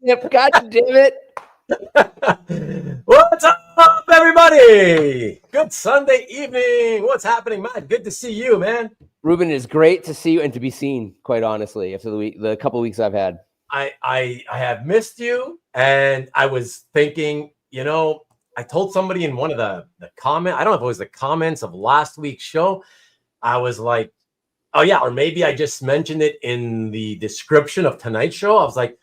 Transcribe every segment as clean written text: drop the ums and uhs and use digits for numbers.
Yep, God damn it. What's up, everybody? Good Sunday evening. What's happening, Matt? Good to see you, man. Ruben, it is great to see you and to be seen, quite honestly, after the couple of weeks I've had. I have missed you, and I was thinking, I told somebody in one of the comment, I don't know if it was the comments of last week's show, I was like, oh yeah, or maybe I just mentioned it in the description of tonight's show. I was like,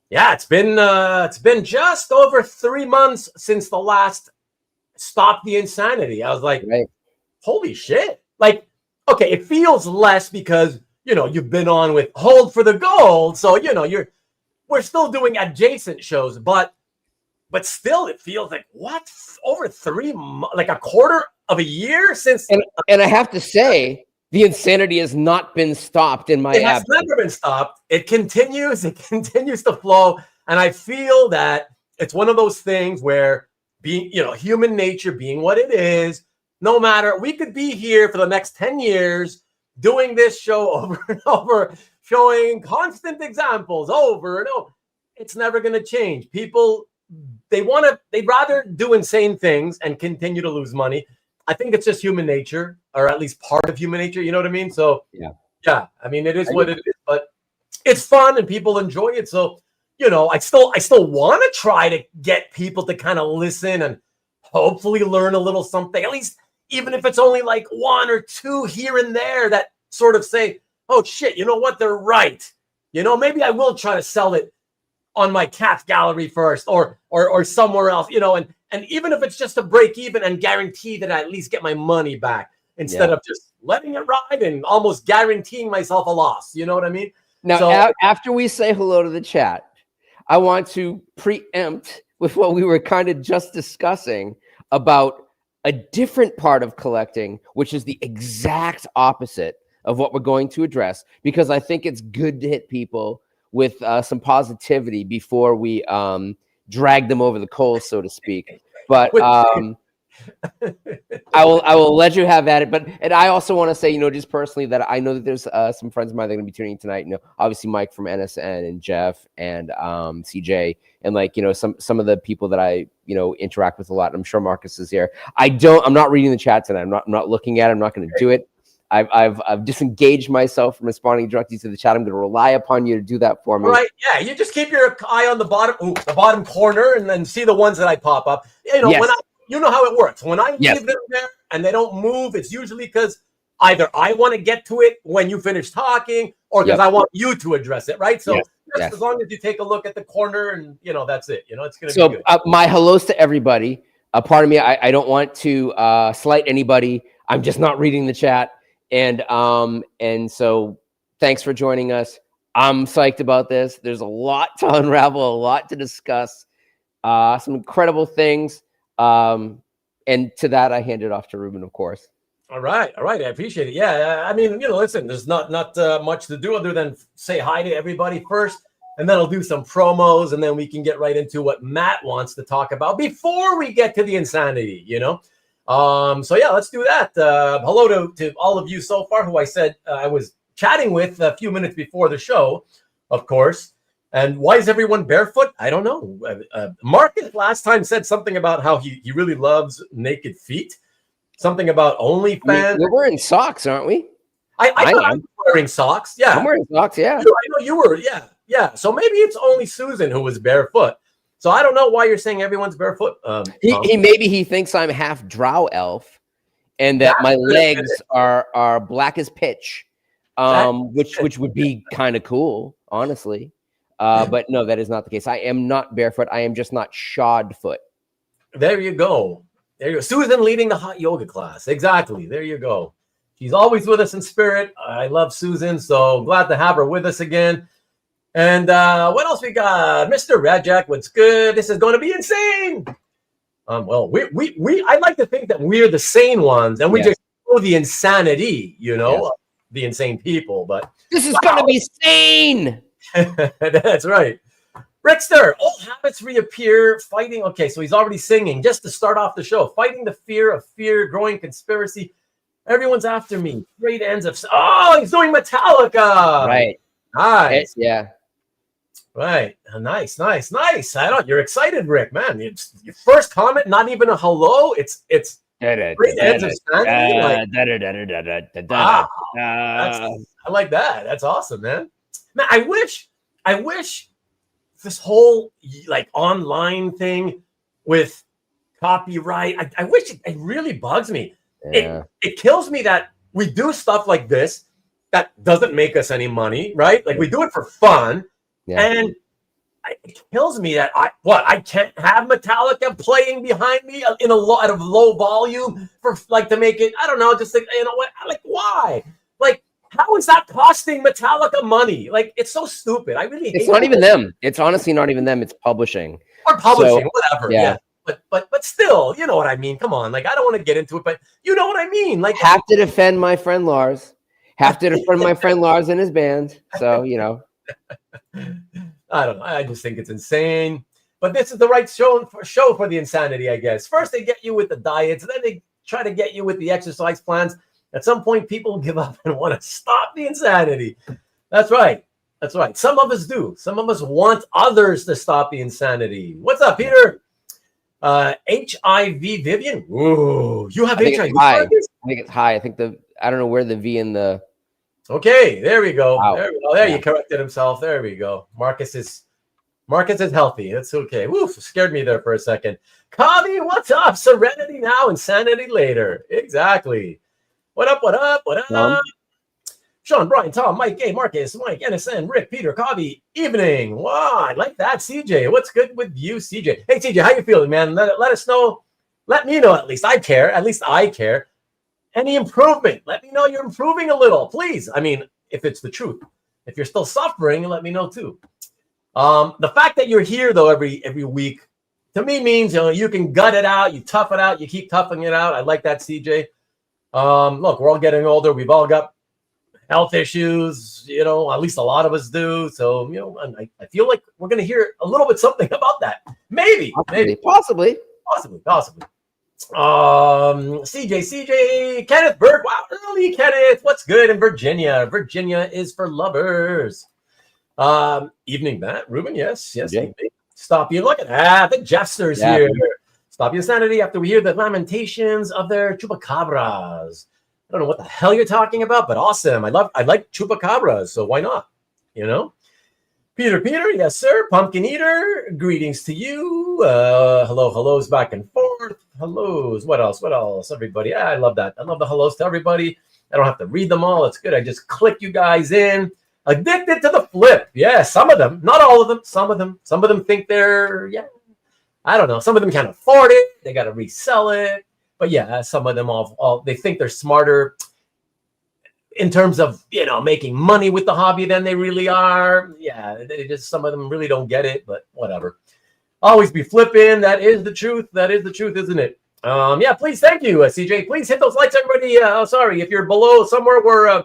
yeah, it's been just over 3 months since the last Stop the Insanity. I was like, right. Holy shit. Like, okay, it feels less because, you've been on with Hold for the Gold. So, we're still doing adjacent shows, but still it feels like, what? Over 3 months, like a quarter of a year since. And I have to say, the insanity has not been stopped in my absence. It has never been stopped. It continues to flow. And I feel that it's one of those things where being, human nature being what it is, no matter, we could be here for the next 10 years doing this show over and over, showing constant examples over and over. It's never going to change. People, they'd rather do insane things and continue to lose money. I think it's just human nature, or at least part of human nature. You know what I mean? So yeah. I mean, it is what it is, but it's fun and people enjoy it. So, I still want to try to get people to kind of listen and hopefully learn a little something, at least, even if it's only like one or two here and there that sort of say, oh shit, you know what? They're right. Maybe I will try to sell it on my cat gallery first or somewhere else, and even if it's just to break even and guarantee that I at least get my money back instead of just letting it ride and almost guaranteeing myself a loss. You know what I mean? Now, after we say hello to the chat, I want to preempt with what we were kind of just discussing about a different part of collecting, which is the exact opposite of what we're going to address, because I think it's good to hit people with some positivity before we drag them over the coals, so to speak. But I will let you have at it. And I also want to say, just personally, that I know that there's some friends of mine that are going to be tuning in tonight. Obviously Mike from NSN and Jeff and CJ and some of the people that I interact with a lot. I'm sure Marcus is here. I'm not reading the chat tonight. I'm not looking at it. I'm not going to do it. I've disengaged myself from responding directly to the chat. I'm going to rely upon you to do that for me. Right? Yeah. You just keep your eye on the bottom corner, and then see the ones that I pop up. Yes. When how it works. When I leave them there and they don't move, it's usually because either I want to get to it when you finish talking, or because I want you to address it. Right? So as long as you take a look at the corner, and that's it. It's going to be good. My hellos to everybody. Pardon me. I don't want to slight anybody. I'm just not reading the chat. And so thanks for joining us. I'm psyched about this. There's a lot to unravel, a lot to discuss, some incredible things. And to that, I hand it off to Ruben, of course. All right. I appreciate it. Yeah. I mean, listen, there's not much to do other than say hi to everybody first, and then I'll do some promos, and then we can get right into what Matt wants to talk about before we get to the insanity, So yeah, let's do that. Hello to all of you so far who I said I was chatting with a few minutes before the show, of course. And why is everyone barefoot? I don't know. Marcus last time said something about how he really loves naked feet. Something about OnlyFans. We're wearing socks, aren't we? I thought I was wearing socks. Yeah, I'm wearing socks. Yeah, I know you were. Yeah. So maybe it's only Susan who was barefoot. So I don't know why you're saying everyone's barefoot. He thinks I'm half drow elf, and that my legs are black as pitch, which would be kind of cool, honestly. But no, that is not the case. I am not barefoot. I am just not shod foot. There you go. Susan leading the hot yoga class. Exactly. There you go. She's always with us in spirit. I love Susan, so glad to have her with us again. And what else we got? Mr. Rajak, what's good? This is going to be insane. Well, I like to think that we're the sane ones, and we just know the insanity, the insane people. But this is going to be sane. That's right. Rickster, old habits reappear, fighting. Okay, so he's already singing just to start off the show. Fighting the fear of fear, growing conspiracy. Everyone's after me. Great ends of. Oh, he's doing Metallica. Right. Nice. Yeah. Right. Nice. I don't. You're excited, Rick. Man, it's your first comment. Not even a hello. It's great ends of sanity. Like, wow. I like that. That's awesome, man. Man, I wish this whole like online thing with copyright. I wish it really bugs me. Yeah. It kills me that we do stuff like this that doesn't make us any money, right? Like we do it for fun. Yeah. And it kills me that I can't have Metallica playing behind me at a low volume for like to make it. I don't know, just like, you know what? Like why? Like how is that costing Metallica money? Like it's so stupid. I really hate it's not even them. It's honestly not even them. It's publishing or publishing, whatever. Yeah. But still, you know what I mean. Come on, like I don't want to get into it, but you know what I mean. Like have to defend my friend Lars. Have to defend my friend Lars and his band. So you know. I don't know. I just think it's insane. But this is the right show for the insanity, I guess. First, they get you with the diets. Then they try to get you with the exercise plans. At some point, people give up and want to stop the insanity. That's right. That's right. Some of us do. Some of us want others to stop the insanity. What's up, Peter? HIV Vivian. Ooh, you have HIV? I think it's high. I think I don't know where the V in the... Okay, there we go. Wow. There we go. There, you corrected himself. There we go. Marcus is healthy. That's okay. Woof, scared me there for a second. Kavi, what's up? Serenity now, insanity later. Exactly. What up? What up? What up? Sean, Brian, Tom, Mike, Gay, Marcus, Mike, NSN, Rick, Peter, Kavi. Evening. Wow, I like that. CJ, what's good with you, CJ? Hey, CJ, how you feeling, man? Let us know. Let me know at least. I care. At least I care. Any improvement? Let me know you're improving a little, please. I mean, if it's the truth. If you're still suffering, let me know too. The fact that you're here though every week to me means you can gut it out, you tough it out, you keep toughing it out. I like that, CJ. Look, we're all getting older. We've all got health issues. At least a lot of us do. So I feel like we're gonna hear a little bit something about that. Maybe, possibly. CJ, Kenneth Berg. Wow, early Kenneth. What's good in Virginia? Virginia is for lovers. Evening, Matt. Ruben, yes. Stop you. Look at that. The Jester's here. Stop your sanity after we hear the lamentations of their chupacabras. I don't know what the hell you're talking about, but awesome. I like chupacabras, so why not? Peter, yes, sir. Pumpkin Eater, greetings to you. Hellos back and forth. Hellos. What else? Everybody. I love that. I love the hellos to everybody. I don't have to read them all. It's good. I just click you guys in. Addicted to the flip. Yeah, some of them. Not all of them. Some of them think they're, I don't know. Some of them can't afford it. They got to resell it. But yeah, some of them all they think they're smarter in terms of making money with the hobby than they really are. Yeah, some of them really don't get it, but whatever. Always be flipping. That is the truth, isn't it? Please, thank you, CJ. Please hit those likes, everybody. Sorry if you're below somewhere where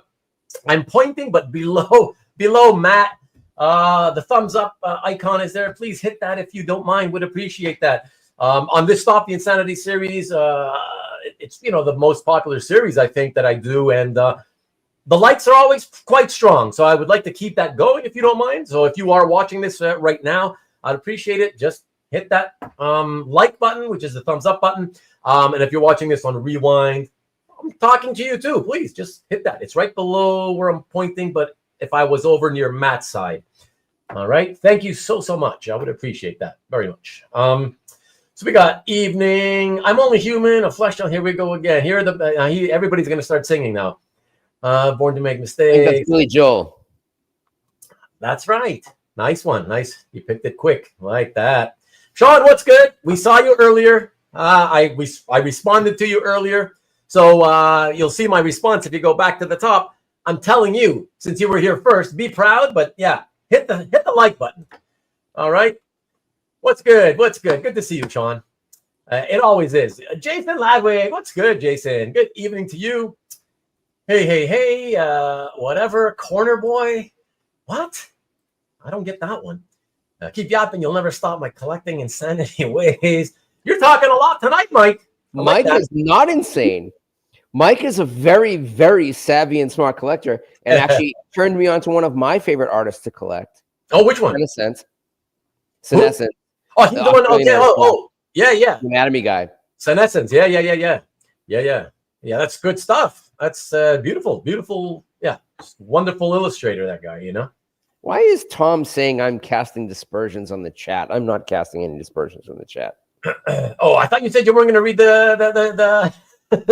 I'm pointing, but below Matt, the thumbs up icon is there. Please hit that if you don't mind. Would appreciate that. On this Stop the Insanity series, it's the most popular series I think that I do, and the likes are always quite strong, so I would like to keep that going if you don't mind. So if you are watching this right now, I'd appreciate it. Just hit that like button, which is the thumbs up button. And if you're watching this on rewind, I'm talking to you too. Please just hit that. It's right below where I'm pointing, but if I was over near Matt's side. All right. Thank you so much. I would appreciate that very much. So we got evening. I'm only human, a flesh tone. Here we go again. Here are everybody's going to start singing now. Born to make mistakes. I think that's Billy Joel. That's right. Nice one. Nice. You picked it quick. Like that. Sean, what's good? We saw you earlier. I responded to you earlier. So you'll see my response if you go back to the top. I'm telling you, since you were here first, be proud. But yeah, hit the like button. All right. What's good? Good to see you, Sean. It always is. Jason Ladwig. What's good, Jason? Good evening to you. Hey, whatever, corner boy. What? I don't get that one. Keep yapping. You'll never stop my collecting insanity ways. You're talking a lot tonight, Mike. Mike is not insane. Mike is a very, very savvy and smart collector, and actually turned me on to one of my favorite artists to collect. Oh, which one? Senescence. Who? Senescence. Oh, he's the one. Australian Okay. Oh, yeah. Anatomy guy. Senescence. Yeah. That's good stuff. That's beautiful. Yeah, wonderful illustrator. That guy. Why is Tom saying I'm casting dispersions on the chat? I'm not casting any dispersions on the chat. Oh, I thought you said you weren't going to read the.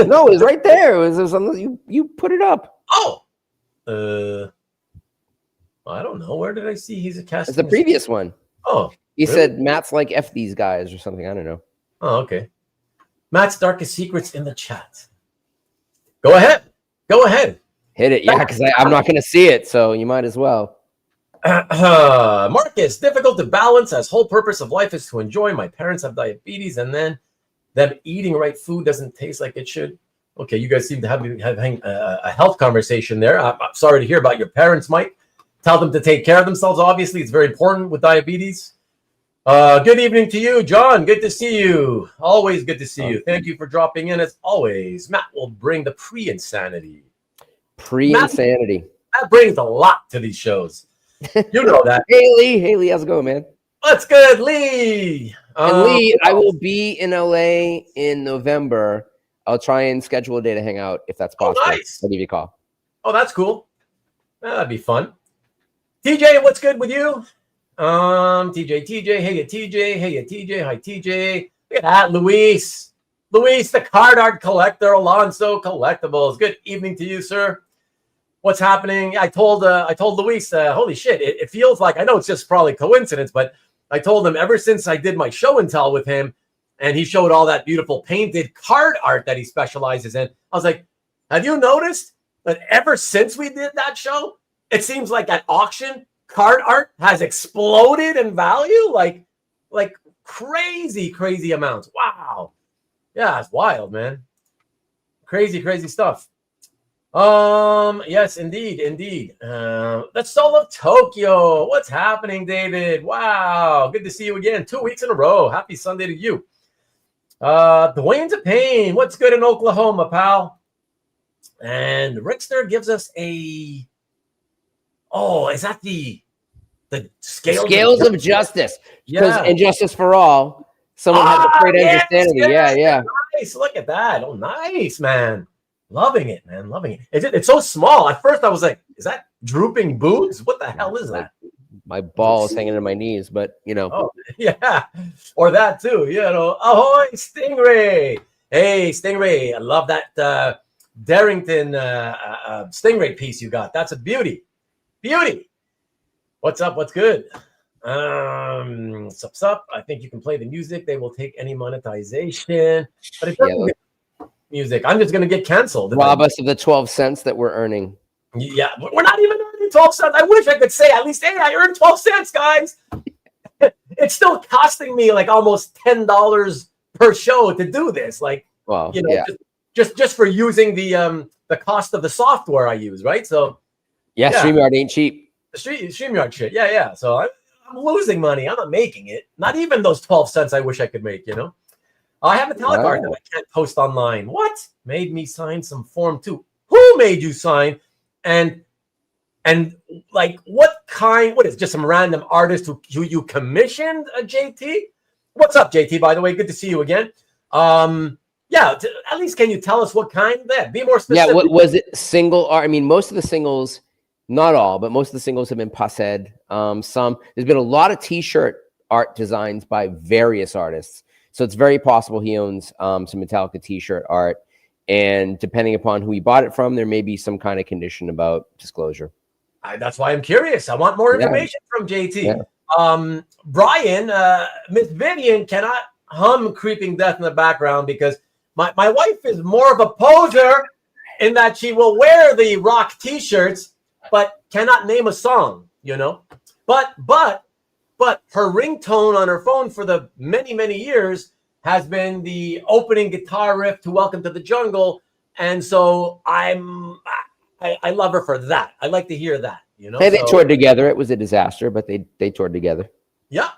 No, it was right there. It was on you put it up. Oh. I don't know. Where did I see he's a casting? It's the previous one. Oh. He really? said Matt's like F these guys or something. I don't know. Oh, okay. Matt's darkest secrets in the chat. Go ahead. Hit it. Yeah, because I'm not going to see it, so you might as well. Marcus, difficult to balance as whole purpose of life is to enjoy. My parents have diabetes, and then them eating right food doesn't taste like it should. Okay, you guys seem to have a health conversation there. I'm sorry to hear about your parents, Mike. Tell them to take care of themselves. Obviously, it's very important with diabetes. Good evening to you, John. Good to see you. Always good to see you. Thank you for dropping in as always. Matt will bring the pre-insanity. Pre-insanity. That brings a lot to these shows. You know that. Haley, how's it going, man? What's good, Lee? And Lee, I will be in LA in November. I'll try and schedule a day to hang out if that's possible. Oh, nice. I'll give you a call. Oh, that's cool. That'd be fun. TJ, what's good with you? TJ, hey, TJ, hi, TJ. Look at that, Luis, the card art collector, Alonso Collectibles. Good evening to you, sir. What's happening? I told Luis, holy shit, it feels like, I know it's just probably coincidence, but I told him ever since I did my show and tell with him, and he showed all that beautiful painted card art that he specializes in. I was like, have you noticed that ever since we did that show, it seems like at auction, card art has exploded in value, like crazy amounts. Wow. Yeah, it's wild, man. Crazy stuff. Yes, indeed. That's Soul of Tokyo. What's happening, David? Wow. Good to see you again. 2 weeks in a row. Happy Sunday to you. Dwayne's a pain. What's good in Oklahoma, pal? And Rickster gives us a... Oh, is that the scales of justice? Because Yeah. in Justice for All, someone had the great understanding. Yeah. Nice. Look at that. Oh, nice, man. Loving it, man. Loving it. It's so small. At first, I was like, is that drooping boobs? What the hell is that? My balls hanging to my knees, but Oh, yeah. Or that too. Ahoy, Stingray. Hey, Stingray. I love that Darrington Stingray piece you got. That's a beauty. What's up? What's good? Sup. I think you can play the music. They will take any monetization, but it doesn't get music. I'm just going to get canceled. Rob us of the 12 cents that we're earning. Yeah, we're not even earning 12 cents. I wish I could say at least, hey, I earned 12 cents, guys. It's still costing me like almost $10 per show to do this. Like, just for using the cost of the software I use, right? So, yeah. StreamYard ain't cheap. The StreamYard shit. Yeah. So I'm losing money. I'm not making it. Not even those 12 cents I wish I could make, I have a telecard that I can't post online. What? Made me sign some form too. Who made you sign? And like what is just some random artist who you commissioned, JT? What's up, JT, by the way? Good to see you again. At least can you tell us what kind of that? Be more specific. Yeah, what was it? Single art? I mean, most of the singles, not all, but most of the singles have been passed. There's been a lot of t-shirt art designs by various artists. So it's very possible he owns some Metallica t-shirt art. And depending upon who he bought it from, there may be some kind of condition about disclosure. That's why I'm curious. I want more information from JT. Yeah. Brian, Miss Vivian cannot hum Creeping Death in the background because my wife is more of a poser in that she will wear the rock t-shirts, but cannot name a song, But her ringtone on her phone for the many years has been the opening guitar riff to Welcome to the Jungle. And so I love her for that. I like to hear that, Hey, they toured together. It was a disaster, but they toured together. Yeah.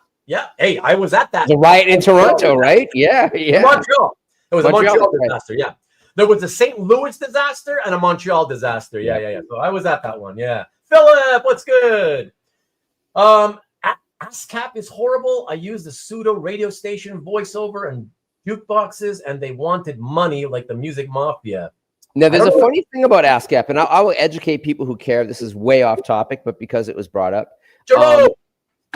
Hey, I was at that. The riot in Toronto, right? Yeah. Montreal. It was a Montreal disaster, yeah. There was a St. Louis disaster and a Montreal disaster. Yeah. So I was at that one, yeah. Philip, what's good? ASCAP is horrible. I used the pseudo radio station voiceover and jukeboxes, and they wanted money like the Music Mafia. Now, there's a funny thing about ASCAP, and I will educate people who care. This is way off topic, but because it was brought up.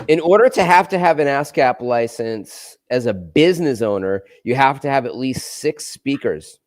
In order to have an ASCAP license as a business owner, you have to have at least 6 speakers.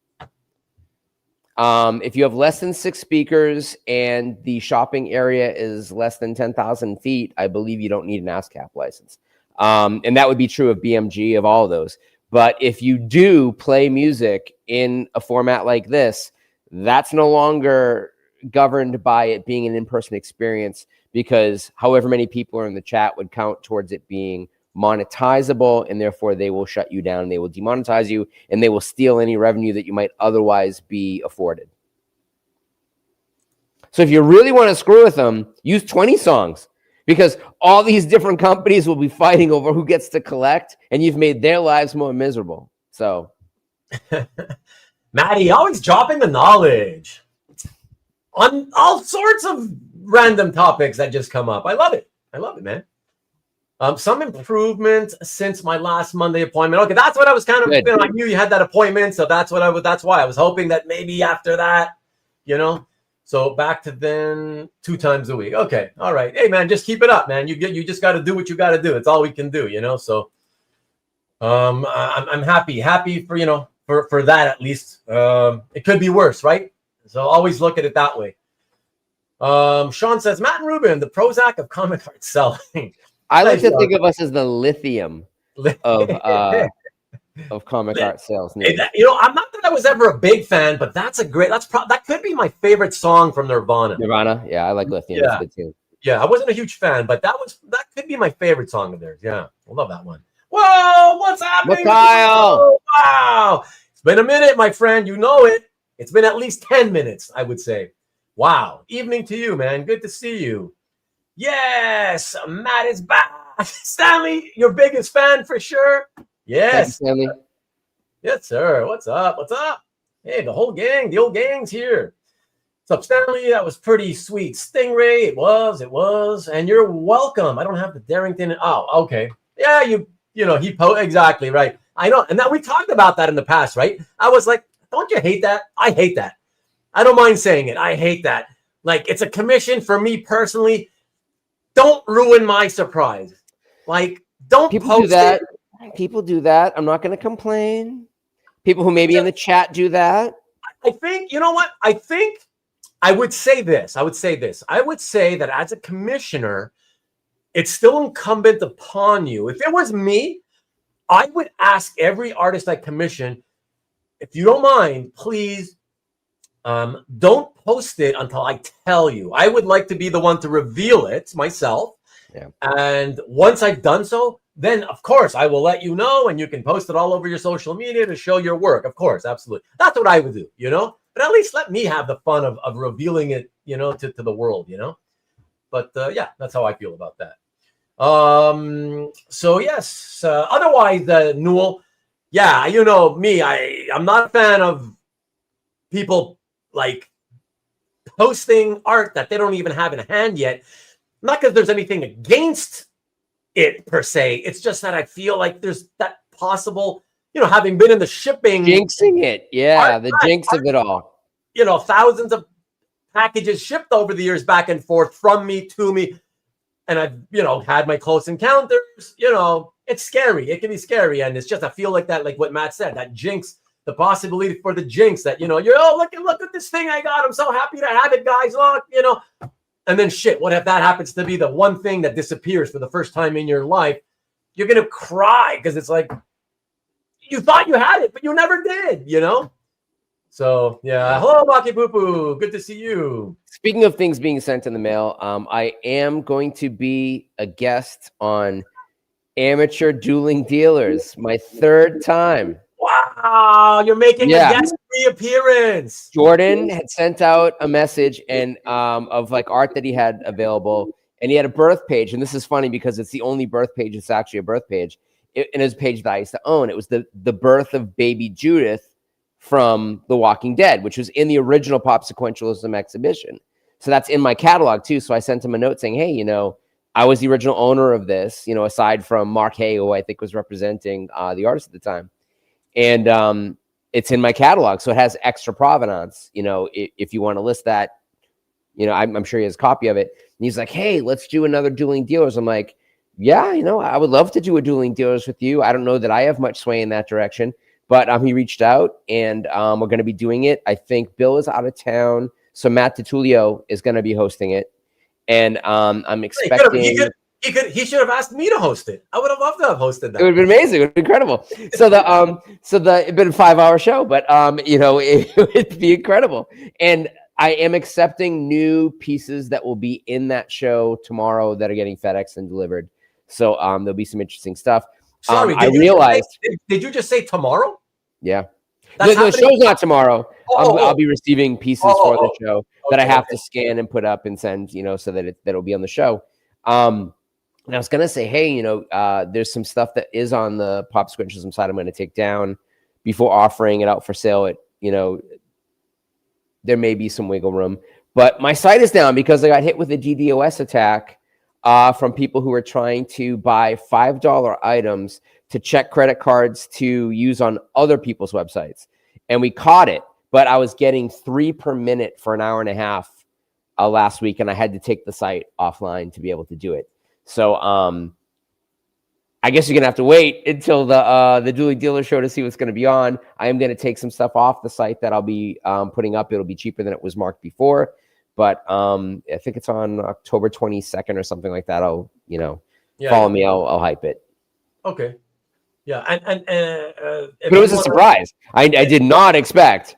If you have less than 6 speakers and the shopping area is less than 10,000 feet, I believe you don't need an ASCAP license. And that would be true of BMG, of all of those. But if you do play music in a format like this, that's no longer governed by it being an in-person experience, because however many people are in the chat would count towards it being monetizable, and therefore they will shut you down, they will demonetize you, and they will steal any revenue that you might otherwise be afforded. So if you really want to screw with them, use 20 songs, because all these different companies will be fighting over who gets to collect, and you've made their lives more miserable. So Maddie, always dropping the knowledge on all sorts of random topics that just come up. I love it, man. Some improvement since my last Monday appointment. Okay, that's what I was kind of. I knew you had that appointment, so that's why I was hoping that maybe after that, So back to then 2 times a week. Okay, all right. Hey, man, just keep it up, man. You just got to do what you got to do. It's all we can do, So, I'm happy for that at least. It could be worse, right? So always look at it that way. Sean says, Matt and Ruben, the Prozac of comic art selling. I like to think of us as the lithium of comic art sales. I'm not that I was ever a big fan, but that could be my favorite song from Nirvana. Yeah, I like Lithium. Yeah. It's good too. Yeah, I wasn't a huge fan, but that could be my favorite song of theirs. Yeah, I love that one. Whoa, what's happening? Kyle? Oh, wow, it's been a minute, my friend. You know it. It's been at least 10 minutes, I would say. Wow, evening to you, man. Good to see you. Yes, Matt is back. Stanley, your biggest fan for sure. Yes, Stanley. Yes, sir. What's up? Hey, the old gang's here. What's up, Stanley? That was pretty sweet. Stingray, it was. And you're welcome. I don't have the Darrington. Oh, okay. Yeah, exactly, right. I know. And now we talked about that in the past, right? I was like, don't you hate that? I hate that. I don't mind saying it. I hate that. Like, it's a commission for me personally. Don't ruin my surprise. Like, don't do that. People do that. I'm not going to complain. People who maybe in the chat do that. I think, you know what? I think I would say this. I would say that as a commissioner, it's still incumbent upon you. If it was me, I would ask every artist I commission, if you don't mind, please don't post it until I tell you. I would like to be the one to reveal it myself. Yeah. And once I've done so, then of course I will let you know, and you can post it all over your social media to show your work. Of course, absolutely. That's what I would do, But at least let me have the fun of revealing it, to the world, But yeah, that's how I feel about that. So yes. Otherwise, Newell, yeah, me. I'm not a fan of people like posting art that they don't even have in hand yet. Not because there's anything against it per se. It's just that I feel like there's that possible, having been in the shipping. Jinxing it. Yeah, the jinx of it all. Thousands of packages shipped over the years back and forth from me to me. And I've, had my close encounters. It's scary. It can be scary. And it's just, I feel like that, like what Matt said, that jinx, the possibility for the jinx that, look at this thing I got. I'm so happy to have it, guys. Look, And then shit, what if that happens to be the one thing that disappears for the first time in your life? You're going to cry because it's like, you thought you had it, but you never did, So, yeah. Hello, Maki Poo Poo. Good to see you. Speaking of things being sent in the mail, I am going to be a guest on Amateur Dueling Dealers, my 3rd time. Wow, you're making a guest reappearance. Jordan had sent out a message and of like art that he had available, and he had a birth page. And this is funny because it's the only birth page. It's actually a birth page. And it's a page that I used to own. It was the birth of baby Judith from The Walking Dead, which was in the original Pop Sequentialism exhibition. So that's in my catalog too. So I sent him a note saying, hey, I was the original owner of this, you know, aside from Mark Hay, who I think was representing the artist at the time. And it's in my catalog, so it has extra provenance. You know, if you want to list that, you know, I'm sure he has a copy of it. And he's like, hey, let's do another Dueling Dealers. I'm like, yeah, you know, I would love to do a Dueling Dealers with you. I don't know that I have much sway in that direction, but he reached out, and we're going to be doing it. I think Bill is out of town, so Matt DiTullio is going to be hosting it. And I'm expecting... He should have asked me to host it. I would have loved to have hosted that. It would have been amazing. It would have been incredible. So it'd been a 5-hour show, but you know, it would be incredible. And I am accepting new pieces that will be in that show tomorrow that are getting FedEx and delivered. So there'll be some interesting stuff. Sorry, I realized. Did you just say tomorrow? Yeah. The show's not tomorrow. I'll be receiving pieces for the show that I have to scan and put up and send, you know, so that that'll be on the show. And I was gonna say, hey, you know, there's some stuff that is on the Pop Squishism side I'm going to take down before offering it out for sale. It, you know, there may be some wiggle room, but my site is down because I got hit with a DDoS attack from people who are trying to buy $5 items to check credit cards to use on other people's websites, and we caught it. But I was getting 3 per minute for an hour and a half last week, and I had to take the site offline to be able to do it. So I guess you're gonna have to wait until the Dueling Dealer show to see what's gonna be on. I am gonna take some stuff off the site that I'll be putting up. It'll be cheaper than it was marked before, but I think it's on October 22nd or something like that. I'll, you know, follow me. I'll hype it. Okay. Yeah, but it was a surprise. I did not expect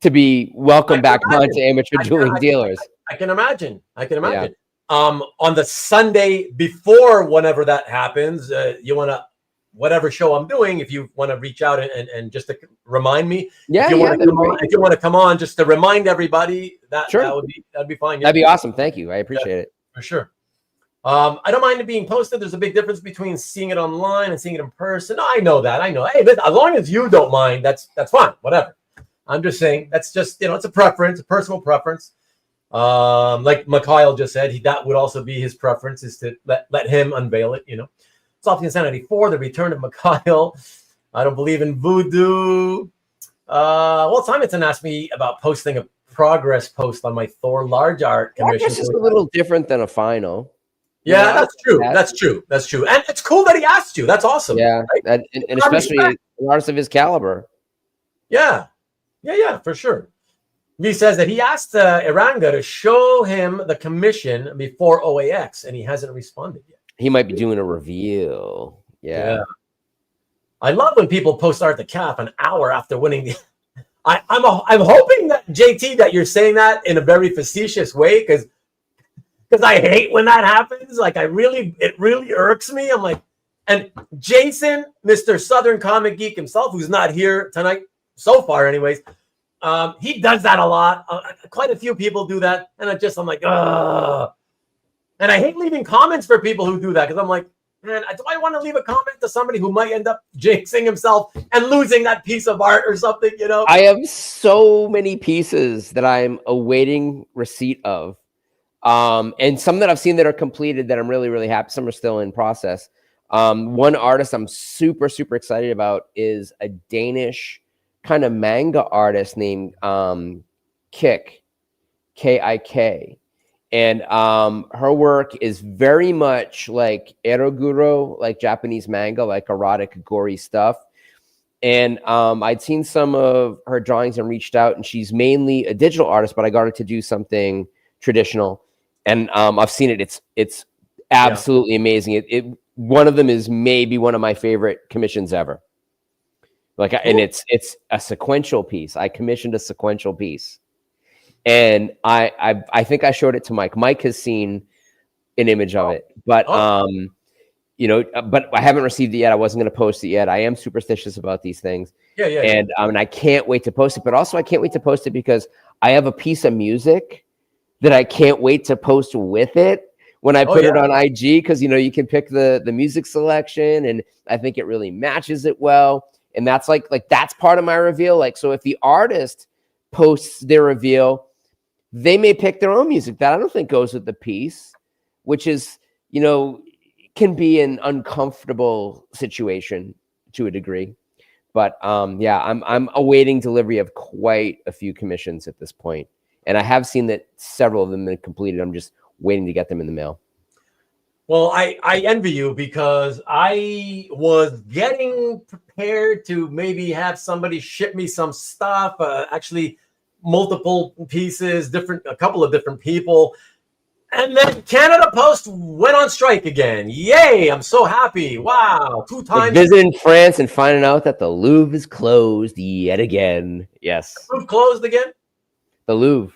to be welcomed back onto Amateur Dueling Dealers. I can imagine. Yeah. On the Sunday before, whenever that happens, you want to, whatever show I'm doing, if you want to reach out and just to remind me, if you want to come on, just to remind everybody, that'd be fine. That'd be awesome. Thank you. I appreciate it. For sure. I don't mind it being posted. There's a big difference between seeing it online and seeing it in person. I know that. Hey, but as long as you don't mind, that's fine. Whatever. I'm just saying that's just, you know, it's a preference, a personal preference. Like Mikhail just said, that would also be his preference, is to let him unveil it, you know. Soft Insanity 4, the return of Mikhail. I don't believe in voodoo. Well, Simonson asked me about posting a progress post on my Thor large art commission. It's just a little different than a final. Yeah, that's true. That's true. And it's cool that he asked you. That's awesome. Yeah, right? and especially an artist of his caliber. Yeah, for sure. He says that he asked Iranga to show him the commission before OAX, and he hasn't responded yet. He might be doing a reveal. Yeah. I love when people post art the cap an hour after winning the. I'm hoping that JT, that you're saying that in a very facetious way, because I hate when that happens. Like it really irks me. I'm like, and Jason, Mr. Southern Comic Geek himself, who's not here tonight so far, anyways. He does that a lot. Quite a few people do that, and I'm like, ugh. And I hate leaving comments for people who do that, because I'm like, man, do I want to leave a comment to somebody who might end up jinxing himself and losing that piece of art or something, you know? I have so many pieces that I'm awaiting receipt of, and some that I've seen that are completed that I'm really, really happy. Some are still in process. One artist I'm super, super excited about is a Danish kind of manga artist named Kik, K-I-K. And her work is very much like eroguro, like Japanese manga, like erotic, gory stuff. And I'd seen some of her drawings and reached out, and she's mainly a digital artist, but I got her to do something traditional. And I've seen it. It's absolutely amazing. One of them is maybe one of my favorite commissions ever. Like, and it's a sequential piece. I commissioned a sequential piece, and I think I showed it to Mike. Mike has seen an image of it, but you know, but I haven't received it yet. I wasn't going to post it yet. I am superstitious about these things. And I can't wait to post it. But also, I can't wait to post it because I have a piece of music that I can't wait to post with it when I put it on IG, because, you know, you can pick the music selection, and I think it really matches it well. And that's like that's part of my reveal. Like, so if the artist posts their reveal, they may pick their own music that I don't think goes with the piece, which is you know, can be an uncomfortable situation to a degree. But yeah, I'm awaiting delivery of quite a few commissions at this point, and I have seen that several of them have been completed. I'm just waiting to get them in the mail. Well, I envy you because I was getting prepared to maybe have somebody ship me some stuff. Actually, multiple pieces, a couple of different people. And then Canada Post went on strike again. Yay! I'm so happy. Wow, 2 times. Like visiting France and finding out that the Louvre is closed yet again. Yes. The Louvre closed again? The Louvre.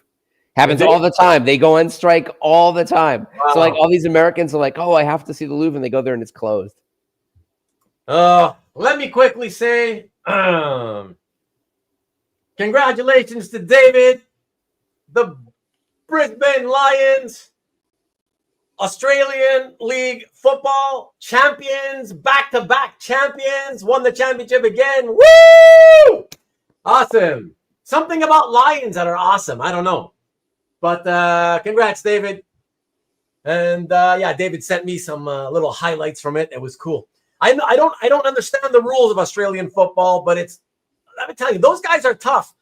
Happens all the time. They go on strike all the time. Wow. So like all these Americans are like, oh, I have to see the Louvre, and they go there and it's closed. Let me quickly say, congratulations to David, the Brisbane Lions, Australian League football champions, back-to-back champions, won the championship again. Woo! Awesome. Something about Lions that are awesome. I don't know. But congrats, David. And yeah, David sent me some little highlights from it. It was cool. I don't understand the rules of Australian football, but let me tell you, those guys are tough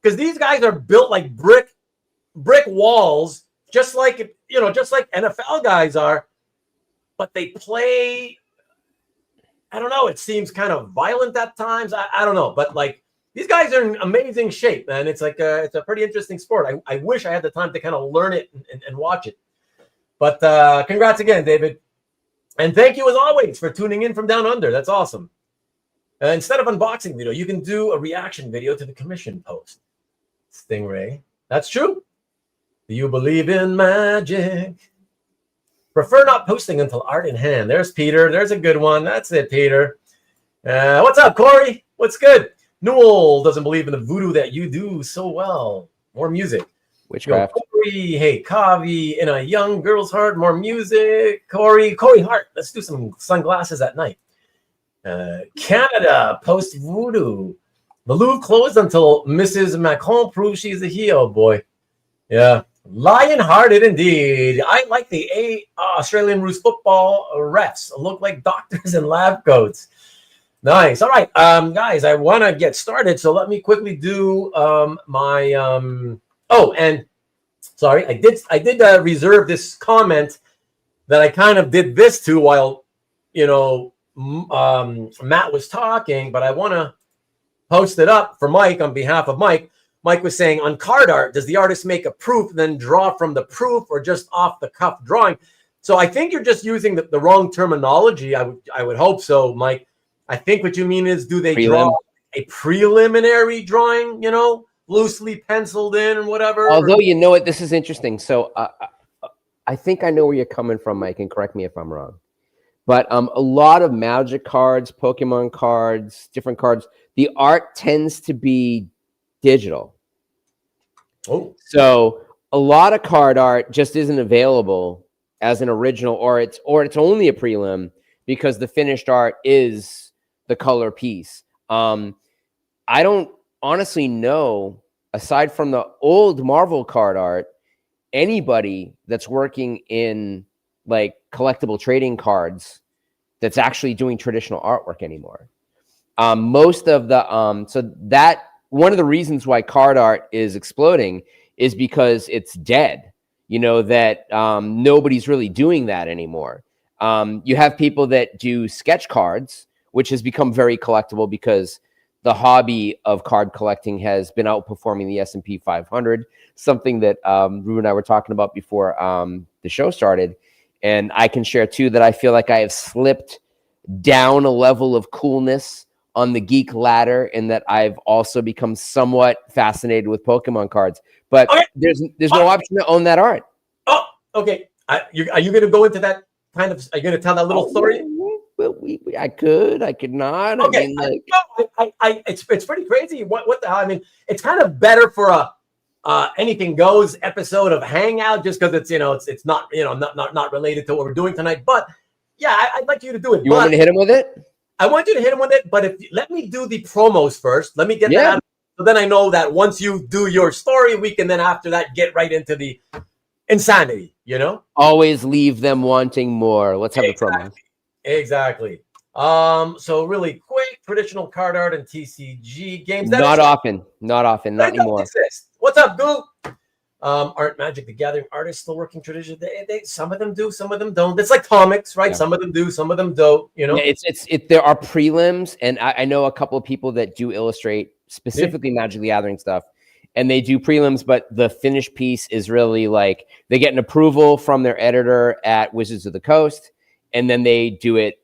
because these guys are built like brick walls, just like NFL guys are, but they play, I don't know, it seems kind of violent at times. I don't know, but like these guys are in amazing shape, man. It's like it's a pretty interesting sport. I wish I had the time to kind of learn it and watch it. But congrats again, David. And thank you as always for tuning in from down under. That's awesome. Instead of unboxing video, you can do a reaction video to the commission post. Stingray. That's true. Do you believe in magic? Prefer not posting until art in hand. There's Peter. There's a good one. That's it, Peter. What's up, Corey? What's good? Newell doesn't believe in the voodoo that you do so well. More music. Witchcraft. Corey, hey, Kavi, in a young girl's heart. More music. Corey Hart. Let's do some sunglasses at night. Canada post voodoo. The Louvre closed until Mrs. Macron proves she's a heel, boy. Yeah. Lion-hearted indeed. I like the Australian Rules football refs. Look like doctors in lab coats. Nice. All right, guys, I want to get started, so let me quickly do my. Oh, and sorry, I did reserve this comment that I kind of did this to while Matt was talking, but I want to post it up for Mike on behalf of Mike. Mike was saying, on card art, does the artist make a proof, then draw from the proof, or just off the cuff drawing? So I think you're just using the wrong terminology. I would hope so, Mike. I think what you mean is, do they draw a preliminary drawing, loosely penciled in and whatever? Although, you know what, this is interesting. So I think I know where you're coming from, Mike, and correct me if I'm wrong. But a lot of Magic cards, Pokemon cards, different cards, the art tends to be digital. Oh, so a lot of card art just isn't available as an original, or it's only a prelim because the finished art is the color piece. I don't honestly know, aside from the old Marvel card art, anybody that's working in like collectible trading cards that's actually doing traditional artwork anymore. Most of the so that one of the reasons why card art is exploding is because it's dead. That nobody's really doing that anymore. You have people that do sketch cards, which has become very collectible because the hobby of card collecting has been outperforming the S&P 500, something that Ruben and I were talking about before the show started. And I can share, too, that I feel like I have slipped down a level of coolness on the geek ladder, and that I've also become somewhat fascinated with Pokemon cards. But okay, there's no option to own that art. Oh, okay. Are you going to go into that kind of? Are you going to tell that little story? Well, I could not. Okay. It's pretty crazy. What the hell? I mean, it's kind of better for a anything goes episode of Hangout, just because it's not not related to what we're doing tonight. But yeah, I'd like you to do it. You want me to hit him with it? I want you to hit him with it, but let me do the promos first. Let me get that out. So then I know that once you do your story, we can then after that get right into the insanity. you know? Always leave them wanting more. Let's have the promos. Exactly. So really quick, traditional card art and TCG games. Not often, not anymore. Exist. What's up, Goo? Aren't Magic the Gathering artists still working tradition? Some of them do, some of them don't. It's like comics, right? Yeah. Some of them do, some of them don't. You know, yeah, there are prelims, and I know a couple of people that do illustrate specifically Magic the Gathering stuff, and they do prelims, but the finished piece is really like they get an approval from their editor at Wizards of the Coast, and then they do it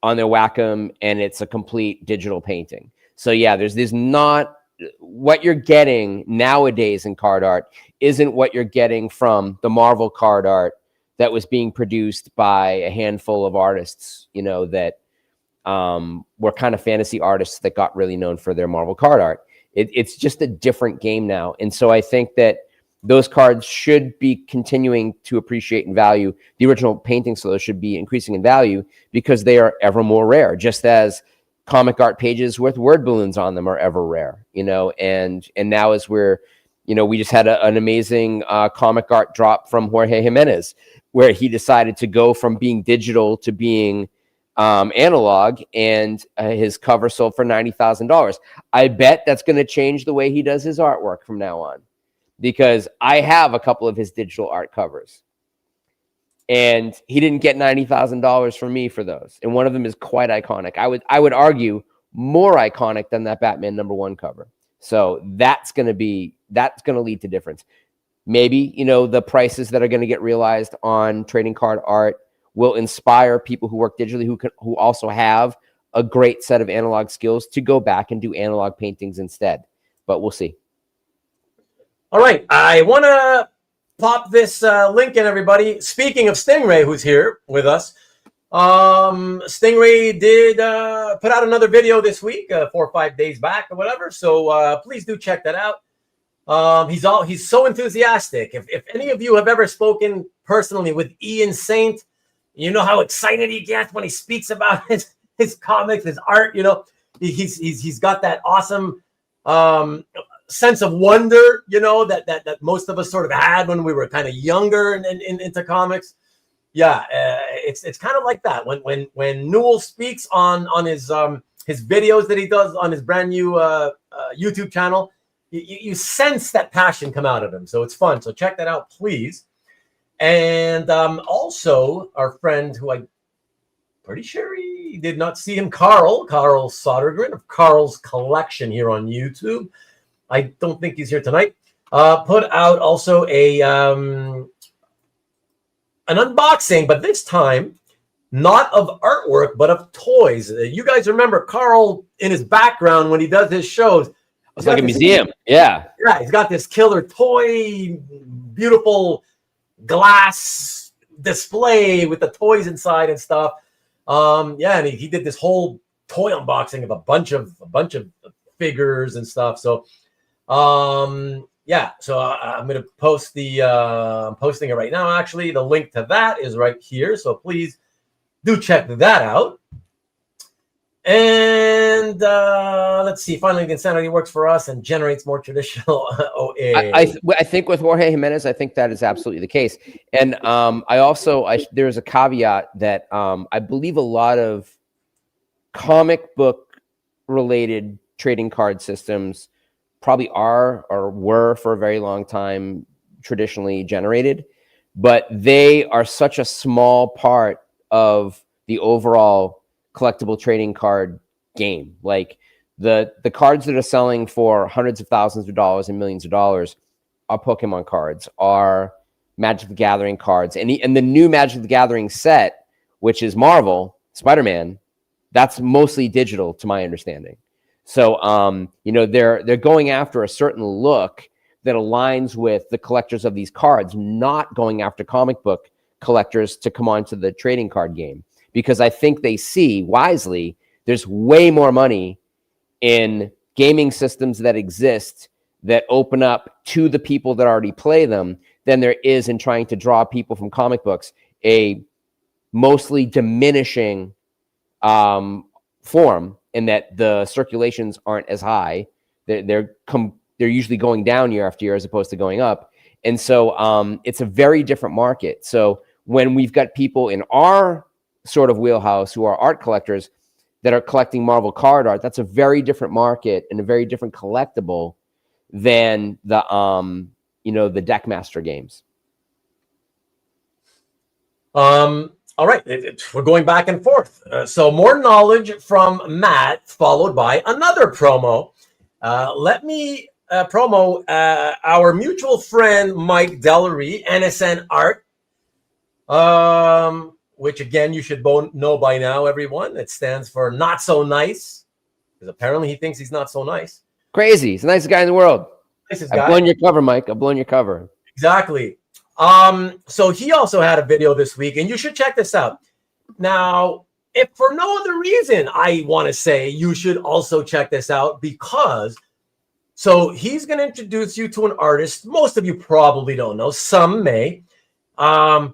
on their Wacom, and it's a complete digital painting. So yeah, there's not what you're getting nowadays in card art isn't what you're getting from the Marvel card art that was being produced by a handful of artists, you know, that were kind of fantasy artists that got really known for their Marvel card art. It's just a different game now. And so I think that those cards should be continuing to appreciate in value. The original paintings, so those should be increasing in value because they are ever more rare, just as comic art pages with word balloons on them are ever rare, you know, and now as we're, you know, we just had an amazing comic art drop from Jorge Jimenez, where he decided to go from being digital to being analog, and his cover sold for $90,000. I bet that's going to change the way he does his artwork from now on, because I have a couple of his digital art covers. And he didn't get $90,000 from me for those. And one of them is quite iconic. I would argue more iconic than that Batman #1 cover. So that's going to lead to difference. Maybe, you know, the prices that are going to get realized on trading card art will inspire people who work digitally, who also have a great set of analog skills, to go back and do analog paintings instead. But we'll see. All right. I want to pop this link in, everybody. Speaking of Stingray, who's here with us, Stingray did put out another video this week, 4 or 5 days back or whatever. So please do check that out. He's so enthusiastic. If any of you have ever spoken personally with Ian Saint, you know how excited he gets when he speaks about his comics, his art. You know, he's got that awesome sense of wonder, you know, that most of us sort of had when we were kind of younger and into comics. Yeah, it's kind of like that. When Newell speaks on his videos that he does on his brand new YouTube channel, you sense that passion come out of him. So it's fun. So check that out, please. And also our friend who I'm pretty sure he did not see him, Carl Sodergren of Carl's Collection here on YouTube. I don't think he's here tonight. Put out also an unboxing, but this time not of artwork, but of toys. You guys remember Carl in his background when he does his shows. It's like a museum. Yeah. Yeah, he's got this killer toy, beautiful glass display with the toys inside and stuff. Yeah, and he did this whole toy unboxing of a bunch of figures and stuff. So yeah, so I'm going to post I'm posting it right now. Actually, the link to that is right here. So please do check that out. And let's see. Finally, the Insanity works for us and generates more traditional OA. I think with Jorge Jimenez, I think that is absolutely the case. And there's a caveat that I believe a lot of comic book related trading card systems probably are or were for a very long time traditionally generated, but they are such a small part of the overall collectible trading card game. Like the cards that are selling for hundreds of thousands of dollars and millions of dollars are Pokemon cards, are Magic the Gathering cards, and the new Magic the Gathering set, which is Marvel Spider-Man, that's mostly digital to my understanding. So you know, they're going after a certain look that aligns with the collectors of these cards, not going after comic book collectors to come onto the trading card game. Because I think they see wisely there's way more money in gaming systems that exist that open up to the people that already play them than there is in trying to draw people from comic books, a mostly diminishing form, in that the circulations aren't as high. They're usually going down year after year as opposed to going up. And so it's a very different market. So when we've got people in our sort of wheelhouse who are art collectors that are collecting Marvel card art, that's a very different market and a very different collectible than the the Deckmaster games. All right, we're going back and forth. So more knowledge from Matt, followed by another promo. Let me promo our mutual friend Mike Dellery, NSN Art, which again you should know by now, everyone. It stands for Not So Nice, because apparently he thinks he's not so nice. Crazy. He's the nicest guy in the world. Nicest guy. I've blown your cover, Mike. I've blown your cover. Exactly. So he also had a video this week, and you should check this out. Now, if for no other reason, I want to say you should also check this out, because so he's going to introduce you to an artist most of you probably don't know. Some may. I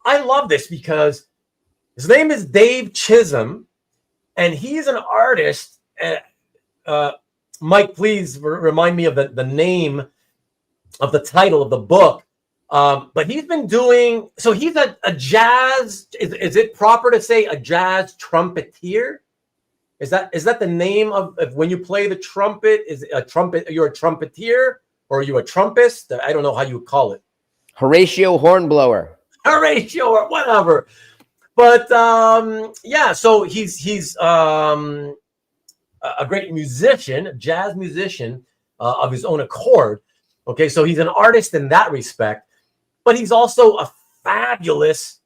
love this because his name is Dave Chisholm, and he's an artist. Mike, please remind me of the name of the title of the book. But he's been doing, so he's a jazz, is it proper to say a jazz trumpeter? Is that the name of when you play the trumpet? Is a trumpet, you're a trumpeter, or are you a trumpist? I don't know how you would call it. Horatio Hornblower. Horatio or whatever. But yeah, so he's a great musician, a jazz musician of his own accord. Okay, so he's an artist in that respect. But he's also a fabulous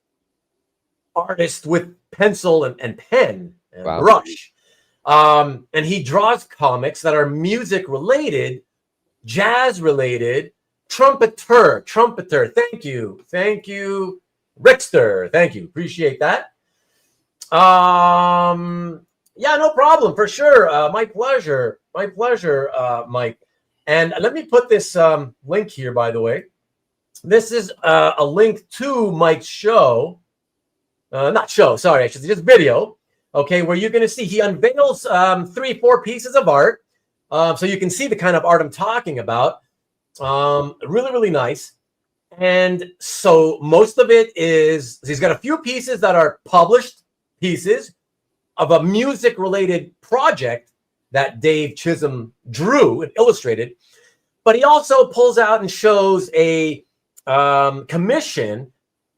artist with pencil and pen and brush. And he draws comics that are music related, jazz related, trumpeter. Thank you, Rickster. Thank you, appreciate that. Yeah, no problem, for sure. My pleasure, Mike. And let me put this link here, by the way. This is a link to Mike's show. Not show, sorry, I should say just video. Okay, where you're going to see he unveils 3-4 pieces of art. So you can see the kind of art I'm talking about. Really, really nice. And so most of it is, he's got a few pieces that are published pieces of a music-related project that Dave Chisholm drew and illustrated. But he also pulls out and shows a commission,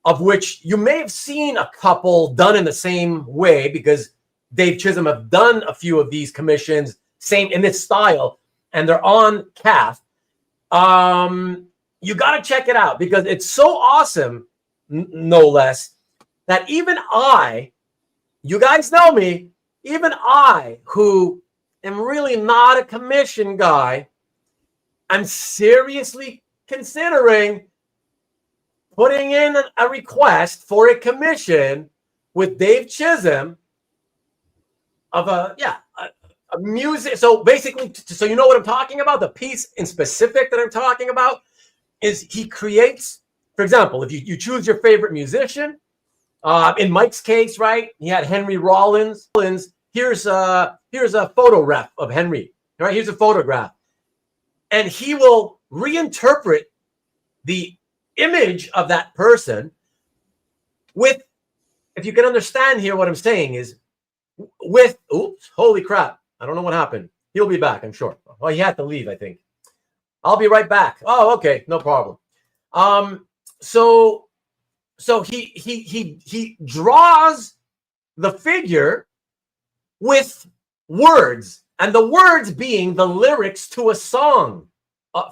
of which you may have seen a couple done in the same way, because Dave Chisholm have done a few of these commissions, same in this style, and they're on CAF. You got to check it out because it's so awesome, no less, that even I, you guys know me, even I, who am really not a commission guy, I'm seriously considering putting in a request for a commission with Dave Chisholm of a music. So basically, so you know what I'm talking about, the piece in specific that I'm talking about is he creates, for example, if you choose your favorite musician, in Mike's case, right, he had Henry Rollins. Here's a photo ref of Henry, right? Here's a photograph. And he will reinterpret the image of that person with, if you can understand here what I'm saying is, with, oops, holy crap. I don't know what happened. He'll be back, I'm sure. Well, he had to leave, I think. I'll be right back. Oh, okay, no problem. So he draws the figure with words, and the words being the lyrics to a song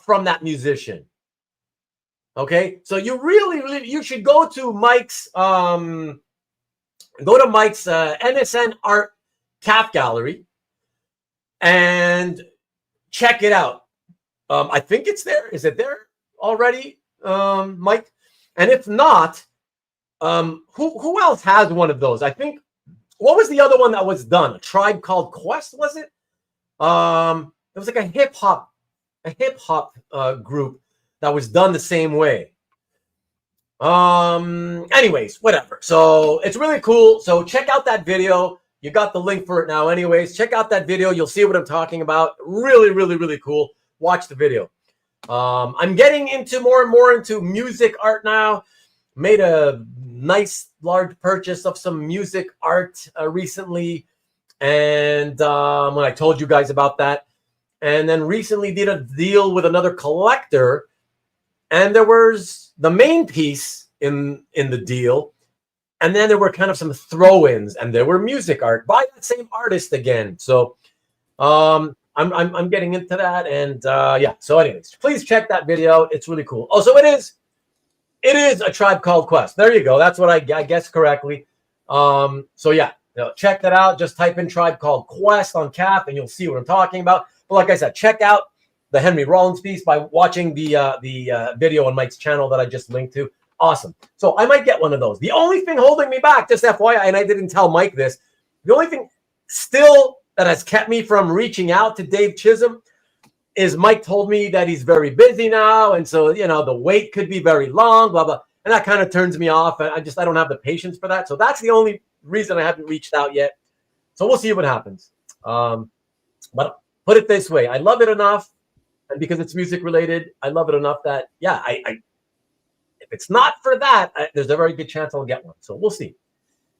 from that musician. Okay, so you really you should go to Mike's NSN Art CAF Gallery and check it out. I think it's there. Is it there already, Mike? And if not, who else has one of those? I think, what was the other one that was done? A Tribe Called Quest, was it? It was like a hip hop group that was done the same way. Anyways, whatever. So it's really cool. So check out that video. You got the link for it now. Anyways, check out that video. You'll see what I'm talking about. Really, really, really cool. Watch the video. I'm getting into more and more into music art now. Made a nice large purchase of some music art recently, and when I told you guys about that, and then recently did a deal with another collector, and there was the main piece in the deal, and then there were kind of some throw-ins, and there were music art by that same artist again. So I'm getting into that, and yeah. So anyways, please check that video out. It's really cool. Oh, so it is A Tribe Called Quest. There you go. That's what I guessed correctly. So yeah, check that out. Just type in Tribe Called Quest on CAF, and you'll see what I'm talking about. But like I said, check out the Henry Rollins piece by watching the video on Mike's channel that I just linked to. Awesome. So I might get one of those. The only thing holding me back, just FYI, and I didn't tell Mike this, the only thing still that has kept me from reaching out to Dave Chisholm is Mike told me that he's very busy now. And so, the wait could be very long, blah, blah. And that kind of turns me off. I don't have the patience for that. So that's the only reason I haven't reached out yet. So we'll see what happens. But put it this way. I love it enough. And because it's music related, I love it enough that, yeah, if it's not for that, there's a very good chance I'll get one. So we'll see.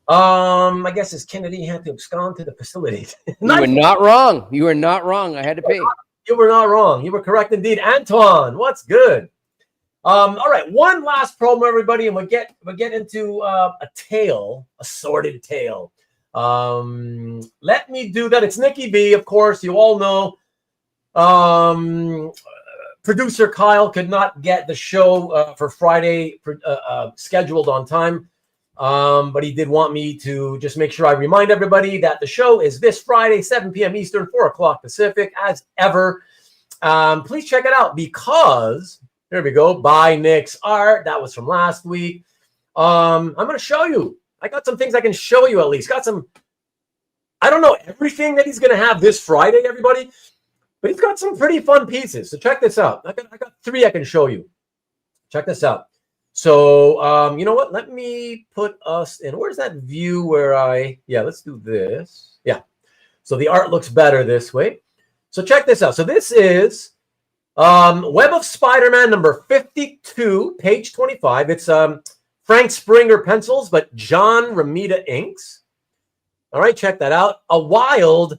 I guess his Kennedy had to abscond to the facility. You were not wrong. You were not wrong. I had to pay. You were not wrong. You were correct indeed. Antoine, what's good? All right, one last promo, everybody, and we'll get into a sordid tale. Let me do that. It's Nikki B, of course. You all know. Producer Kyle could not get the show for Friday scheduled on time. But he did want me to just make sure I remind everybody that the show is this Friday, 7 p.m. Eastern, 4 o'clock Pacific, as ever. Please check it out because, here we go, by Nick's Art. That was from last week. I'm going to show you. I got some things I can show you at least. Got some, I don't know everything that he's going to have this Friday, everybody, but he's got some pretty fun pieces. So check this out. I got 3 I can show you. Check this out. So, you know what? Let me put us in. Where's that view where let's do this. Yeah. So the art looks better this way. So check this out. So this is Web of Spider-Man number 52, page 25. It's Frank Springer pencils, but John Romita inks. All right, check that out. A wild,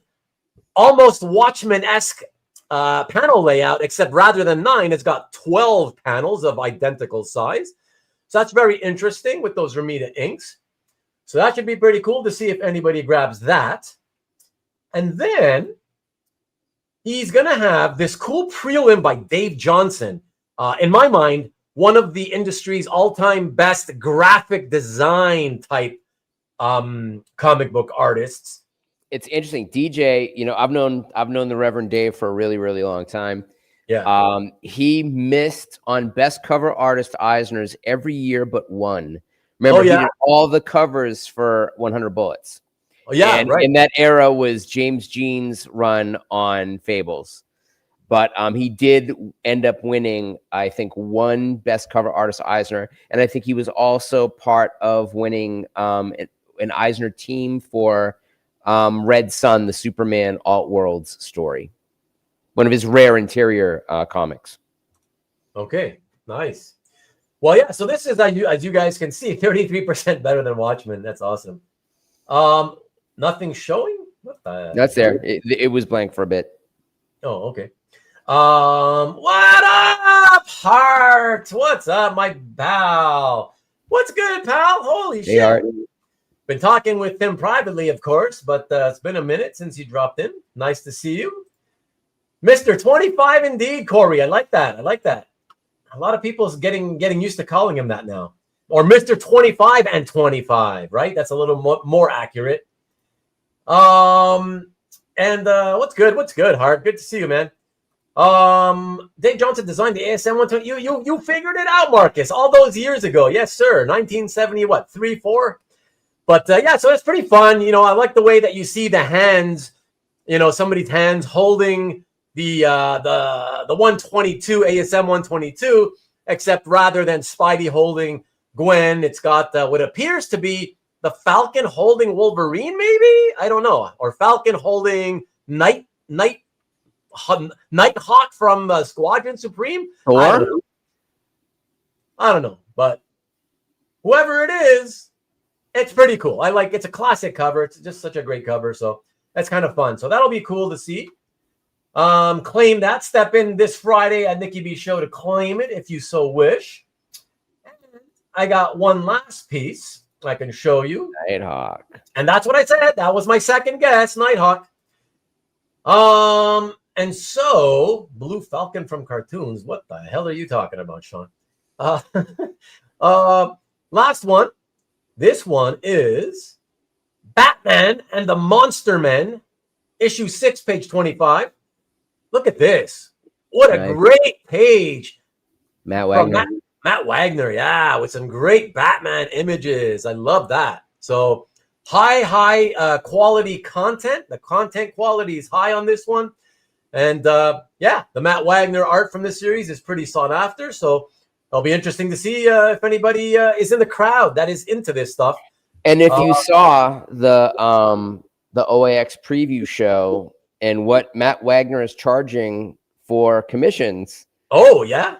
almost Watchmen-esque panel layout, except rather than 9, it's got 12 panels of identical size. So that's very interesting with those Romita inks. So that should be pretty cool to see if anybody grabs that. And then he's going to have this cool prelim by Dave Johnson. In my mind, one of the industry's all-time best graphic design type comic book artists. It's interesting. DJ, I've known the Reverend Dave for a really, really long time. Yeah. He missed on best cover artist Eisner's every year but one. Remember, he did all the covers for 100 Bullets. Oh, yeah, and right. in that era was James Jean's run on Fables. But he did end up winning, I think, one best cover artist Eisner. And I think he was also part of winning an Eisner team for Red Sun, the Superman Alt Worlds story. One of his rare interior comics. Okay, nice. Well, yeah, so this is, as you guys can see, 33% better than Watchmen. That's awesome. Nothing showing? That's there. It was blank for a bit. Oh, okay. What up, Heart? What's up, my pal? What's good, pal? Holy shit. Are. Been talking with him privately, of course, but it's been a minute since you dropped in. Nice to see you. Mr. 25 indeed, Corey. I like that. I like that. A lot of people's getting used to calling him that now. Or Mr. 25 and 25, right? That's a little more accurate. And what's good? What's good, Hart? Good to see you, man. Dave Johnson designed the ASM 120. You figured it out, Marcus, all those years ago. Yes, sir. 1970, what, 3, 4? But yeah, so it's pretty fun. I like the way that you see the hands, somebody's hands holding the 122 ASM 122, except rather than Spidey holding Gwen, it's got what appears to be the Falcon holding Wolverine, maybe? I don't know. Or Falcon holding Night Nighthawk from Squadron Supreme. Thor? I don't know, but whoever it is, it's pretty cool. It's a classic cover. It's just such a great cover, so that's kind of fun. So that'll be cool to see. Claim that. Step in this Friday at Nikki B Show to claim it if you so wish. And I got one last piece I can show you. Nighthawk. And that's what I said. That was my second guess, Nighthawk. And so Blue Falcon from cartoons. What the hell are you talking about, Sean? Last one. This one is Batman and the Monster Men, issue 6, page 25. Look at this. What a great page. Matt Wagner. Matt Wagner, yeah, with some great Batman images. I love that. So high quality content. The content quality is high on this one. And yeah, the Matt Wagner art from this series is pretty sought after. So it'll be interesting to see if anybody is in the crowd that is into this stuff. And if you saw the OAX preview show and what Matt Wagner is charging for commissions. Oh, yeah.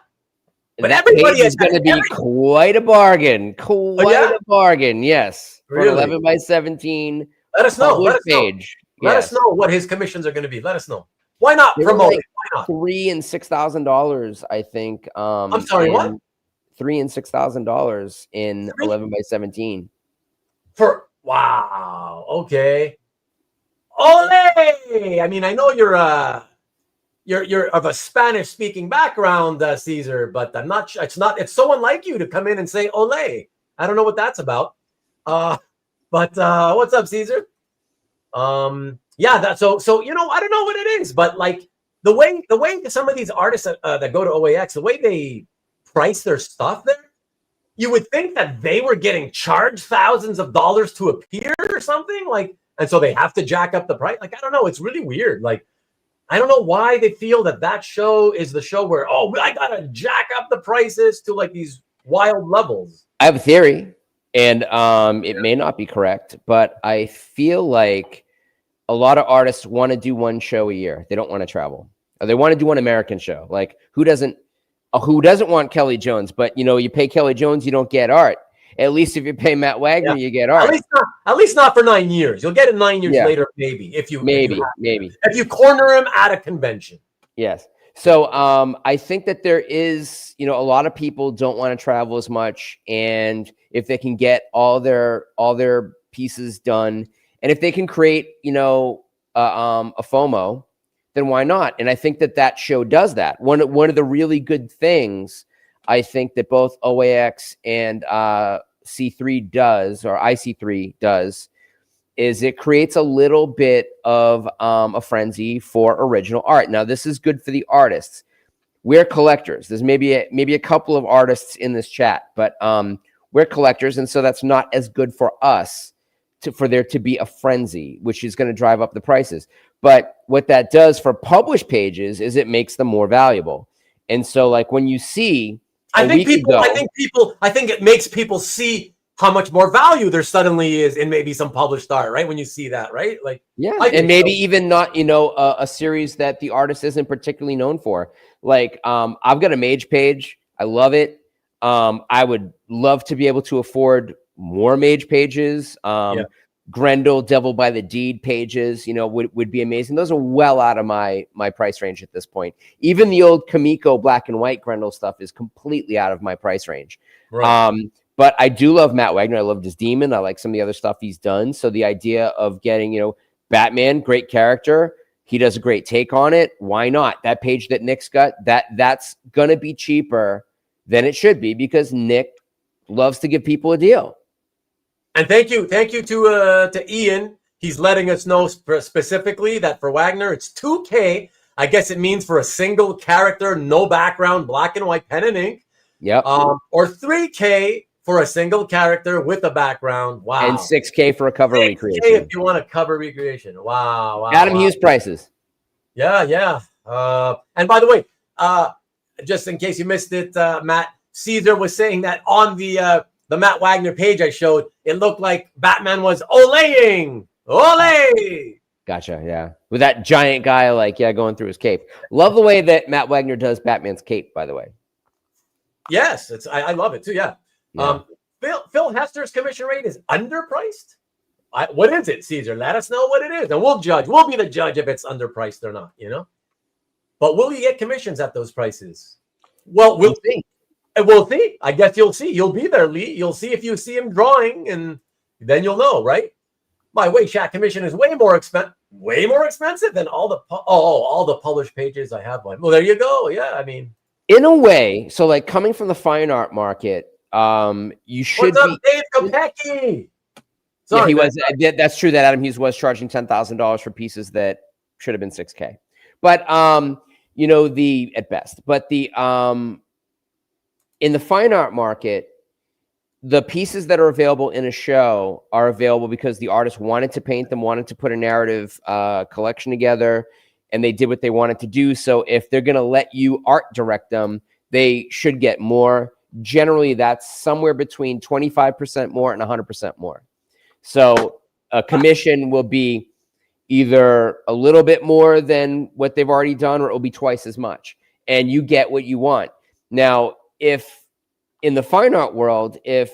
But everybody is going to be quite a bargain. A bargain, yes. For really? 11 by 17. Let us know. Let us know what his commissions are going to be. Let us know. Why not promote it? Why not? $3,000 and $6,000, I think. I'm sorry, what? $3,000 and $6,000 in 11 by 17. Wow. Okay. Ole! I mean, I know you're of a Spanish-speaking background, Caesar, but I'm not. It's so unlike you to come in and say "ole." I don't know what that's about. But what's up, Caesar? Yeah. So you know, I don't know what it is, but like the way some of these artists that go to OAX, the way they price their stuff there, you would think that they were getting charged thousands of dollars to appear or something like, and so they have to jack up the price. Like, I don't know. It's really weird. Like, I don't know why they feel that show is the show where, I gotta jack up the prices to like these wild levels. I have a theory, and it may not be correct, but I feel like a lot of artists want to do one show a year. They don't want to travel, or they want to do one American show. Like, who doesn't want Kelly Jones? But you know, you pay Kelly Jones, you don't get art. At least if you pay Matt Wagner, you get art. At least not for 9 years. You'll get it 9 years later, maybe. If you corner him at a convention. Yes. So I think that there is, you know, a lot of people don't want to travel as much, and if they can get all their pieces done, and if they can create, you know, a FOMO, then why not? And I think that show does that. One of the really good things I think that both OAX and C3 does, or IC3 does, is it creates a little bit of a frenzy for original art. Now, this is good for the artists. We're collectors. There's maybe a couple of artists in this chat, but we're collectors, and so that's not as good for us for there to be a frenzy, which is going to drive up the prices. But what that does for published pages is it makes them more valuable. And so, like, when you see, I think it makes people see how much more value there suddenly is in maybe some published art, right? When you see that, right? Like, yeah, and maybe even not, you know, a series that the artist isn't particularly known for. Like, I've got a Mage page. I love it. I would love to be able to afford more Mage pages. Grendel, Devil by the Deed pages, you know, would be amazing. Those are well out of my price range at this point. Even the old Kamiko black and white Grendel stuff is completely out of my price range. Right. But I do love Matt Wagner. I loved his Demon. I like some of the other stuff he's done. So the idea of getting, you know, Batman, great character. He does a great take on it. Why not? That page that Nick's got, that's going to be cheaper than it should be, because Nick loves to give people a deal. And thank you to Ian. He's letting us know specifically that for Wagner, it's 2K. I guess it means for a single character, no background, black and white pen and ink. Yep. Or 3K for a single character with a background. Wow. And 6K for a cover recreation. If you want a cover recreation. Wow. Adam Hughes prices. Yeah. And by the way, just in case you missed it, Matt, Caesar was saying that on the Matt Wagner page I showed, it looked like Batman was olaying. Ole! Gotcha. Yeah. With that giant guy, like, going through his cape. Love the way that Matt Wagner does Batman's cape, by the way. Yes, I love it too. Yeah. Yeah. Phil Hester's commission rate is underpriced. What is it, Caesar? Let us know what it is, and we'll judge. We'll be the judge if it's underpriced or not. But will you get commissions at those prices? Well, we'll see. We'll see. I guess you'll see. You'll be there, Lee. You'll see if you see him drawing, and then you'll know, right? My Way Chat commission is way more expensive than all the published pages I have. Well, there you go. Yeah, I mean, in a way, so like coming from the fine art market, you should. What's up, Dave Kopecki? Yeah, he was. That's true that Adam Hughes was charging $10,000 for pieces that should have been $6,000, but at best. But in the fine art market, the pieces that are available in a show are available because the artist wanted to paint them, wanted to put a narrative collection together, and they did what they wanted to do. So if they're going to let you art direct them, they should get more. Generally, that's somewhere between 25% more and 100% more. So a commission will be either a little bit more than what they've already done, or it will be twice as much. And you get what you want. Now, if in the fine art world, if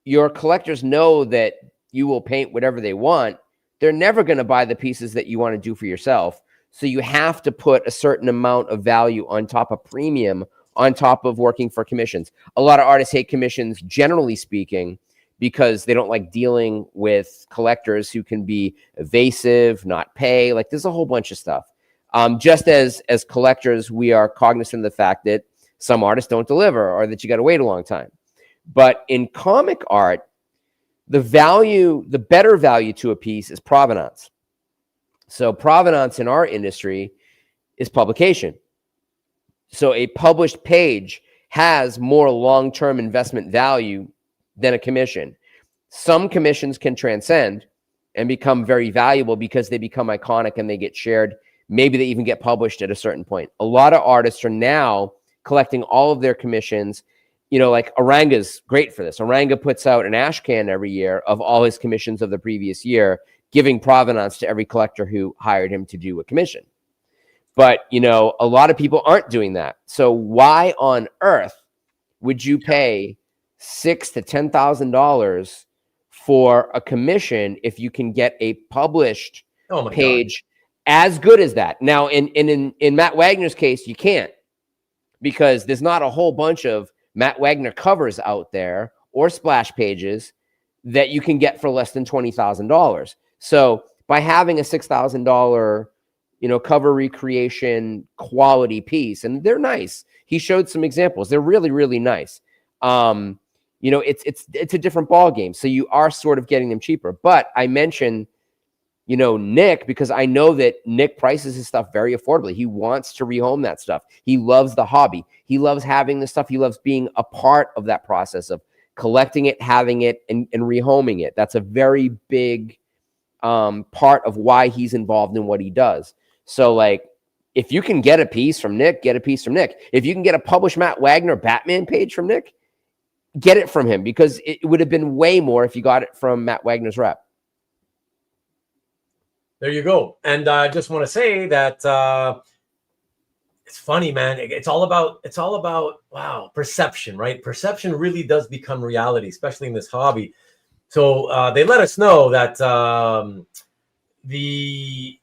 your collectors know that you will paint whatever they want, they're never going to buy the pieces that you want to do for yourself. So you have to put a certain amount of value on top of premium, on top of working for commissions. A lot of artists hate commissions, generally speaking, because they don't like dealing with collectors who can be evasive, not pay. Like, there's a whole bunch of stuff. Just as collectors, we are cognizant of the fact that some artists don't deliver, or that you got to wait a long time. But in comic art, the better value to a piece is provenance. So provenance in our industry is publication. So a published page has more long-term investment value than a commission. Some commissions can transcend and become very valuable because they become iconic and they get shared. Maybe they even get published at a certain point. A lot of artists are now collecting all of their commissions. Like Oranga's great for this. Oranga puts out an ash can every year of all his commissions of the previous year, giving provenance to every collector who hired him to do a commission. But, a lot of people aren't doing that. So why on earth would you pay $6,000 to $10,000 for a commission if you can get a published page as good as that? Now, in Matt Wagner's case, you can't, because there's not a whole bunch of Matt Wagner covers out there or splash pages that you can get for less than $20,000. So by having a $6,000, cover recreation quality piece, and they're nice. He showed some examples. They're really, really nice. It's a different ball game. So you are sort of getting them cheaper. But I mentioned, Nick, because I know that Nick prices his stuff very affordably. He wants to rehome that stuff. He loves the hobby. He loves having the stuff. He loves being a part of that process of collecting it, having it, and rehoming it. That's a very big part of why he's involved in what he does. So, like, if you can get a piece from Nick, get a piece from Nick. If you can get a published Matt Wagner Batman page from Nick, get it from him, because it would have been way more if you got it from Matt Wagner's rep. There you go. And I just want to say that it's funny, man. It's all about perception, right? Perception really does become reality, especially in this hobby. So they let us know that the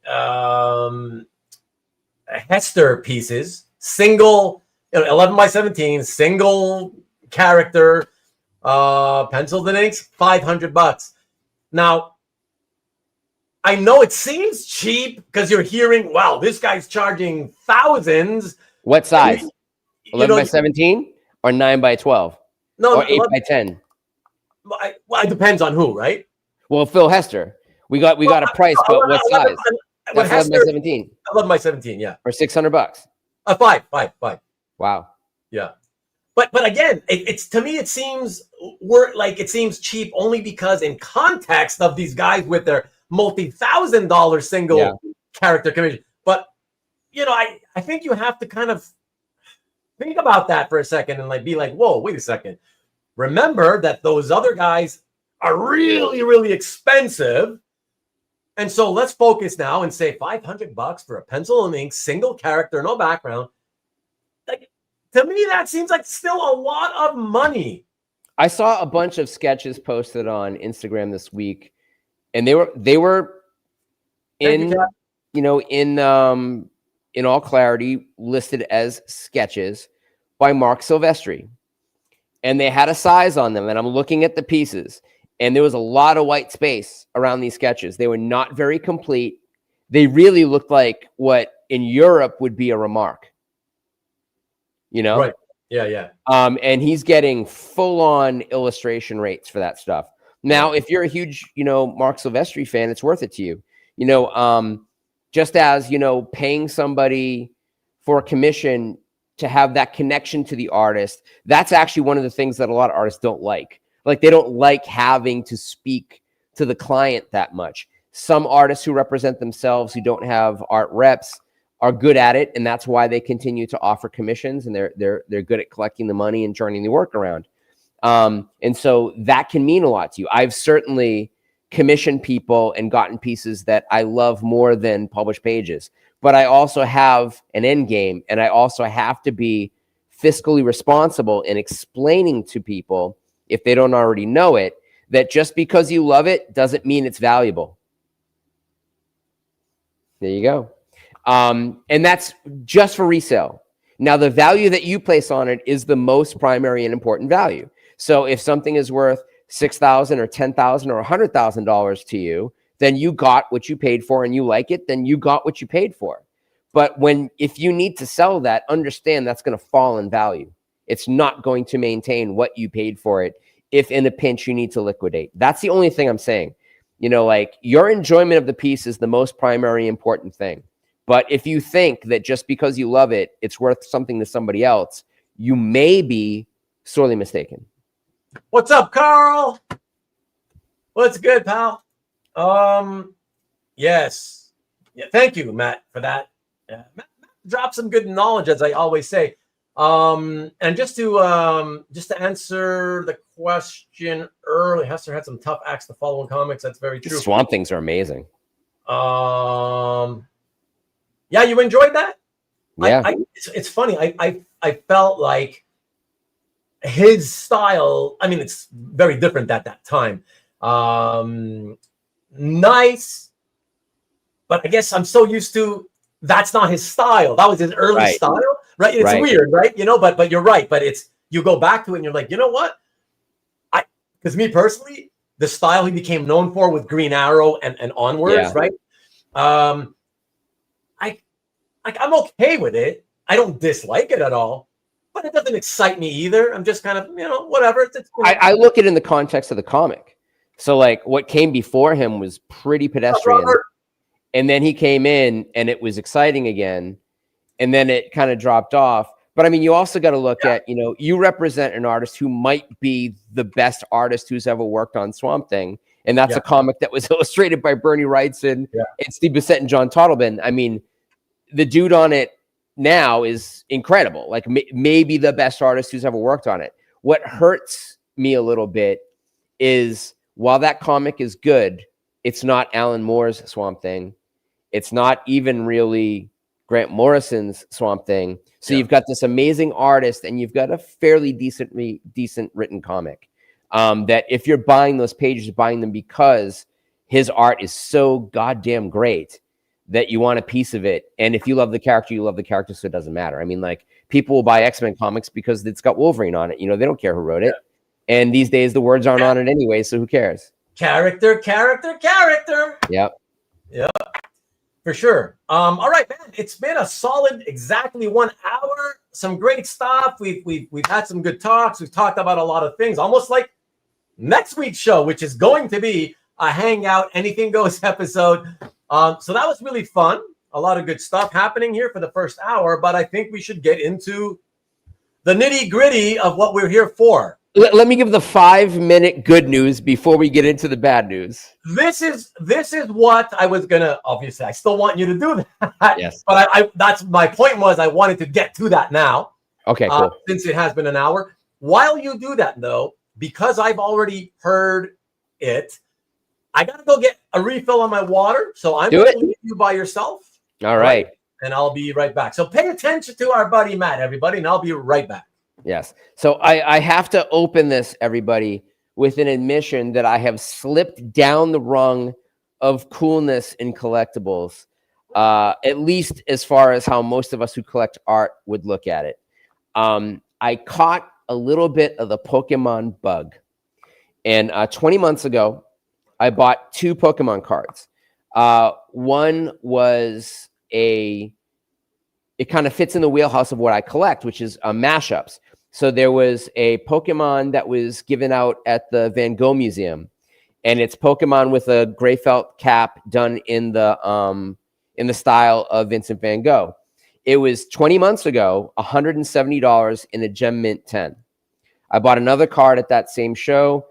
Hester pieces, single, 11 by 17, single character, pencils and inks, $500. Now, I know it seems cheap because you're hearing, wow, this guy's charging thousands. What size? 11 by 17 or 9 by 12? No, or 8 by 10? Well, it depends on who, right? Well, Phil Hester, we got a price, but what size? That's 11 by 17. 11 by 17, yeah. Or $600. Five. Wow. Yeah. But again, it's to me, it seems cheap only because in context of these guys with their multi-$1,000 single character commission. But I think you have to kind of think about that for a second and be like, whoa, wait a second. Remember that those other guys are really, really expensive. And so let's focus now and say $500 for a pencil and ink, single character, no background. Like, to me, that seems like still a lot of money. I saw a bunch of sketches posted on Instagram this week, and they were in all clarity listed as sketches by Mark Silvestri. And they had a size on them, and I'm looking at the pieces, and there was a lot of white space around these sketches. They were not very complete. They really looked like what in Europe would be a remark. Right. Yeah. And he's getting full-on illustration rates for that stuff. Now, if you're a huge, Mark Silvestri fan, it's worth it to you. Just as, paying somebody for a commission to have that connection to the artist, that's actually one of the things that a lot of artists don't like. Like, they don't like having to speak to the client that much. Some artists who represent themselves, who don't have art reps, are good at it, and that's why they continue to offer commissions, and they're good at collecting the money and turning the work around. And so that can mean a lot to you. I've certainly commissioned people and gotten pieces that I love more than published pages, but I also have an end game, and I also have to be fiscally responsible in explaining to people, if they don't already know it, that just because you love it doesn't mean it's valuable. There you go. And that's just for resale. Now, the value that you place on it is the most primary and important value. So if something is worth $6,000 or $10,000 or $100,000 to you, then you got what you paid for, and you like it, then you got what you paid for. But if you need to sell that, understand that's going to fall in value. It's not going to maintain what you paid for it if in a pinch you need to liquidate. That's the only thing I'm saying. Your enjoyment of the piece is the most primary important thing. But if you think that just because you love it, it's worth something to somebody else, you may be sorely mistaken. What's up, Carl? What's good, pal? Yes. Yeah, thank you, Matt, for that. Matt dropped some good knowledge, as I always say. And just to answer the question early, Hester had some tough acts to follow in comics. That's very true. Swamp Things are amazing. Yeah, you enjoyed that? Yeah. It's funny. I felt like his style, I mean, it's very different at that time. Nice, but I guess I'm so used to that's not his style. That was his early style, right? It's weird, right? But you're right. But you go back to it and you're like, you know what? Because me personally, the style he became known for with Green Arrow and onwards, right? I'm okay with it. I don't dislike it at all, but it doesn't excite me either. I'm just kind of, whatever. I look at it in the context of the comic. So what came before him was pretty pedestrian. And then he came in and it was exciting again. And then it kind of dropped off. But I mean, you also got to look at, you represent an artist who might be the best artist who's ever worked on Swamp Thing. And that's a comic that was illustrated by Bernie Wrightson and Steve Bissett and John Toddleben. I mean, the dude on it now is incredible. Like maybe the best artist who's ever worked on it. What hurts me a little bit is while that comic is good, it's not Alan Moore's Swamp Thing. It's not even really Grant Morrison's Swamp Thing. So you've got this amazing artist and you've got a fairly decent written comic. That if you're buying those pages, buying them because his art is so goddamn great that you want a piece of it. And if you love the character, you love the character, so it doesn't matter. I mean, people will buy X-Men comics because it's got Wolverine on it. They don't care who wrote it. And these days the words aren't on it anyway, so who cares? Character. Yep. For sure. All right, man. It's been a solid exactly 1 hour. Some great stuff. We've had some good talks. We've talked about a lot of things, almost like next week's show, which is going to be a Hangout Anything Goes episode. So that was really fun. A lot of good stuff happening here for the first hour, but I think we should get into the nitty gritty of what we're here for. Let me give the 5-minute good news before we get into the bad news. This is what I was gonna. Obviously, I still want you to do that. Yes, but that's my point. Was I wanted to get to that now. Okay, cool. Since it has been an hour. While you do that, though, because I've already heard it, I got to go get a refill on my water. So I'm going to leave you by yourself. All right. And I'll be right back. So pay attention to our buddy Matt, everybody, and I'll be right back. Yes. So I have to open this, everybody, with an admission that I have slipped down the rung of coolness in collectibles, at least as far as how most of us who collect art would look at it. I caught a little bit of the Pokemon bug. And 20 months ago, I bought 2 Pokemon cards. One was it kind of fits in the wheelhouse of what I collect, which is mashups. So there was a Pokemon that was given out at the Van Gogh Museum, and it's Pokemon with a gray felt cap done in the style of Vincent van Gogh. It was 20 months ago, $170 in a Gem Mint 10. I bought another card at that same show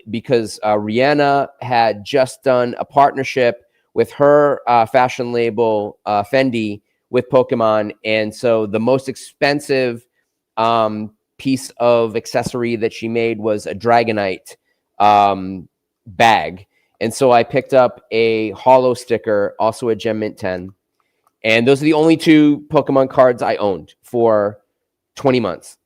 because Rihanna had just done a partnership with her fashion label, Fendi, with Pokemon. And so the most expensive piece of accessory that she made was a Dragonite bag. And so I picked up a holo sticker, also a Gem Mint 10. And those are the only 2 Pokemon cards I owned for 20 months.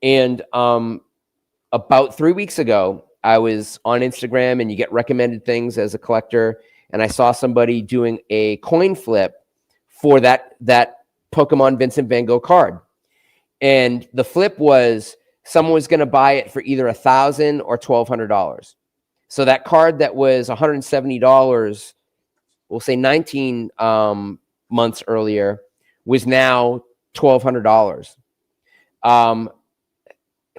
And about 3 weeks ago, I was on Instagram, and you get recommended things as a collector. And I saw somebody doing a coin flip for that Pokemon Vincent van Gogh card. And the flip was someone was going to buy it for either $1,000 or $1,200. So that card that was $170, we'll say 19 months earlier, was now $1,200.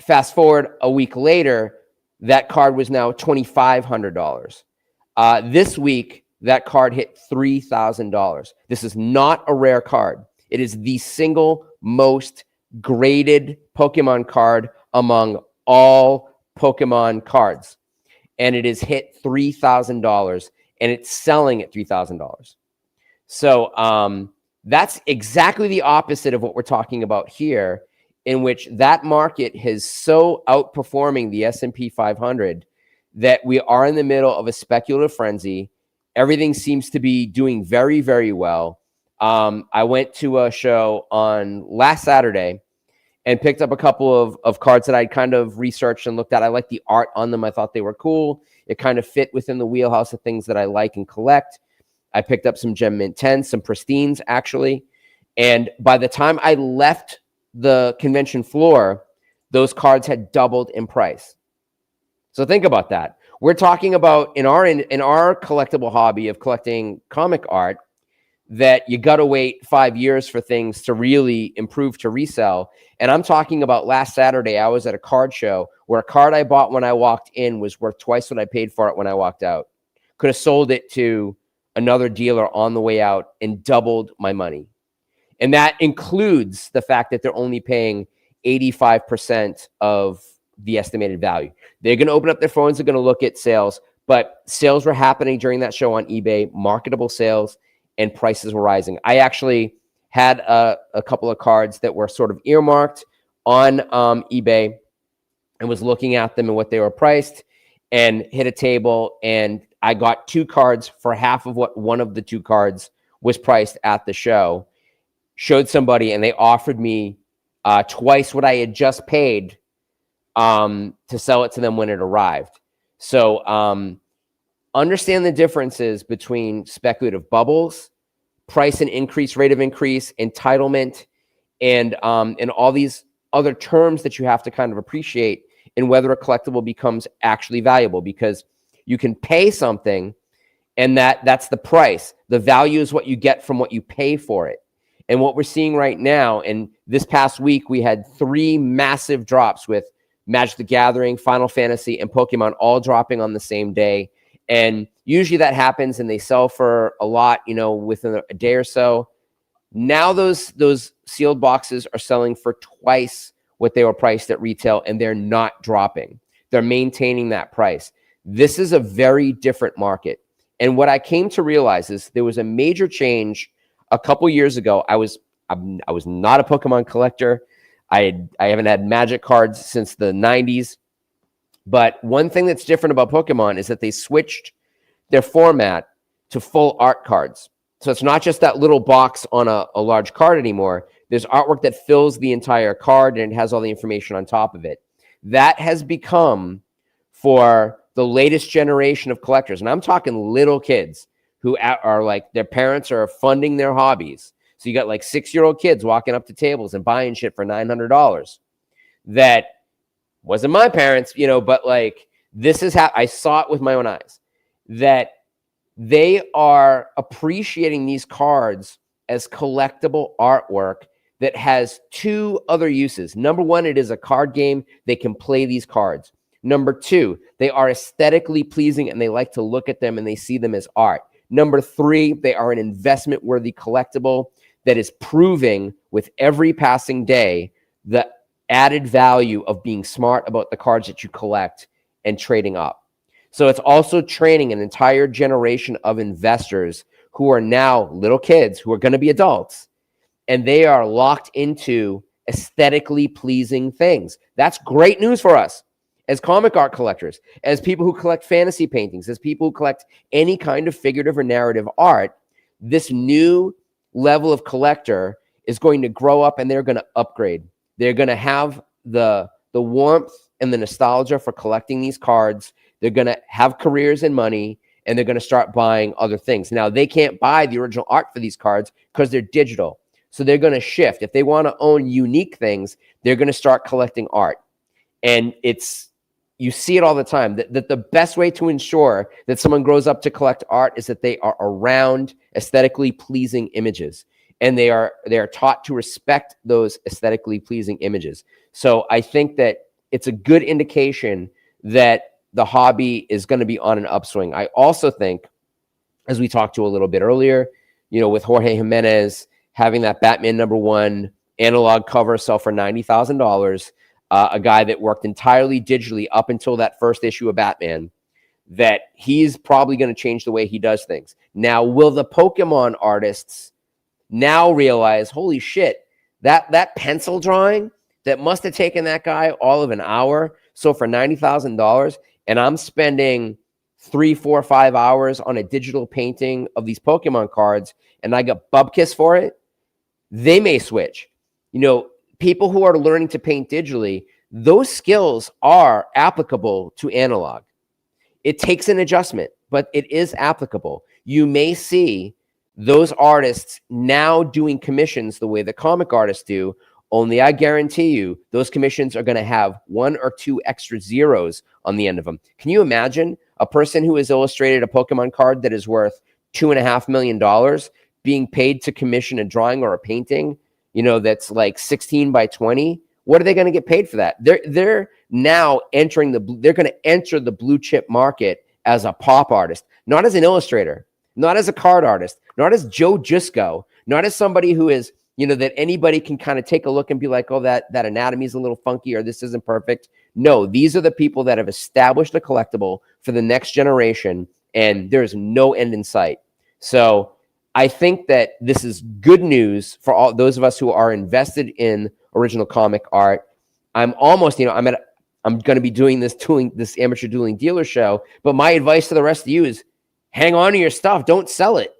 Fast forward a week later, that card was now $2,500. This week, that card hit $3,000. This is not a rare card. It is the single most graded Pokemon card among all Pokemon cards. And it has hit $3,000, and it's selling at $3,000. So that's exactly the opposite of what we're talking about here, in which that market is so outperforming the S&P 500 that we are in the middle of a speculative frenzy. Everything seems to be doing very, very well. I went to a show on last Saturday and picked up a couple of cards that I'd kind of researched and looked at. I liked the art on them. I thought they were cool. It kind of fit within the wheelhouse of things that I like and collect. I picked up some Gem Mint 10s, some pristines, actually. And by the time I left the convention floor, those cards had doubled in price. So think about that. We're talking about in our collectible hobby of collecting comic art, that you got to wait 5 years for things to really improve to resell. And I'm talking about last Saturday, I was at a card show where a card I bought when I walked in was worth twice what I paid for it when I walked out. Could have sold it to another dealer on the way out and doubled my money. And that includes the fact that they're only paying 85% of the estimated value. They're going to open up their phones, they're going to look at sales, but sales were happening during that show on eBay, marketable sales, and prices were rising. I actually had a couple of cards that were sort of earmarked on eBay and was looking at them and what they were priced, and hit a table, and I got 2 cards for half of what one of the 2 cards was priced at the show. Showed somebody, and they offered me twice what I had just paid to sell it to them when it arrived. So understand the differences between speculative bubbles, price and increase, rate of increase, entitlement, and all these other terms that you have to kind of appreciate in whether a collectible becomes actually valuable, because you can pay something and that's the price. The value is what you get from what you pay for it. And what we're seeing right now, and this past week, we had 3 massive drops with Magic the Gathering, Final Fantasy, and Pokemon all dropping on the same day. And usually that happens and they sell for a lot, within a day or so. Now those sealed boxes are selling for twice what they were priced at retail, and they're not dropping. They're maintaining that price. This is a very different market. And what I came to realize is there was a major change a couple years ago. I was not a Pokemon collector. I haven't had Magic cards since the 90s. But one thing that's different about Pokemon is that they switched their format to full art cards. So it's not just that little box on a large card anymore. There's artwork that fills the entire card and it has all the information on top of it. That has become, for the latest generation of collectors, and I'm talking little kids who are like, their parents are funding their hobbies. So you got like 6-year-old kids walking up to tables and buying shit for $900. That wasn't my parents, but like, this is how I saw it with my own eyes, that they are appreciating these cards as collectible artwork that has two other uses. Number one, it is a card game. They can play these cards. Number two, they are aesthetically pleasing and they like to look at them and they see them as art. Number three, they are an investment-worthy collectible that is proving with every passing day the added value of being smart about the cards that you collect and trading up. So it's also training an entire generation of investors who are now little kids who are going to be adults, and they are locked into aesthetically pleasing things. That's great news for us as comic art collectors, as people who collect fantasy paintings, as people who collect any kind of figurative or narrative art. This new level of collector is going to grow up and they're going to upgrade. They're going to have the warmth and the nostalgia for collecting these cards. They're going to have careers and money, and they're going to start buying other things. Now, they can't buy the original art for these cards because they're digital. So they're going to shift. If they want to own unique things, they're going to start collecting art. And you see it all the time, that the best way to ensure that someone grows up to collect art is that they are around aesthetically pleasing images. And they are taught to respect those aesthetically pleasing images. So I think that it's a good indication that the hobby is going to be on an upswing. I also think, as we talked to a little bit earlier, with Jorge Jimenez having that Batman #1 analog cover sell for $90,000, a guy that worked entirely digitally up until that first issue of Batman, that he's probably going to change the way he does things. Now, will the Pokemon artists now realize, holy shit, that pencil drawing that must have taken that guy all of an hour, so for $90,000, and I'm spending 3, 4, 5 hours on a digital painting of these Pokemon cards, and I got bubkiss for it, they may switch. People who are learning to paint digitally, those skills are applicable to analog. It takes an adjustment, but it is applicable. You may see those artists now doing commissions the way the comic artists do, only I guarantee you those commissions are going to have 1 or 2 extra zeros on the end of them. Can you imagine a person who has illustrated a Pokemon card that is worth $2.5 million being paid to commission a drawing or a painting, that's like 16 by 20? What are they going to get paid for that? They're now they're going to enter the blue chip market as a pop artist, not as an illustrator, not as a card artist, not as Joe Jusko, not as somebody who is, that anybody can kind of take a look and be like, oh, that anatomy is a little funky or this isn't perfect. No, these are the people that have established a collectible for the next generation, and there's no end in sight. So I think that this is good news for all those of us who are invested in original comic art. I'm almost, I'm going to be doing this amateur dueling dealer show, but my advice to the rest of you is hang on to your stuff. Don't sell it.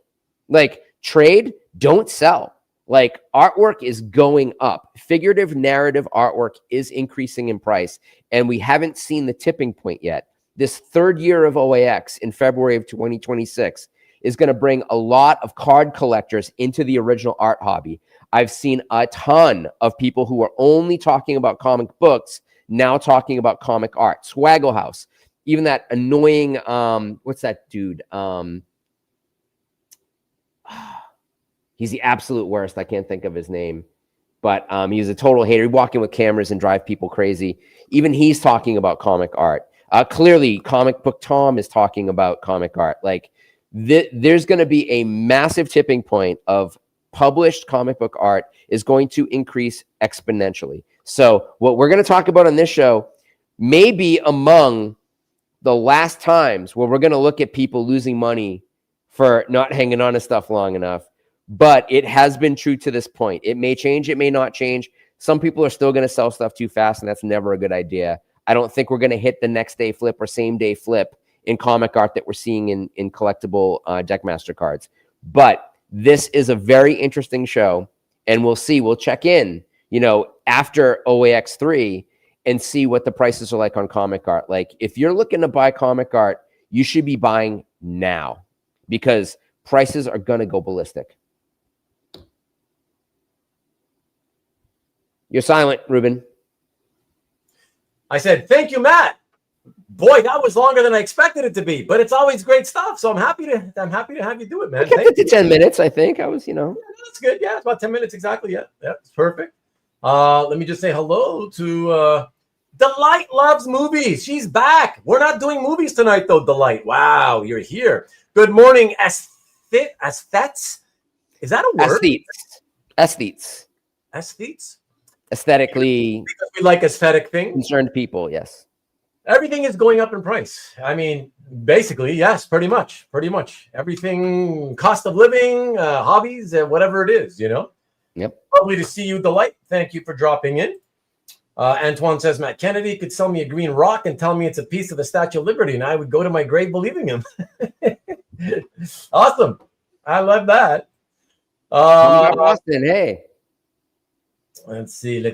Like, trade, don't sell. Like, artwork is going up. Figurative narrative artwork is increasing in price, and we haven't seen the tipping point yet. This third year of OAX in February of 2026 is going to bring a lot of card collectors into the original art hobby. I've seen a ton of people who are only talking about comic books now talking about comic art. Swaggle House, even that annoying, what's that dude? He's the absolute worst. I can't think of his name, but he's a total hater. He'd walk in with cameras and drive people crazy. Even he's talking about comic art. Clearly, Comic Book Tom is talking about comic art. Like, there's going to be a massive tipping point of published comic book art is going to increase exponentially. So what we're going to talk about on this show may be among the last times where we're going to look at people losing money for not hanging on to stuff long enough. But it has been true to this point. It may change. It may not change. Some people are still going to sell stuff too fast, and that's never a good idea. I don't think we're going to hit the next day flip or same day flip in comic art that we're seeing in collectible Deckmaster cards. But this is a very interesting show, and we'll see. We'll check in, after OAX3 and see what the prices are like on comic art. Like, if you're looking to buy comic art, you should be buying now because prices are going to go ballistic. You're silent, Ruben. I said, thank you, Matt. Boy, that was longer than I expected it to be, but it's always great stuff. So I'm happy to have you do it, man. I kept it to 10 minutes, I think. I was, Yeah, that's good. Yeah, it's about 10 minutes exactly. Yeah, it's perfect. Let me just say hello to Delight Loves Movies. She's back. We're not doing movies tonight, though, Delight. Wow, you're here. Good morning, Aesthetes. Is that a word? Aesthetes. Aesthetes? Aesthetically. Because we like aesthetic things. Concerned people, yes. Everything is going up in price. I mean, basically, yes, pretty much. Everything, cost of living, hobbies, whatever it is, Yep. Lovely to see you, Delight. Thank you for dropping in. Antoine says, Matt Kennedy could sell me a green rock and tell me it's a piece of the Statue of Liberty, and I would go to my grave believing him. Awesome. I love that. Austin, hey. Let's see.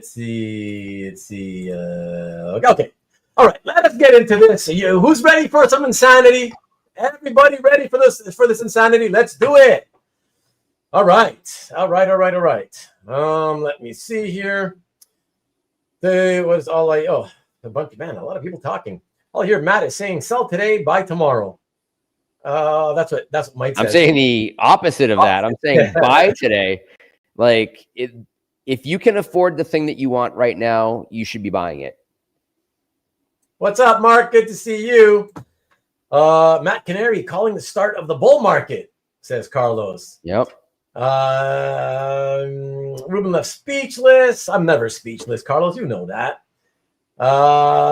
Okay. All right, let us get into this. Who's ready for some insanity? Everybody ready for this insanity? Let's do it. All right. Let me see here. A lot of people talking. All I hear Matt is saying sell today, buy tomorrow. That's what Mike says. I'm saying the opposite of that. I'm saying buy today. Like, if you can afford the thing that you want right now, you should be buying it. What's up, Mark? Good to see you. Matt Canary calling the start of the bull market, says Carlos. Yep. Ruben left speechless. I'm never speechless, Carlos. You know that.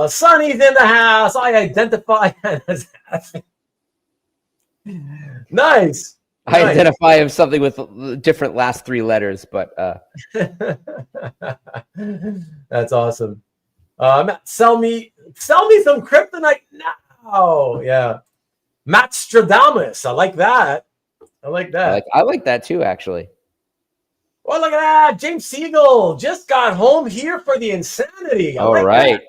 Sonny's in the house. I identify as nice. I identify as something with different last three letters, but that's awesome. Matt, sell me some kryptonite now. Yeah. Matt Stradamus. I like that. I like that too, actually. Well, look at that. James Siegel just got home here for the insanity. All right.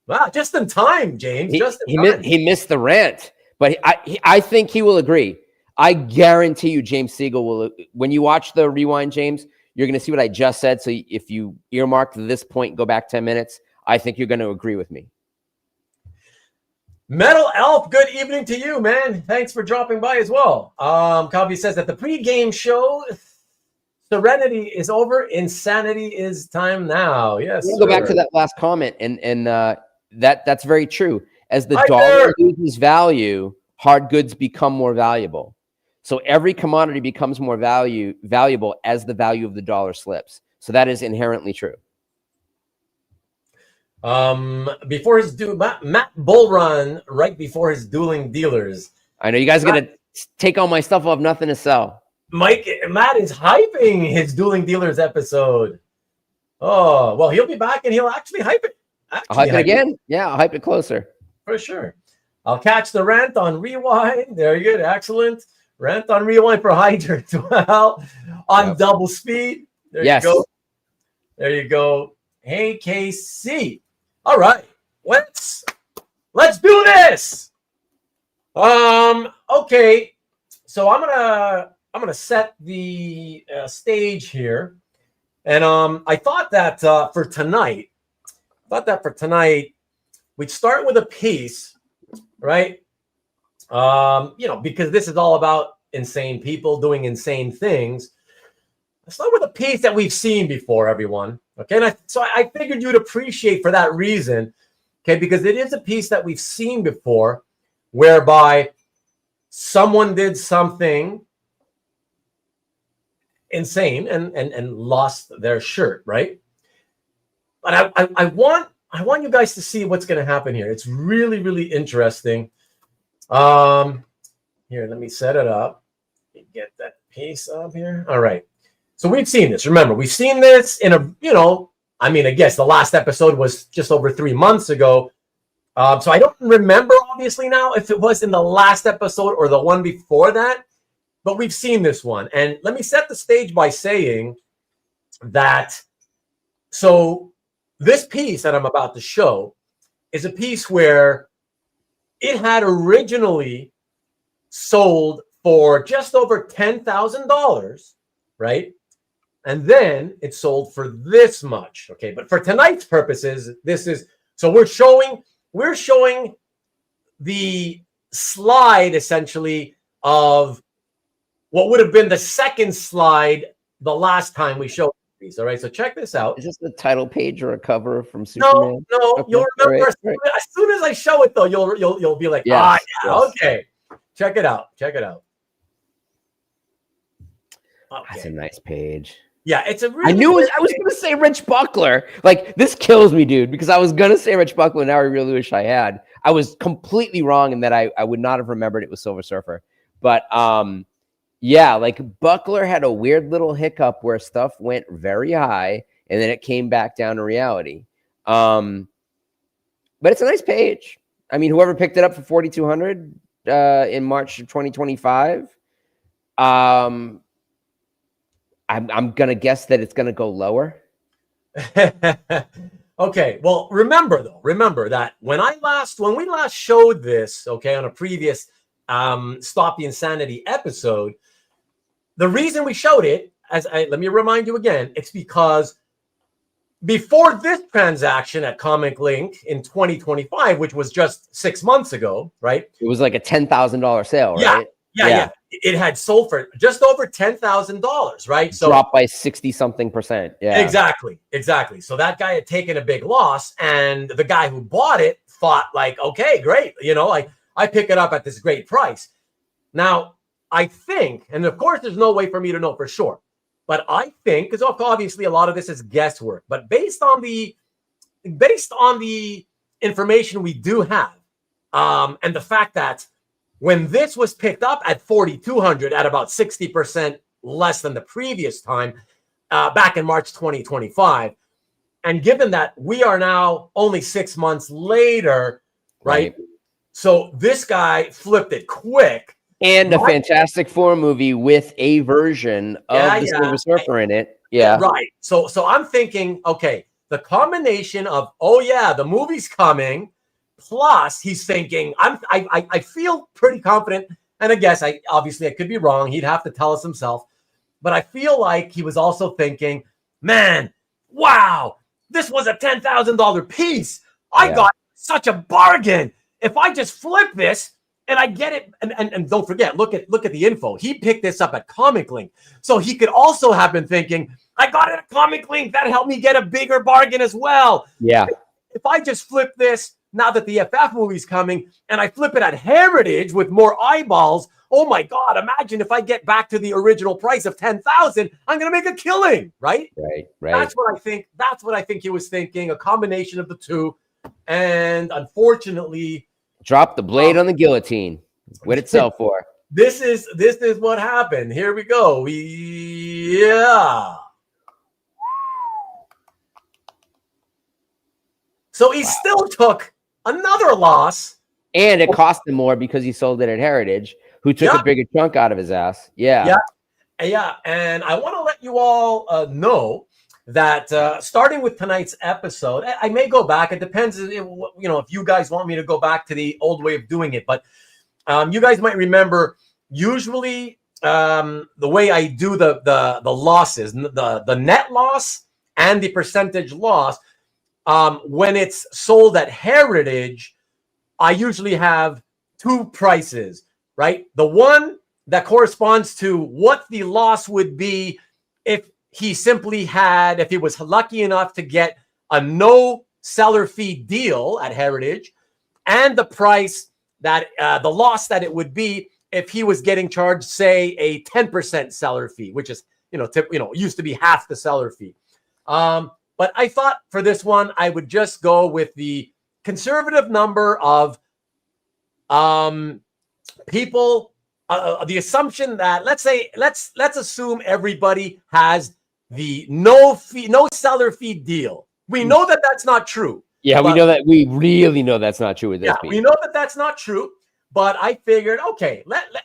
Wow, just in time, James. He missed the rant, but I think he will agree. I guarantee you James Siegel will. When you watch the rewind, James, you're going to see what I just said. So if you earmark this point, go back 10 minutes, I think you're going to agree with me. Metal Elf, good evening to you, man. Thanks for dropping by as well. Covey says that the pregame show, Serenity is over. Insanity is time now. Yes. We'll go back to that last comment, and that's very true. As the dollar loses value, hard goods become more valuable. So every commodity becomes more valuable as the value of the dollar slips. So that is inherently true. Before his Matt Bullrun, right before his dueling dealers. I know you guys are going to take all my stuff. I'll have nothing to sell. Matt is hyping his dueling dealers episode. Oh, well, he'll be back and he'll actually hype it. I'll hype it again. Yeah, I'll hype it closer. For sure. I'll catch the rant on rewind. There you go. Excellent. Rant on rewind for Hydra as well. On double speed. There you go. There you go. Hey, KC. All right. Let's do this. Okay. So I'm gonna set the stage here. And I thought that for tonight, we'd start with a piece, right? Because this is all about insane people doing insane things. Let's start with a piece that we've seen before, everyone. Okay, and I figured you'd appreciate for that reason, okay, because it is a piece that we've seen before, whereby someone did something insane and lost their shirt, right? But I want you guys to see what's going to happen here. It's really, really interesting. Here, let me set it up. Get that piece up here. All right. So we've seen this. Remember, we've seen this in I guess the last episode was just over 3 months ago. So I don't remember, obviously, now if it was in the last episode or the one before that, but we've seen this one. And let me set the stage by saying that, so this piece that I'm about to show is a piece where it had originally sold for just over $10,000, right? And then it sold for this much, okay? But for tonight's purposes, this is, so we're showing the slide, essentially, of what would have been the second slide the last time we showed these. All right, so check this out. Is this the title page or a cover from Superman? No, Okay. you'll remember right. as soon as I show it, though. You'll be like, Yes, yeah, yes. okay. Check it out. Okay. That's a nice page. Yeah, it's a really. I was going to say Rich Buckler. Like, this kills me, dude, because I was going to say Rich Buckler. Now I really wish I had. I was completely wrong in that I would not have remembered it was Silver Surfer. But yeah, like Buckler had a weird little hiccup where stuff went very high and then it came back down to reality. But it's a nice page. I mean, whoever picked it up for $4,200 in March of 2025, I'm gonna guess that it's gonna go lower. Okay. Well, remember that when we last showed this, okay, on a previous Stop the Insanity episode, the reason we showed it, let me remind you again, it's because before this transaction at Comic Link in 2025, which was just 6 months ago, right? It was like a $10,000 sale, right? Yeah. It had sold for just over $10,000, right? So dropped by 60-something%. Yeah, exactly. So that guy had taken a big loss, and the guy who bought it thought, like, okay, great, like I pick it up at this great price. Now, I think, and of course, there's no way for me to know for sure, but I think, because obviously a lot of this is guesswork, but based on the information we do have, and the fact that when this was picked up at $4,200, at about 60% less than the previous time, back in March 2025, and given that we are now only 6 months later, right? So this guy flipped it quick. And a Fantastic Four movie with a version of the Silver Surfer in it. Yeah. Right. So I'm thinking, okay, the combination of, the movie's coming, plus he's thinking, I feel pretty confident, and I guess I could be wrong. He'd have to tell us himself. But I feel like he was also thinking, man, wow, this was a $10,000 piece. I got such a bargain. If I just flip this and I get it, and don't forget, look at the info. He picked this up at Comic Link. So he could also have been thinking, I got it at Comic Link. That helped me get a bigger bargain as well. Yeah. If I just flip this, now that the FF movie's coming, and I flip it at Heritage with more eyeballs, oh my God, imagine if I get back to the original price of $10,000, I'm going to make a killing, right? Right. That's what I think he was thinking, a combination of the two. And unfortunately, drop the blade on the guillotine. What it sell for? This is what happened. Here we go. So he still took another loss. And it cost him more because he sold it at Heritage, who took a bigger chunk out of his ass. Yeah. And I want to let you all know that starting with tonight's episode, I may go back. It depends, if you guys want me to go back to the old way of doing it. But you guys might remember, usually the way I do the losses, the net loss and the percentage loss, when it's sold at Heritage, I usually have two prices, right? The one that corresponds to what the loss would be if he was lucky enough to get a no seller fee deal at Heritage, and the price that the loss that it would be if he was getting charged, say, a 10% seller fee, which is, used to be half the seller fee. But I thought for this one, I would just go with the conservative number of people, the assumption that, let's assume everybody has the no seller fee deal. We know that that's not true. Yeah, we know that. We really know that's not true with this. Yeah, we know that that's not true. But I figured, okay,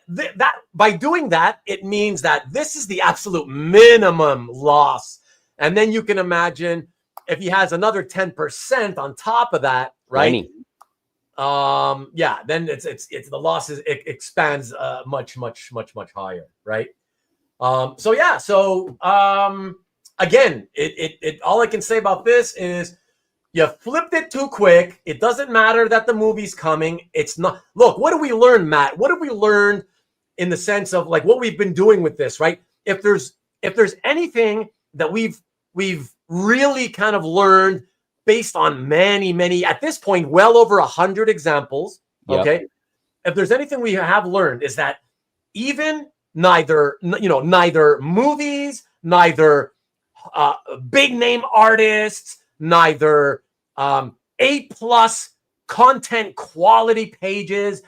that by doing that, it means that this is the absolute minimum loss. And then you can imagine if he has another 10% on top of that, right? 20. Yeah, then it's the losses, it expands much higher, right? Again, it all I can say about this is you flipped it too quick. It doesn't matter that the movie's coming. It's not. Look, what do we learn, Matt? What have we learned in the sense of like what we've been doing with this, right? If there's anything that we've really kind of learned based on many at this point, well over 100 examples. Yep. Okay, if there's anything we have learned is that even neither movies, neither big name artists, neither A+ content quality pages,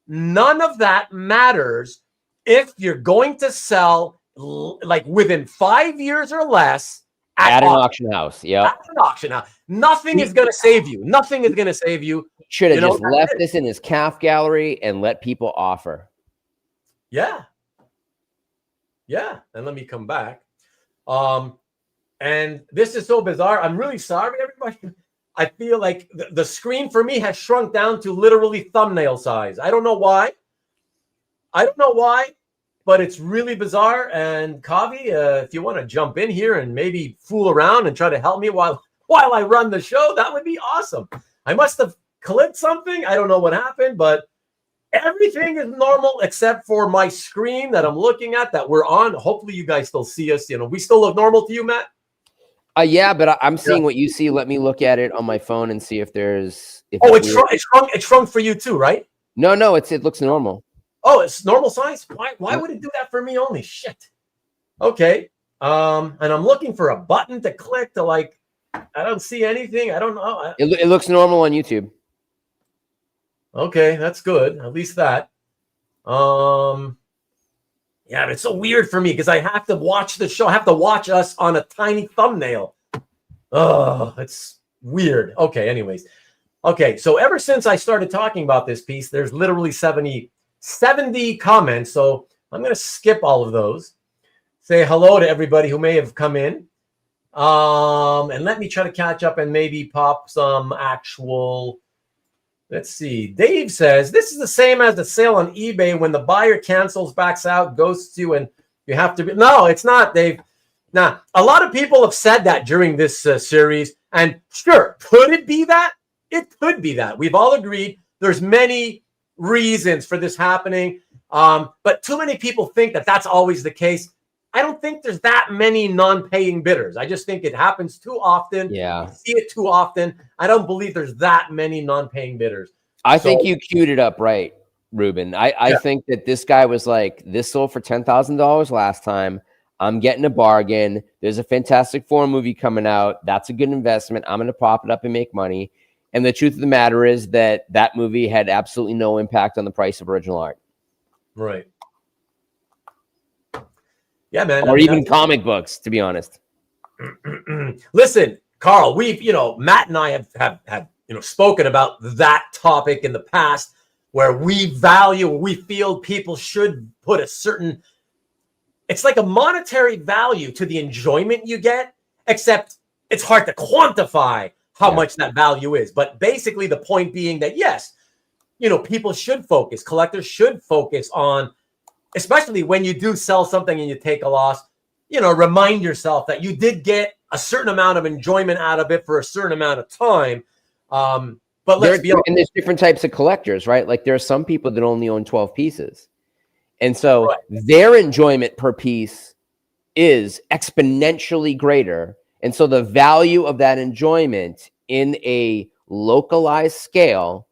none of that matters if you're going to sell like within 5 years or less at an auction house. Yeah, at an auction house. Nothing is going to save you. Nothing is going to save you. Should have just left this in his calf gallery and let people offer. Yeah. And let me come back. And this is so bizarre. I'm really sorry, everybody. I feel like the screen for me has shrunk down to literally thumbnail size. I don't know why, but it's really bizarre. And Kavi, if you want to jump in here and maybe fool around and try to help me while I run the show, that would be awesome. I must have clicked something. I don't know what happened, but everything is normal except for my screen that I'm looking at that we're on. Hopefully you guys still see us. We still look normal to you, Matt? Yeah, but I'm seeing what you see. Let me look at it on my phone and see if there's. It shrunk for you too, right? No, it looks normal. Oh, it's normal size. Why would it do that for me only? Shit. Okay. And I'm looking for a button to click to like. I don't see anything. I don't know. It looks normal on YouTube. Okay, that's good. At least that. Yeah, it's so weird for me because I have to watch the show. I have to watch us on a tiny thumbnail. Oh, it's weird. Okay, anyways. Okay, so ever since I started talking about this piece, there's literally 70 comments. So I'm going to skip all of those. Say hello to everybody who may have come in. And let me try to catch up and maybe pop some actual... Let's see. Dave says, this is the same as the sale on eBay when the buyer cancels, backs out, ghosts you, and you have to be... No, it's not, Dave. Now, a lot of people have said that during this series. And sure, could it be that? It could be that. We've all agreed there's many reasons for this happening. But too many people think that that's always the case. I don't think there's that many non-paying bidders. I just think it happens too often. Yeah. You see it too often. I don't believe there's that many non-paying bidders. I think you queued it up right, Ruben. I think that this guy was like, this sold for $10,000 last time. I'm getting a bargain. There's a Fantastic Four movie coming out. That's a good investment. I'm going to pop it up and make money. And the truth of the matter is that movie had absolutely no impact on the price of original art. Right. Yeah, man. Or even comic books, to be honest. Listen, Carl, Matt and I have spoken about that topic in the past where we feel people should put a certain, it's like a monetary value to the enjoyment you get, except it's hard to quantify how much that value is. But basically the point being that, yes, people should focus, collectors should focus on, especially when you do sell something and you take a loss, remind yourself that you did get a certain amount of enjoyment out of it for a certain amount of time. But let's be honest. And there's different types of collectors, right? Like there are some people that only own 12 pieces. And so their enjoyment per piece is exponentially greater. And so the value of that enjoyment in a localized scale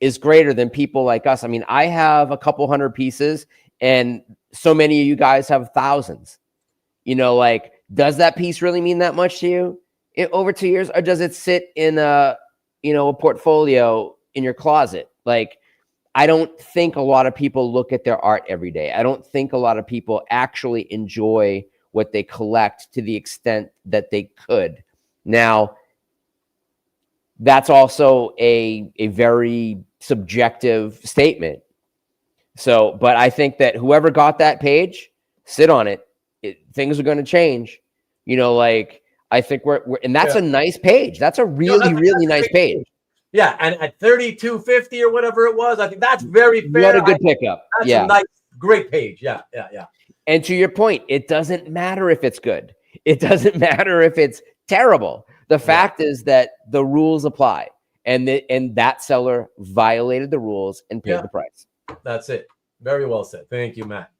is greater than people like us. I mean, I have a couple hundred pieces and so many of you guys have thousands. Does that piece really mean that much to you over 2 years? Or does it sit in a portfolio in your closet? Like, I don't think a lot of people look at their art every day. I don't think a lot of people actually enjoy what they collect to the extent that they could. Now, that's also a very subjective statement. So, but I think that whoever got that page, sit on it. Things are going to change. Like I think we're and that's a nice page. That's a really, really nice page. Yeah, and at 32.50 or whatever it was, I think that's very fair. What a good pickup. That's a nice, great page. Yeah. And to your point, it doesn't matter if it's good. It doesn't matter if it's terrible. The fact is that the rules apply, and that seller violated the rules and paid the price. That's it. Very well said. Thank you, Matt.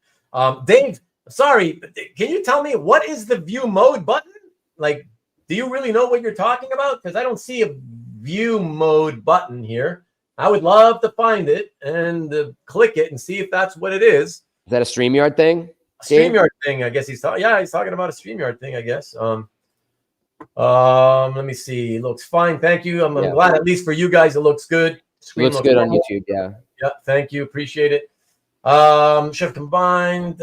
Dave, sorry, can you tell me what is the view mode button? Like, do you really know what you're talking about? Because I don't see a view mode button here. I would love to find it and click it and see if that's what it is. Is that a StreamYard thing? A StreamYard thing, I guess he's talking. Yeah, he's talking about a StreamYard thing, I guess. Let me see. It looks fine. Thank you. I'm glad, at least for you guys, it looks good. Screen looks good on YouTube. Yeah. Yeah. Thank you. Appreciate it. Should have combined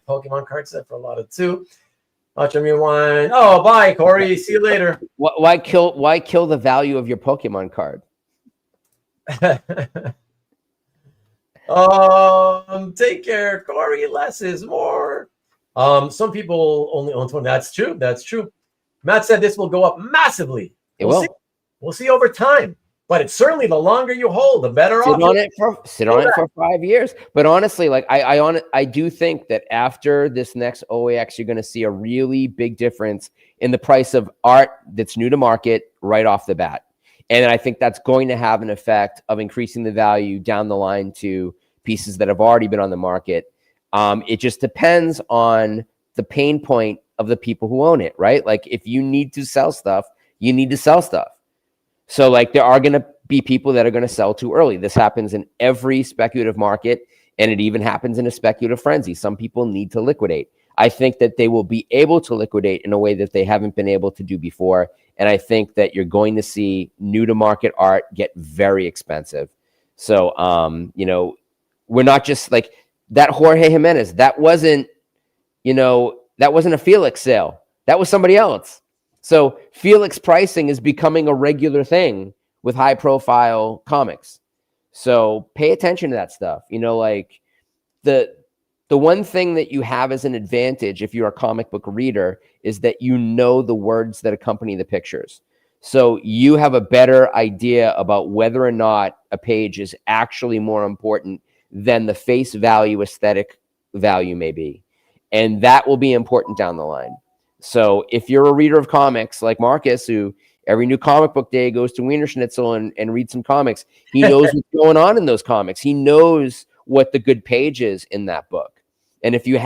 Pokemon card set for a lot of two. Watch me wine. Oh, bye, Corey. See you later. Why kill the value of your Pokemon card? Take care, Corey. Less is more. Some people only own 20. That's true. That's true. Matt said this will go up massively. We'll see over time. But it's certainly the longer you hold, the better off. Sit on it for 5 years. But honestly, like I do think that after this next OAX, you're going to see a really big difference in the price of art that's new to market right off the bat. And I think that's going to have an effect of increasing the value down the line to pieces that have already been on the market. It just depends on the pain point of the people who own it, right? Like if you need to sell stuff, you need to sell stuff. So like there are going to be people that are going to sell too early. This happens in every speculative market, and it even happens in a speculative frenzy. Some people need to liquidate. I think that they will be able to liquidate in a way that they haven't been able to do before. And I think that you're going to see new to market art get very expensive. So, we're not just like that Jorge Jimenez. That wasn't a Felix sale. That was somebody else. So Felix pricing is becoming a regular thing with high profile comics. So pay attention to that stuff. Like the one thing that you have as an advantage if you're a comic book reader is that you know the words that accompany the pictures. So you have a better idea about whether or not a page is actually more important than the face value aesthetic value may be. And that will be important down the line. So if you're a reader of comics like Marcus, who every new comic book day goes to Wiener Schnitzel and reads some comics, he knows what's going on in those comics. He knows what the good page is in that book. And if you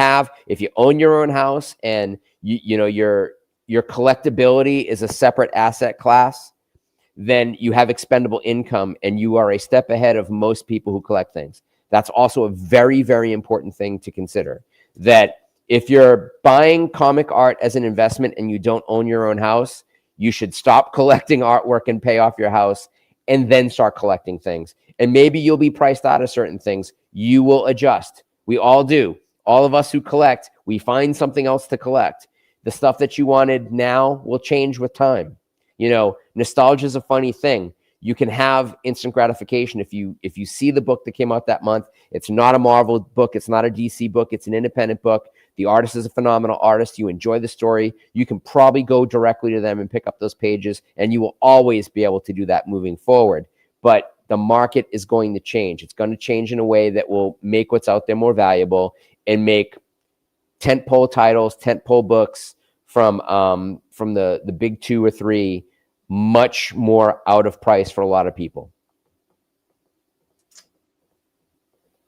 own your own house and your collectability is a separate asset class, then you have expendable income and you are a step ahead of most people who collect things. That's also a very, very important thing to consider, that if you're buying comic art as an investment and you don't own your own house, you should stop collecting artwork and pay off your house and then start collecting things. And maybe you'll be priced out of certain things. You will adjust. We all do. All of us who collect, we find something else to collect. The stuff that you wanted now will change with time. Nostalgia is a funny thing. You can have instant gratification if you see the book that came out that month. It's not a Marvel book. It's not a DC book. It's an independent book. The artist is a phenomenal artist. You enjoy the story. You can probably go directly to them and pick up those pages, and you will always be able to do that moving forward. But the market is going to change. It's going to change in a way that will make what's out there more valuable and make tentpole titles, tentpole books from the big 2 or 3 much more out of price for a lot of people.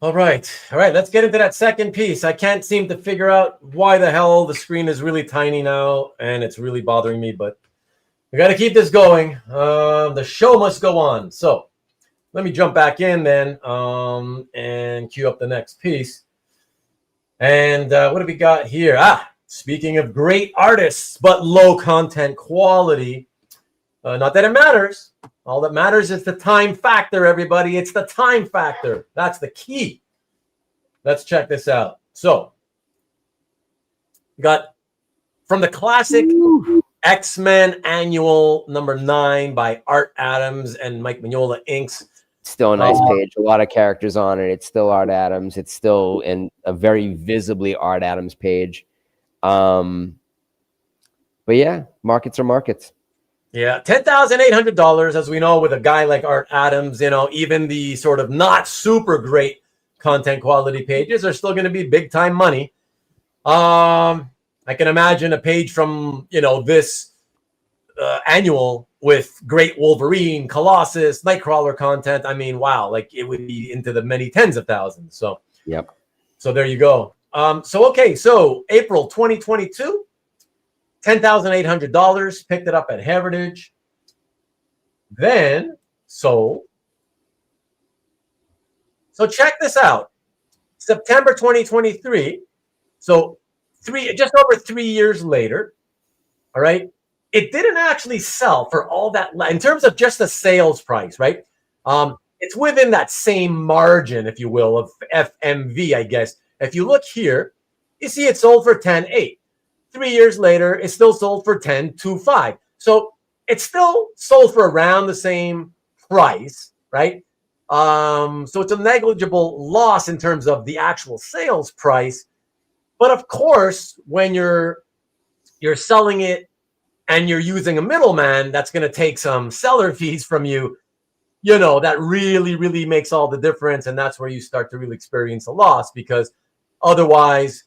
All right. Let's get into that second piece. I can't seem to figure out why the hell the screen is really tiny now, and it's really bothering me, but we got to keep this going. The show must go on. So let me jump back in then and cue up the next piece. And what have we got here? Speaking of great artists, but low content quality. Not that it matters. All that matters is the time factor, everybody. It's the time factor. That's the key. Let's check this out. So, we got from the classic X-Men Annual #9 by Art Adams and Mike Mignola inks. Still a nice page. A lot of characters on it. It's still Art Adams. It's still in a very visibly Art Adams page. But yeah, markets are markets. Yeah, $10,800, as we know, with a guy like Art Adams, even the sort of not super great content quality pages are still going to be big time money. I can imagine a page from, this annual with great Wolverine, Colossus, Nightcrawler content. I mean, wow, like it would be into the many tens of thousands. So, yep. So there you go. So April 2022. $10,800, picked it up at Heritage, then sold. So check this out. September 2023. So just over 3 years later. All right. It didn't actually sell for all that in terms of just the sales price, right? It's within that same margin, if you will, of FMV, I guess. If you look here, you see it sold for 10.8. 3 years later, it's still sold for 10.25. So it's still sold for around the same price, right? So it's a negligible loss in terms of the actual sales price. But of course, when you're selling it and you're using a middleman, that's going to take some seller fees from you. That really, really makes all the difference, and that's where you start to really experience a loss, because otherwise,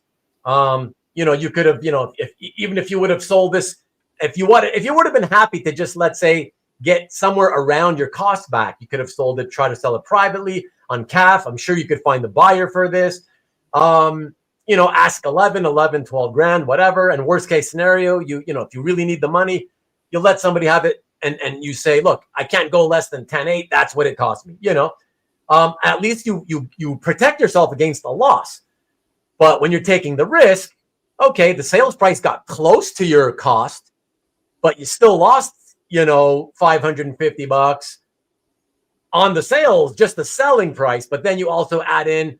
you could have, if you would have sold this, if you would have been happy to just, let's say, get somewhere around your cost back, you could have sold it, try to sell it privately on CAF. I'm sure you could find the buyer for this. Ask 11, 12 grand, whatever. And worst case scenario, if you really need the money, you'll let somebody have it. And you say, look, I can't go less than 10.8. That's what it cost me. At least you protect yourself against a loss. But when you're taking the risk, okay, the sales price got close to your cost, but you still lost, $550 on the sales, just the selling price. But then you also add in,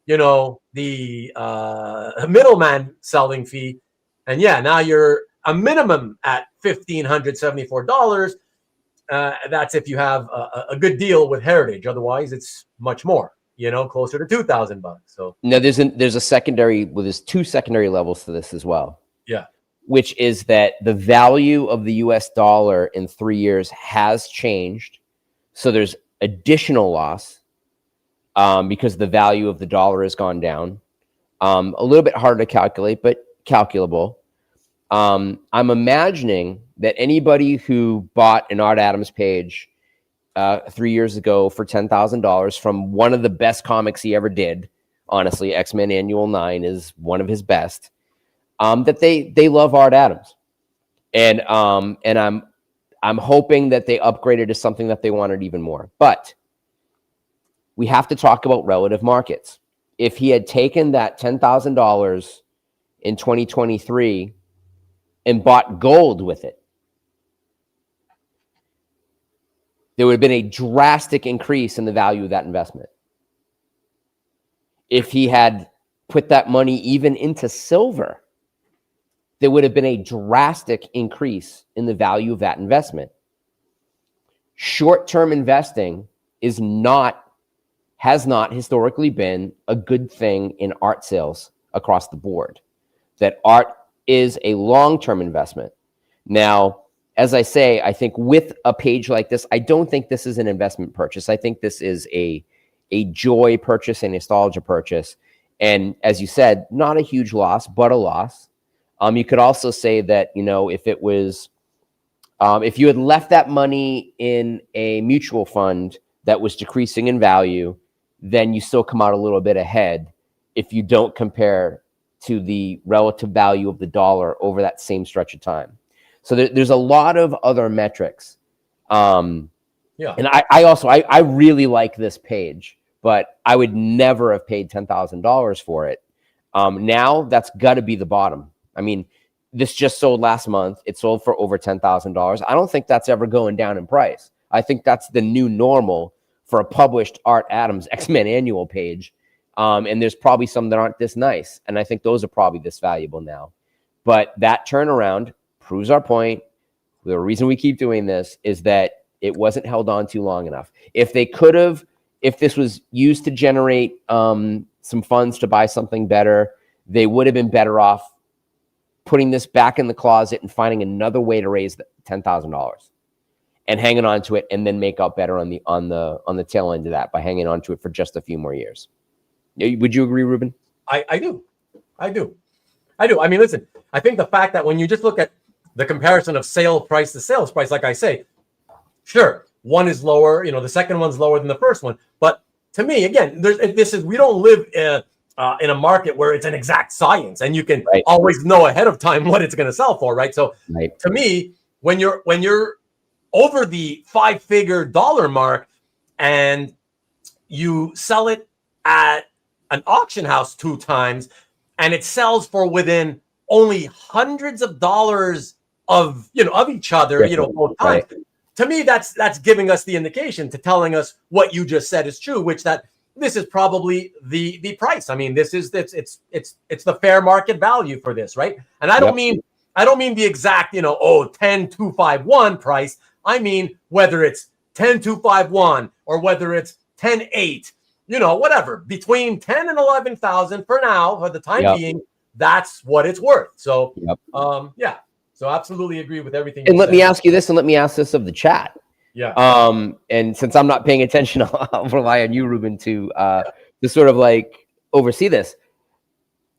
the middleman selling fee. And yeah, now you're a minimum at $1,574. That's if you have a good deal with Heritage. Otherwise, it's much more. Closer to $2,000. So now there's a secondary. Well, there's two secondary levels to this as well. Yeah, which is that the value of the U.S. dollar in 3 years has changed, so there's additional loss because the value of the dollar has gone down. A little bit harder to calculate, but calculable. I'm imagining that anybody who bought an Art Adams page 3 years ago for $10,000 from one of the best comics he ever did. Honestly, X-Men Annual 9 is one of his best. That they love Art Adams, and I'm hoping that they upgraded to something that they wanted even more. But we have to talk about relative markets. If he had taken that $10,000 in 2023 and bought gold with it, there would have been a drastic increase in the value of that investment. If he had put that money even into silver, there would have been a drastic increase in the value of that investment. Short-term investing has not historically been a good thing in art sales across the board. That art is a long-term investment. Now, as I say, I think with a page like this, I don't think this is an investment purchase. I think this is a joy purchase, a nostalgia purchase. And as you said, not a huge loss, but a loss. You could also say that, if it was, if you had left that money in a mutual fund that was decreasing in value, then you still come out a little bit ahead if you don't compare to the relative value of the dollar over that same stretch of time. So there's a lot of other metrics. Yeah. And I really like this page, but I would never have paid $10,000 for it. Now that's got to be the bottom. I mean, this just sold last month. It sold for over $10,000. I don't think that's ever going down in price. I think that's the new normal for a published Art Adams X-Men Annual page. And there's probably some that aren't this nice. And I think those are probably this valuable now. But that turnaround, proves our point. The reason we keep doing this is that it wasn't held on too long enough. If they could have, if this was used to generate some funds to buy something better, they would have been better off putting this back in the closet and finding another way to raise $10,000 and hanging on to it, and then make out better on the tail end of that by hanging on to it for just a few more years. Would you agree, Ruben? I do. I mean, listen, I think the fact that when you just look at the comparison of sale price to sales price, like I say, sure, one is lower, the second one's lower than the first one. But to me, again, we don't live in a market where it's an exact science and you can always know ahead of time what it's going to sell for, right? So to me, when you're over the 5-figure dollar mark and you sell it at an auction house 2 times and it sells for within only hundreds of dollars of each other, both times. To me, that's giving us the indication to telling us what you just said is true, which that this is probably the price. I mean, it's the fair market value for this, right? And I don't mean the exact 10,251 price. I mean whether it's 10,251 or whether it's 10,8, whatever, between 10 and 11,000 for now, for the time being, that's what it's worth. So so absolutely agree with everything. And let me ask you this, and let me ask this of the chat. Yeah. And since I'm not paying attention, I'll rely on you, Ruben, to sort of like oversee this.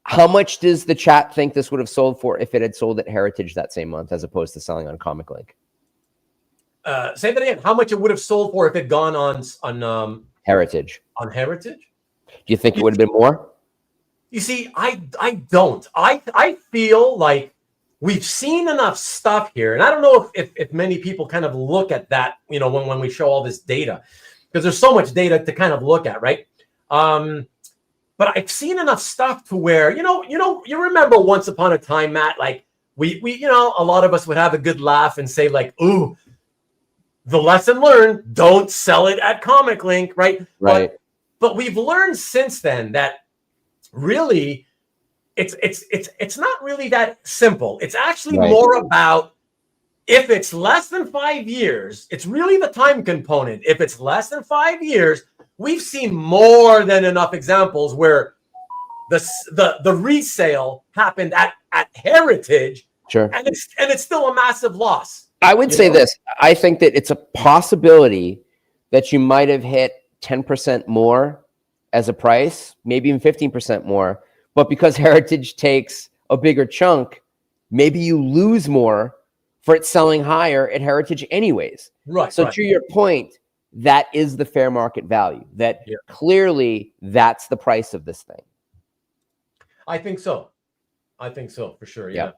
How much does the chat think this would have sold for if it had sold at Heritage that same month, as opposed to selling on Comic Link? Say that again. How much it would have sold for if it gone on Heritage? On Heritage? Do you think it would have been more? You see, I don't. I feel like we've seen enough stuff here, and I don't know if many people kind of look at that, when we show all this data, because there's so much data to kind of look at, right? But I've seen enough stuff to where, you remember once upon a time, Matt, like we a lot of us would have a good laugh and say like, ooh, the lesson learned, don't sell it at Comic Link, right? Right. But we've learned since then that really it's not really that simple. It's actually more about, if it's less than 5 years, it's really the time component. If it's less than 5 years, we've seen more than enough examples where the resale happened at Heritage, sure, and it's still a massive loss. I would say this. I think that it's a possibility that you might have hit 10% more as a price, maybe even 15% more. But because Heritage takes a bigger chunk, maybe you lose more for it selling higher at Heritage anyways. Right. So to your point, that is the fair market value. That clearly that's the price of this thing. I think so for sure. Yeah.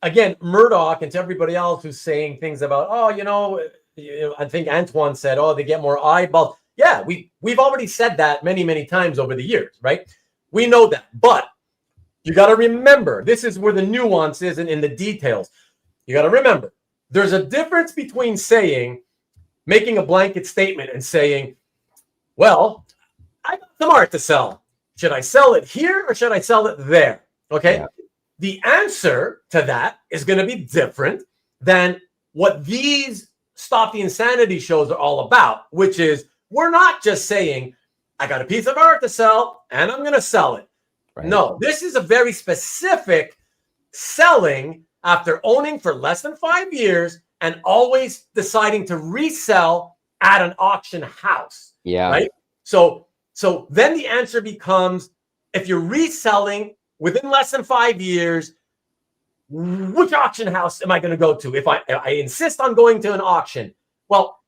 Again, Murdoch, and to everybody else who's saying things about, I think Antoine said, they get more eyeballs. Yeah, we've already said that many, many times over the years, right? We know that. But you got to remember, this is where the nuance is and in the details. You got to remember, there's a difference between making a blanket statement and saying, well, I got some art to sell. Should I sell it here or should I sell it there? Okay. Yeah. The answer to that is going to be different than what these Stop the Insanity shows are all about, which is, we're not just saying, I got a piece of art to sell and I'm going to sell it. Right. No, this is a very specific selling after owning for less than 5 years and always deciding to resell at an auction house. Yeah. Right. So then the answer becomes, if you're reselling within less than 5 years, which auction house am I going to go to? If I insist on going to an auction, well,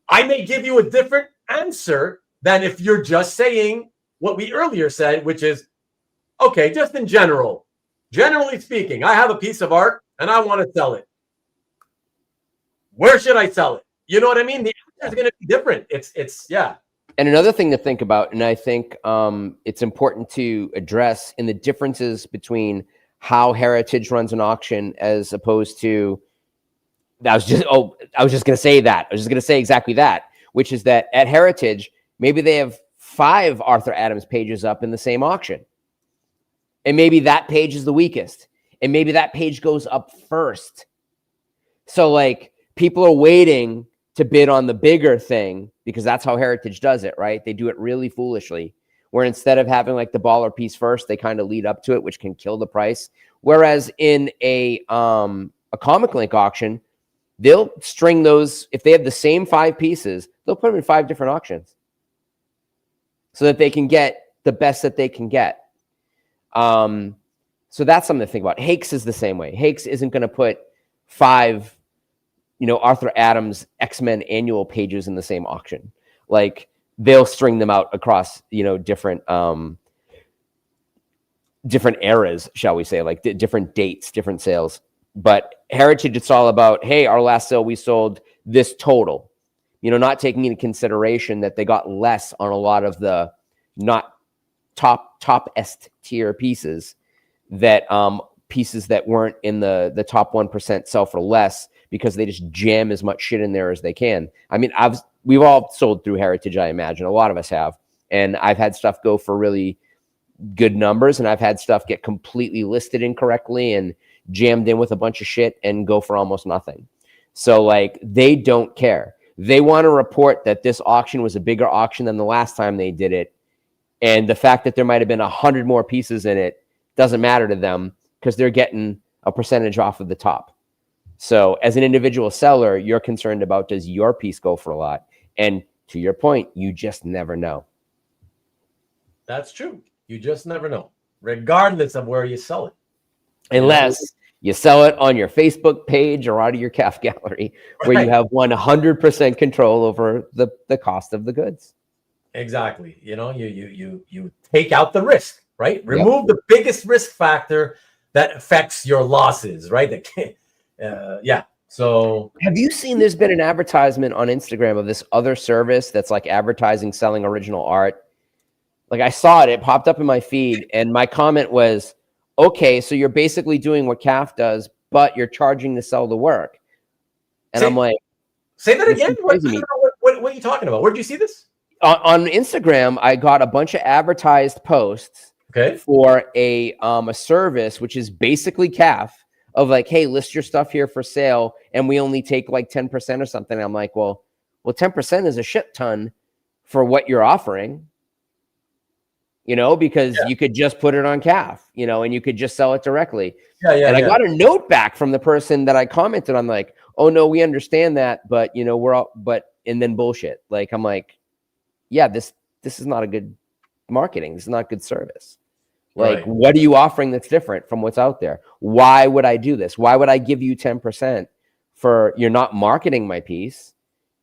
I may give you a different answer than if you're just saying what we earlier said, which is, okay, just in generally speaking, I have a piece of art and I want to sell it. Where should I sell it? You know what I mean? The answer is going to be different. It's. And another thing to think about, and I think it's important to address in the differences between how Heritage runs an auction as opposed to, I was just going to say that. I was just going to say exactly that, which is that at Heritage, maybe they have 5 Arthur Adams pages up in the same auction. And maybe that page is the weakest. and maybe that page goes up first. So like people are waiting to bid on the bigger thing because that's how Heritage does it, right? They do it really foolishly, where instead of having like the baller piece first, they kind of lead up to it, which can kill the price. Whereas in a Comic Link auction, they'll string those, if they have the same 5 pieces, they'll put them in 5 different auctions so that they can get the best that they can get. So that's something to think about. Hakes is the same way. Hakes isn't going to put 5, Arthur Adams X-Men annual pages in the same auction. Like they'll string them out across, different eras, shall we say, like different dates, different sales. But Heritage, it's all about, hey, our last sale, we sold this total, not taking into consideration that they got less on a lot of the not top-est tier pieces, that pieces that weren't in the top 1% sell for less because they just jam as much shit in there as they can. I mean, we've all sold through Heritage, I imagine. A lot of us have. And I've had stuff go for really good numbers, and I've had stuff get completely listed incorrectly and jammed in with a bunch of shit and go for almost nothing. So like they don't care. They want to report that this auction was a bigger auction than the last time they did it. And the fact that there might have been 100 more pieces in it doesn't matter to them because they're getting a percentage off of the top. So as an individual seller, you're concerned about, does your piece go for a lot? And to your point, you just never know. That's true. You just never know, regardless of where you sell it. Unless you sell it on your Facebook page or out of your CAF gallery, where you have 100% control over the cost of the goods. Exactly. You take out the risk, right? Remove the biggest risk factor that affects your losses, right? So have you seen, there's been an advertisement on Instagram of this other service that's like advertising, selling original art? Like I saw it popped up in my feed, and my comment was, okay, so you're basically doing what CAF does, but you're charging to sell the work. And I'm like, say that again. What are you talking about? Where did you see this? On Instagram, I got a bunch of advertised posts for a service, which is basically CAF, of like, hey, list your stuff here for sale, and we only take like 10% or something. And I'm like, well, 10% is a shit ton for what you're offering. Because you could just put it on CAF, and you could just sell it directly. I got a note back from the person that I commented on, like, oh no, we understand that, but and then bullshit. Like, I'm like, yeah, this is not a good marketing. This is not good service. Like, what are you offering that's different from what's out there? Why would I do this? Why would I give you 10% for, you're not marketing my piece.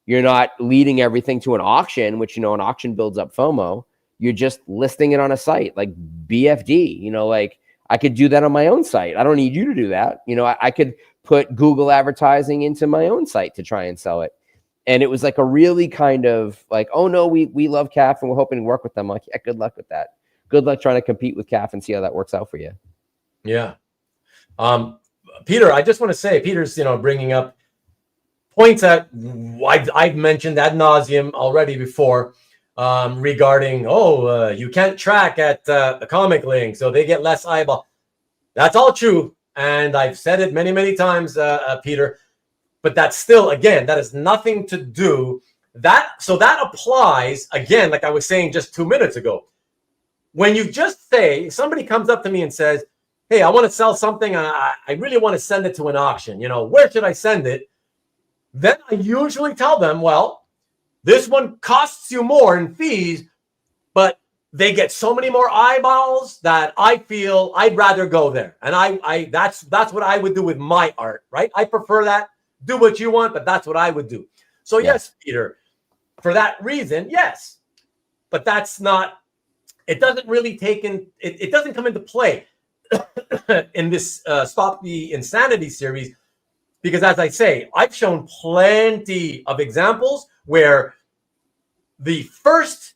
You're not leading everything to an auction, which, an auction builds up FOMO. You're just listing it on a site like BFD, like I could do that on my own site. I don't need you to do that. I could put Google advertising into my own site to try and sell it. And it was like a really kind of like, oh no, we love CAF and we're hoping to work with them. Like, yeah, good luck with that. Good luck trying to compete with CAF and see how that works out for you. Yeah. Peter, I just want to say, Peter's, bringing up points that I've mentioned ad nauseum already before. Regarding, you can't track at the Comic Link, so they get less eyeball. That's all true, and I've said it many, many times, Peter. But that's still, again, that has nothing to do that. So that applies again, like I was saying just 2 minutes ago. When you just say, somebody comes up to me and says, "Hey, I want to sell something. I really want to send it to an auction. Where should I send it?" Then I usually tell them, well, this one costs you more in fees, but they get so many more eyeballs that I feel I'd rather go there. And that's what I would do with my art, right? I prefer that. Do what you want, but that's what I would do. So yes, Peter, for that reason, yes. But that's not, it doesn't really it doesn't come into play in this Stop the Insanity series, because as I say, I've shown plenty of examples where the first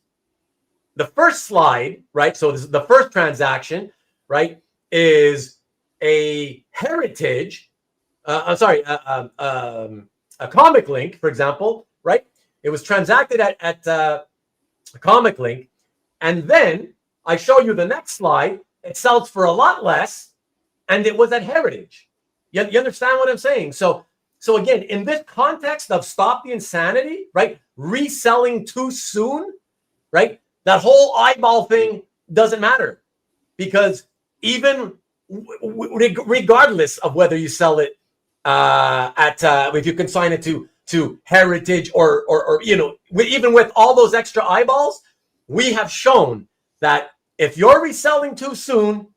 slide, right? So this is the first transaction, right, is a Heritage, a Comic Link, for example, right? It was transacted at a Comic Link, and then I show you the next slide. It sells for a lot less, and it was at Heritage. You understand what I'm saying? So again, in this context of stop the insanity, right? Reselling too soon, right? That whole eyeball thing doesn't matter, because even regardless of whether you sell it if you consign it to Heritage or even with all those extra eyeballs, we have shown that if you're reselling too soon,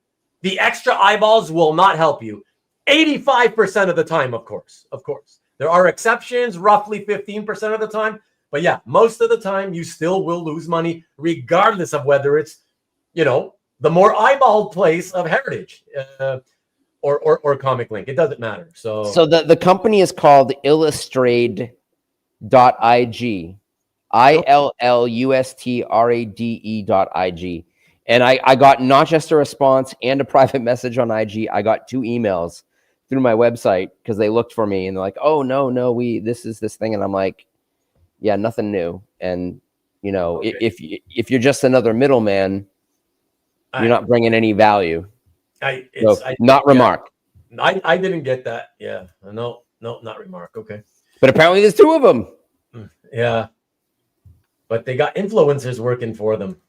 the extra eyeballs will not help you. 85% of the time, of course. There are exceptions, roughly 15% of the time. But yeah, most of the time, you still will lose money, regardless of whether it's, the more eyeball place of Heritage or Comic Link. It doesn't matter. So the company is called Illustrade.ig. ILLUSTRADE.IG. And I got not just a response and a private message on IG. I got 2 emails through my website because they looked for me and they're like, "Oh no, this is this thing," and I'm like, "Yeah, nothing new." And okay. if you're just another middleman, you're not bringing any value. Not remark. I didn't get that. Yeah, no, not remark. Okay, but apparently there's 2 of them. Yeah, but they got influencers working for them.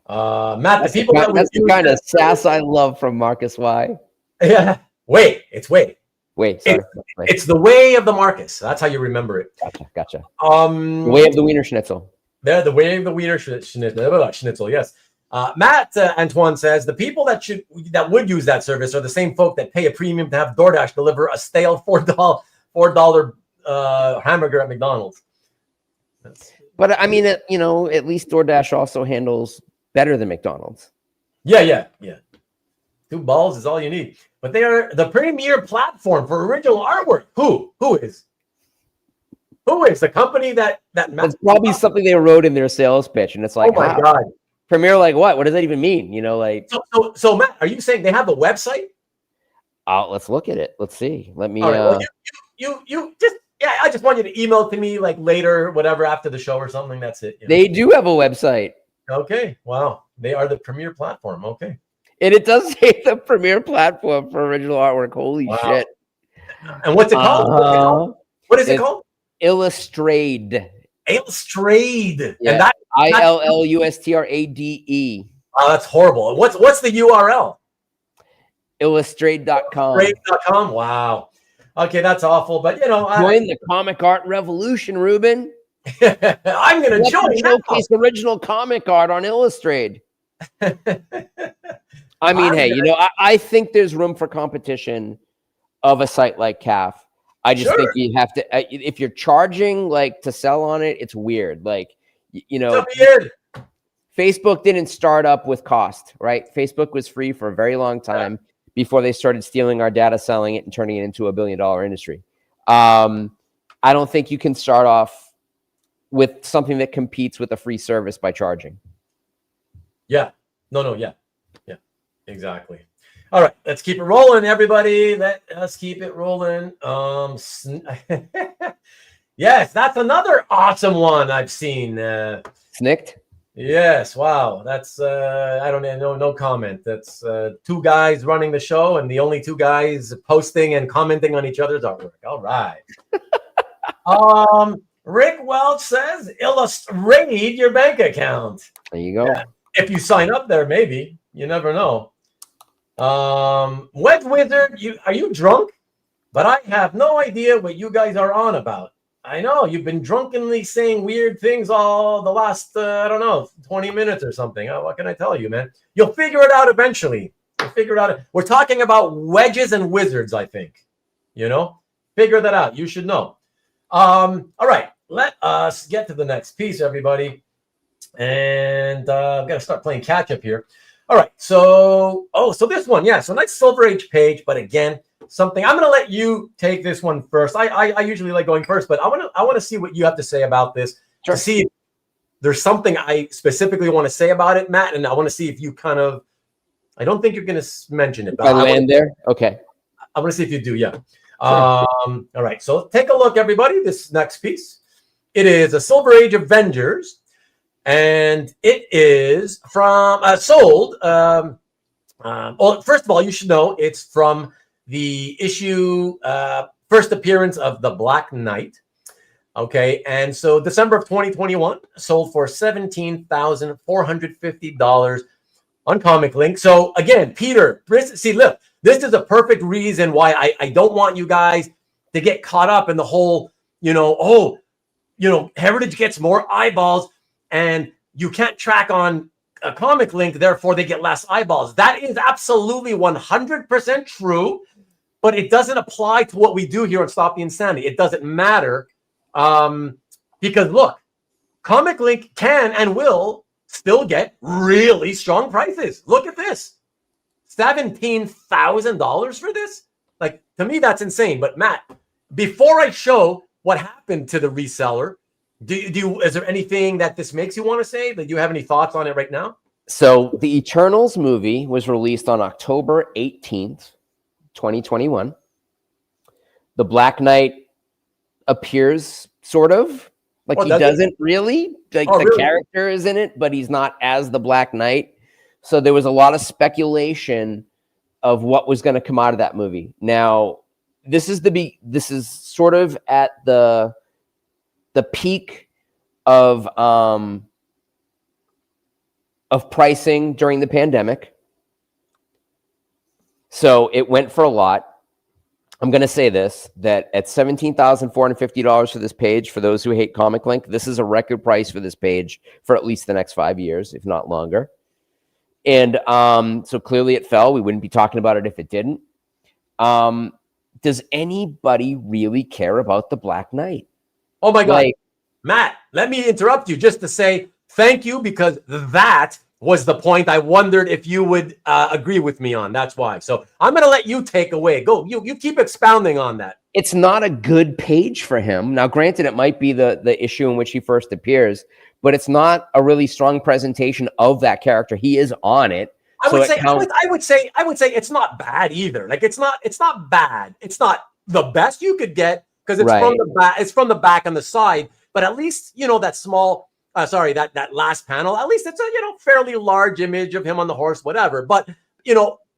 Matt, that's the kind of sass I love from Marcus Y. Yeah. It's Sorry. It's the way of the Marcus. That's how you remember it. Gotcha. The way of the Wiener Schnitzel. The way of the Wiener Schnitzel. Yes. Matt Antoine says the people that would use that service are the same folk that pay a premium to have DoorDash deliver a stale $4 hamburger at McDonald's. But I mean, at least DoorDash also handles better than McDonald's. Yeah. 2 balls is all you need. But they are the premier platform for original artwork. Who is the company that It's probably something they wrote in their sales pitch, and it's like, oh my god, premier, like what? What does that even mean? So Matt, are you saying they have a website? Let's look at it. Let's see. Let me. Right, well, you just I just want you to email it to me like later, whatever, after the show or something. That's it. They do have a website. Okay. Wow. They are the premier platform. Okay. And it does say the premier platform for original artwork. Holy shit. And what's it called? What is it called? Illustrade. Illustrade. Yeah. And that ILLUSTRADE. Oh, that's horrible. What's the URL? Illustrade.com. Illustrade.com. Wow. Okay, that's awful. But join the comic art revolution, Ruben. I'm gonna join. Showcase original comic art on Illustrade. I mean, I think there's room for competition of a site like CAF. I just think you have to, if you're charging to sell on it, it's weird. It's weird. Facebook didn't start up with cost, right? Facebook was free for a very long time before they started stealing our data, selling it, and turning it into $1 billion industry. I don't think you can start off with something that competes with a free service by charging. Yeah. No. Yeah. Exactly. All right. Let's keep it rolling, everybody. Let us keep it rolling. Yes, that's another awesome one I've seen. Snicked? Yes. Wow. That's I don't know. No comment. That's 2 guys running the show and the only 2 guys posting and commenting on each other's artwork. All right. Rick Welch says, illustrate your bank account. There you go. Yeah. If you sign up there, maybe. You never know. Wet Wizard, are you drunk? But I have no idea what you guys are on about. I know you've been drunkenly saying weird things all the last, 20 minutes or something. What can I tell you, man? You'll figure it out eventually. You'll figure it out. We're talking about wedges and wizards, I think. Figure that out. You should know. All right. Let us get to the next piece, everybody. And I've got to start playing catch up here. All right. So this one. Yeah. So nice Silver Age page. But again, something I'm going to let you take this one first. I usually like going first, but I want to see what you have to say about this. Sure. To see if there's something I specifically want to say about it, Matt. And I want to see if you I don't think you're going to mention it. But I land there. Okay. I want to see if you do. Yeah. Sure. All right. So take a look, everybody. This next piece. It is a Silver Age Avengers. And it is from sold Well, first of all, you should know it's from the issue, first appearance of the Black Knight. Okay, and so December of 2021 sold for $17,450 on Comic Link. So again, Peter, see, look, this is a perfect reason why I don't want you guys to get caught up in the whole, Heritage gets more eyeballs and you can't track on a Comic Link, therefore they get less eyeballs. That is absolutely 100% true, but it doesn't apply to what we do here on Stop the Insanity. It doesn't matter. Because look, Comic Link can and will still get really strong prices. Look at this, $17,000 for this. Like, to me, that's insane. But Matt, before I show what happened to the reseller, is there anything that this makes you want to say? Do you have any thoughts on it right now? So the Eternals movie was released on October 18th, 2021. The Black Knight appears sort of like he doesn't really like the character is in it, but he's not as the Black Knight. So there was a lot of speculation of what was going to come out of that movie. Now, this is sort of at the peak of pricing during the pandemic. So it went for a lot. I'm going to say this, that at $17,450 for this page, for those who hate Comic Link, this is a record price for this page for at least the next 5 years, if not longer. And so clearly it fell. We wouldn't be talking about it if it didn't. Does anybody really care about the Black Knight? Oh my God. Matt, let me interrupt you just to say thank you, because that was the point I wondered if you would agree with me on. That's why. So I'm going to let you take away. Go. You keep expounding on that. It's not a good page for him. Now, granted, it might be the issue in which he first appears, but it's not a really strong presentation of that character. He is on it. I would say it's not bad either. Like, it's not bad. It's not the best you could get because it's from the back. It's from the back on the side. But at least, that small, that last panel, at least it's a, fairly large image of him on the horse, whatever. But,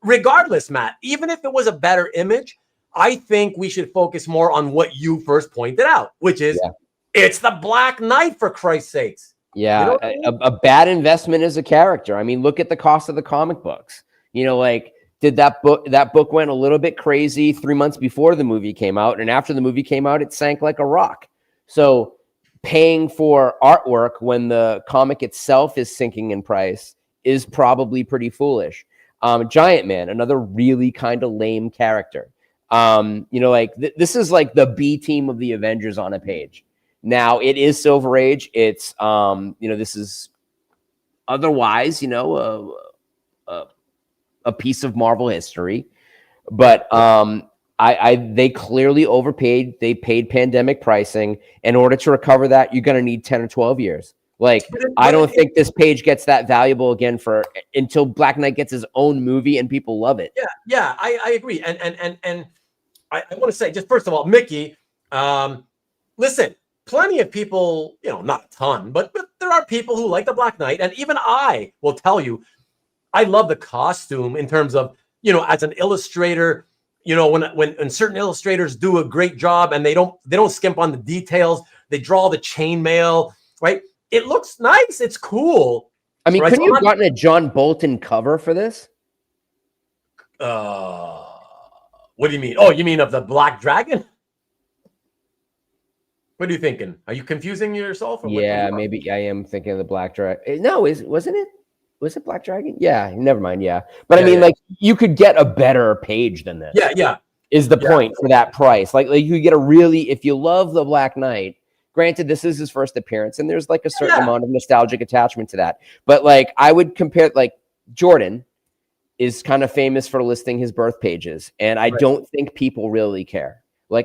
regardless, Matt, even if it was a better image, I think we should focus more on what you first pointed out, which is it's the Black Knight, for Christ's sakes. Yeah, a bad investment as a character. I mean, look at the cost of the comic books. Did that book went a little bit crazy 3 months before the movie came out, and after the movie came out, it sank like a rock. So paying for artwork when the comic itself is sinking in price is probably pretty foolish. Giant Man, another really kind of lame character. This is like the B team of the Avengers on a page. Now it is Silver Age. It's this is otherwise a piece of Marvel history, but they clearly overpaid. They paid pandemic pricing. In order to recover that, you're going to need 10 or 12 years. I don't think this page gets that valuable again until Black Knight gets his own movie and people love it. Yeah, I agree. And I want to say, just first of all, Mickey, listen, plenty of people, not a ton, but there are people who like the Black Knight. And even I will tell you, I love the costume in terms of, as an illustrator, when certain illustrators do a great job and they don't skimp on the details, they draw the chainmail, right? It looks nice. It's cool. I mean, couldn't you have gotten a John Bolton cover for this? What do you mean? Oh, you mean of the Black Dragon? What are you thinking? Are you confusing yourself? Yeah, maybe I am thinking of the Black Dragon. No, wasn't it? Was it Black Dragon? Yeah, never mind. Yeah. But I mean, you could get a better page than this. Yeah. Is the point for that price. Like you get if you love the Black Knight, granted, this is his first appearance, and there's a certain amount of nostalgic attachment to that. But I would compare, Jordan is kind of famous for listing his birth pages, and I don't think people really care.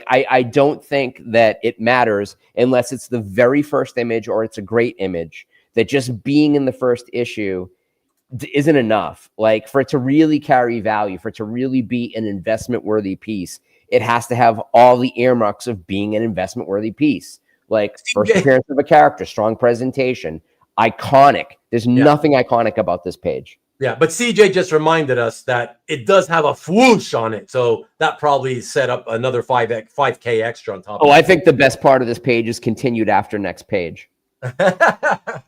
I don't think that it matters unless it's the very first image or it's a great image, that just being in the first issue isn't enough. For it to really carry value, for it to really be an investment worthy piece, it has to have all the earmarks of being an investment worthy piece. First appearance of a character, strong presentation, iconic. There's nothing iconic about this page. Yeah, but CJ just reminded us that it does have a swoosh on it, so that probably set up another 5K extra on top. Oh, I think the best part of this page is continued after next page. But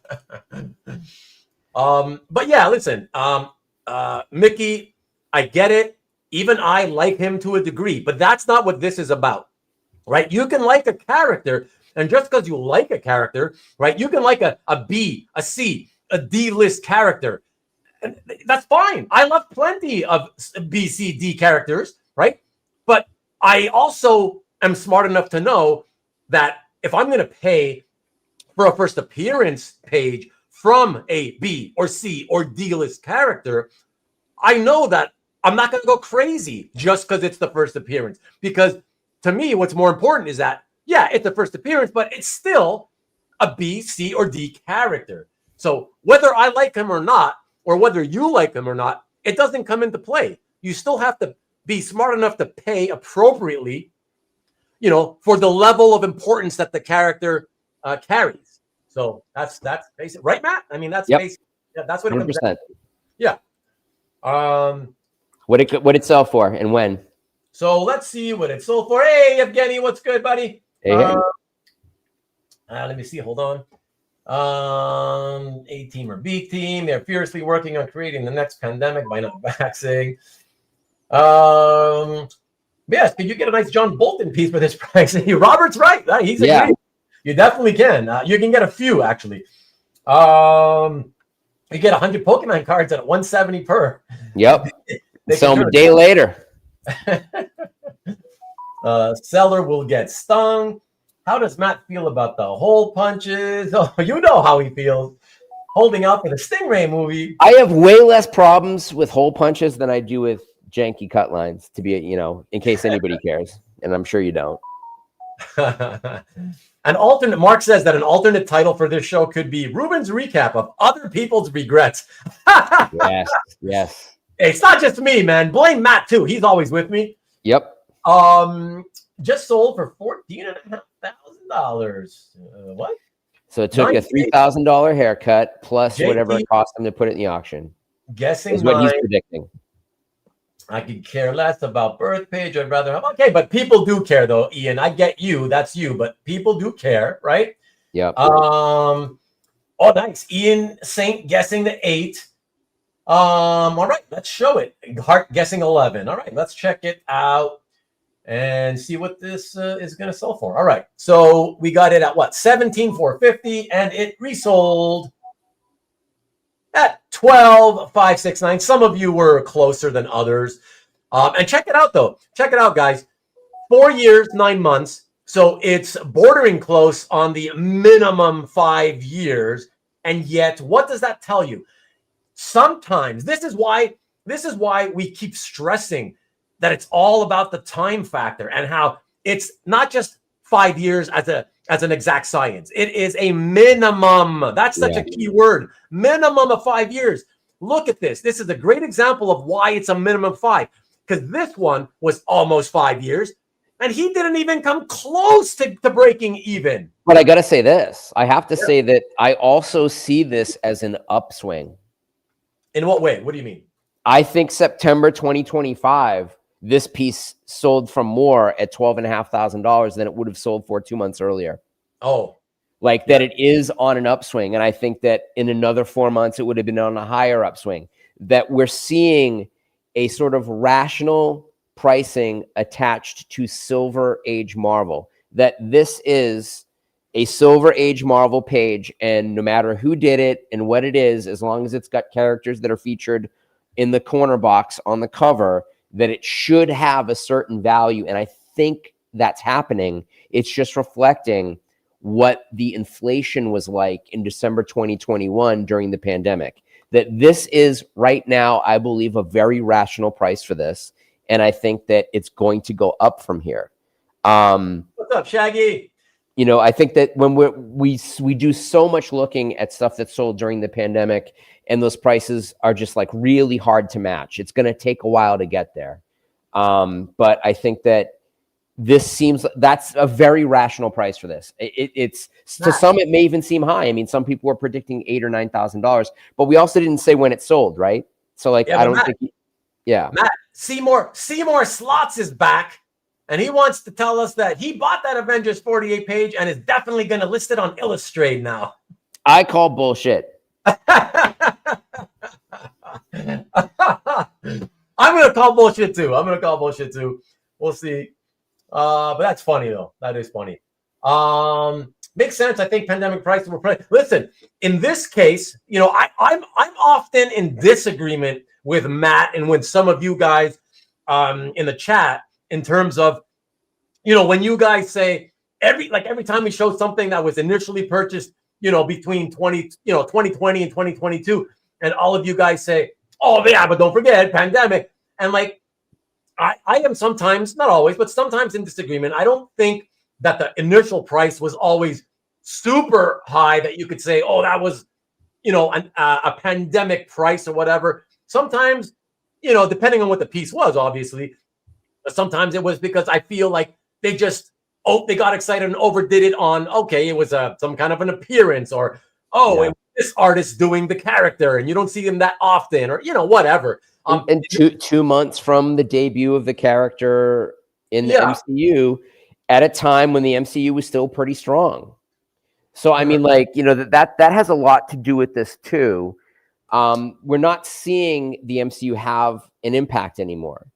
yeah, listen, Mickey, I get it. Even I like him to a degree, but that's not what this is about, right? You can like a character, and just because you like a character, right, you can like a B, a C, a D-list character. And that's fine. I love plenty of B, C, D characters, right? But I also am smart enough to know that if I'm going to pay for a first appearance page from a B or C or D list character, I know that I'm not going to go crazy just because it's the first appearance. Because to me, what's more important is that, yeah, it's the first appearance, but it's still a B, C, or D character. So whether I like him or not, or whether you like him or not, it doesn't come into play. You still have to be smart enough to pay appropriately, for the level of importance that the character carries. So that's basic, right, Matt? I mean, that's basic. Yeah, that's what it comes down to. Yeah. What it sell for and when? So let's see what it sold for. Hey, Evgeny, what's good, buddy? Hey. Let me see. Hold on. A team or B team. They're furiously working on creating the next pandemic by not vaccinating. Yes, could you get a nice John Bolton piece for this price? Robert's right. He's great. You definitely can. You can get a few actually. You get 100 Pokemon cards at $170 per. Yep. Sell them a day later. Seller will get stung. How does Matt feel about the hole punches? Oh, you know how he feels. Holding out for the Stingray movie. I have way less problems with hole punches than I do with janky cut lines, to be, in case anybody cares. And I'm sure you don't. Mark says that an alternate title for this show could be Ruben's recap of other people's regrets. Yes. Hey, it's not just me, man. Blame Matt too. He's always with me. Yep. Just sold for $14,500. What? So it took a $3,000 haircut plus whatever it cost him to put it in the auction. Guessing is what he's predicting. I could care less about birth page. I'd rather have. Okay, but people do care though, Ian. I get you. That's you. But people do care, right? Yeah. Oh, nice. Ian Saint guessing the 8. All right, let's show it. Hart guessing 11. All right, let's check it out and see what this is going to sell for. All right, so we got it at what? $17,450, and it resold at $12,569. Some of you were closer than others. And check it out, though. Check it out, guys. 4 years, 9 months. So it's bordering close on the minimum 5 years. And yet, what does that tell you? Sometimes this is why we keep stressing that it's all about the time factor and how it's not just 5 years as an exact science. It is a minimum. That's such a key word. Minimum of 5 years. Look at this. This is a great example of why it's a minimum 5, because this one was almost 5 years and he didn't even come close to breaking even. But I got to say this. I have to say that I also see this as an upswing. In what way? What do you mean? I think September 2025, this piece sold for more at $12,500 than it would have sold for 2 months earlier. Oh, like that it is on an upswing. And I think that in another 4 months, it would have been on a higher upswing. That we're seeing a sort of rational pricing attached to Silver Age Marvel. That this is a Silver Age Marvel page, and no matter who did it and what it is, as long as it's got characters that are featured in the corner box on the cover, that it should have a certain value. And I think that's happening. It's just reflecting what the inflation was like in December 2021 during the pandemic. That this is right now, I believe, a very rational price for this. And I think that it's going to go up from here. What's up, Shaggy? I think that when we do so much looking at stuff that sold during the pandemic, and those prices are just like really hard to match. It's going to take a while to get there. But I think that that's a very rational price for this. It's to some, it may even seem high. I mean, some people were predicting $8,000 or $9,000, but we also didn't say when it sold, right? So like, Yeah, I don't Matt, think, Matt, Seymour Slots is back, and he wants to tell us that he bought that Avengers 48 page and is definitely going to list it on Illustrate now. I call bullshit. I'm going to call bullshit too. We'll see. But that's funny though. That is funny. Makes sense. I think pandemic prices were listen, in this case, you know, I'm often in disagreement with Matt and with some of you guys in the chat in terms of, you know, when you guys say every time we show something that was initially purchased, you know, between 2020 and 2022, and all of you guys say, oh yeah, but don't forget pandemic. And like, I am sometimes, not always, but sometimes in disagreement. I don't think that the initial price was always super high that you could say, oh, that was, you know, a pandemic price or whatever. Sometimes, you know, depending on what the piece was, obviously, sometimes it was because I feel like they got excited and overdid it on, okay, it was some kind of an appearance, or, it was this artist doing the character and you don't see him that often, or, you know, whatever. And 2 months from the debut of the character in the MCU at a time when the MCU was still pretty strong. So, I mean, like, you know, that has a lot to do with this too. We're not seeing the MCU have an impact anymore.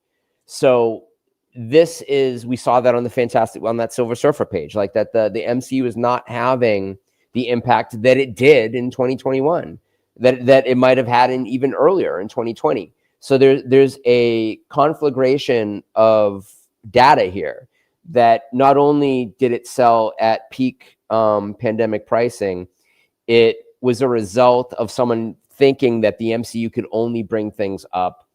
So we saw that on that Silver Surfer page, like that the MCU is not having the impact that it did in 2021, that it might have had even earlier in 2020. So there's a conflagration of data here that not only did it sell at peak pandemic pricing, it was a result of someone thinking that the MCU could only bring things up.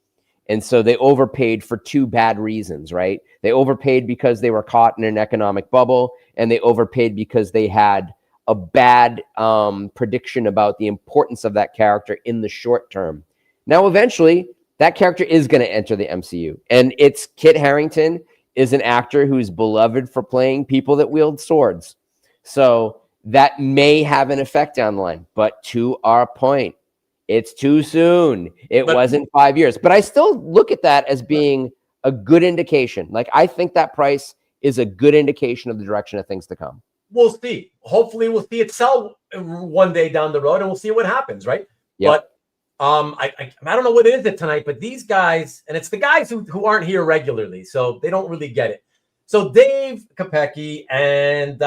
And so they overpaid for two bad reasons, right? They overpaid because they were caught in an economic bubble, and they overpaid because they had a bad prediction about the importance of that character in the short term. Now, eventually, that character is going to enter the MCU. And it's Kit Harington is an actor who's beloved for playing people that wield swords. So that may have an effect down the line. But to our point, it's too soon. It wasn't 5 years. But I still look at that as being a good indication. Like, I think that price is a good indication of the direction of things to come. We'll see. Hopefully we'll see it sell one day down the road, and we'll see what happens, right? Yep. But I don't know what it is tonight, but these guys, and it's the guys who aren't here regularly, so they don't really get it. So Dave Kopecki and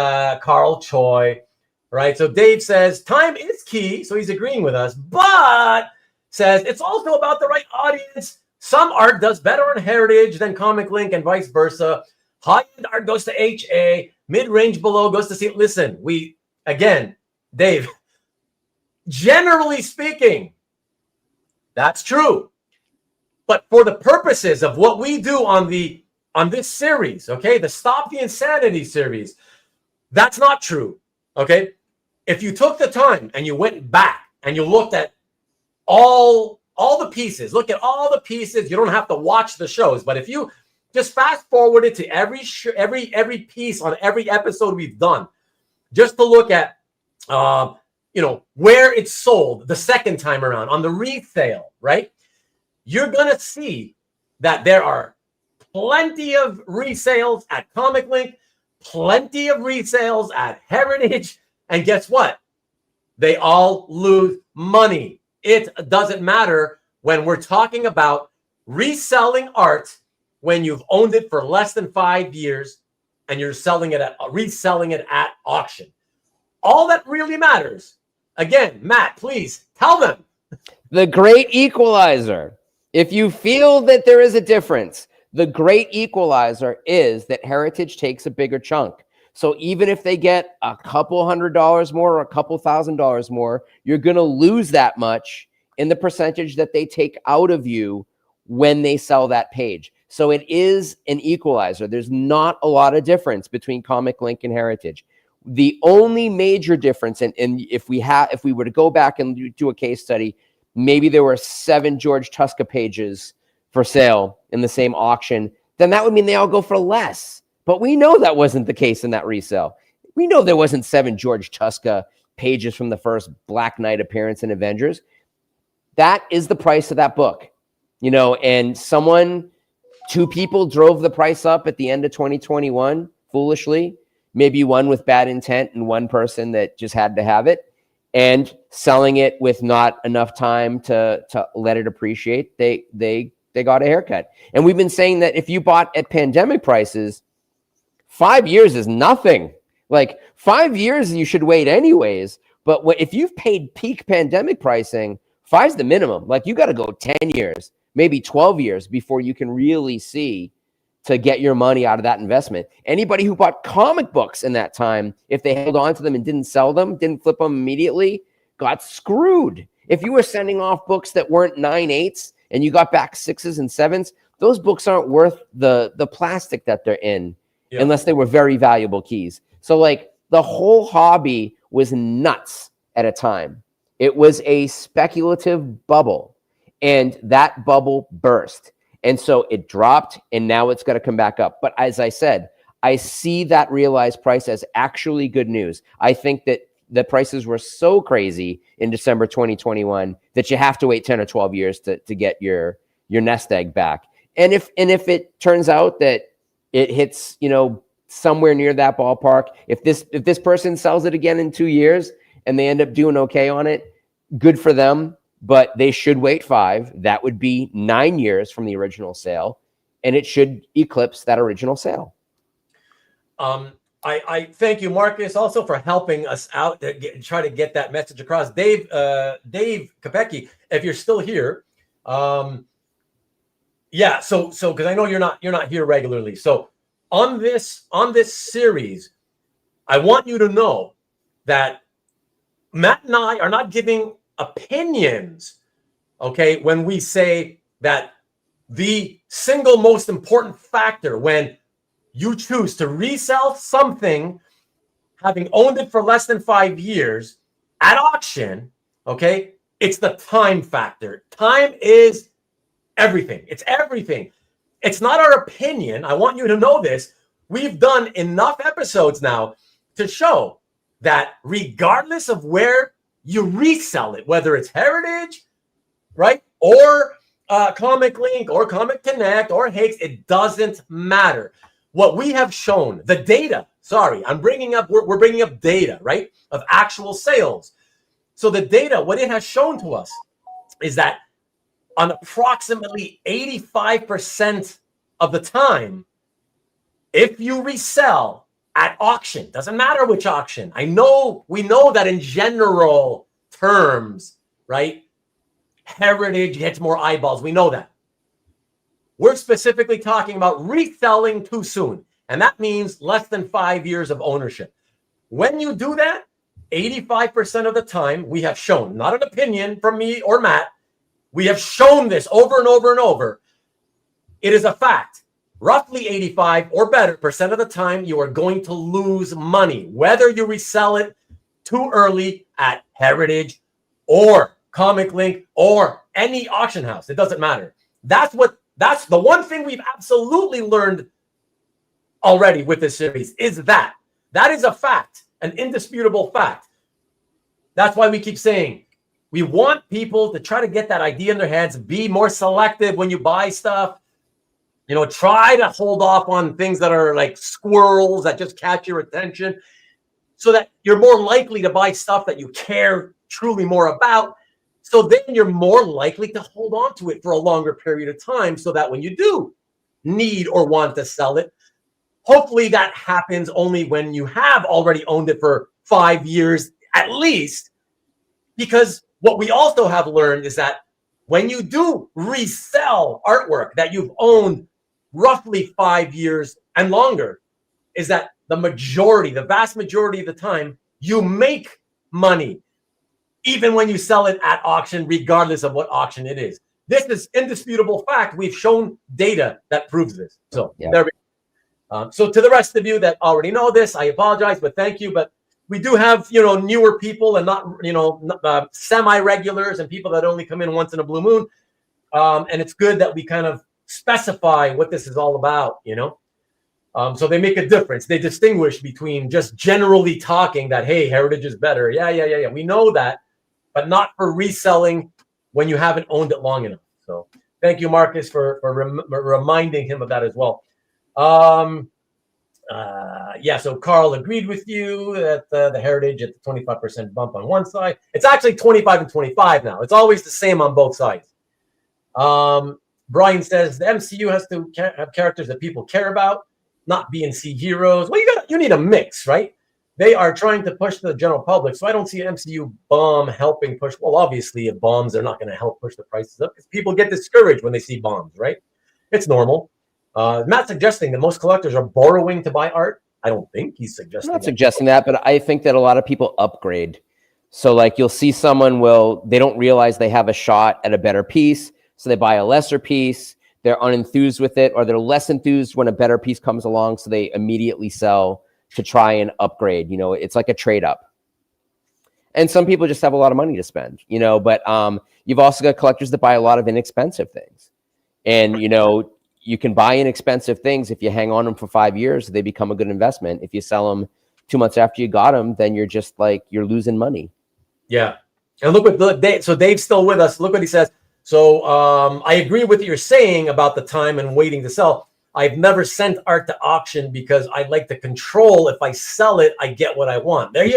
Carl Choi, right? So Dave says time is key, so he's agreeing with us, but says it's also about the right audience. Some art does better on Heritage than Comic Link and vice versa. High-end art goes to HA, mid-range below goes to C. Listen, Dave, generally speaking, that's true. But for the purposes of what we do on this series, okay, the Stop the Insanity series, that's not true, okay? If you took the time and you went back and you looked at all the pieces, look at all the pieces, you don't have to watch the shows, but if you just fast forward it to every piece on every episode we've done, just to look at where it's sold the second time around on the resale, right? You're going to see that there are plenty of resales at Comic Link, plenty of resales at Heritage, and guess what? They all lose money. It doesn't matter when we're talking about reselling art when you've owned it for less than 5 years and you're reselling it at auction. All that really matters. Again, Matt, please tell them. The great equalizer. If you feel that there is a difference, the great equalizer is that Heritage takes a bigger chunk. So even if they get a couple $100 more or a couple $1,000 more, you're going to lose that much in the percentage that they take out of you when they sell that page. So it is an equalizer. There's not a lot of difference between Comic Link and Heritage. The only major difference, and if we were to go back and do a case study, maybe there were 7 George Tuska pages for sale in the same auction, then that would mean they all go for less. But we know that wasn't the case in that resale. We know there wasn't 7 George Tuska pages from the first Black Knight appearance in Avengers. That is the price of that book. you know, and two people drove the price up at the end of 2021 foolishly, maybe one with bad intent and one person that just had to have it, and selling it with not enough time to let it appreciate. They got a haircut. And we've been saying that if you bought at pandemic prices, 5 years is nothing. Like 5 years, you should wait anyways. But if you've paid peak pandemic pricing, 5's the minimum. Like you got to go 10 years, maybe 12 years before you can really see to get your money out of that investment. Anybody who bought comic books in that time, if they held on to them and didn't sell them, didn't flip them immediately, got screwed. If you were sending off books that weren't 9/8 and you got back 6s and 7s, those books aren't worth the plastic that they're in, unless they were very valuable keys. So like the whole hobby was nuts at a time. It was a speculative bubble, and that bubble burst. And so it dropped, and now it's got to come back up. But as I said, I see that realized price as actually good news. I think that the prices were so crazy in December 2021 that you have to wait 10 or 12 years to get your nest egg back. And if it turns out that it hits, you know, somewhere near that ballpark, if this person sells it again in 2 years and they end up doing okay on it, good for them. But they should wait 5. That would be 9 years from the original sale, and it should eclipse that original sale. I thank you, Marcus, also for helping us out to try to get that message across. Dave Kopecki, if you're still here, yeah. So because I know you're not here regularly. So on this series, I want you to know that Matt and I are not giving opinions, okay, when we say that the single most important factor when you choose to resell something, having owned it for less than 5 years at auction, okay, it's the time factor. Time is everything. It's everything. It's not our opinion. I want you to know this. We've done enough episodes now to show that regardless of where you resell it, whether it's Heritage, right, or Comic Link or Comic Connect or Hakes, it doesn't matter. What we have shown, the data, we're bringing up data, right, of actual sales. So the data, what it has shown to us is that on approximately 85% of the time, if you resell at auction, doesn't matter which auction. We know that in general terms, right? Heritage gets more eyeballs. We know that. We're specifically talking about reselling too soon. And that means less than 5 years of ownership. When you do that, 85% of the time, we have shown, not an opinion from me or Matt, we have shown this over and over and over. It is a fact. Roughly 85 or better % of the time, you are going to lose money, whether you resell it too early at Heritage or Comic Link or any auction house. It doesn't matter. That's the one thing we've absolutely learned already with this series is that is a fact, an indisputable fact. That's why we keep saying we want people to try to get that idea in their heads, be more selective when you buy stuff. You know, try to hold off on things that are like squirrels that just catch your attention so that you're more likely to buy stuff that you care truly more about. So then you're more likely to hold on to it for a longer period of time so that when you do need or want to sell it, hopefully that happens only when you have already owned it for 5 years at least. Because what we also have learned is that when you do resell artwork that you've owned roughly 5 years and longer, is that the vast majority of the time, you make money, even when you sell it at auction, regardless of what auction it is. This is indisputable fact. We've shown data that proves this. So there we go. So to the rest of you that already know this, I apologize, but thank you. But we do have, newer people and not, semi-regulars and people that only come in once in a blue moon. And it's good that we kind of specify what this is all about, so they make a difference. They distinguish between just generally talking that, hey, Heritage is better. Yeah. We know that, but not for reselling when you haven't owned it long enough. So Thank you, Marcus, for reminding him of that as well. Yeah, so Carl agreed with you that the Heritage at the 25% bump on one side. It's actually 25 and 25 now. It's always the same on both sides. Brian says the MCU has to have characters that people care about, not BNC heroes. Well, you need a mix, right? They are trying to push the general public, so I don't see an MCU bomb helping push. Well, obviously, if bombs are not going to help push the prices up because people get discouraged when they see bombs, right? It's normal. Not suggesting that most collectors are borrowing to buy art. I don't think he's suggesting. I'm not suggesting that, but I think that a lot of people upgrade. So, like, you'll see someone they don't realize they have a shot at a better piece, so they buy a lesser piece. They're unenthused with it, or they're less enthused when a better piece comes along, so they immediately sell to try and upgrade. You know, it's like a trade up. And some people just have a lot of money to spend, you know, but you've also got collectors that buy a lot of inexpensive things. And, you know, you can buy inexpensive things. If you hang on them for 5 years, they become a good investment. If you sell them 2 months after you got them, then you're just like, you're losing money. Yeah. And look Dave. So Dave's still with us. Look what he says. So I agree with what you're saying about the time and waiting to sell. I've never sent art to auction because I like to control. If I sell it, I get what I want. You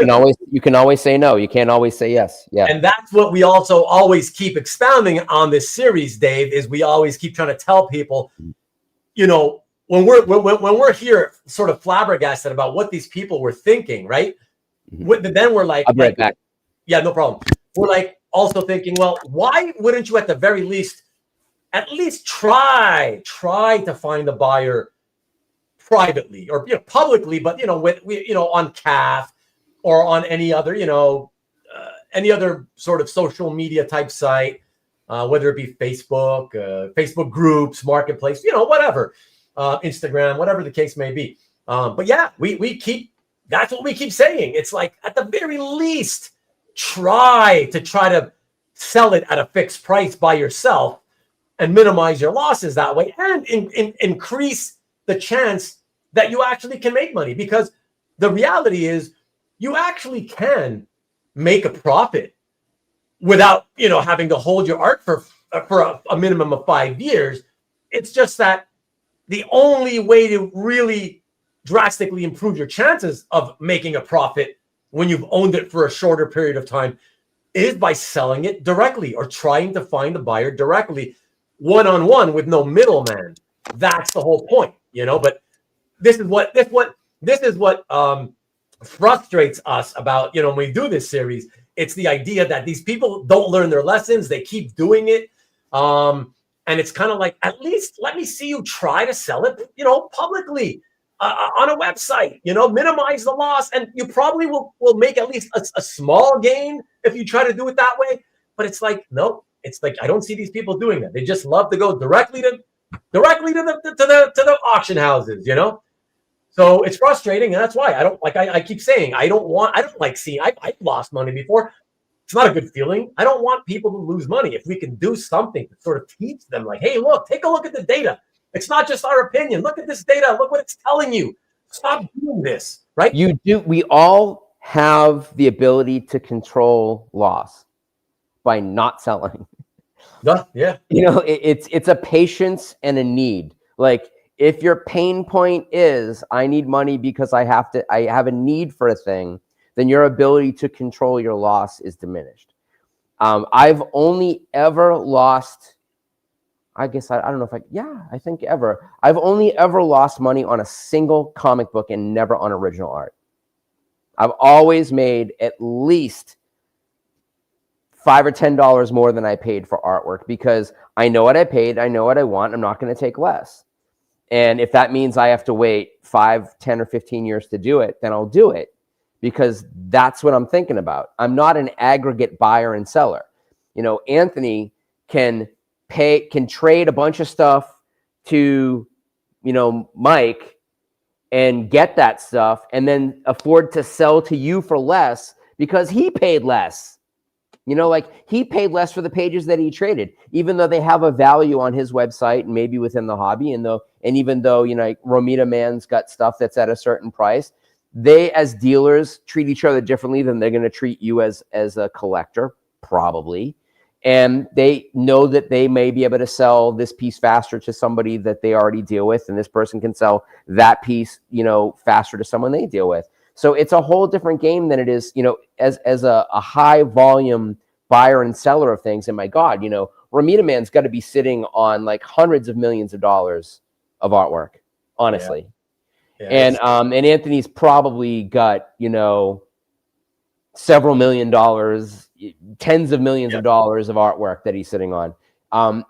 can always say no. You can't always say yes. Yeah. And that's what we also always keep expounding on this series, Dave, is we always keep trying to tell people, you know, when we're here sort of flabbergasted about what these people were thinking, right? Mm-hmm. Then we're like, I'll be right back. Yeah, no problem. We're like also thinking, well, why wouldn't you at the very least at least try to find a buyer privately or publicly, but with on CAF or on any other any other sort of social media type site, whether it be Facebook, Facebook groups, marketplace, whatever, Instagram, whatever the case may be. But yeah, that's what we keep saying. It's like at the very least, try to sell it at a fixed price by yourself and minimize your losses that way, and increase the chance that you actually can make money. Because the reality is you actually can make a profit without, having to hold your art for a minimum of 5 years. It's just that the only way to really drastically improve your chances of making a profit when you've owned it for a shorter period of time is by selling it directly or trying to find a buyer directly, one-on-one with no middleman. That's the whole point, but this is what frustrates us about, when we do this series. It's the idea that these people don't learn their lessons. They keep doing it. And it's kind of like, at least let me see you try to sell it, publicly on a website, minimize the loss. And you probably will make at least a small gain if you try to do it that way. But it's like, no, it's like, I don't see these people doing that. They just love to go directly to the auction houses, So it's frustrating, and that's why I keep saying I don't like seeing. I've lost money before. It's not a good feeling. I don't want people to lose money. If we can do something to sort of teach them, like, hey, look, take a look at the data. It's not just our opinion. Look at this data. Look what it's telling you. Stop doing this, right? We all have the ability to control loss by not selling. Yeah. It's a patience and a need. Like, if your pain point is I need money because I have a need for a thing, then your ability to control your loss is diminished. I've only ever lost, I guess, I don't know if I think ever. I've only ever lost money on a single comic book and never on original art. I've always made at least $5 or $10 more than I paid for artwork because I know what I paid. I know what I want. I'm not going to take less. And if that means I have to wait 5, 10, or 15 years to do it, then I'll do it because that's what I'm thinking about. I'm not an aggregate buyer and seller. Anthony can trade a bunch of stuff to, Mike and get that stuff and then afford to sell to you for less because he paid less. He paid less for the pages that he traded, even though they have a value on his website and maybe within the hobby. And even though, Romita Man's got stuff that's at a certain price, they as dealers treat each other differently than they're going to treat you as a collector, probably. and they know that they may be able to sell this piece faster to somebody that they already deal with, and this person can sell that piece, faster to someone they deal with. So it's a whole different game than it is, as a high volume buyer and seller of things. And my God, Romita Man's got to be sitting on like hundreds of millions of dollars of artwork, honestly. Yeah. And Anthony's probably got, several million dollars, tens of millions of dollars of artwork that he's sitting on.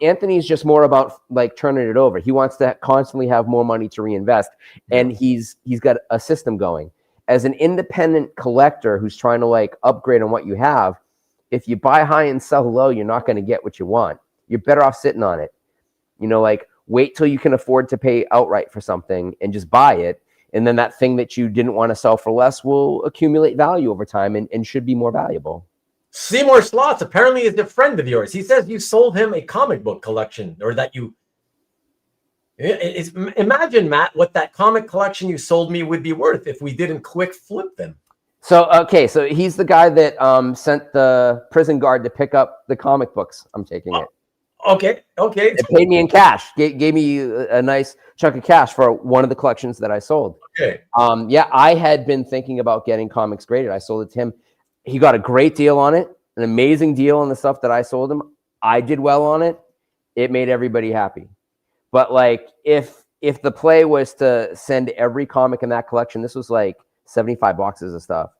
Anthony's just more about like turning it over. He wants to constantly have more money to reinvest, and he's got a system going. As an independent collector who's trying to like upgrade on what you have, if you buy high and sell low, you're not going to get what you want. You're better off sitting on it. Like wait till you can afford to pay outright for something and just buy it. And then that thing that you didn't want to sell for less will accumulate value over time and should be more valuable. Seymour Slots apparently is a friend of yours. He says you sold him a comic book collection, or that you... Imagine, Matt, what that comic collection you sold me would be worth if we didn't quick flip them. So he's the guy that sent the prison guard to pick up the comic books. I'm taking it. Okay. It paid me in cash. Gave me a nice chunk of cash for one of the collections that I sold. Okay. I had been thinking about getting comics graded. I sold it to him. He got a great deal on it, an amazing deal on the stuff that I sold him. I did well on it. It made everybody happy. But like, if the play was to send every comic in that collection, this was like 75 boxes of stuff.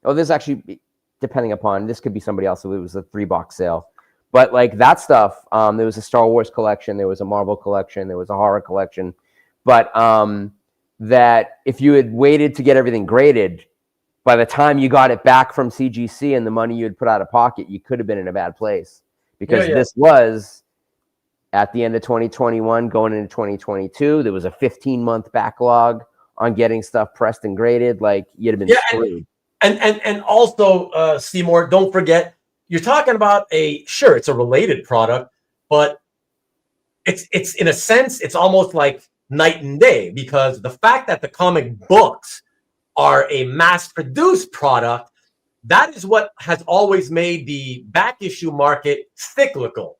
This actually, depending upon, this could be somebody else. So it was a 3-box sale. But like that stuff, there was a Star Wars collection, there was a Marvel collection, there was a horror collection. But that if you had waited to get everything graded, by the time you got it back from CGC and the money you had put out of pocket, you could have been in a bad place. Because this was at the end of 2021, going into 2022, there was a 15-month backlog on getting stuff pressed and graded. Like you'd have been screwed. And also, Seymour, don't forget, you're talking about it's a related product, but it's in a sense, it's almost like night and day, because the fact that the comic books are a mass-produced product, that is what has always made the back issue market cyclical,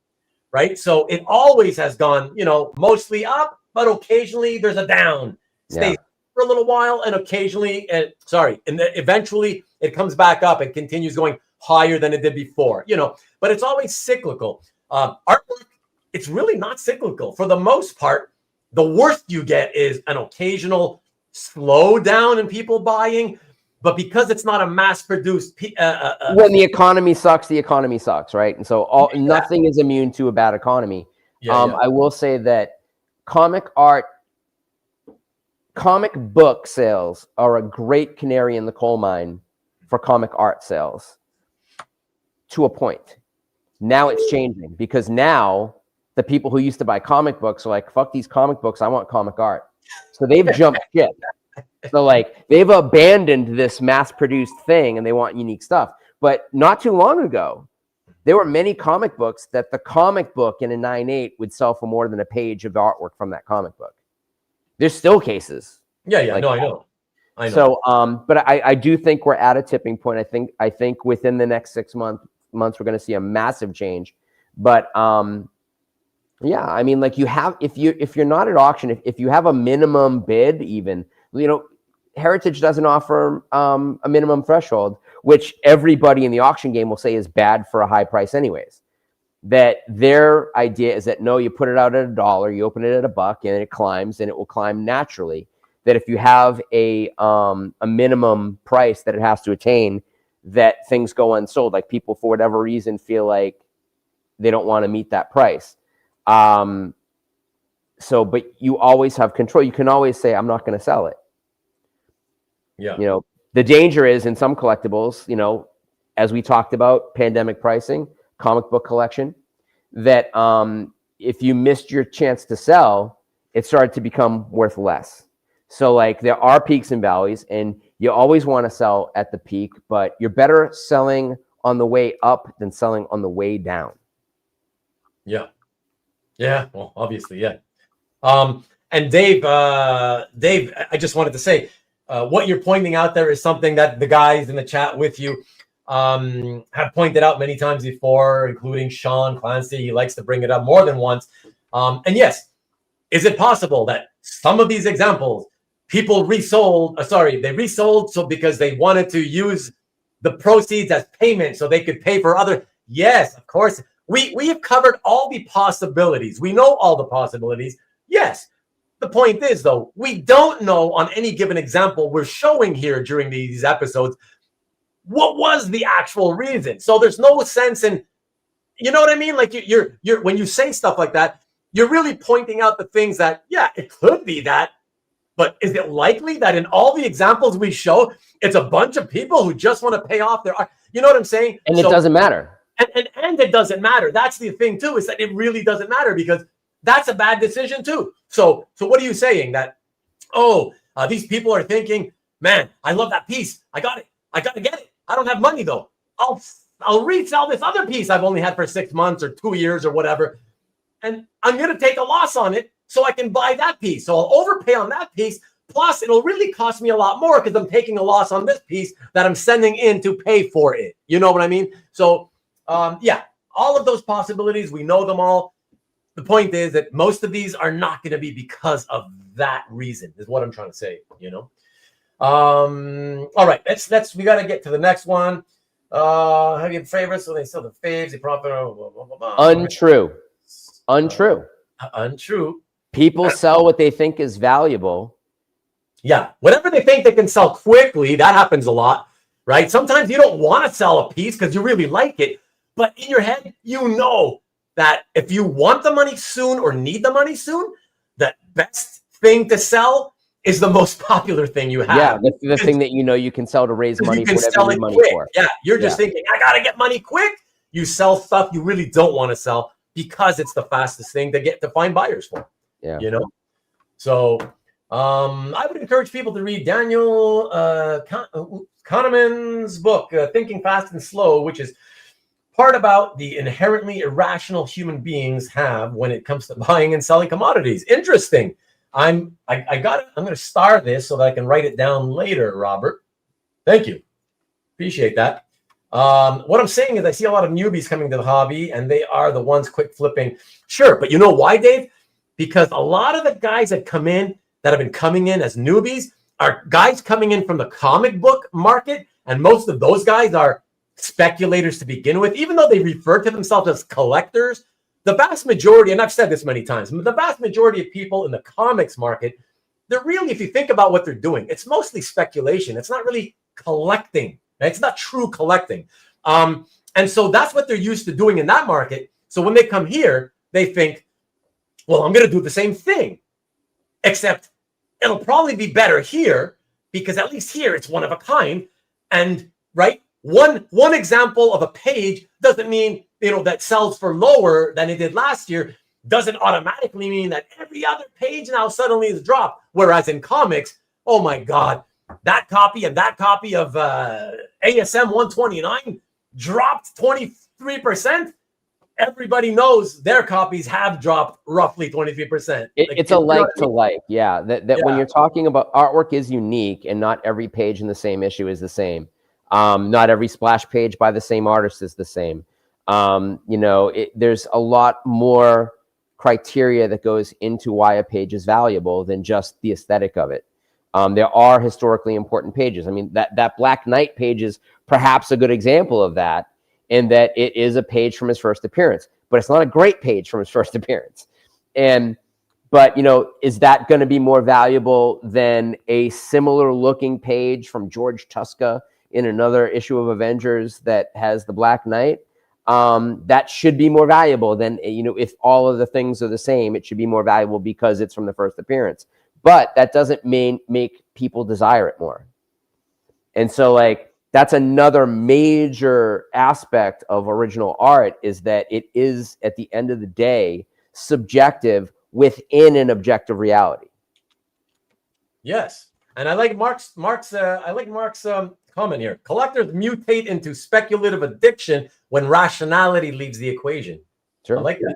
right? So it always has gone, mostly up, but occasionally there's a down. Stays for a little while, and occasionally, and eventually it comes back up and continues going higher than it did before, but it's always cyclical. Artwork, it's really not cyclical. For the most part, the worst you get is an occasional slowdown in people buying, but because it's not a mass-produced... when the economy sucks, right? And so nothing is immune to a bad economy. I will say that comic book sales are a great canary in the coal mine for comic art sales. To a point. Now it's changing, because now the people who used to buy comic books are like, fuck these comic books, I want comic art. So they've jumped ship. So like they've abandoned this mass-produced thing and they want unique stuff. But not too long ago, there were many comic books that the comic book in a 9.8 would sell for more than a page of artwork from that comic book. There's still cases. I know. So, but I do think we're at a tipping point. I think within the next 6 months we're going to see a massive change. But like you have, if you're not at auction, if you have a minimum bid, even Heritage doesn't offer a minimum threshold, which everybody in the auction game will say is bad for a high price anyways. That their idea is that no, you put it out at $1, you open it at $1, and it climbs, and it will climb naturally. That if you have a minimum price that it has to attain, that things go unsold. Like people, for whatever reason, feel like they don't want to meet that price. But you always have control. You can always say, I'm not going to sell it. The danger is in some collectibles, as we talked about, pandemic pricing, comic book collection, that if you missed your chance to sell, it started to become worth less. So like there are peaks and valleys, and you always want to sell at the peak, but you're better selling on the way up than selling on the way down. Yeah. Well, obviously, yeah. And Dave, I just wanted to say, what you're pointing out there is something that the guys in the chat with you have pointed out many times before, including Sean Clancy. He likes to bring it up more than once. And yes, is it possible that some of these examples people resold? They resold so because they wanted to use the proceeds as payment so they could pay for other. Yes, of course. We have covered all the possibilities. We know all the possibilities. Yes. The point is, though, we don't know on any given example we're showing here during these episodes what was the actual reason. So there's no sense in, you know what I mean? Like you're when you say stuff like that, you're really pointing out the things that, yeah, it could be that, but is it likely that in all the examples we show, it's a bunch of people who just want to pay off their, you know what I'm saying? And it doesn't matter. And it doesn't matter. That's the thing too, is that it really doesn't matter because that's a bad decision too. So what are you saying? That, these people are thinking, man, I love that piece. I got it. I got to get it. I don't have money though. I'll resell this other piece I've only had for 6 months or 2 years or whatever. And I'm going to take a loss on it so I can buy that piece. So I'll overpay on that piece. Plus, it'll really cost me a lot more because I'm taking a loss on this piece that I'm sending in to pay for it. You know what I mean? So, all of those possibilities, we know them all. The point is that most of these are not going to be because of that reason, is what I'm trying to say, you know? All right, we got to get to the next one. Have you favorites? So they sell the faves, they profit. Blah, blah, blah, blah. Untrue. Untrue. Untrue. People sell what they think is valuable. Yeah, whatever they think they can sell quickly, that happens a lot, right? Sometimes you don't want to sell a piece because you really like it, but in your head, you know that if you want the money soon or need the money soon, the best thing to sell is the most popular thing you have. Yeah, the thing that you know you can sell to raise money for whatever you need money for. Yeah, you're just thinking, I got to get money quick. You sell stuff you really don't want to sell because it's the fastest thing to find buyers for. Yeah. You know? So I would encourage people to read Daniel Kahneman's book, Thinking Fast and Slow, which is part about the inherently irrational human beings have when it comes to buying and selling commodities. Interesting. I'm going to star this so that I can write it down later, Robert. Thank you. Appreciate that. What I'm saying is I see a lot of newbies coming to the hobby and they are the ones quick flipping. Sure. But you know why, Dave? Because a lot of the guys that have been coming in as newbies are guys coming in from the comic book market. And most of those guys are speculators to begin with, even though they refer to themselves as collectors. The vast majority, and I've said this many times, the vast majority of people in the comics market, they're really, if you think about what they're doing, it's mostly speculation. It's not really collecting. Right? It's not true collecting. And so that's what they're used to doing in that market. So when they come here, they think, well, I'm going to do the same thing, except it'll probably be better here because at least here it's one of a kind. And right, one example of a page doesn't mean, that sells for lower than it did last year, doesn't automatically mean that every other page now suddenly is dropped. Whereas in comics, oh my God, that copy of ASM 129 dropped 23%. Everybody knows their copies have dropped roughly 23%. It's a like to like. Yeah. That when you're talking about artwork is unique and not every page in the same issue is the same. Not every splash page by the same artist is the same. There's a lot more criteria that goes into why a page is valuable than just the aesthetic of it. There are historically important pages. I mean, that Black Knight page is perhaps a good example of that, in that it is a page from his first appearance, but it's not a great page from his first appearance. But is that going to be more valuable than a similar looking page from George Tuska in another issue of Avengers that has the Black Knight? That should be more valuable than, if all of the things are the same, it should be more valuable because it's from the first appearance. But that doesn't make people desire it more. And so that's another major aspect of original art, is that it is at the end of the day subjective within an objective reality. Yes. And I like Mark's comment here. Collectors mutate into speculative addiction when rationality leaves the equation. Sure. I like that.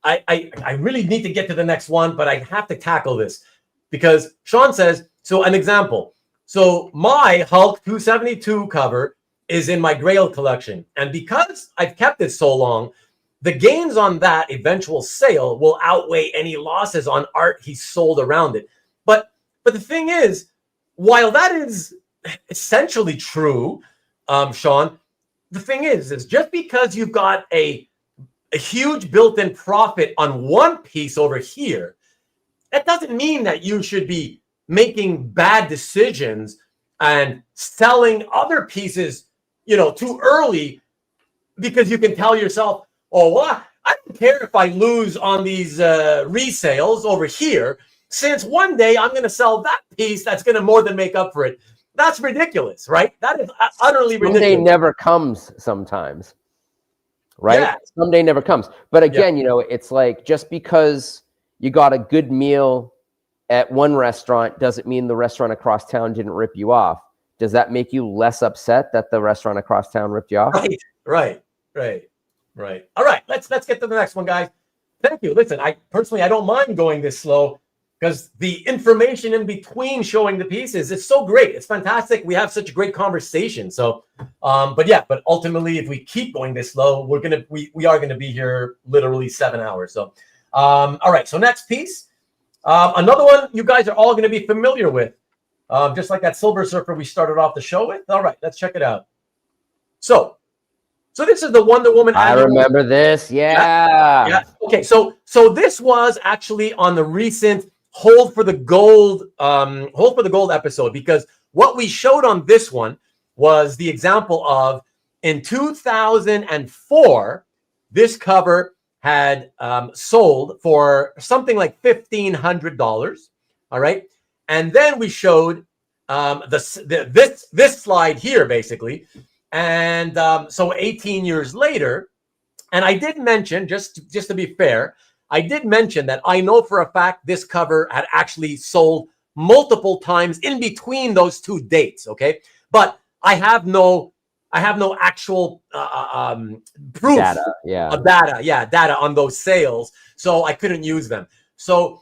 I really need to get to the next one, but I have to tackle this because Sean says, so an example. So my Hulk 272 cover is in my Grail collection. And because I've kept it so long, the gains on that eventual sale will outweigh any losses on art he sold around it. But the thing is, while that is essentially true, Sean, the thing is just because you've got a huge built-in profit on one piece over here, that doesn't mean that you should be making bad decisions and selling other pieces, too early, because you can tell yourself, oh, well, I don't care if I lose on these resales over here, since one day I'm going to sell that piece that's going to more than make up for it. That's ridiculous, right? That is utterly ridiculous. Someday never comes sometimes, right? Yeah. Someday never comes. But again, it's like, just because you got a good meal at one restaurant doesn't mean the restaurant across town didn't rip you off. Does that make you less upset that the restaurant across town ripped you off? Right. All right, let's get to the next one, guys. Thank you. Listen, I don't mind going this slow, because the information in between showing the pieces is so great. It's fantastic. We have such a great conversation. So, but ultimately, if we keep going this slow, we are gonna be here literally 7 hours. So, all right. So next piece, another one you guys are all gonna be familiar with, just like that Silver Surfer we started off the show with. All right, let's check it out. So this is the Wonder Woman. I remember this. Yeah. Okay. So this was actually on the recent Hold for the Gold episode, because what we showed on this one was the example of, in 2004, this cover had sold for something like $1,500. All right. And then we showed this slide here, basically. And so 18 years later, and I did mention, just to be fair, I did mention that I know for a fact this cover had actually sold multiple times in between those two dates. Okay, but I have no actual proof data on those sales, so I couldn't use them. So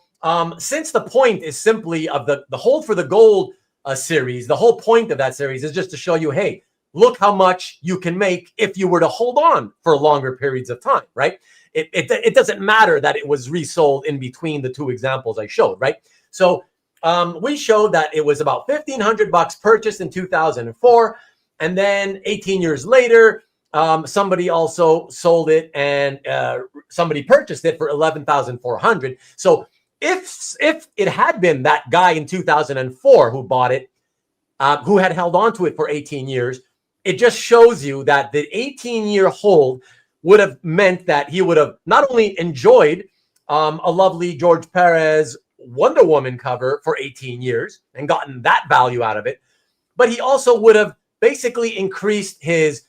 since the point is simply of the Hold for the Gold series, the whole point of that series is just to show you, hey, look how much you can make if you were to hold on for longer periods of time, right? It doesn't matter that it was resold in between the two examples I showed, right? So we showed that it was about $1,500 purchased in 2004, and then 18 years later, somebody also sold it, and somebody purchased it for $11,400. So if it had been that guy in 2004 who bought it, who had held on to it for 18 years, it just shows you that the 18-year hold would have meant that he would have not only enjoyed a lovely George Pérez Wonder Woman cover for 18 years and gotten that value out of it, but he also would have basically increased his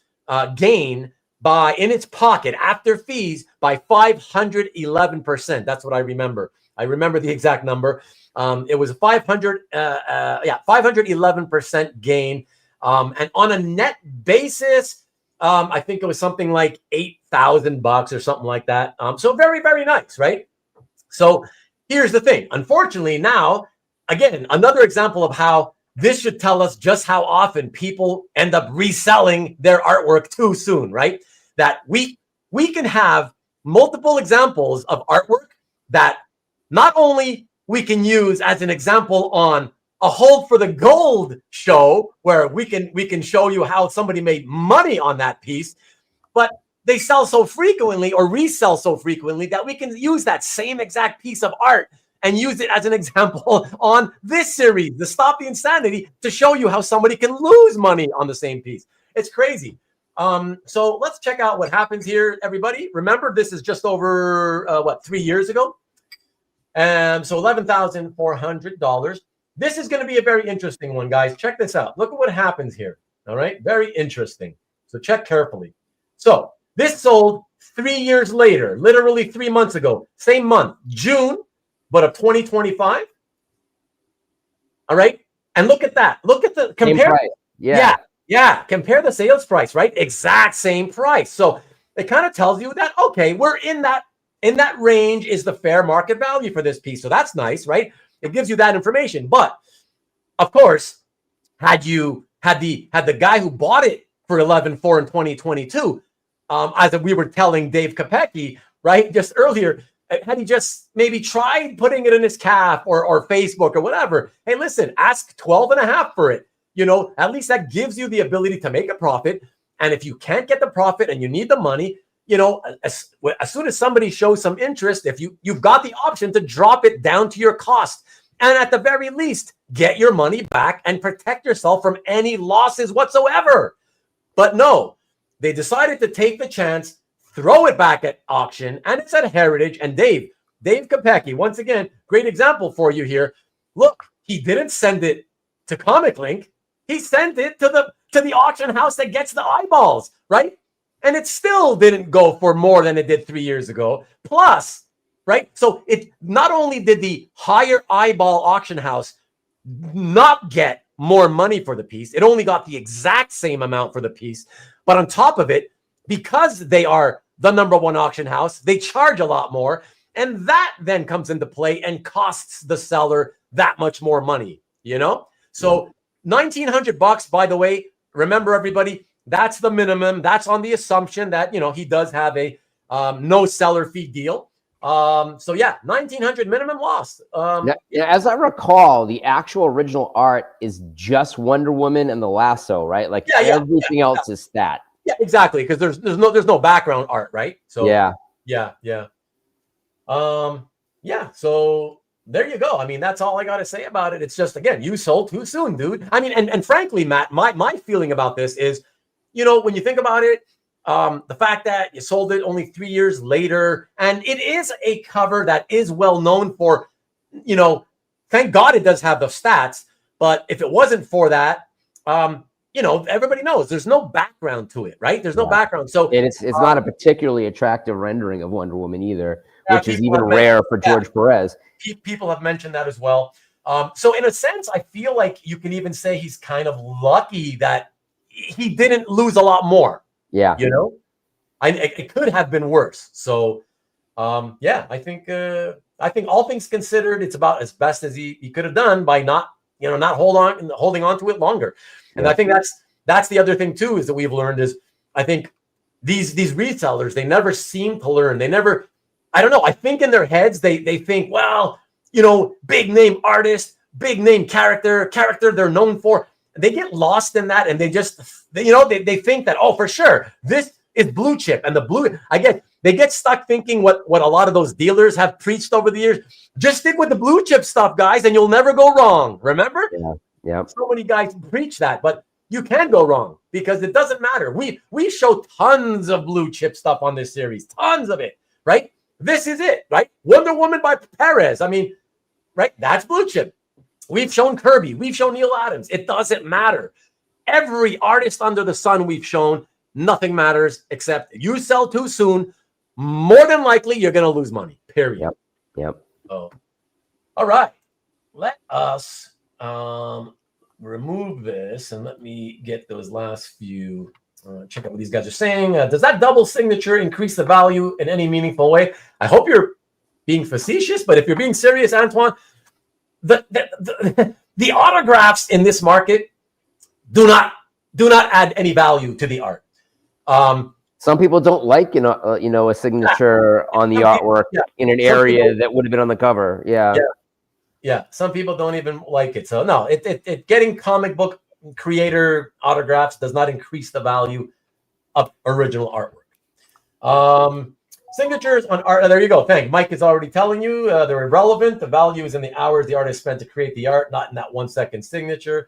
gain in its pocket after fees by 511%. That's what I remember. I remember the exact number. It was 511% gain. And on a net basis, I think it was something like $8,000 or something like that. So very, very nice, right? So here's the thing. Unfortunately, now, again, another example of how this should tell us just how often people end up reselling their artwork too soon, right? That we can have multiple examples of artwork that not only we can use as an example on a Hold for the Gold show, where we can show you how somebody made money on that piece, but they sell so frequently or resell so frequently that we can use that same exact piece of art and use it as an example on this series, the Stop the Insanity, to show you how somebody can lose money on the same piece. It's crazy. So let's check out what happens here, everybody. Remember, this is just over 3 years ago. So $11,400. This is going to be a very interesting one, guys. Check this out. Look at what happens here. All right. Very interesting. So check carefully. So this sold 3 years later, literally 3 months ago, same month, June, but of 2025. All right. And look at that. Look at the compare. Yeah. Compare the sales price, right? Exact same price. So it kind of tells you that, okay, we're in that range is the fair market value for this piece. So that's nice, right? It gives you that information. But of course, had the guy who bought it for 11.4 in 2022. As we were telling Dave Kopecky, right, just earlier, had he just maybe tried putting it in his calf or Facebook or whatever, hey, listen, ask 12.5 for it. You know, at least that gives you the ability to make a profit. And if you can't get the profit and you need the money, you know, as soon as somebody shows some interest, if you've got the option to drop it down to your cost. And at the very least, get your money back and protect yourself from any losses whatsoever. But no, they decided to take the chance, throw it back at auction, and it's at Heritage. And Dave Kopecky, once again, great example for you here. Look, he didn't send it to Comic Link. He sent it to the auction house that gets the eyeballs, right? And it still didn't go for more than it did 3 years ago. Plus, right? So it not only did the higher eyeball auction house not get more money for the piece, it only got the exact same amount for the piece. But on top of it, because they are the #1 auction house, they charge a lot more. And that then comes into play and costs the seller that much more money, you know? So $1,900, by the way, remember everybody, that's the minimum. That's on the assumption that, you know, he does have a no seller fee deal. So yeah, 1,900 minimum loss. As I recall, the actual original art is just Wonder Woman and the lasso, right? Like everything else is stat. Yeah, exactly. Because there's no background art, right? So yeah. So there you go. I mean, that's all I got to say about it. It's just, again, you sold too soon, dude. I mean, and frankly, Matt, my feeling about this is, you know, when you think about it, the fact that you sold it only 3 years later, and it is a cover that is well known for, you know, thank God it does have the stats. But if it wasn't for that, you know, everybody knows there's no background to it, right? There's no background. So it's not a particularly attractive rendering of Wonder Woman either, which is even rare for George Pérez. People have mentioned that as well. So in a sense, I feel like you can even say he's kind of lucky that he didn't lose a lot more. Yeah. You know, it could have been worse. So, I think all things considered, it's about as best as he could have done by not holding on to it longer. And I think that's the other thing too, is that we've learned is, I think these resellers, they never seem to learn. They never, I don't know. I think in their heads, they think, well, you know, big name artist, big name character they're known for. They get lost in that, and they think that, oh, for sure, this is blue chip, and they get stuck thinking what a lot of those dealers have preached over the years. Just stick with the blue chip stuff, guys, and you'll never go wrong. Remember? Yeah. So many guys preach that, but you can go wrong because it doesn't matter. We show tons of blue chip stuff on this series, tons of it, right? This is it, right? Wonder Woman by Pérez. I mean, right? That's blue chip. We've shown Kirby. We've shown Neil Adams. It doesn't matter. Every artist under the sun we've shown, nothing matters except you sell too soon. More than likely, you're going to lose money, period. Yep. Oh. All right. Let us remove this and let me get those last few. Check out what these guys are saying. Does that double signature increase the value in any meaningful way? I hope you're being facetious, but if you're being serious, Antoine, the autographs in this market do not add any value to the art. Some people don't like a signature on the artwork in an area that would have been on the cover. Yeah. Some people don't even like it. So no, it getting comic book creator autographs does not increase the value of original artwork. Signatures on art. There you go. Thank Mike is already telling you they're irrelevant. The value is in the hours the artist spent to create the art, not in that 1 second signature.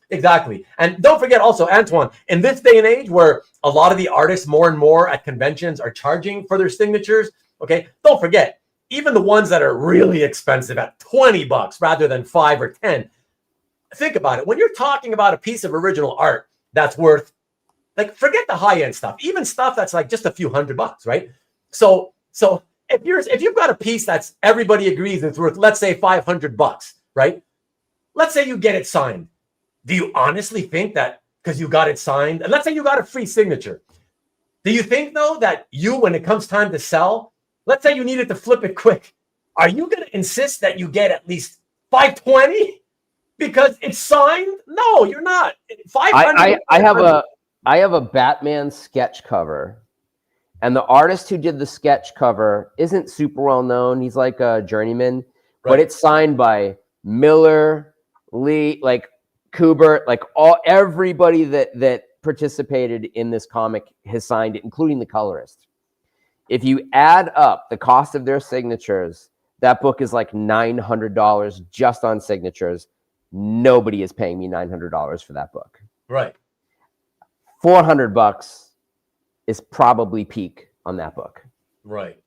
Exactly. And don't forget also, Antoine, in this day and age where a lot of the artists more and more at conventions are charging for their signatures. Okay. Don't forget, even the ones that are really expensive at $20 rather than $5 or $10. Think about it. When you're talking about a piece of original art that's worth, like, forget the high end stuff, even stuff that's like just a few $100, right? So if you've got a piece that's everybody agrees is worth, let's say $500, right? Let's say you get it signed. Do you honestly think that because you got it signed, and let's say you got a free signature, do you think though that when it comes time to sell, let's say you needed to flip it quick, are you going to insist that you get at least $520 because it's signed? No, you're not. $500. I have a Batman sketch cover, and the artist who did the sketch cover isn't super well known. He's like a journeyman, but it's signed by Miller, Lee, like Kubert, like everybody that participated in this comic has signed it, including the colorist. If you add up the cost of their signatures, that book is like $900 just on signatures. Nobody is paying me $900 for that book. Right. $400 is probably peak on that book. Right.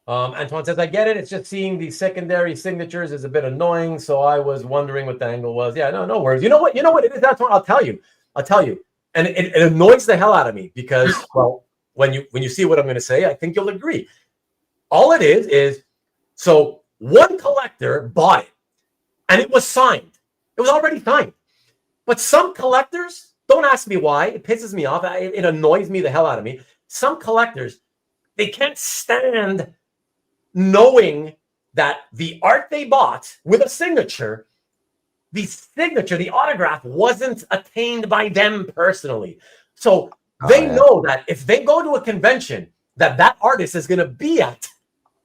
Antoine says, I get it. It's just seeing the secondary signatures is a bit annoying. So I was wondering what the angle was. Yeah, no worries. You know what it is, Antoine? I'll tell you. And it annoys the hell out of me because, well, when you see what I'm going to say, I think you'll agree. All it is so one collector bought it and it was signed. It was already signed. But some collectors, don't ask me why. It pisses me off. It annoys me the hell out of me. Some collectors, they can't stand knowing that the art they bought with a signature, the autograph wasn't attained by them personally. So they know that if they go to a convention that artist is going to be at,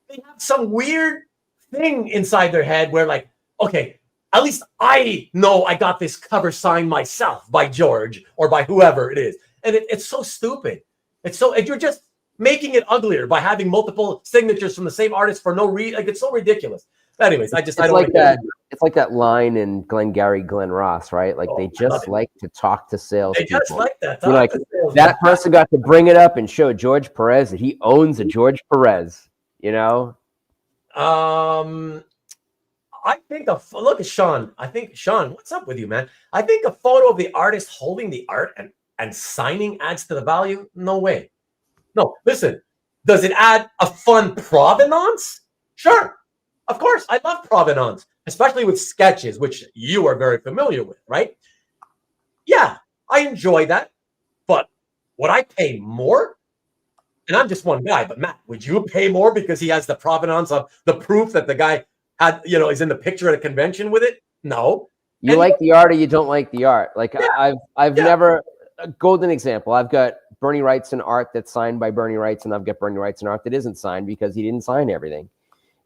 they have some weird thing inside their head where like, okay, at least I know I got this cover signed myself by George or by whoever it is. And it's so stupid. You're just making it uglier by having multiple signatures from the same artist for no reason. Like, it's so ridiculous. But anyways, I don't like that. It's like that line in Glengarry Glen Ross, right? Like they just like to talk to salespeople. They just like that. You're like, that person got to bring it up and show George Pérez that he owns a George Pérez, you know? I think look at Sean. Sean, what's up with you, man? I think a photo of the artist holding the art and signing adds to the value. No way. No, listen. Does it add a fun provenance? Sure. Of course. I love provenance, especially with sketches, which you are very familiar with, right? Yeah, I enjoy that. But would I pay more? And I'm just one guy, but Matt, would you pay more because he has the provenance of the proof that the guy had, is in the picture at a convention with it? No. You like the art or you don't like the art. Like I've never, a golden example. I've got Bernie Wrightson art that's signed by Bernie Wrightson. I've got Bernie Wrightson art that isn't signed because he didn't sign everything.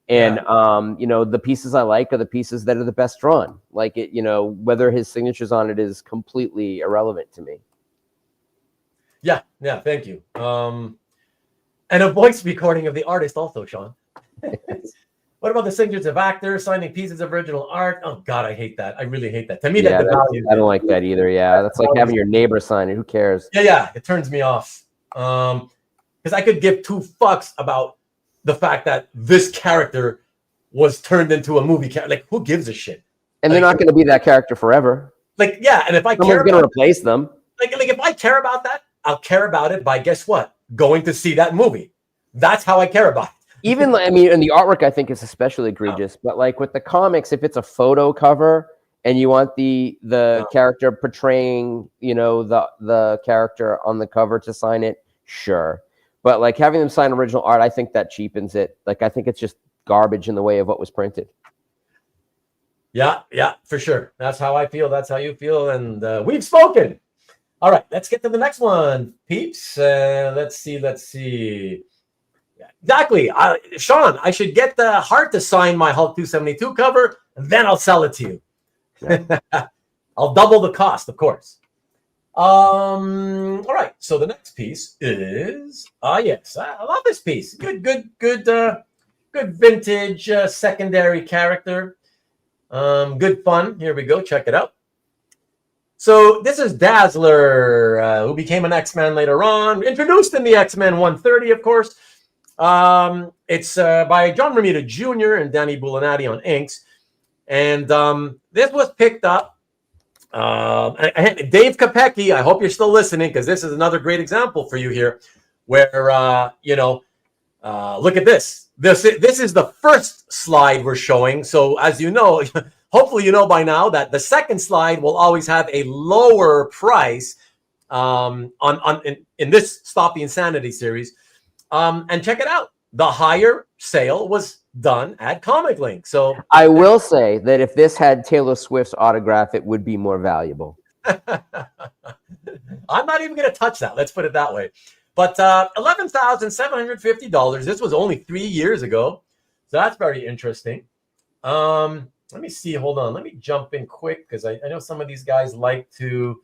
And, the pieces I like are the pieces that are the best drawn. Like it, whether his signature's on it is completely irrelevant to me. Yeah. Thank you. And a voice recording of the artist also, Sean. What about the signatures of actors signing pieces of original art? Oh God, I hate that. I really hate that. To me, that's the value. I don't like that either. Yeah, that's like having your neighbor sign it. Who cares? Yeah, it turns me off. Because I could give two fucks about the fact that this character was turned into a movie character. Like, who gives a shit? And they're not going to be that character forever. Like, yeah, and if I someone's going to replace them. Like if I care about that, I'll care about it by, guess what? Going to see that movie. That's how I care about it. Even, and the artwork I think is especially egregious, but like with the comics, if it's a photo cover and you want the character portraying, the character on the cover to sign it, sure. But like having them sign original art, I think that cheapens it. Like, I think it's just garbage in the way of what was printed. Yeah, for sure. That's how I feel. That's how you feel. And we've spoken. All right, let's get to the next one, peeps. Let's see. Exactly. Sean, I should get the Hart to sign my Hulk 272 cover, and then I'll sell it to you. Yeah. I'll double the cost, of course. All right. So the next piece is, yes, I love this piece. Good vintage secondary character. Good fun. Here we go. Check it out. So this is Dazzler, who became an X-Men later on, introduced in the X-Men 130, of course. It's by John Romita Jr. and Danny Bulanadi on inks. And this was picked up. Dave Kopecki, I hope you're still listening, because this is another great example for you here, where, look at this. This is the first slide we're showing. So as you know, hopefully you know by now that the second slide will always have a lower price in this Stop the Insanity series. And check it out. The higher sale was done at Comic Link. So I will say that if this had Taylor Swift's autograph, it would be more valuable. I'm not even going to touch that. Let's put it that way. But $11,750. This was only 3 years ago. So that's very interesting. Let me see. Hold on. Let me jump in quick because I know some of these guys like to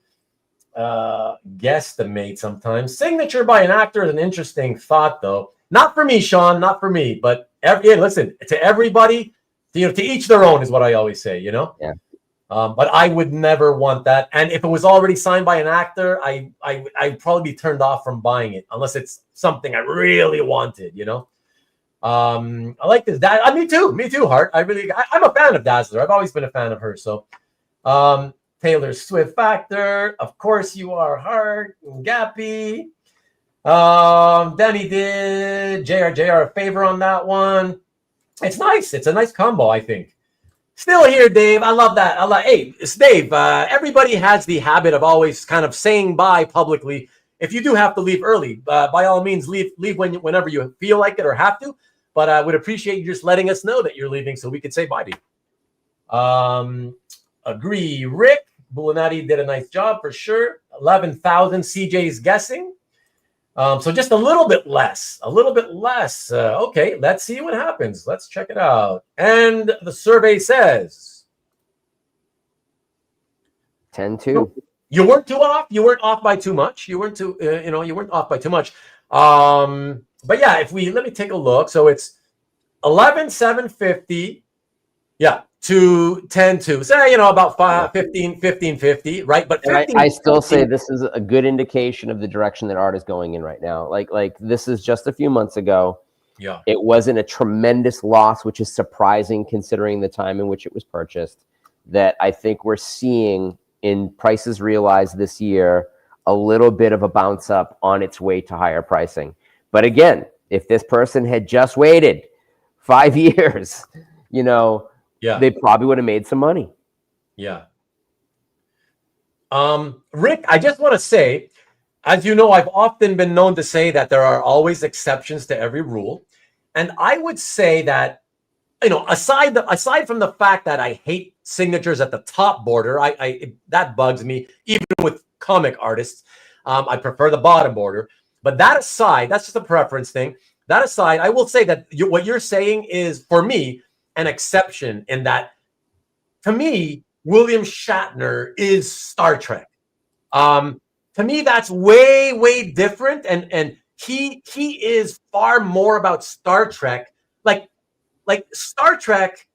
guesstimate sometimes. Signature by an actor is an interesting thought, though. Not for me, Sean. Not for me. But listen, to everybody, to each their own is what I always say, Yeah. But I would never want that. And if it was already signed by an actor, I'd probably be turned off from buying it unless it's something I really wanted, I like this. Me too, Hart. I'm a fan of Dazzler. I've always been a fan of her. So Taylor Swift factor. Of course you are, Hart. Gappy. Danny did JR a favor on that one. It's nice. It's a nice combo, I think. Still here, Dave. I love that. Hey, it's Dave. Everybody has the habit of always kind of saying bye publicly. If you do have to leave early, by all means, leave whenever you feel like it or have to. But I would appreciate you just letting us know that you're leaving so we could say bye to you. Agree, Rick. Bulanadi did a nice job for sure. 11,000 CJ's guessing. So just a little bit less. Okay, let's see what happens. Let's check it out. And the survey says 10-2. You weren't too off. You weren't off by too much. You weren't off by too much. But yeah, let me take a look. So it's 11,750. Yeah, to 10-2. Say, about 15-50, right? But 15, I still say this is a good indication of the direction that art is going in right now. Like this is just a few months ago. Yeah. It wasn't a tremendous loss, which is surprising considering the time in which it was purchased. That I think we're seeing in prices realized this year, a little bit of a bounce up on its way to higher pricing. But again, if this person had just waited 5 years, they probably would have made some money. Yeah. Rick, I just want to say, as you know, I've often been known to say that there are always exceptions to every rule. And I would say that, aside from the fact that I hate signatures at the top border, that bugs me, even with comic artists. I prefer the bottom border. But that aside, that's just a preference thing. That aside, I will say that what you're saying is, for me, an exception in that, to me, William Shatner is Star Trek. To me, that's way, way different. And he is far more about Star Trek. Like Star Trek,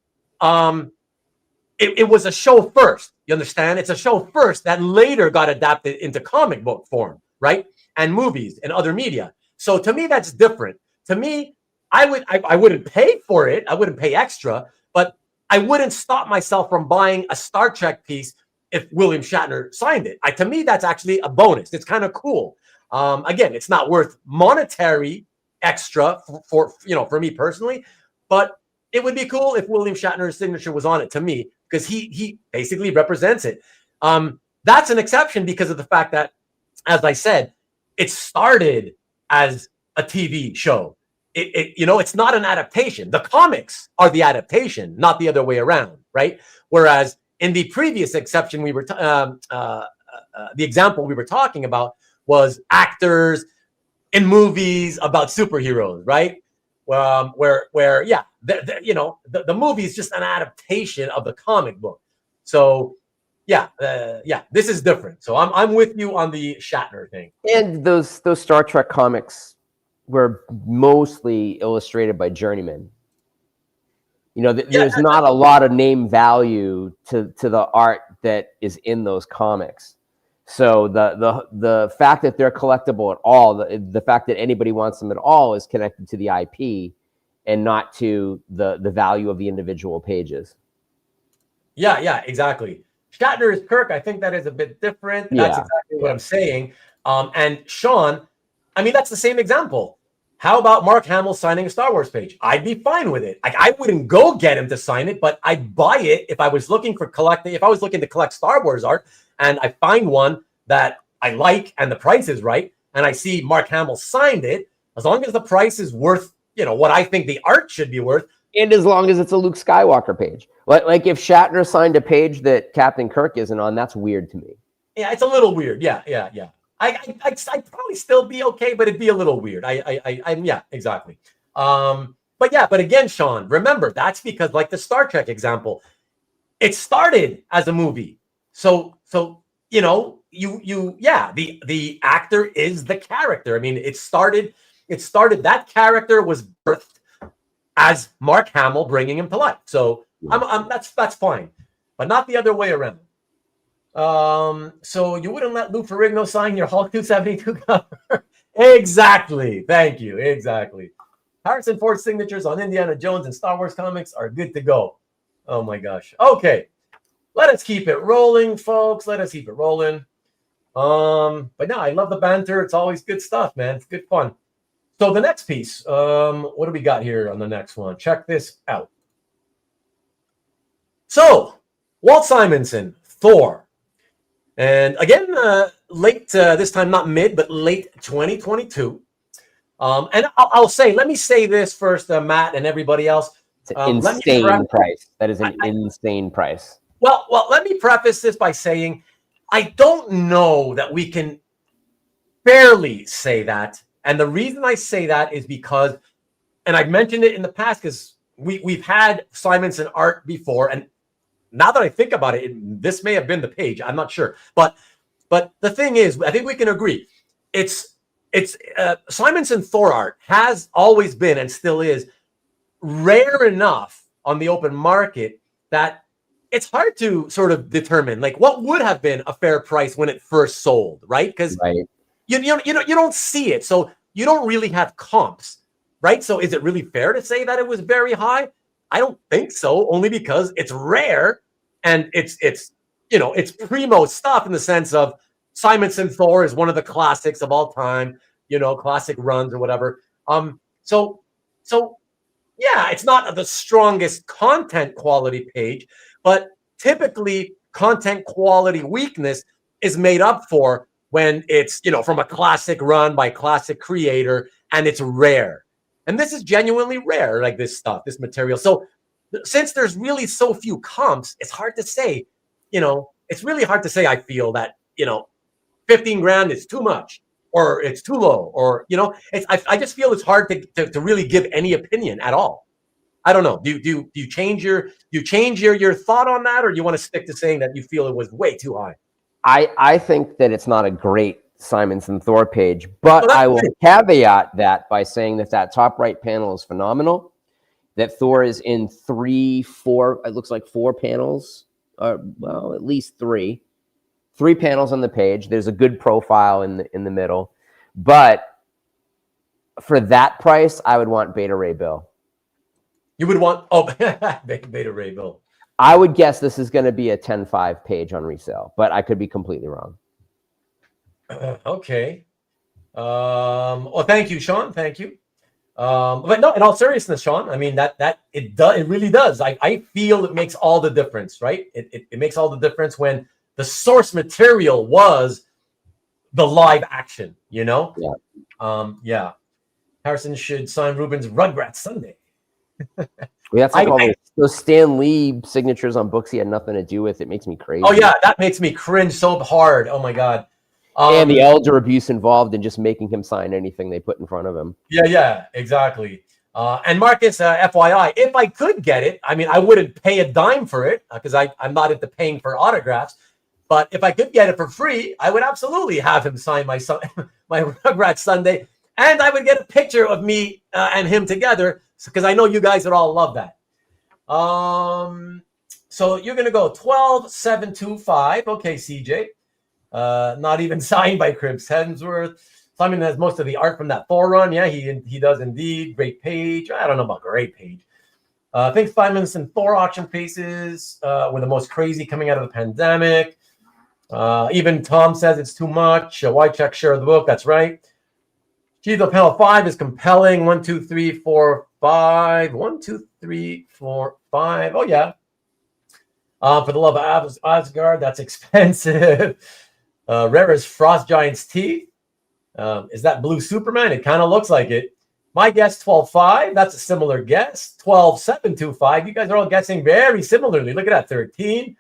it was a show first. You understand? It's a show first that later got adapted into comic book form, right? And movies and other media. So to me, that's different. To me, I wouldn't pay for it. I wouldn't pay extra, but I wouldn't stop myself from buying a Star Trek piece if William Shatner signed it. To me, that's actually a bonus. It's kind of cool. Again, it's not worth monetary extra for me personally, but it would be cool if William Shatner's signature was on it, to me, because he basically represents it. That's an exception because of the fact that, as I said, it started as a TV show. It's not an adaptation. The comics are the adaptation, not the other way around, right? Whereas in the previous exception, the example we were talking about was actors in movies about superheroes, right? The movie is just an adaptation of the comic book. So this is different. So I'm with you on the Shatner thing. And those Star Trek comics were mostly illustrated by journeymen. There's not a lot of name value to the art that is in those comics. So the fact that they're collectible at all, the fact that anybody wants them at all, is connected to the IP and not to the value of the individual pages. Yeah, exactly. Shatner is Kirk. I think that is a bit different. That's exactly what I'm saying. And Sean, that's the same example. How about Mark Hamill signing a Star Wars page? I'd be fine with it. I wouldn't go get him to sign it, but I'd buy it if I was looking to collect Star Wars art, and I find one that I like and the price is right, and I see Mark Hamill signed it. As long as the price is worth, what I think the art should be worth, and as long as it's a Luke Skywalker page. Like if Shatner signed a page that Captain Kirk isn't on, that's weird to me. Yeah, it's a little weird. Yeah. I'd probably still be okay, but it'd be a little weird. Yeah, exactly. But again, Sean, remember that's because, like the Star Trek example, it started as a movie. So you know, the actor is the character. I mean, it started. That character was birthed as Mark Hamill bringing him to life. So that's fine, but not the other way around. So you wouldn't let Lou Ferrigno sign your Hulk 272 cover? Exactly. Thank you. Exactly. Harrison Ford signatures on Indiana Jones and Star Wars comics are good to go. Oh my gosh. Okay. Let us keep it rolling, folks. Let us keep it rolling. But no, I love the banter. It's always good stuff, man. It's good fun. So the next piece, what do we got here on the next one? Check this out. So Walt Simonson, Thor. And again, late, this time not mid, but late 2022. And I'll say, let me say this first, Matt and everybody else. It's an insane price. That is an insane price. Well, let me preface this by saying, I don't know that we can barely say that. And the reason I say that is because, and I've mentioned it in the past, because we've had Simonson art before, and now that I think about it, this may have been the page. I'm not sure, but the thing is, I think we can agree, it's Simonson Thor art has always been and still is rare enough on the open market that it's hard to sort of determine like what would have been a fair price when it first sold, right? Because you don't see it, so you don't really have comps, right? So is it really fair to say that it was very high? I don't think so, only because it's rare and it's primo stuff in the sense of Simonson Thor is one of the classics of all time, classic runs or whatever. So yeah, it's not the strongest content quality page, but typically content quality weakness is made up for when it's, from a classic run by classic creator and it's rare. And this is genuinely rare, like this stuff, this material. So since there's really so few comps, it's hard to say, it's really hard to say, I feel that, 15 grand is too much or it's too low or, I just feel it's hard to really give any opinion at all. I don't know. Do you change your thought on that, or do you want to stick to saying that you feel it was way too high? I think that it's not a great Simonson Thor page, but I will caveat that by saying that top right panel is phenomenal. That Thor is in 4, it looks like 4 panels, well, at least 3 panels on the page. There's a good profile in the middle, but for that price, I would want Beta Ray Bill. You would want Beta Ray Bill. I would guess this is going to be a 10.5 page on resale, but I could be completely wrong. Okay. Well, thank you, Sean. Thank you. But no, in all seriousness, Sean, I mean it really does. I feel it makes all the difference, right? It makes all the difference when the source material was the live action, Yeah. Yeah. Harrison should sign Ruben's Rugrats Sunday. That's like all those Stan Lee signatures on books he had nothing to do with. It makes me crazy. Oh yeah, that makes me cringe so hard. Oh my God. And the elder abuse involved in just making him sign anything they put in front of him. Yeah, exactly. And Marcus, FYI, if I could get it, I mean, I wouldn't pay a dime for it because I'm not into paying for autographs. But if I could get it for free, I would absolutely have him sign my Rugrats Sunday. And I would get a picture of me and him together because I know you guys would all love that. So you're going to go 12,725. Okay, CJ. Not even signed by Chris Hemsworth. Simon has most of the art from that Thor run. Yeah, he does indeed. Great page. I don't know about great page. I think Simonson Thor auction pieces were the most crazy coming out of the pandemic. Even Tom says it's too much. Wiacek share of the book. That's right. Chief of Panel 5 is compelling. 1, 2, 3, 4, 5. 1, 2, 3, 4, 5. Oh, yeah. For the love of Asgard, that's expensive. Rare is Frost Giant's teeth. Is that Blue Superman? It kind of looks like it. My guess, 12.5. That's a similar guess. 12.725. You guys are all guessing very similarly. Look at that, 13.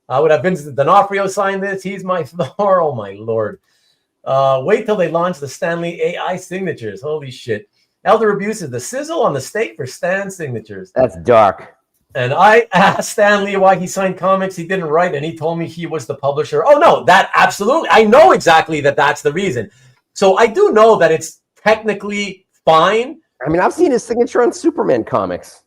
Would have Vincent D'Onofrio sign this? He's my Thor. Oh, my Lord. Wait till they launch the Stanley AI signatures. Holy shit. Elder Abuse is the sizzle on the steak for Stan signatures. That's dark. And I asked Stanley why he signed comics he didn't write, and he told me he was the publisher. Oh, no, that absolutely. I know exactly that's the reason. So I do know that it's technically fine. I mean, I've seen his signature on Superman comics.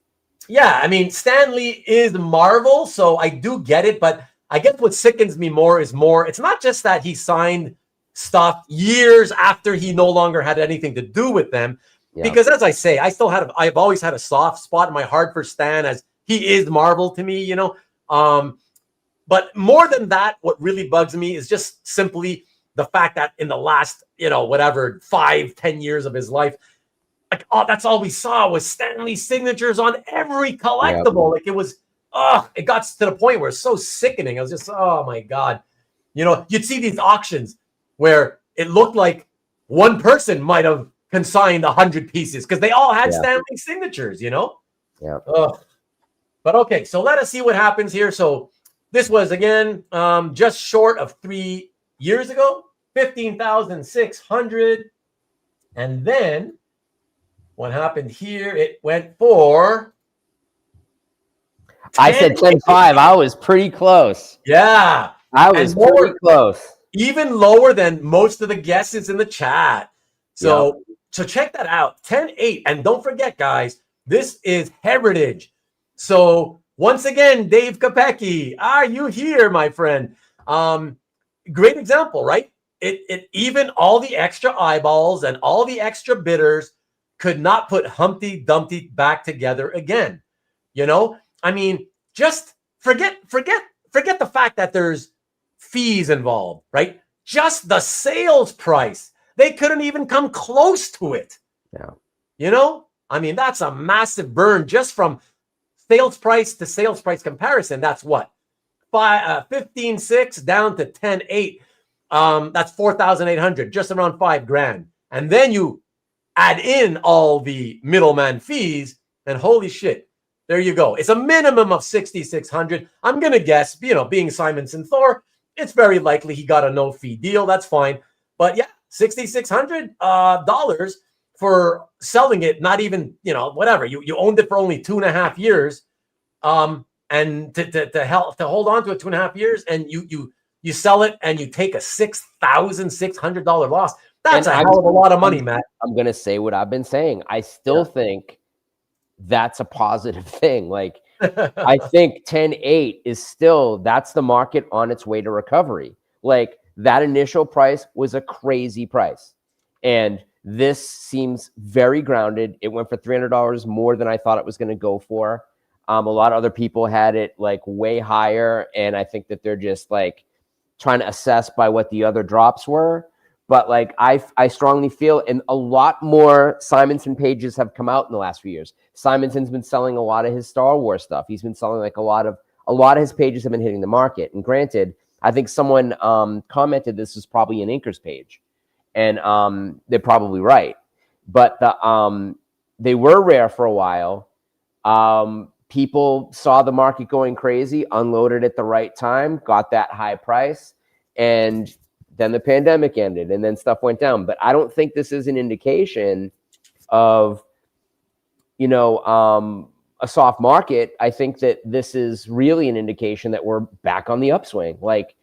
Yeah, I mean, Stanley is Marvel, so I do get it. But I guess what sickens me more is it's not just that he signed stuff years after he no longer had anything to do with them. Yeah. Because as I say, I've always had a soft spot in my heart for Stan, as he is Marvel to me, you know. But more than that, what really bugs me is just simply the fact that in the last, 5-10 years of his life, like, that's all we saw was Stanley's signatures on every collectible. Like, it was, it got to the point where it's so sickening. I was just, oh my God. You'd see these auctions where it looked like one person might have consigned 100 pieces because they all had Stanley signatures, Yeah. But okay, so let us see what happens here. So this was, again, just short of 3 years ago, 15,600. And then what happened here? It went for... I said 10.5. I was pretty close. Yeah. I was pretty close. Even lower than most of the guesses in the chat. So check that out. 10.8. And don't forget, guys, this is Heritage. So once again, Dave Kopecki, are you here, my friend? Great example, right? It even all the extra eyeballs and all the extra bidders could not put Humpty Dumpty back together again. I mean, just forget the fact that there's fees involved, right? Just the sales price. They couldn't even come close to it. Yeah. I mean, that's a massive burn just from sales price to sales price comparison. That's what? 15.6 down to 10.8. That's 4,800, just around $5,000. And then you add in all the middleman fees, and holy shit, there you go. It's a minimum of 6,600. I'm gonna guess, being Simonson Thor, it's very likely he got a no fee deal. That's fine. But yeah, $6,600 for selling it. Not even, whatever. You owned it for only 2.5 years, and to hold on to it 2.5 years, and you sell it and you take a $6,600 loss. That's a hell of a lot of money, Matt. I'm going to say what I've been saying. I still think that's a positive thing. Like, I think 10.8 is still, that's the market on its way to recovery. Like, that initial price was a crazy price. And this seems very grounded. It went for $300 more than I thought it was going to go for. A lot of other people had it like way higher. And I think that they're just like trying to assess by what the other drops were. But like, I strongly feel, and a lot more Simonson pages have come out in the last few years. Simonson's been selling a lot of his Star Wars stuff. He's been selling like a lot of his pages have been hitting the market. And granted, I think someone commented this is probably an Inker's page, and they're probably right. But they were rare for a while. People saw the market going crazy, unloaded at the right time, got that high price, and then the pandemic ended, and then stuff went down. But I don't think this is an indication of, a soft market. I think that this is really an indication that we're back on the upswing. Like,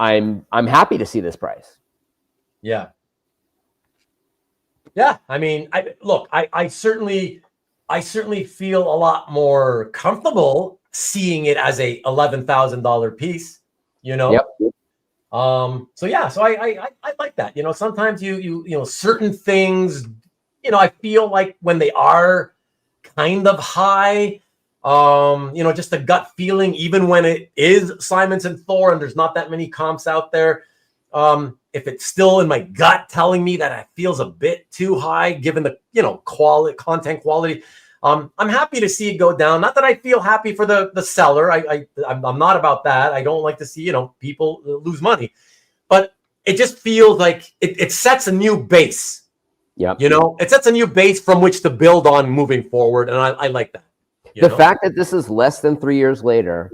I'm happy to see this price. Yeah. Yeah. I mean, I certainly feel a lot more comfortable seeing it as a $11,000 piece, Yep. So I like that. Sometimes you certain things, I feel like when they are kind of high, just a gut feeling, even when it is Simonson Thor and there's not that many comps out there. If it's still in my gut telling me that it feels a bit too high, given the, content quality, I'm happy to see it go down. Not that I feel happy for the seller. I'm not about that. I don't like to see, people lose money, but it just feels like it sets a new base. Yeah. It sets a new base from which to build on moving forward. And I like that. The fact that this is less than 3 years later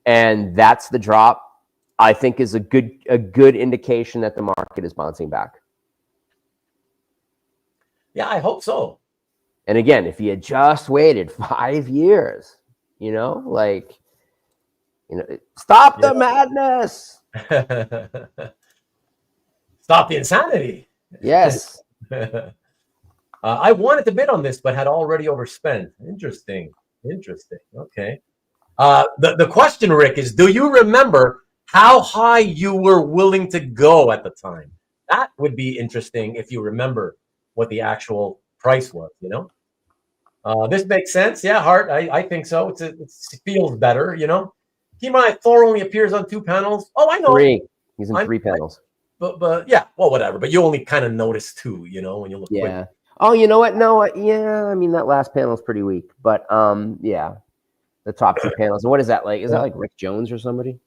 and that's the drop, I think is a good indication that the market is bouncing back. Yeah, I hope so. And again, if you had just waited 5 years, you know, like, you know, stop the madness. Stop the insanity. Yes. I wanted to bid on this, but had already overspent. Interesting. Okay. The question, Rick, is do you remember how high you were willing to go at the time? That would be interesting if you remember what the actual price was, you know? This makes sense. Yeah, Hart, I think so. It feels better, you know? Keep in mind, Thor only appears on 2 panels. Oh, I know. 3. He's in 3 panels. But yeah, well, whatever. But you only kind of notice 2, you know, when you look quick. Oh, you know what? No, yeah, I mean, that last panel is pretty weak. But, yeah, the top 2 panels. And what is that like? Is that like Rick Jones or somebody?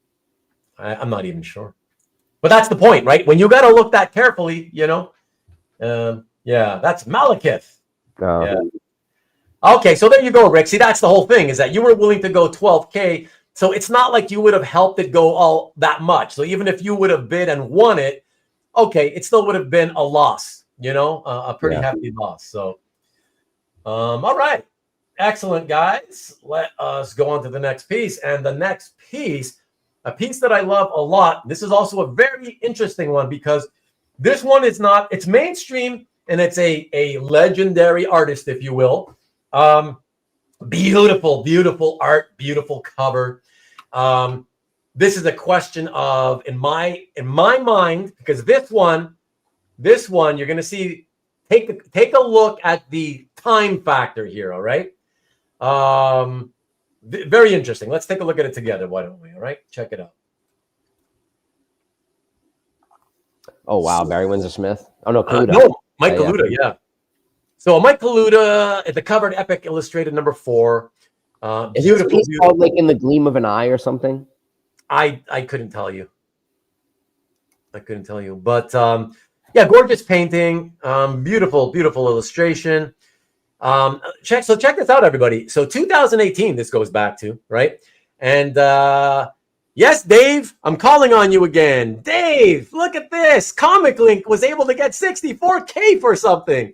I'm not even sure. But that's the point, right? When you got to look that carefully, you know? Yeah, that's Malekith. Yeah. Okay, so there you go, Rick. See, that's the whole thing, is that you were willing to go 12K. So it's not like you would have helped it go all that much. So even if you would have bid and won it, okay, it still would have been a loss, you know, a pretty hefty loss. So, all right. Excellent, guys. Let us go on to the next piece. And the next piece, a piece that I love a lot. This is also a very interesting one because this one is not, it's mainstream and it's a legendary artist, if you will. Beautiful art, beautiful cover. This is a question of, in my mind, because this one, you're going to see, take a look at the time factor here. All right. Very interesting. Let's take a look at it together. Why don't we? All right. Check it out. Oh, wow. Barry Windsor-Smith. Oh, no. Kaluta. No, Mike Kaluta. Yeah. So Mike Kaluta at the covered Epic Illustrated number 4. Beautiful. Is called like In the Gleam of an Eye or something? I couldn't tell you. But yeah, gorgeous painting. Beautiful illustration. Check this out, everybody. So 2018, this goes back to, right? And yes, Dave, I'm calling on you again. Dave, look at this. Comic Link was able to get 64K for something.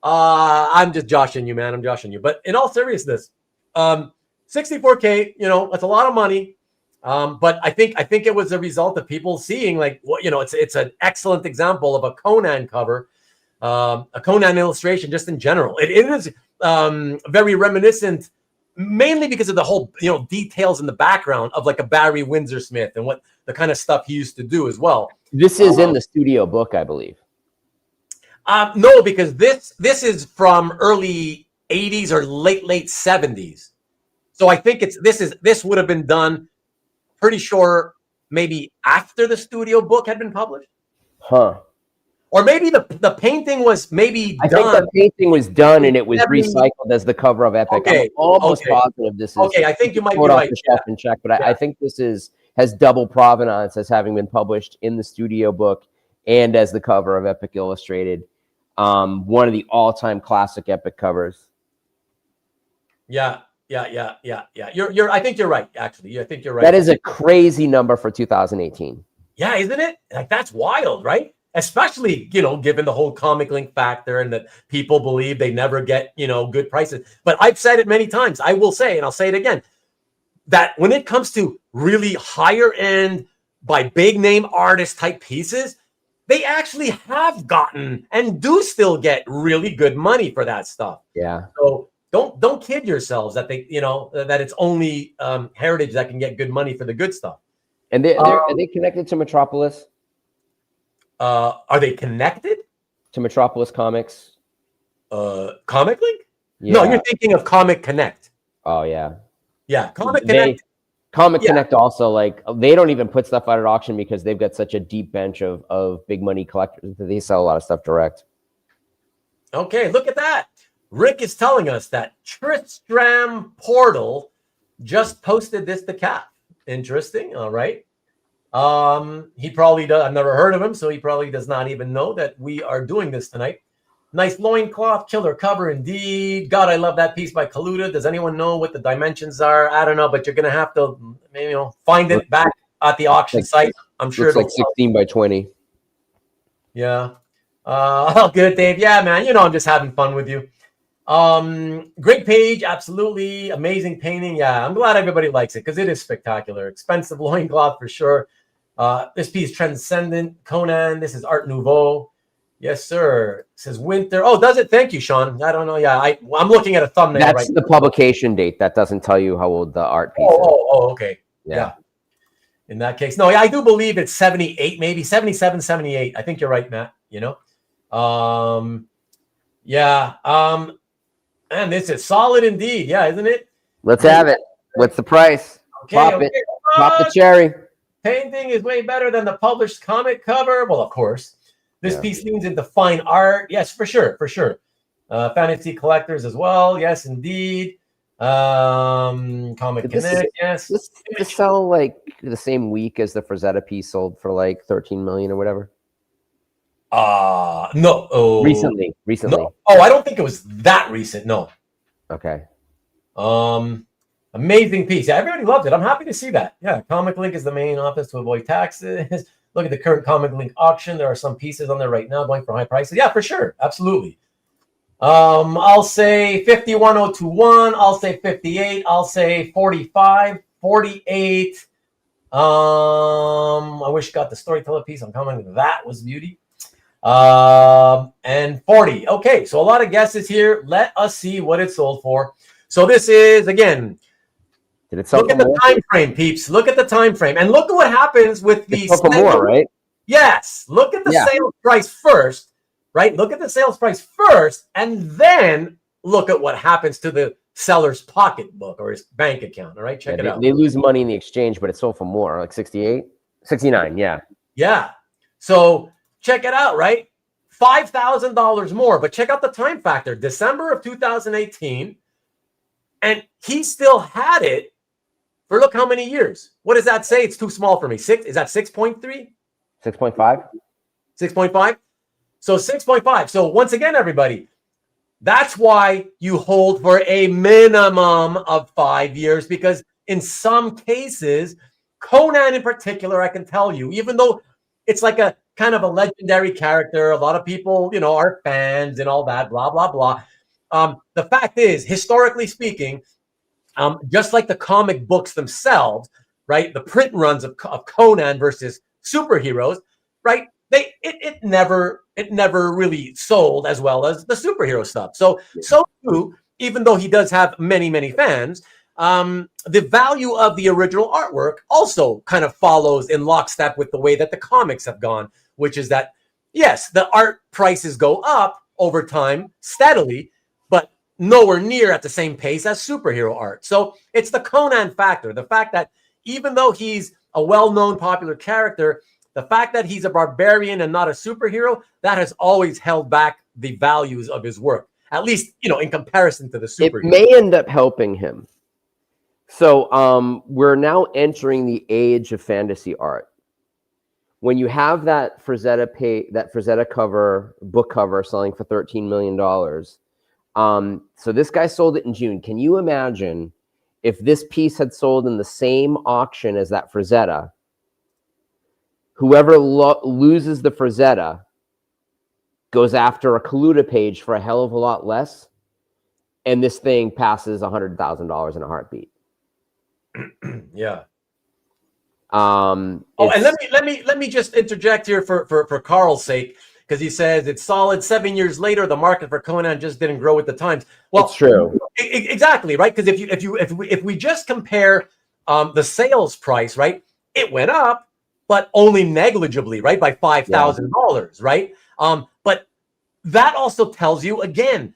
I'm just joshing you, man. I'm joshing you. But in all seriousness, 64K, you know, that's a lot of money. But I think it was a result of people seeing, like, what, you know, it's an excellent example of a Conan cover, a Conan illustration just in general. It is very reminiscent, mainly because of the whole, you know, details in the background of like a Barry Windsor-Smith and what the kind of stuff he used to do as well. This is in the studio book, I believe. No, because this is from early 80s or late 70s. So I think this would have been done, pretty sure, maybe after the studio book had been published. Huh. Or maybe the painting was maybe I done. think the painting was done and it was recycled as the cover of Epic. Okay. I'm almost positive this is. Okay, I think you might be right. And check, but I think this has double provenance as having been published in the studio book and as the cover of Epic Illustrated. One of the all-time classic Epic covers. Yeah. You're. I think you're right. Actually, I think you're right. That is a crazy number for 2018. Yeah, isn't it? Like, that's wild, right? Especially, you know, given the whole Comic Link factor and that people believe they never get, you know, good prices. But I've said it many times. I will say, and I'll say it again, that when it comes to really higher end by big name artist type pieces, they actually have gotten and do still get really good money for that stuff. Yeah. So don't kid yourselves that they, you know, that it's only Heritage that can get good money for the good stuff. And are they connected to Metropolis? Are they connected to Metropolis Comics? Comic Link? Yeah. No, you're thinking of Comic Connect. Oh yeah. Yeah, Comic Connect. Connect also, like, they don't even put stuff out at auction because they've got such a deep bench of big money collectors that they sell a lot of stuff direct. Okay, look at that. Rick is telling us that Tristram Portal just posted this to Cap. Interesting. All right. He probably does. I've never heard of him, so he probably does not even know that we are doing this tonight. Nice loincloth, killer cover indeed. God, I love that piece by Kaluta. Does anyone know what the dimensions are? I don't know, but you're going to have to, you know, find it back at the auction site. I'm sure looks like 16 by 20. Yeah. Good, Dave. Yeah, man. You know, I'm just having fun with you. Great page. Absolutely. Amazing painting. Yeah. I'm glad everybody likes it because it is spectacular. Expensive loincloth for sure. This piece, Transcendent Conan. This is Art Nouveau. Yes, sir. It says winter. Oh, does it? Thank you, Sean. I don't know. Yeah, I'm looking at a thumbnail. That's the publication date. That doesn't tell you how old the art piece is. Okay. Yeah. In that case, no, yeah, I do believe it's 78, maybe 77, 78. I think you're right, Matt. You know, and this is solid indeed. Yeah, isn't it? Let's have it. What's the price? Okay, Pop it. Pop the cherry. Painting is way better than the published comic cover. Well, of course. This piece leans into fine art. Yes, for sure. Fantasy collectors as well. Yes, indeed. Comic Connect. Yes. This sell like the same week as the Frazetta piece sold for like 13 million or whatever. No. Oh, recently. No. Oh, I don't think it was that recent. No. Okay. Amazing piece. Yeah, everybody loved it. I'm happy to see that. Yeah, Comic Link is the main office to avoid taxes. Look at the current Comic Link auction. There are some pieces on there right now going for high prices. Yeah, for sure. Absolutely. I'll say 51,021. I'll say 58. I'll say 45, 48. I wish got the storyteller piece. I'm commenting that was beauty. And 40. Okay, so a lot of guesses here. Let us see what it sold for. So this is, again, look at the time frame, peeps. Look at the time frame. And look at what happens with the more, right? Yes. Look at the sales price first, right? Look at the sales price first, and then look at what happens to the seller's pocketbook or his bank account. All right, check it out. They lose money in the exchange, but it's sold for more, like 68, 69, yeah. Yeah. So check it out, right? $5,000 more, but check out the time factor. December of 2018, and he still had it for look how many years. What does that say? It's too small for me. Is that 6.3? 6.5? 6.5? So 6.5. So once again, everybody, that's why you hold for a minimum of 5 years, because in some cases, Conan in particular, I can tell you, even though it's like a kind of a legendary character, a lot of people, you know, are fans and all that, blah, blah, blah. The fact is, historically speaking, just like the comic books themselves, right? The print runs of Conan versus superheroes, right? It never really sold as well as the superhero stuff. So too, even though he does have many, many fans, the value of the original artwork also kind of follows in lockstep with the way that the comics have gone, which is that, yes, the art prices go up over time steadily, but nowhere near at the same pace as superhero art. So it's the Conan factor, the fact that even though he's a well-known popular character, the fact that he's a barbarian and not a superhero, that has always held back the values of his work, at least, you know, in comparison to the superhero. It may end up helping him. So we're now entering the age of fantasy art. When you have that Frazetta cover, book cover selling for $13 million, so this guy sold it in June. Can you imagine if this piece had sold in the same auction as that Frazetta? Whoever loses the Frazetta goes after a Kaluta page for a hell of a lot less, and this thing passes $100,000 in a heartbeat. Yeah. And let me just interject here for Carl's sake, because he says it's solid. 7 years later, the market for Conan just didn't grow with the times. Well, it's true. Exactly, right? Because if we just compare the sales price, right, it went up, but only negligibly, right, by $5,000, right? But that also tells you, again,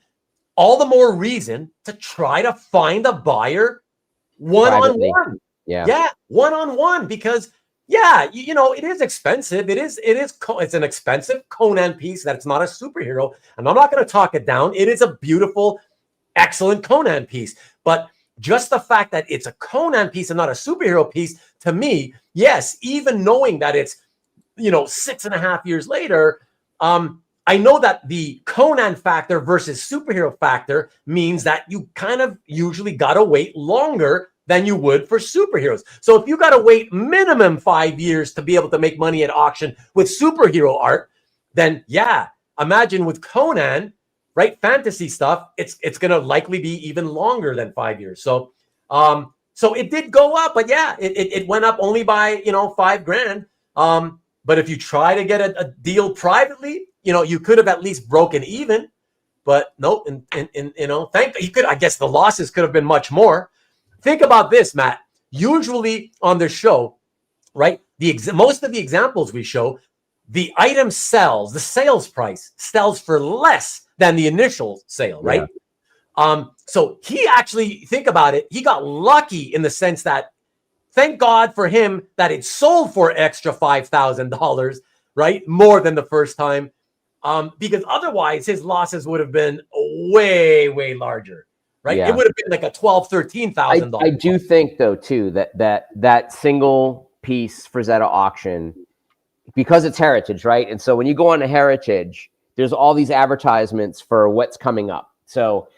all the more reason to try to find a buyer one-on-one. Yeah, one-on-one, because you know, it is expensive. It's an expensive Conan piece that's not a superhero, and I'm not going to talk it down. It is a beautiful, excellent Conan piece, but just the fact that it's a Conan piece and not a superhero piece, to me, yes, even knowing that it's, you know, 6.5 years later, I know that the Conan factor versus superhero factor means that you kind of usually got to wait longer than you would for superheroes. So if you got to wait minimum 5 years to be able to make money at auction with superhero art, then yeah, imagine with Conan, right? Fantasy stuff, it's going to likely be even longer than 5 years. So, so it did go up, but yeah, it went up only by, $5,000. But if you try to get a deal privately, you could have at least broken even, but nope. I guess the losses could have been much more. Think about this, Matt. Usually on the show, right? Most of the examples we show, the item sells, the sales price sells for less than the initial sale, right? Yeah. So he actually, think about it, he got lucky in the sense that, thank God for him that it sold for extra $5,000, right? More than the first time. Because otherwise his losses would have been way, way larger, right? Yeah. It would have been like a $12,000, $13,000. I do think though too that single piece Frazetta auction, because it's heritage, right? And so when you go on a heritage, there's all these advertisements for what's coming up. So,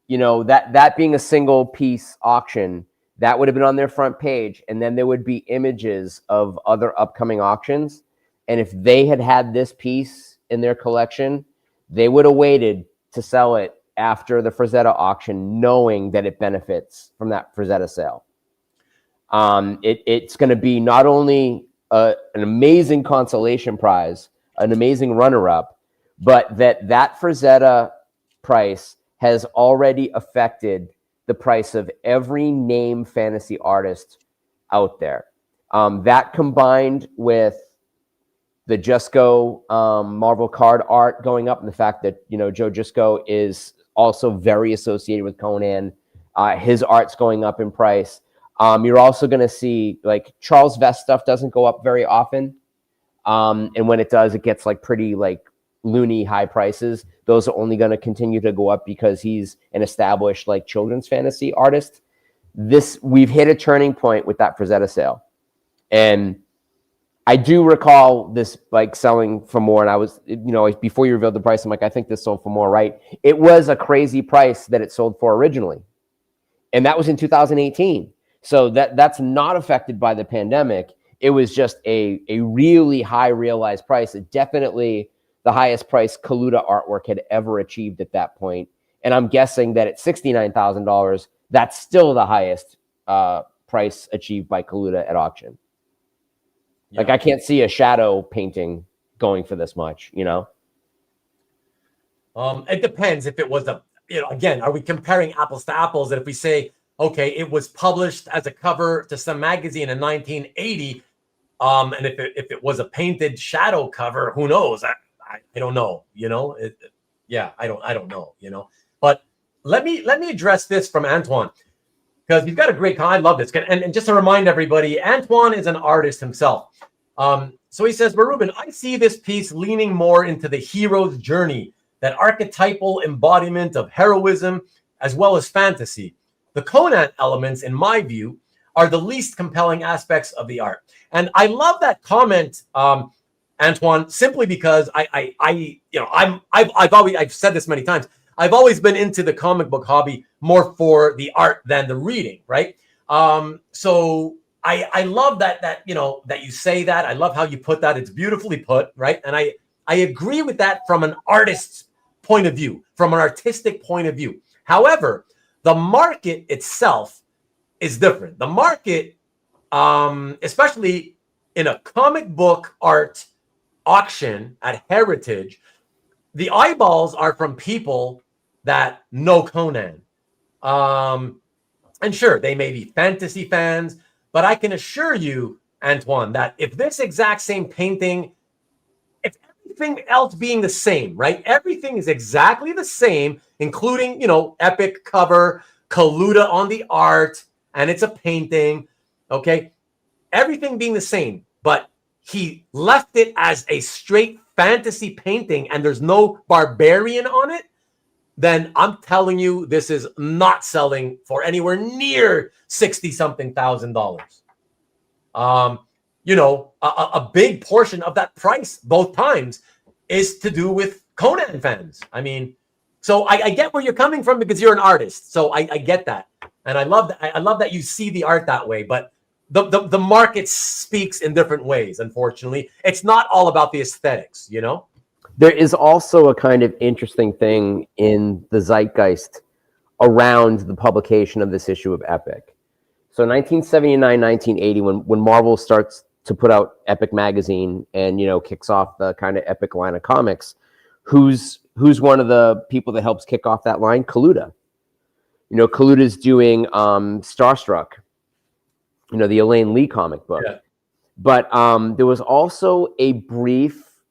that being a single piece auction, that would have been on their front page, and then there would be images of other upcoming auctions. And if they had this piece in their collection, they would have waited to sell it after the Frazetta auction, knowing that it benefits from that Frazetta sale. It's going to be not only an amazing consolation prize, an amazing runner-up, but that Frazetta price has already affected the price of every name fantasy artist out there. That combined with the Jusko Marvel card art going up, and the fact that Joe Jusko is also very associated with Conan, his art's going up in price. You're also going to see like Charles Vest stuff doesn't go up very often, and when it does, it gets like pretty like loony high prices. Those are only going to continue to go up because he's an established like children's fantasy artist. We've hit a turning point with that Frazetta sale, and I do recall this like selling for more. And I was, before you revealed the price, I'm like, I think this sold for more, right? It was a crazy price that it sold for originally, and that was in 2018. So that's not affected by the pandemic. It was just a really high realized price. It definitely the highest price Kaluta artwork had ever achieved at that point. And I'm guessing that at $69,000, that's still the highest price achieved by Kaluta at auction. Yeah. Like I can't see a shadow painting going for this much, It depends if it was again, are we comparing apples to apples? And if we say, okay, it was published as a cover to some magazine in 1980, and if it was a painted shadow cover, who knows? I don't know, I don't know, but let me address this from Antoine, because he's got a great comment. I love this. And just to remind everybody, Antoine is an artist himself. So he says, but Ruben, I see this piece leaning more into the hero's journey, that archetypal embodiment of heroism, as well as fantasy. The Conan elements, in my view, are the least compelling aspects of the art. And I love that comment, Antoine, simply because I've said this many times. I've always been into the comic book hobby more for the art than the reading, right? So I love that you say that. I love how you put that. It's beautifully put, right? And I agree with that from an artist's point of view, from an artistic point of view. However, the market itself is different. The market, especially in a comic book art auction at Heritage, the eyeballs are from people that know Conan. And sure, they may be fantasy fans, but I can assure you, Antoine, that if this exact same painting, if everything else being the same, right? Everything is exactly the same, including, epic cover, Kaluta on the art, and it's a painting, okay? Everything being the same, but he left it as a straight fantasy painting and there's no barbarian on it, then I'm telling you, this is not selling for anywhere near $60-something thousand. A big portion of that price both times is to do with Conan fans. I mean, so I get where you're coming from because you're an artist. So I get that. and I love that. I love that you see the art that way. But the market speaks in different ways. Unfortunately, it's not all about the aesthetics. You know, there is also a kind of interesting thing in the zeitgeist around the publication of this issue of Epic. So 1979, 1980, when Marvel starts to put out Epic magazine and, you know, kicks off the kind of Epic line of comics, who's one of the people that helps kick off that line? Kaluta. You know, Kaluta's doing Starstruck, you know, the Elaine Lee comic book. Yeah. But there was also a brief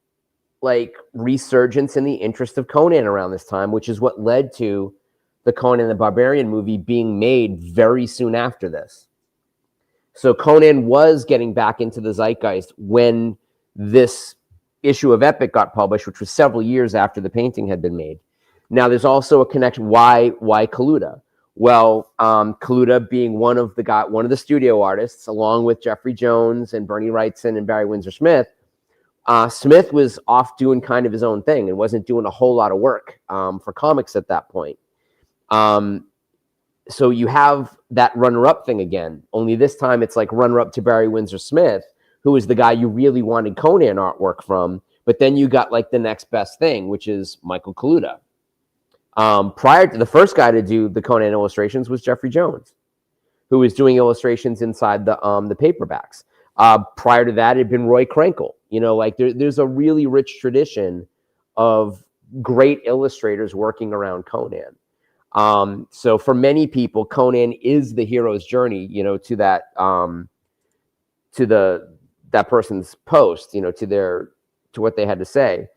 like resurgence in the interest of Conan around this time, which is what led to the Conan the Barbarian movie being made very soon after this. So Conan was getting back into the zeitgeist when this issue of Epic got published, which was several years after the painting had been made. Now, there's also a connection. Why Kaluta? Well, Kaluta being one of the studio artists, along with Jeffrey Jones and Bernie Wrightson and Barry Windsor-Smith. Smith was off doing kind of his own thing and wasn't doing a whole lot of work for comics at that point. So you have that runner-up thing again, only this time it's like runner-up to Barry Windsor-Smith, who is the guy you really wanted Conan artwork from, but then you got like the next best thing, which is Michael Kaluta. Prior to the first guy to do the Conan illustrations was Jeffrey Jones, who was doing illustrations inside the paperbacks. Prior to that, it had been Roy Krenkel. You know, like there's a really rich tradition of great illustrators working around Conan. So for many people, Conan is the hero's journey, you know, to that that person's post, you know, to what they had to say.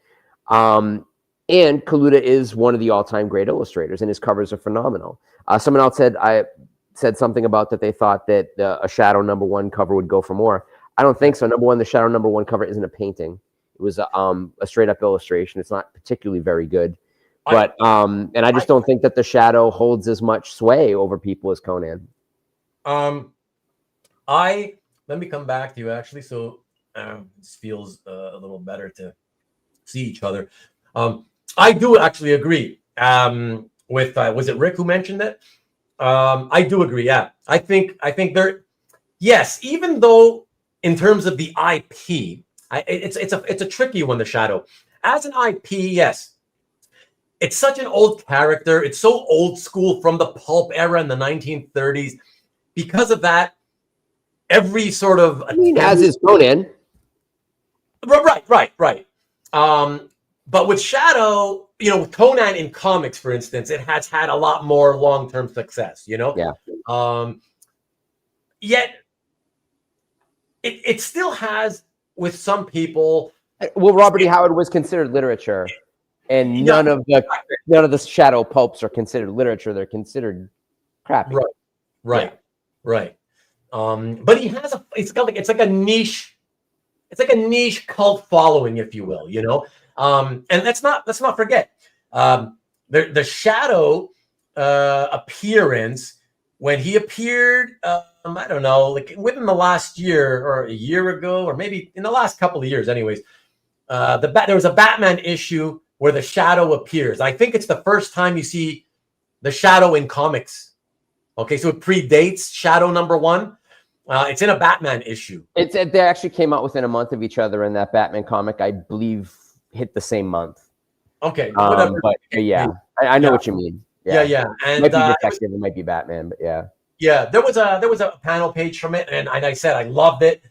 And Kaluta is one of the all-time great illustrators, and his covers are phenomenal. Someone else said something about that they thought that a Shadow #1 cover would go for more. I don't think so. Number one, the Shadow #1 cover isn't a painting. It was a straight-up illustration. It's not particularly very good. But and I just don't think that the Shadow holds as much sway over people as Conan. Let me come back to you actually. So this feels a little better to see each other. I do actually agree with was it Rick who mentioned it? I do agree. Yeah, I think there. Yes, even though in terms of the IP, it's a tricky one. The Shadow as an IP, yes. It's such an old character. It's so old school from the pulp era in the 1930s. Because of that, every sort of... as is Conan. Right. But with Shadow, you know, with Conan in comics, for instance, it has had a lot more long-term success, you know? Yeah. Yet, it still has, with some people... Well, Robert E. Howard was considered literature. And none of the Shadow pulps are considered literature. They're considered crappy. Right. But he has it's like a niche cult following, if you will, you know. And let's not forget the Shadow appearance when he appeared. I don't know, like within the last year or a year ago, or maybe in the last couple of years, anyways. There was a Batman issue where the Shadow appears. I think it's the first time you see the Shadow in comics. Okay, so it predates Shadow #1. It's in a Batman issue. They actually came out within a month of each other, and that Batman comic, I believe, hit the same month. Okay, whatever. But yeah, I know what you mean. Yeah. And it might be Detective, it might be Batman, but yeah. Yeah, there was a panel page from it, and I said I loved it.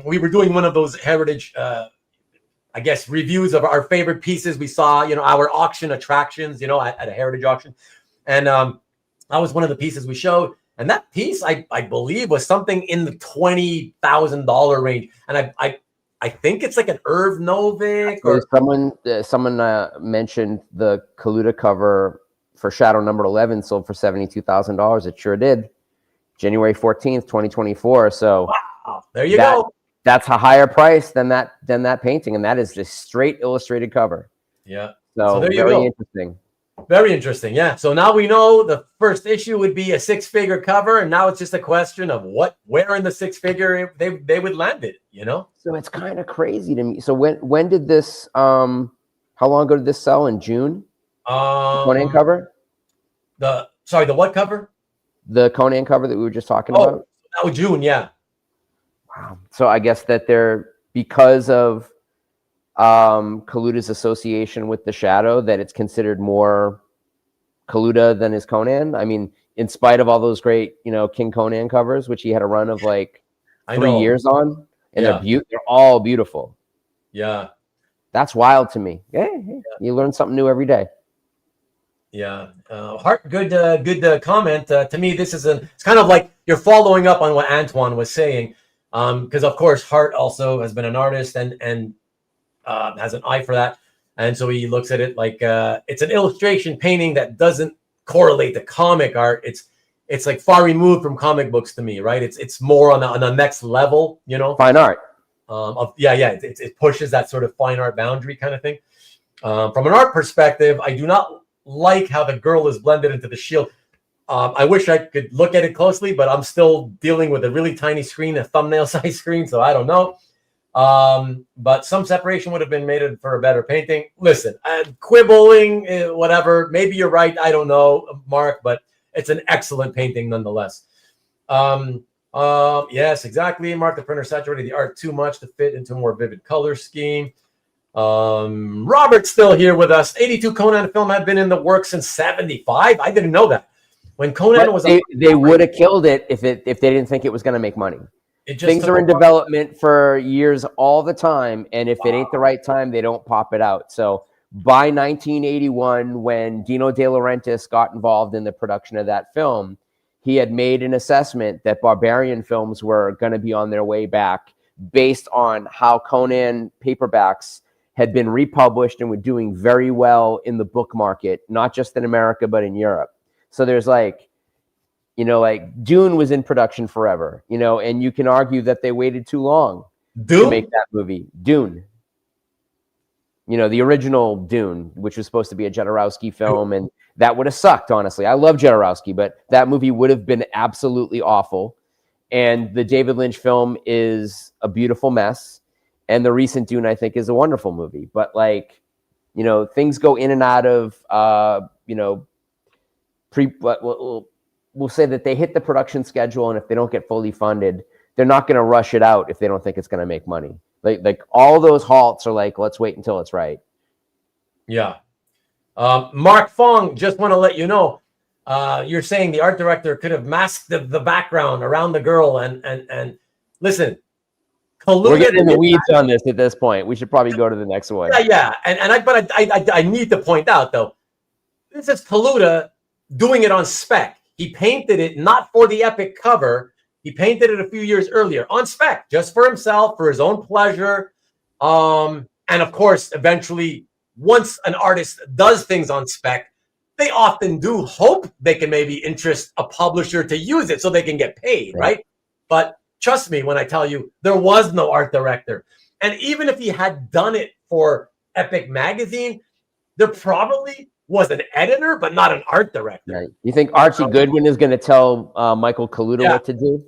We were doing one of those heritage. I guess reviews of our favorite pieces. We saw, you know, our auction attractions, you know, at a heritage auction. And that was one of the pieces we showed. And that piece, I believe, was something in the $20,000 range. And I think it's like an Irv Novick or someone mentioned the Kaluta cover for Shadow #11 sold for $72,000. It sure did. January 14th, 2024. So wow, there you go. That's a higher price than that painting, and that is just straight illustrated cover. Yeah. So there you go. Interesting. Very interesting. Yeah. So now we know the first issue would be a 6-figure cover, and now it's just a question of where in the 6-figure they would land it. You know. So it's kind of crazy to me. So when did this? How long ago did this sell? In June. Conan cover. The what cover? The Conan cover that we were just talking Oh, about? that was June, yeah. Wow. So I guess that they're, because of Kaluta's association with the Shadow, that it's considered more Kaluta than is Conan. I mean, in spite of all those great, King Conan covers, which he had a run of like 3 years on, and they're all beautiful. Yeah. That's wild to me. Yeah. You learn something new every day. Yeah. Hart, good comment. To me, this is it's kind of like you're following up on what Antoine was saying. Because of course, Hart also has been an artist and has an eye for that. And so he looks at it like it's an illustration painting that doesn't correlate to comic art. It's like far removed from comic books to me, right? It's more on the next level, Fine art. It pushes that sort of fine art boundary kind of thing. From an art perspective, I do not like how the girl is blended into the shield. I wish I could look at it closely, but I'm still dealing with a really tiny screen, a thumbnail size screen, so I don't know. But some separation would have been made for a better painting. Listen, quibbling, whatever. Maybe you're right. I don't know, Mark, but it's an excellent painting nonetheless. Yes, exactly. Mark, the printer saturated the art too much to fit into a more vivid color scheme. Robert's still here with us. 82 Conan film had been in the works since 75. I didn't know that. When Conan was, they would have killed it if they didn't think it was going to make money. Things are in development for years all the time, and if it ain't the right time, they don't pop it out. So by 1981, when Dino De Laurentiis got involved in the production of that film, he had made an assessment that Barbarian films were going to be on their way back based on how Conan paperbacks had been republished and were doing very well in the book market, not just in America, but in Europe. So there's like Dune was in production forever, and you can argue that they waited too long to make that movie. Dune. The original Dune, which was supposed to be a Jodorowsky film, and that would have sucked, honestly. I love Jodorowsky, but that movie would have been absolutely awful. And the David Lynch film is a beautiful mess. And the recent Dune, I think, is a wonderful movie. But, things go in and out of, we'll say that they hit the production schedule, and if they don't get fully funded, they're not going to rush it out if they don't think it's going to make money. Like all those halts are like, let's wait until it's right. Yeah. Mark Fong, just want to let you know, you're saying the art director could have masked the background around the girl and listen, Kaluta, we're getting in the weeds on this at this point. We should probably go to the next one. Yeah. But I need to point out though, this is Kaluta doing it on spec. He painted it not for the epic cover. He painted it a few years earlier on spec, just for himself, for his own pleasure. And of course, eventually, once an artist does things on spec, they often do hope they can maybe interest a publisher to use it so they can get paid, right? But trust me when I tell you, there was no art director. And even if he had done it for Epic Magazine, there probably was an editor, but not an art director. Right. You think Archie Goodwin is going to tell Michael Kaluta what to do?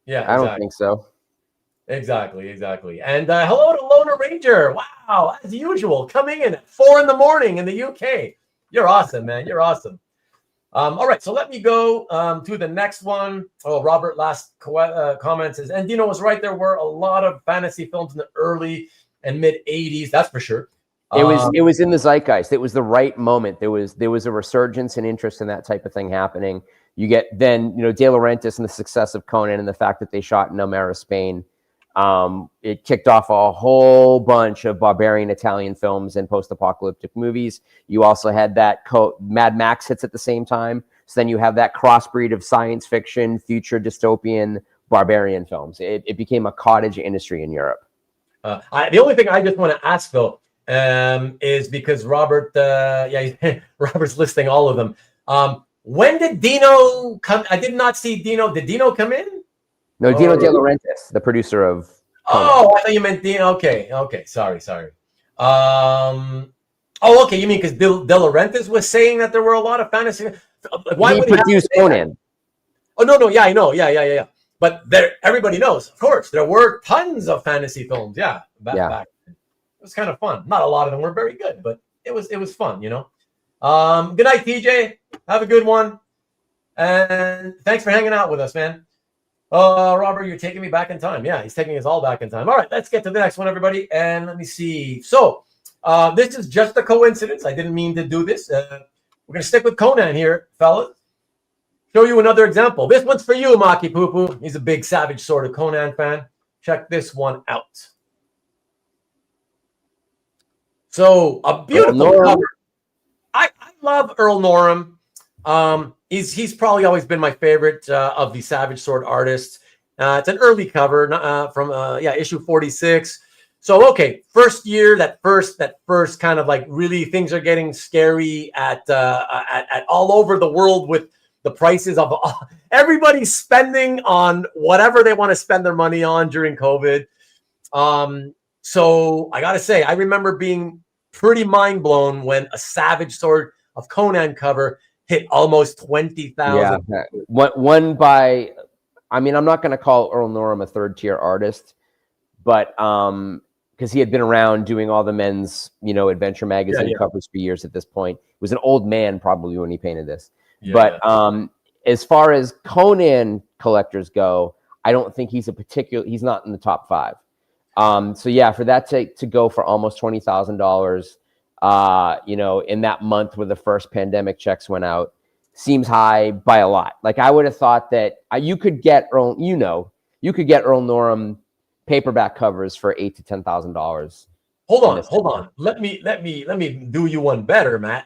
Yeah, I don't think so. Exactly. And hello to Loner Ranger. Wow, as usual, coming in at 4 a.m. in the UK. You're awesome, man. You're awesome. All right, so let me go to the next one. Oh, Robert, last comment says, and Dino was right. There were a lot of fantasy films in the early and mid 80s. That's for sure. It was in the zeitgeist. It was the right moment. There was a resurgence in interest in that type of thing happening. You get then, De Laurentiis and the success of Conan and the fact that they shot in Almere, Spain. It kicked off a whole bunch of barbarian Italian films and post-apocalyptic movies. You also had that Mad Max hits at the same time. So then you have that crossbreed of science fiction, future dystopian barbarian films. It became a cottage industry in Europe. The only thing I just want to ask though, is because Robert, Robert's listing all of them. When did Dino come? I did not see Dino. Did Dino come in? No, Dino De Laurentiis, the producer of Conan. Oh, I thought you meant Dino. Okay. Sorry. Okay. You mean because De Laurentiis was saying that there were a lot of fantasy? Why would he produce Conan? Oh no. Yeah, I know. Yeah. But everybody knows, of course, there were tons of fantasy films. Yeah. Back. It was kind of fun. Not a lot of them were very good, but it was fun. Good night, TJ. Have a good one. And thanks for hanging out with us, man. Robert, you're taking me back in time. Yeah, he's taking us all back in time. All right, let's get to the next one, everybody. And let me see. So this is just a coincidence. I didn't mean to do this. We're going to stick with Conan here, fellas. Show you another example. This one's for you, Maki Poo Poo. He's a big Savage Sword of Conan fan. Check this one out. So a beautiful cover. I love Earl Norem. He's probably always been my favorite of the Savage Sword artists. It's an early cover from issue 46. So okay, first year, that first kind of like really things are getting scary at all over the world with the prices of everybody's spending on whatever they want to spend their money on during COVID. So I gotta say, I remember being pretty mind blown when a Savage Sword of Conan cover hit almost 20,000. Yeah, one by, I mean, I'm not going to call Earl Norem a third tier artist, but because he had been around doing all the men's, adventure magazine covers for years at this point. He was an old man probably when he painted this. Yeah, but as far as Conan collectors go, I don't think he's he's not in the top 5. So yeah, for that to go for almost $20,000, in that month where the first pandemic checks went out, seems high by a lot. Like I would have thought that you could get Earl, you could get Earl Norem paperback covers for $8,000 to $10,000. Hold on. Let me do you one better, Matt.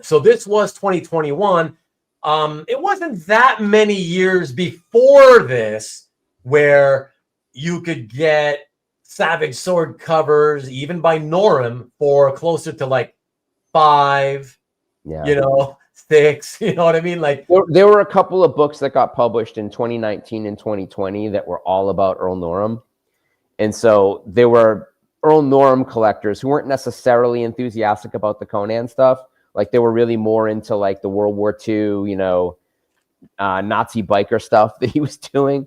So this was 2021. It wasn't that many years before this where you could get Savage Sword covers, even by Norem, for closer to like 5, 6, you know what I mean? Like there were a couple of books that got published in 2019 and 2020 that were all about Earl Norem. And so there were Earl Norem collectors who weren't necessarily enthusiastic about the Conan stuff. Like they were really more into like the World War II, Nazi biker stuff that he was doing.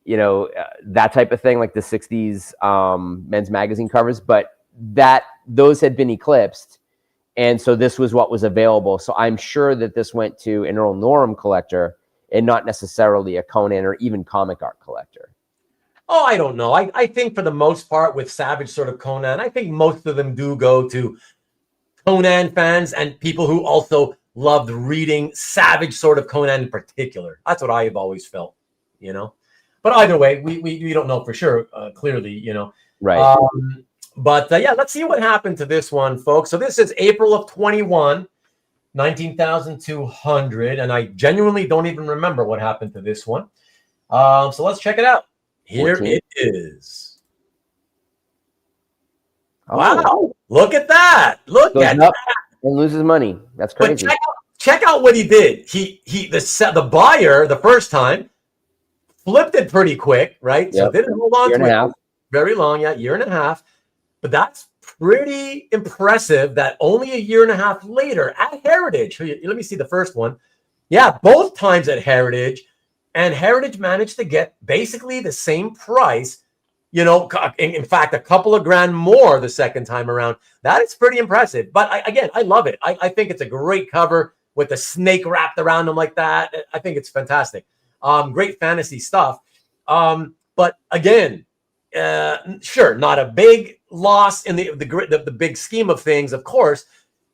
That type of thing, like the 60s men's magazine covers, but those had been eclipsed. And so this was what was available. So I'm sure that this went to an Earl Norem collector and not necessarily a Conan or even comic art collector. Oh, I don't know. I think for the most part with Savage Sword of Conan, I think most of them do go to Conan fans and people who also loved reading Savage Sword of Conan in particular. That's what I have always felt, But either way, we don't know for sure, clearly, Right. But let's see what happened to this one, folks. So this is April of 21, 19,200. And I genuinely don't even remember what happened to this one. So let's check it out. Here 14. It is. Oh. Wow. Look at that. Look at that. And loses money. That's crazy. But check out what he did. The buyer, the first time, flipped it pretty quick, right? Yep. So didn't hold on to it very long, year and a half. But that's pretty impressive that only a year and a half later at Heritage, let me see the first one. Yeah, both times at Heritage, and Heritage managed to get basically the same price, in fact, a couple of grand more the second time around. That is pretty impressive. But I love it. I think it's a great cover with the snake wrapped around them like that. I think it's fantastic. Great fantasy stuff. But again, sure, not a big loss in the big scheme of things, of course.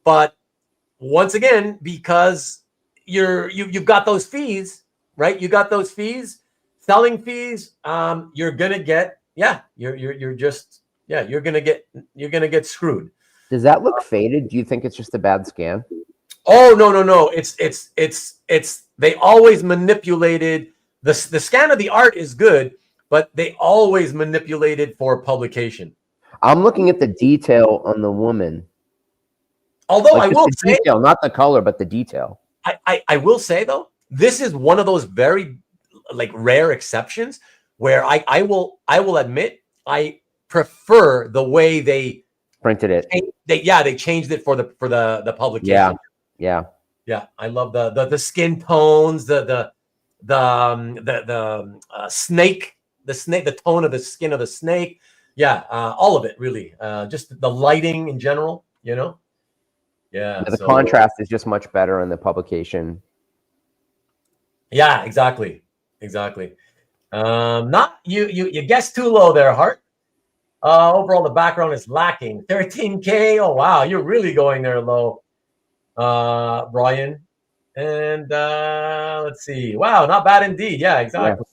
But once again, because you've got those fees, right? You got those fees, selling fees. You're gonna get, you're gonna get screwed. Does that look faded? Do you think it's just a bad scan? Oh, no. It's they always manipulated the scan of the art is good, but they always manipulated for publication. I'm looking at the detail on the woman. Although I will say, detail, not the color, but the detail. I will say though, this is one of those very rare exceptions where I will admit I prefer the way they printed it. They changed it for the publication. Yeah. I love the skin tones, the snake, the tone of the skin of the snake. All of it really. Just the lighting in general, Yeah. The contrast is just much better in the publication. Yeah, exactly. Not you guessed too low there, Hart. Overall, the background is lacking. 13K. Oh wow, you're really going there low, Brian. And let's see. Wow, not bad indeed. Yeah, Yeah. exactly.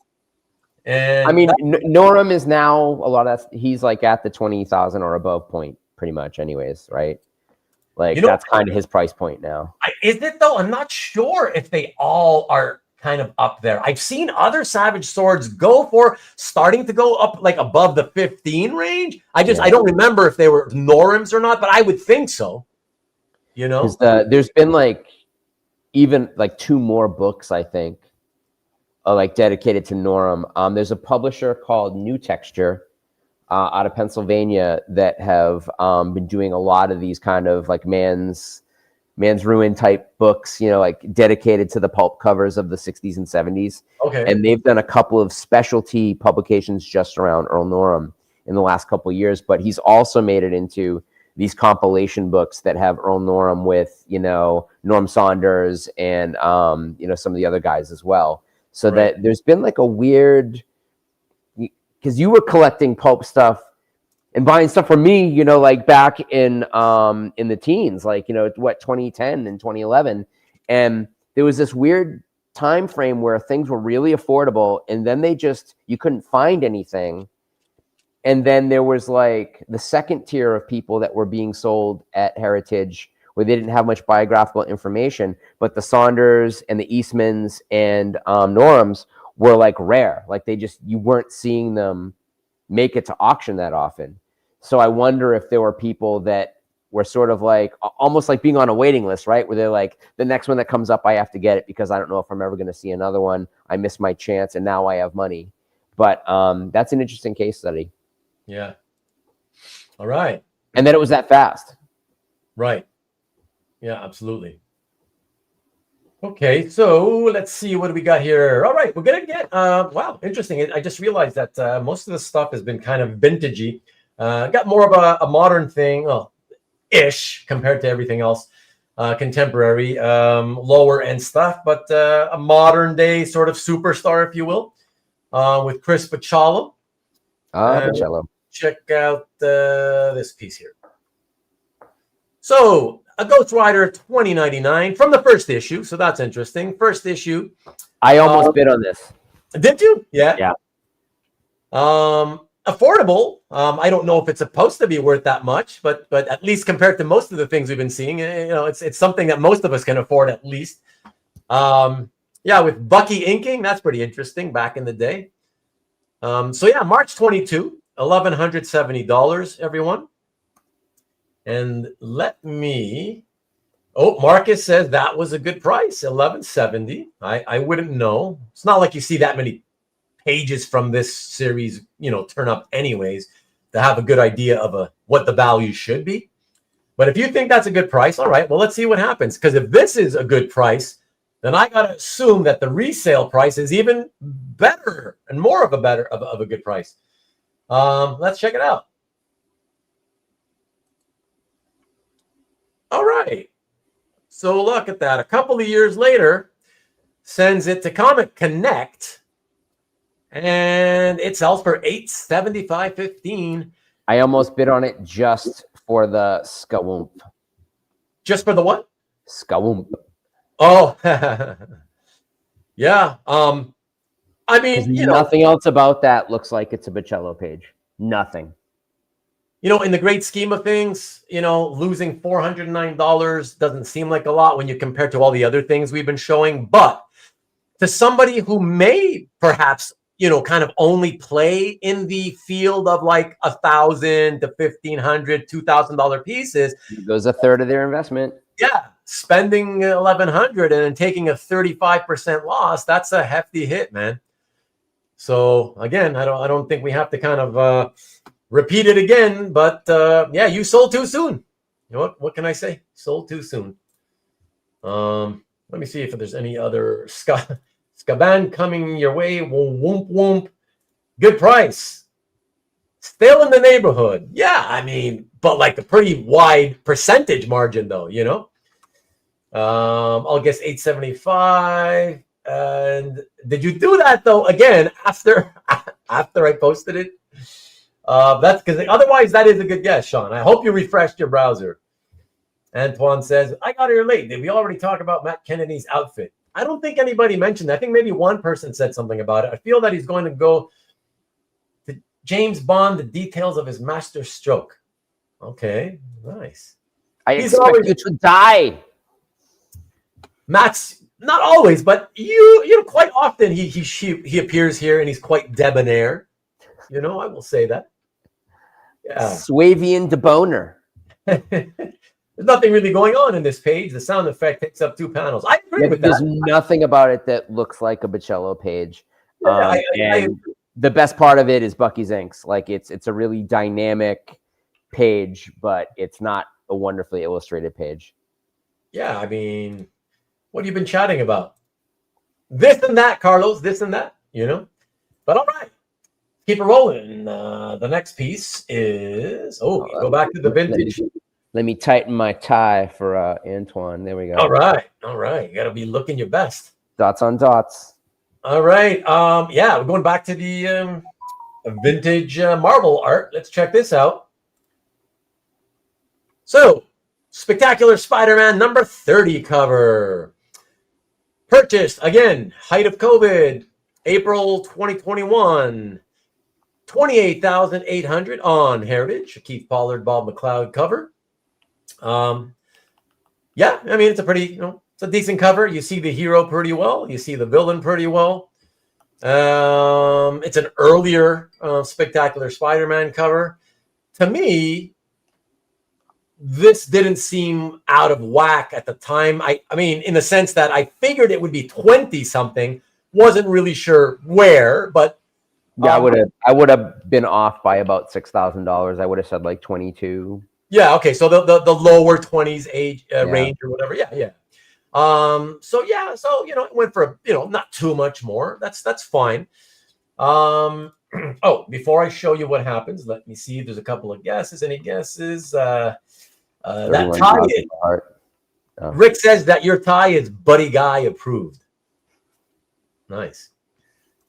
I And mean, Norem is now a lot of that. He's like at the 20,000 or above point, pretty much, anyways, right? Like that's kind of his price point now. Is it though? I'm not sure if they all are kind of up there. I've seen other Savage swords starting to go up like above the 15 range. I don't remember if they were Norems or not, but I would think so. You know, there's been like even like 2 more books, I think, like dedicated to Norem. There's a publisher called New Texture out of Pennsylvania that have been doing a lot of these kind of like man's ruin type books, you know, like dedicated to the pulp covers of the 60s and 70s. Okay. And they've done a couple of specialty publications just around Earl Norem in the last couple of years, but he's also made it into these compilation books that have Earl Norem with, you know, Norm Saunders and, you know, some of the other guys as well. So that there's been like a weird, because you were collecting pulp stuff and buying stuff for me, you know, like back in the teens, like, you know, 2010 and 2011. And there was this weird time frame where things were really affordable, and then you couldn't find anything. And then there was like the second tier of people that were being sold at Heritage where they didn't have much biographical information, but the Saunders and the Eastmans and Norems were like rare. Like you weren't seeing them make it to auction that often. So I wonder if there were people that were sort of like almost like being on a waiting list, right? Where they're like, the next one that comes up, I have to get it because I don't know if I'm ever going to see another one. I missed my chance and now I have money. But that's an interesting case study. Yeah. All right. And then it was that fast. Right. Yeah, absolutely. Okay, so let's see what do we got here. All right, we're gonna get wow, interesting. I just realized that most of the stuff has been kind of vintagey. Got more of a modern thing, ish compared to everything else, contemporary, lower end stuff, but a modern day sort of superstar, if you will, with Chris Bachalo. Bachalo. Check out this piece here. So, a Ghost Rider 2099 from the first issue. So that's interesting. First issue. I almost bid on this. Did you? Yeah. Yeah. Affordable. I don't know if it's supposed to be worth that much, but at least compared to most of the things we've been seeing, you know, it's something that most of us can afford at least. Yeah, with Bucky inking, that's pretty interesting back in the day. So yeah, March 22, $1,170, everyone. And let me, Marcus says that was a good price, $1,170. I wouldn't know. It's not like you see that many pages from this series, you know, turn up anyways to have a good idea of what the value should be. But if you think that's a good price, all right, well, let's see what happens. Because if this is a good price, then I got to assume that the resale price is even better and more of a good price. Let's check it out. All right. So look at that. A couple of years later, sends it to Comic Connect, and it sells for $875.15. I almost bid on it just for the Skawump. Just for the what? Skawump. Oh, yeah. I mean, you know, nothing else about that looks like it's a Bachalo page. Nothing. You know, in the great scheme of things, you know, losing $409 doesn't seem like a lot when you compare to all the other things we've been showing. But to somebody who may perhaps, you know, kind of only play in the field of like $1,000 to $1,500, $2,000 pieces, it goes a third of their investment. Yeah, spending $1,100 and then taking a 35% loss, that's a hefty hit, man. So again, I don't think we have to kind of repeat it again, but yeah, you sold too soon. You know what can I say? Sold too soon. Let me see if there's any other Skaban coming your way. Whoomp whoomp. Good price. Still in the neighborhood. Yeah, I mean, but like a pretty wide percentage margin though, you know. I'll guess 875. And did you do that though? Again, after I posted it. That's because otherwise that is a good guess, Sean. I hope you refreshed your browser. Antoine says, I got here late. Did we already talk about Matt Kennedy's outfit? I don't think anybody mentioned that. I think maybe one person said something about it. I feel that he's going to go to James Bond, the details of his master stroke. Okay, nice. He's expect you to die. Matt's not always, but you know, quite often he appears here and he's quite debonair. You know, I will say that. Yeah. Swavian de boner. There's nothing really going on in this page. The sound effect takes up 2 panels. I agree with that. There's nothing about it that looks like a Bachalo page. Yeah, and the best part of it is Bucky's inks. Like it's a really dynamic page, but it's not a wonderfully illustrated page. Yeah, I mean, what have you been chatting about? This and that, Carlos. This and that. You know. But all right, keep it rolling. The next piece is go back to the vintage. Let me tighten my tie for Antoine. There we go. All right. You got to be looking your best. Dots on dots. All right. Yeah, we're going back to the vintage Marvel art. Let's check this out. So, Spectacular Spider-Man number 30 cover. Purchased, again, height of COVID, April 2021. $28,800 on Heritage. Keith Pollard, Bob McLeod cover. Yeah, I mean, it's a pretty, it's a decent cover. You see the hero pretty well. You see the villain pretty well. It's an earlier Spectacular Spider-Man cover. To me, this didn't seem out of whack at the time. I mean, in the sense that I figured it would be 20-something. Wasn't really sure where, but yeah, I would have been off by about $6,000. I would have said like 22. Yeah. Okay. So the lower 20s age range or whatever. Yeah. So it went for not too much more. That's fine. Before I show you what happens, let me see. There's a couple of guesses. Any guesses? That tie. Rick says that your tie is Buddy Guy approved. Nice.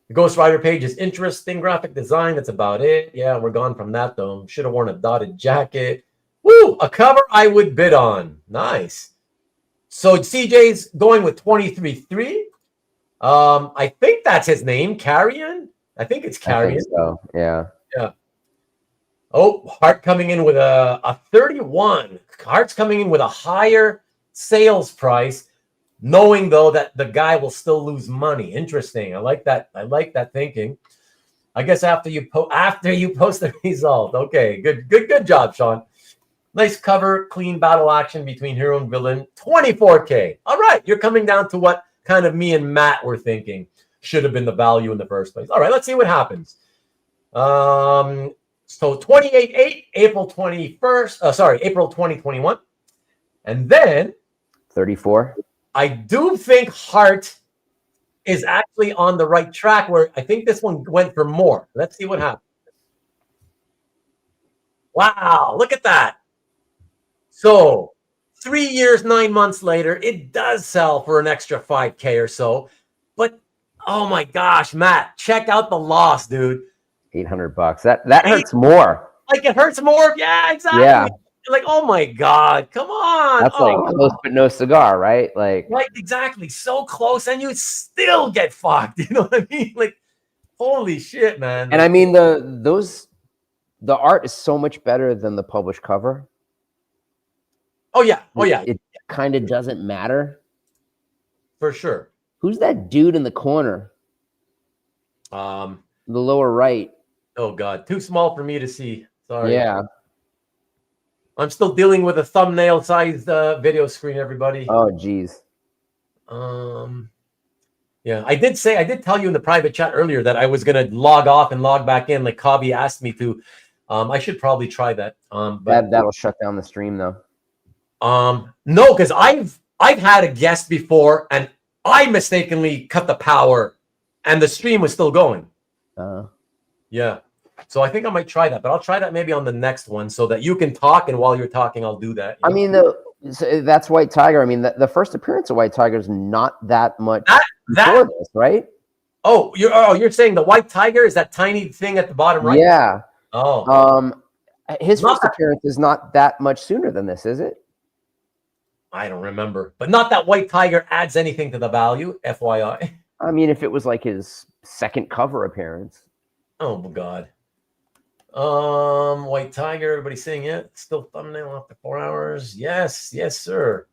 The Ghost Rider page is interesting graphic design. That's about it. Yeah, we're gone from that though. Should have worn a dotted jacket. Woo! A cover I would bid on. Nice. So CJ's going with 23-3. I think that's his name, Carrion. I think it's Carrion. So yeah. Oh, Hart coming in with a 31. Hart's coming in with a higher sales price, knowing though that the guy will still lose money. Interesting. I like that. I like that thinking. I guess after you post the result. Okay, good job, Sean. Nice cover, clean battle action between hero and villain. 24K. All right, you're coming down to what kind of me and Matt were thinking should have been the value in the first place. All right, let's see what happens. So 28-8, April 21st. April 2021. And then 34. I do think Hart is actually on the right track where I think this one went for more. Let's see what happens. Wow, look at that. So 3 years, 9 months later, it does sell for an extra 5K or so. But oh my gosh, Matt, check out the loss, dude. $800. That hurts more. Like it hurts more. Yeah, exactly. Yeah. Like, oh my God, come on. That's like close but no cigar, right? Like, right, exactly. So close, and you still get fucked. You know what I mean? Like, holy shit, man. And I mean the art is so much better than the published cover. Oh yeah. It kind of doesn't matter. For sure. Who's that dude in the corner? The lower right. Oh God, too small for me to see. Sorry. Yeah. I'm still dealing with a thumbnail-sized video screen, everybody. Oh, geez. Yeah, I did tell you in the private chat earlier that I was gonna log off and log back in, like Kabi asked me to. I should probably try that. But that'll shut down the stream, though. No, because I've had a guest before, and I mistakenly cut the power, and the stream was still going. Yeah. So I think I might try that, but I'll try that maybe on the next one so that you can talk, and while you're talking, I'll do that. I mean, that's White Tiger. I mean, the first appearance of White Tiger is not that much before this, right? Oh, you're saying the White Tiger is that tiny thing at the bottom right? Yeah. Oh. His first appearance is not that much sooner than this, is it? I don't remember, but not that White Tiger adds anything to the value, FYI. I mean, if it was like his second cover appearance. Oh my God. White Tiger, everybody seeing it? Still thumbnail after 4 hours. Yes, sir.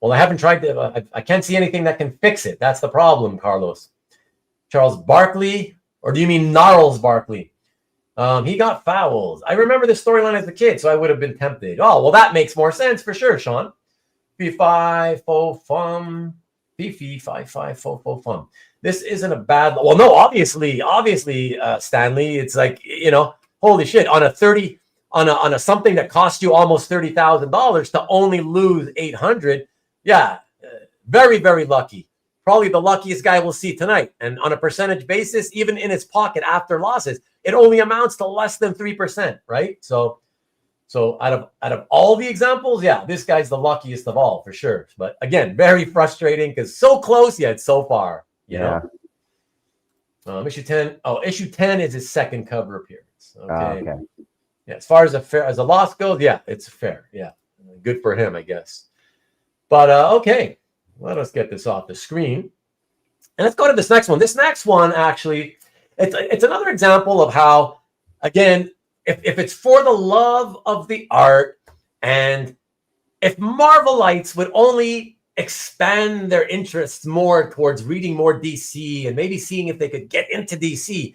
Well, I haven't tried to. I can't see anything that can fix it. That's the problem, Carlos. Charles Barkley, or do you mean Gnarls Barkley? He got fouls. I remember this storyline as a kid, so I would have been tempted. Oh, well, that makes more sense for sure, Sean. P5 faux fum. P5 5 faux fum. This isn't a bad. Well, no, obviously, Stanley. It's like, holy shit, on a something that cost you almost $30,000 to only lose 800. Yeah, very, very lucky. Probably the luckiest guy we'll see tonight. And on a percentage basis, even in his pocket after losses, it only amounts to less than 3%, right? So out of all the examples, yeah, this guy's the luckiest of all for sure. But again, very frustrating because so close yet so far. You know? Issue 10. Oh, issue 10 is his second cover appearance. Okay. Yeah, as far as a loss goes, yeah, it's fair. Yeah, good for him, I guess. But okay, let us get this off the screen, and let's go to this next one. This next one, actually, it's another example of how, again, if it's for the love of the art, and if Marvelites would only expand their interests more towards reading more DC and maybe seeing if they could get into DC,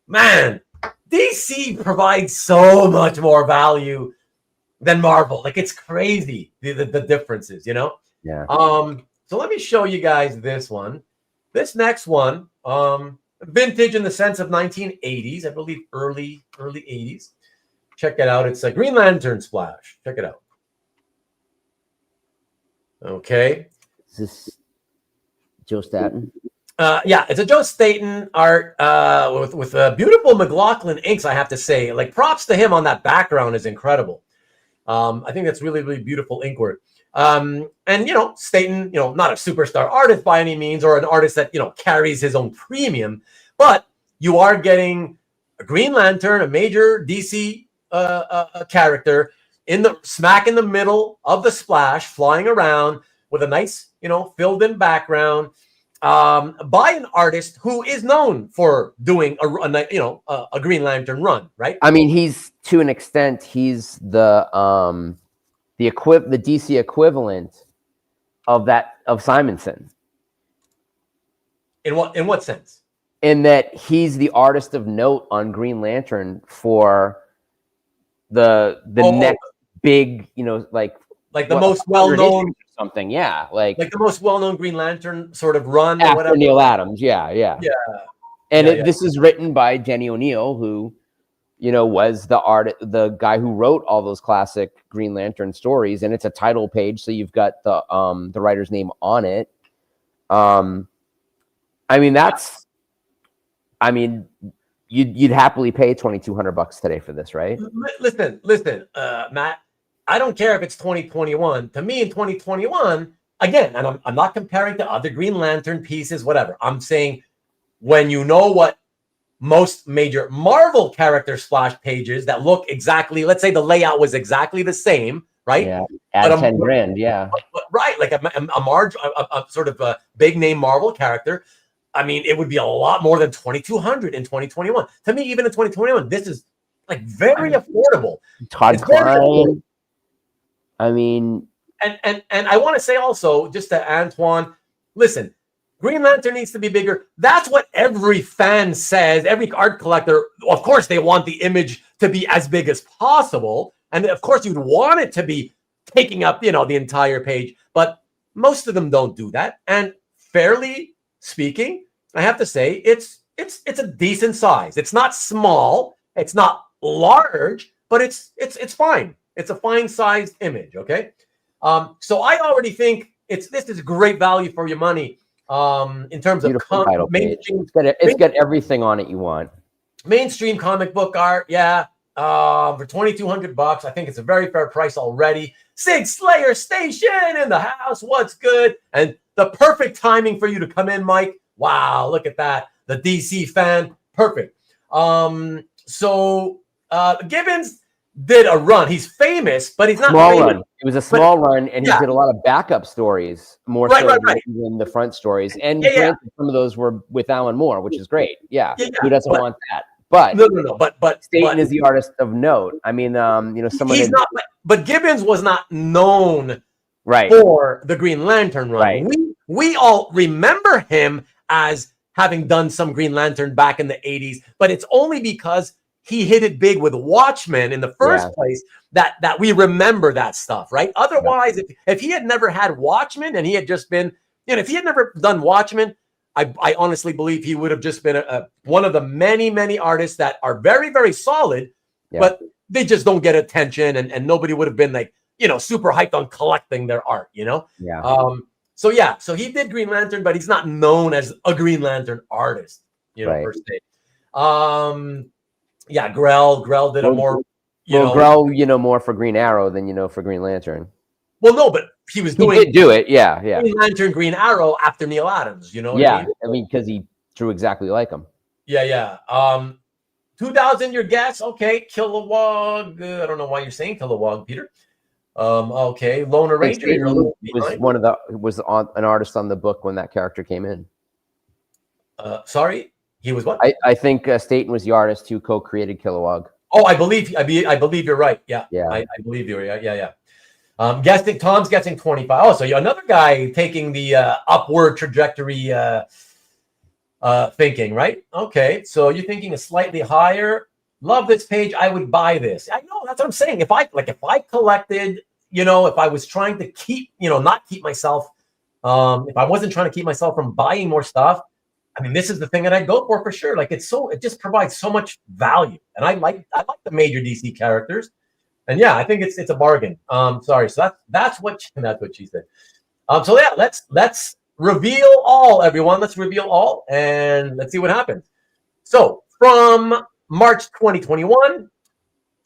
man, DC provides so much more value than Marvel. Like, it's crazy the differences, Yeah. So let me show you guys this one. This next one, vintage in the sense of 1980s, I believe early 80s. Check it out. It's a Green Lantern splash. Check it out. Okay. Is this Joe Staton? Yeah, it's a Joe Staton art with beautiful McLaughlin inks, I have to say. Like, props to him on that background is incredible. I think that's really, really beautiful ink work. And, Staton, not a superstar artist by any means, or an artist that, carries his own premium, but you are getting a Green Lantern, a major DC character, smack in the middle of the splash, flying around with a nice, filled in background, by an artist who is known for doing a Green Lantern run, right? I mean, he's, to an extent, he's the DC equivalent of Simonson. In what sense? In that he's the artist of note on Green Lantern for the next big, like the most well-known something, yeah, like the most well-known Green Lantern sort of run after or whatever. Neil Adams, yeah. And this is written by Denny O'Neil, who, was the guy who wrote all those classic Green Lantern stories, and it's a title page, so you've got the writer's name on it. You'd happily pay $2,200 today for this, right? Listen, Matt. I don't care if it's 2021. To me, in 2021, again, and I'm not comparing to other Green Lantern pieces, whatever. I'm saying when you know what most major Marvel character splash pages that look exactly, let's say the layout was exactly the same, right? Yeah, add $10,000, yeah. Right, like a sort of a big name Marvel character. I mean, it would be a lot more than 2,200 in 2021. To me, even in 2021, this is like very affordable. Todd Klein. I mean, and I want to say also, just to Antoine, listen, Green Lantern needs to be bigger. That's what every fan says. Every art collector, of course, they want the image to be as big as possible, and of course, you'd want it to be taking up, the entire page. But most of them don't do that. And fairly speaking, I have to say it's a decent size. It's not small. It's not large, but it's fine. It's a fine-sized image, okay? So I already think this is great value for your money in terms of mainstream. It's got everything on it you want. Mainstream comic book art, yeah. For $2,200, I think it's a very fair price already. Sig Slayer Station in the house. What's good? And the perfect timing for you to come in, Mike. Wow, look at that. The DC fan. Perfect. So Gibbons did a run. He's famous, but he's not small famous. run. It was a small run, and he did a lot of backup stories, more than the front stories. And granted, some of those were with Alan Moore, which is great. Yeah. Who doesn't want that? But no. But Staton is the artist of note. I mean, someone he's not. But Gibbons was not known for the Green Lantern run. Right. We all remember him as having done some Green Lantern back in the 80s, but it's only because he hit it big with Watchmen in the first place that we remember that stuff, right? Otherwise, if he had never had Watchmen and he had just been, if he had never done Watchmen, I honestly believe he would have just been one of the many artists that are very, very solid, but they just don't get attention, and nobody would have been like, super hyped on collecting their art, So he did Green Lantern, but he's not known as a Green Lantern artist, per se. Grell did a more, Grell, more for Green Arrow than for Green Lantern. Well, no, but he was doing. He did do it, yeah. Green Lantern, Green Arrow after Neil Adams, I mean, because he drew exactly like him. 2000, your guess? Okay, Kilowog. I don't know why you're saying Kilowog, Peter. Okay, Lone Ranger was an artist on the book when that character came in. Sorry, he was what? I think Staton was the artist who co-created Kilowog. Oh, I believe you're right. Yeah. I believe you're right. Yeah. Tom's guessing 25. Oh, so you're another guy taking the upward trajectory thinking, right? Okay, so you're thinking a slightly higher. Love this page. I would buy this. I know, that's what I'm saying. If I collected, if I was trying to keep, not keep myself, if I wasn't trying to keep myself from buying more stuff, I mean, this is the thing that I'd go for sure. Like it just provides so much value, and I like the major DC characters. And I think it's a bargain. Sorry. So that's what she said. So let's reveal all, everyone. Let's reveal all, and let's see what happens. So from March 2021,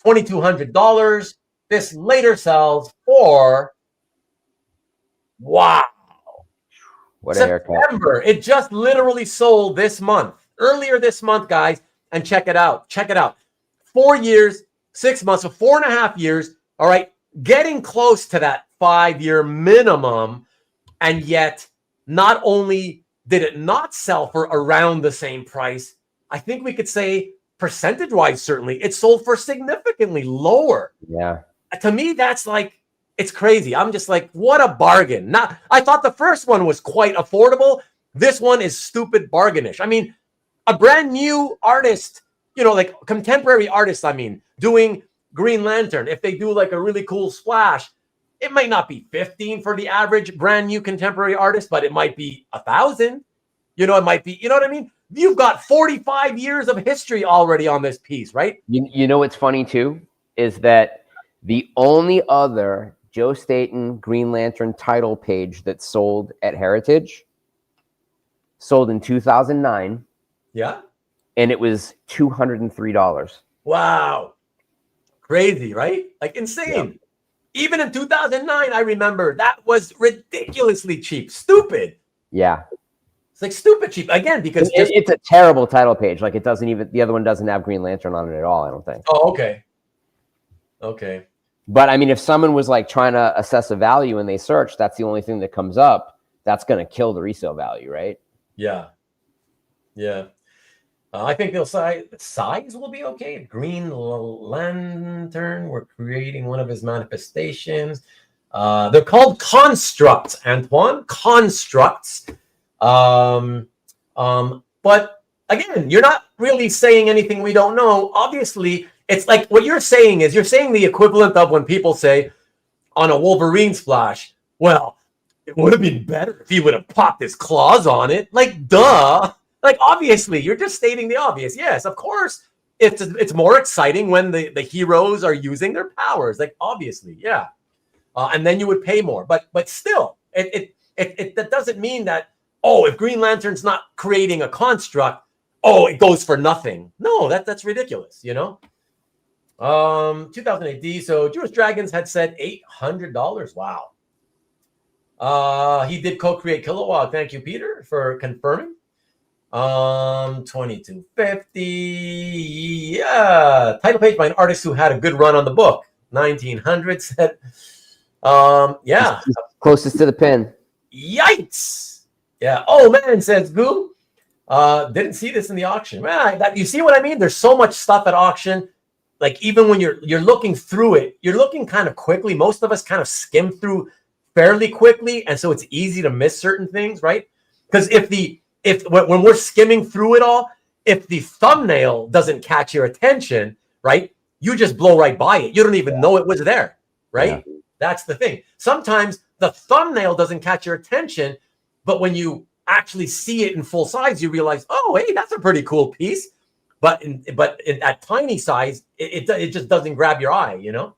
$2,200. This later sells for wow. What a September. It just literally sold this month, earlier this month, guys. And check it out. 4 years. 6 months, so 4.5 years. All right, getting close to that 5-year minimum, and yet not only did it not sell for around the same price, I think we could say percentage-wise, certainly it sold for significantly lower. Yeah. To me, that's like, it's crazy. I'm just like, what a bargain. I thought the first one was quite affordable. This one is stupid bargainish. I mean, a brand new artist, like contemporary artists, doing Green Lantern, if they do like a really cool splash, it might not be 15 for the average brand new contemporary artist, but it might be 1,000. It might be, you know what I mean? You've got 45 years of history already on this piece, right? You know what's funny too is that the only other Joe Staton Green Lantern title page that sold at Heritage sold in 2009. Yeah. And it was $203. Wow. Crazy, right? Like insane. Yeah. Even in 2009, I remember that was ridiculously cheap. Stupid. Yeah. It's like stupid cheap. Again, because it's a terrible title page. Like the other one doesn't have Green Lantern on it at all, I don't think. Oh, okay. Okay. But I mean, if someone was like trying to assess a value and they search, that's the only thing that comes up. That's going to kill the resale value, right? Yeah. Yeah. I think they'll say size will be okay. Green Lantern. We're creating one of his manifestations. They're called constructs, Antoine. Constructs. But again, you're not really saying anything we don't know. Obviously, it's like what you're saying is you're saying the equivalent of when people say on a Wolverine splash, well, it would have been better if he would have popped his claws on it. Like, duh. Like, obviously, you're just stating the obvious. Yes, of course, it's more exciting when the heroes are using their powers. Like, obviously, yeah. And then you would pay more. But still, that doesn't mean that, oh, if Green Lantern's not creating a construct, oh, it goes for nothing. No, that's ridiculous, 2000 AD. So Jewish Dragons had said $800. Wow. He did co-create Kilowog. Thank you, Peter, for confirming. 2250. Yeah. Title page by an artist who had a good run on the book. 1900s. Yeah. He's closest to the pin. Yikes. Yeah. Oh man, says Goo. Didn't see this in the auction. Man, you see what I mean? There's so much stuff at auction. Like even when you're looking through it, you're looking kind of quickly. Most of us kind of skim through fairly quickly, and so it's easy to miss certain things, right? Because when we're skimming through it all, if the thumbnail doesn't catch your attention, right, you just blow right by it. You don't even know it was there, right? Yeah. That's the thing. Sometimes the thumbnail doesn't catch your attention, but when you actually see it in full size, you realize, oh, hey, that's a pretty cool piece. But at tiny size, it just doesn't grab your eye, you know?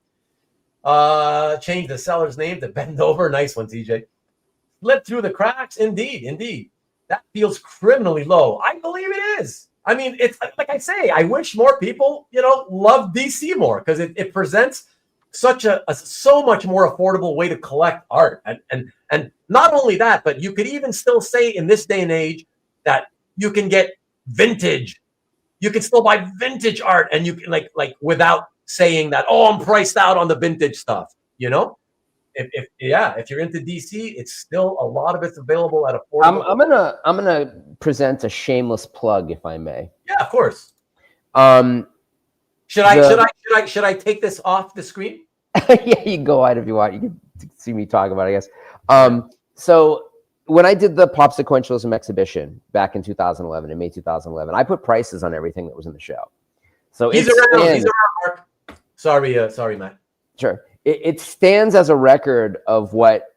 Change the seller's name to Bend Over. Nice one, TJ. Slip through the cracks. Indeed. That feels criminally low. I believe it is. I mean, it's like I say, I wish more people, love DC more because it presents such a so much more affordable way to collect art. And not only that, but you could even still say in this day and age that you can get vintage. You can still buy vintage art and you can like without saying that, oh, I'm priced out on the vintage stuff, If you're into DC, it's still a lot of it's available at affordable. I'm gonna present a shameless plug, if I may. Yeah, of course. Should I take this off the screen? Yeah, you can go ahead if you want. You can see me talk about it, I guess. So when I did the Pop Sequentialism exhibition back in 2011, in May 2011, I put prices on everything that was in the show. So he's around, Mark. Sorry, Matt. Sure. It stands as a record of what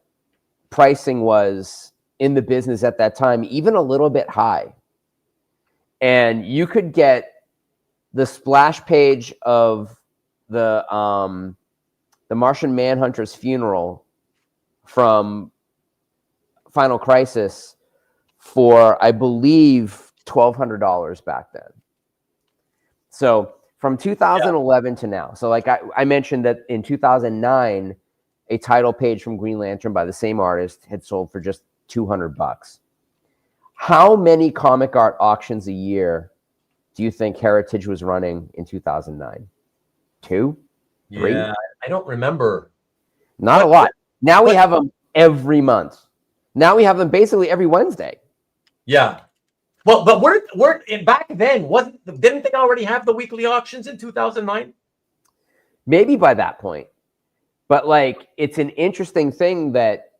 pricing was in the business at that time, even a little bit high. And you could get the splash page of the Martian Manhunter's funeral from Final Crisis for, I believe, $1,200 back then. So from 2011 to now. So like I mentioned that in 2009, a title page from Green Lantern by the same artist had sold for just $200. How many comic art auctions a year do you think Heritage was running in 2009? 2? 3? Yeah, I don't remember. Not a lot. Now we have them every month. Now we have them basically every Wednesday. Yeah. Well, but we're back then. Didn't they already have the weekly auctions in 2009? Maybe by that point. But like, it's an interesting thing that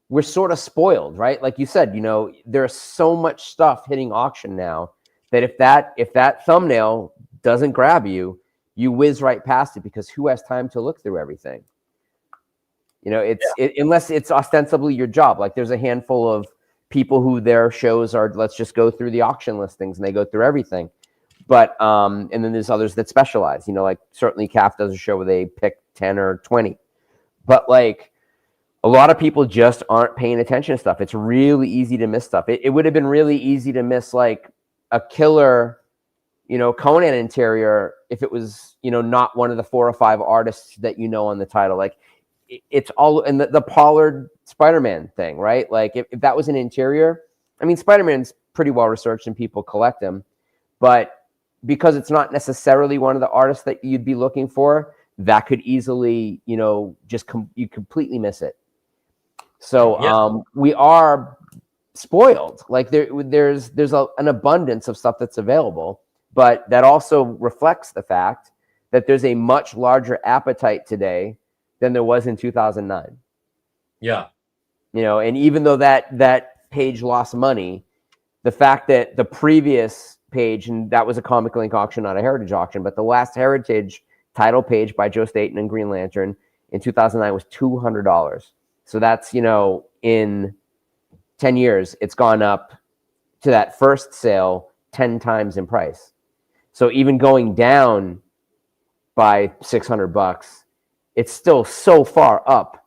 we're sort of spoiled, right? Like you said, there's so much stuff hitting auction now that if that thumbnail doesn't grab you, you whiz right past it because who has time to look through everything? Unless it's ostensibly your job. Like there's a handful of people who their shows are, let's just go through the auction listings and they go through everything. But, and then there's others that specialize, like certainly CAF does a show where they pick 10 or 20. But like a lot of people just aren't paying attention to stuff. It's really easy to miss stuff. It would have been really easy to miss like a killer, Conan interior if it was, not one of the 4 or 5 artists that on the title. Like it's all, and the Pollard Spider-Man thing, right? Like if that was an interior, I mean, Spider-Man's pretty well researched and people collect him, but because it's not necessarily one of the artists that you'd be looking for, that could easily, you completely miss it. So we are spoiled. Like there's an abundance of stuff that's available, but that also reflects the fact that there's a much larger appetite today than there was in 2009. Yeah. And even though that page lost money, the fact that the previous page, and that was a Comic Link auction, not a Heritage auction, but the last Heritage title page by Joe Staton and Green Lantern in 2009 was $200. So that's, in 10 years, it's gone up to that first sale 10 times in price. So even going down by $600, it's still so far up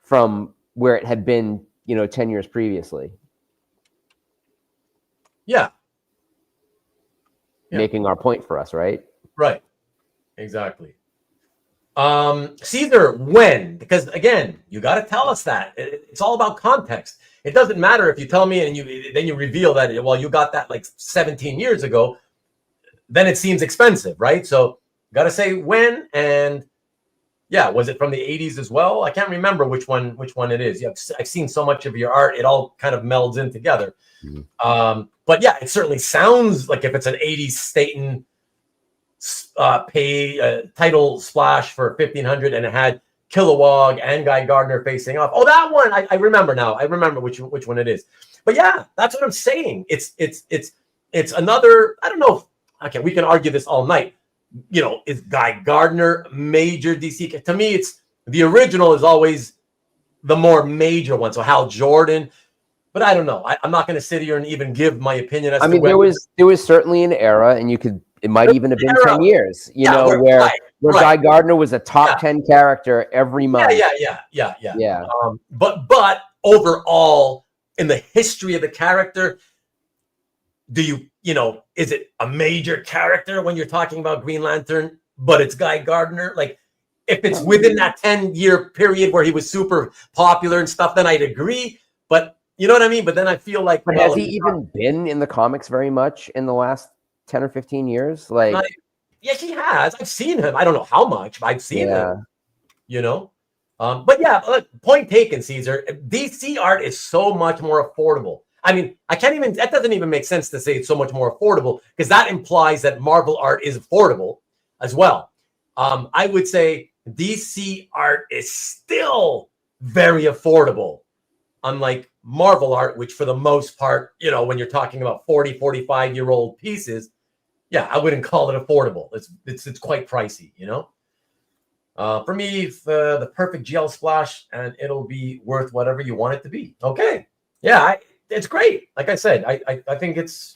from where it had been, 10 years previously. Yeah. Making our point for us, right? Right. Exactly. Caesar, when? Because again, you got to tell us that. It's all about context. It doesn't matter if you tell me and then you reveal that, well, you got that like 17 years ago, then it seems expensive, right? So got to say when, and yeah, was it from the 80s as well? I can't remember which one it is. Yeah, I've seen so much of your art, it all kind of melds in together. Mm-hmm. But yeah, it certainly sounds like if it's an 80s Staton title splash for 1,500 and it had Kilowog and Guy Gardner facing off. Oh, that one I remember now. I remember which one it is. But yeah, that's what I'm saying. It's another. I don't know. Okay, we can argue this all night. You know, is Guy Gardner major DC? To me, it's the original is always the more major one. So Hal Jordan. But I don't know. I'm not going to sit here and even give my opinion. I mean, there was certainly an era, and it might even have been 10 years, where Guy Gardner was a top 10 character every month. Yeah. But overall, in the history of the character, is it a major character when you're talking about Green Lantern, but it's Guy Gardner? Like, if it's within that 10-year period where he was super popular and stuff, then I'd agree. But you know what I mean? But then I feel like... But has he even been in the comics very much in the last 10 or 15 years? Yes, he has. I've seen him. I don't know how much, but I've seen him. But yeah, look, point taken, Caesar. DC art is so much more affordable. I mean, that doesn't even make sense to say it's so much more affordable, because that implies that Marvel art is affordable as well. I would say DC art is still very affordable, unlike Marvel art, which for the most part, when you're talking about 40, 45-year-old pieces, yeah, I wouldn't call it affordable. It's quite pricey, For me, the perfect GL splash, and it'll be worth whatever you want it to be. Okay. Yeah, it's great. Like I said, I think it's,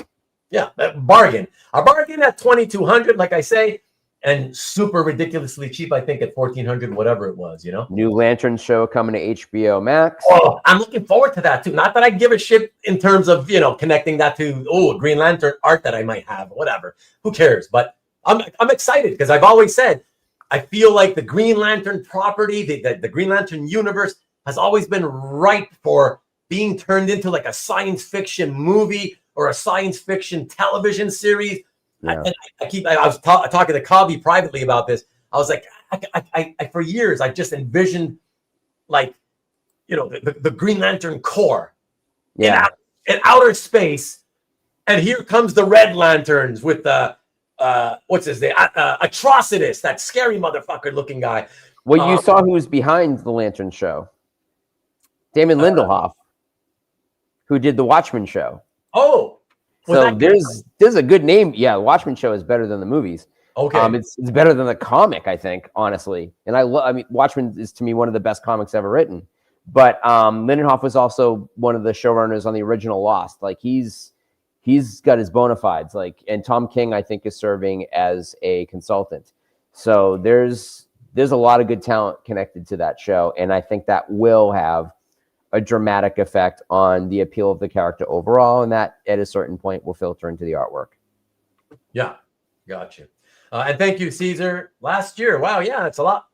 a bargain. A bargain at 2,200, like I say, and super ridiculously cheap, I think, at 1,400, whatever it was, New Lantern show coming to HBO Max. Oh, I'm looking forward to that, too. Not that I give a shit in terms of, connecting that to, a Green Lantern art that I might have, whatever. Who cares? But I'm excited, because I've always said, I feel like the Green Lantern property, the Green Lantern universe has always been ripe for being turned into like a science fiction movie or a science fiction television series. Yeah. I was talking to Kavi privately about this. I was like, I for years, I just envisioned the Green Lantern Corps in outer space. And here comes the Red Lanterns with the, what's his name? Atrocitus, that scary motherfucker looking guy. Well, you saw who was behind the Lantern show. Damon Lindelof, who did the Watchmen show. Oh, so there's a good name. Yeah, the Watchmen show is better than the movies. Okay, it's better than the comic, I think, honestly. And I mean, Watchmen is to me one of the best comics ever written. But Lindelof was also one of the showrunners on the original Lost. Like he's got his bona fides. And Tom King, I think, is serving as a consultant. So there's a lot of good talent connected to that show, and I think that will have a dramatic effect on the appeal of the character overall, and that at a certain point will filter into the artwork. Yeah, gotcha. And thank you, Caesar. Last year, wow, yeah, it's a lot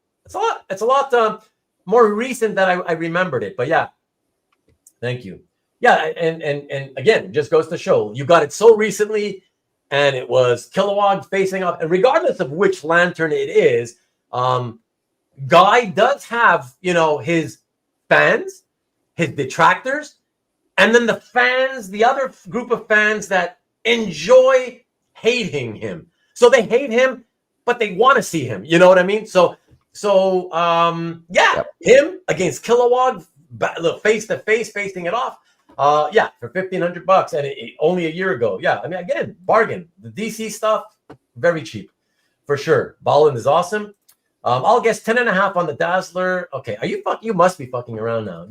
more recent than I remembered it, but yeah, thank you. Yeah, and again, just goes to show you got it so recently, and it was Kilowog facing off, and regardless of which lantern it is, Guy does have his fans, his detractors, and then the other group of fans that enjoy hating him. So they hate him, but they want to see him. You know what I mean? So him against Kilowog, face to face, facing it off. For $1,500, and only a year ago. Yeah, I mean, again, bargain. The DC stuff, very cheap, for sure. Ballin is awesome. I'll guess 10.5 on the Dazzler. Okay, you must be fucking around now.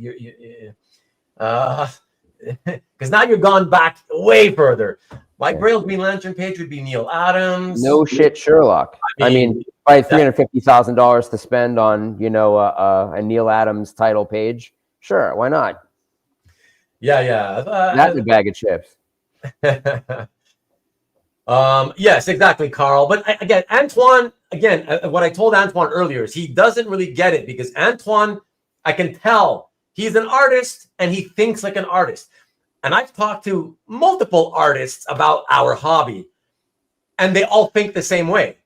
Because now you're gone back way further. My Grail Green Lantern page would be Neil Adams. No shit, Sherlock. I mean I had $350,000 to spend on a Neil Adams title page. Sure, why not? Yeah. That's a bag of chips. Yes, exactly, Carl. But again, Antoine, what I told Antoine earlier is he doesn't really get it because Antoine, I can tell he's an artist and he thinks like an artist. And I've talked to multiple artists about our hobby, and they all think the same way.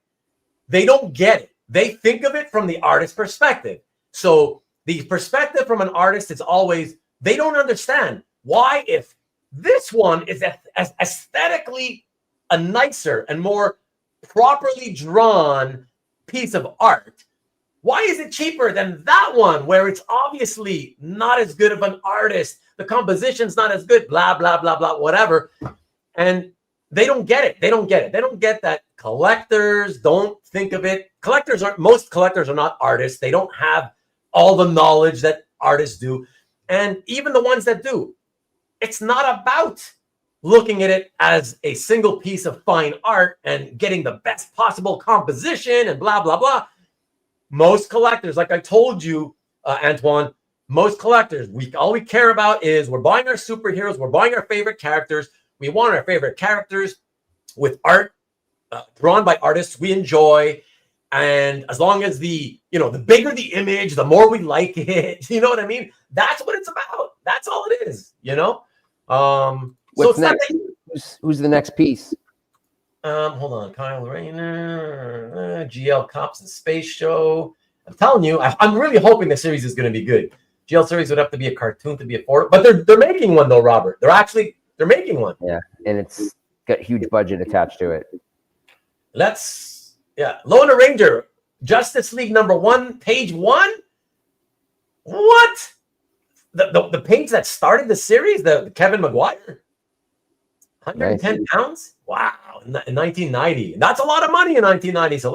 They don't get it. They think of it from the artist's perspective. So the perspective from an artist is always, they don't understand why, if this one is as aesthetically a nicer and more properly drawn piece of art, why is it cheaper than that one where it's obviously not as good of an artist, the composition's not as good, blah blah blah blah, whatever. And they don't get it. They don't get that collectors don't think of it. Most collectors are not artists. They don't have all the knowledge that artists do. And even the ones that do, it's not about looking at it as a single piece of fine art and getting the best possible composition and blah, blah, blah. Most collectors, like I told you, Antoine, most collectors, all we care about is we're buying our superheroes, we're buying our favorite characters. We want our favorite characters with art drawn by artists we enjoy. And as long as the bigger the image, the more we like it, you know what I mean? That's what it's about. That's all it is, What's next? Who's the next piece? Hold on. Kyle Rayner, GL Cops and Space Show. I'm telling you, I'm really hoping the series is going to be good. GL series would have to be a cartoon to be affordable, but they're making one though, Robert. They're making one. Yeah, and it's got huge budget attached to it. Lone Ranger, Justice League #1, page 1. What? The page that started the series, the Kevin Maguire. 110 pounds? Wow. In 1990. That's a lot of money in 1990. So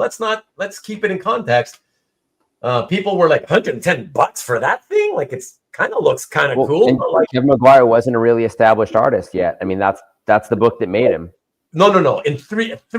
let's keep it in context. People were like, $110 for that thing? Like, it's kind of looks kind of cool. But like, Kevin Maguire wasn't a really established artist yet. I mean, that's the book that made him. No. In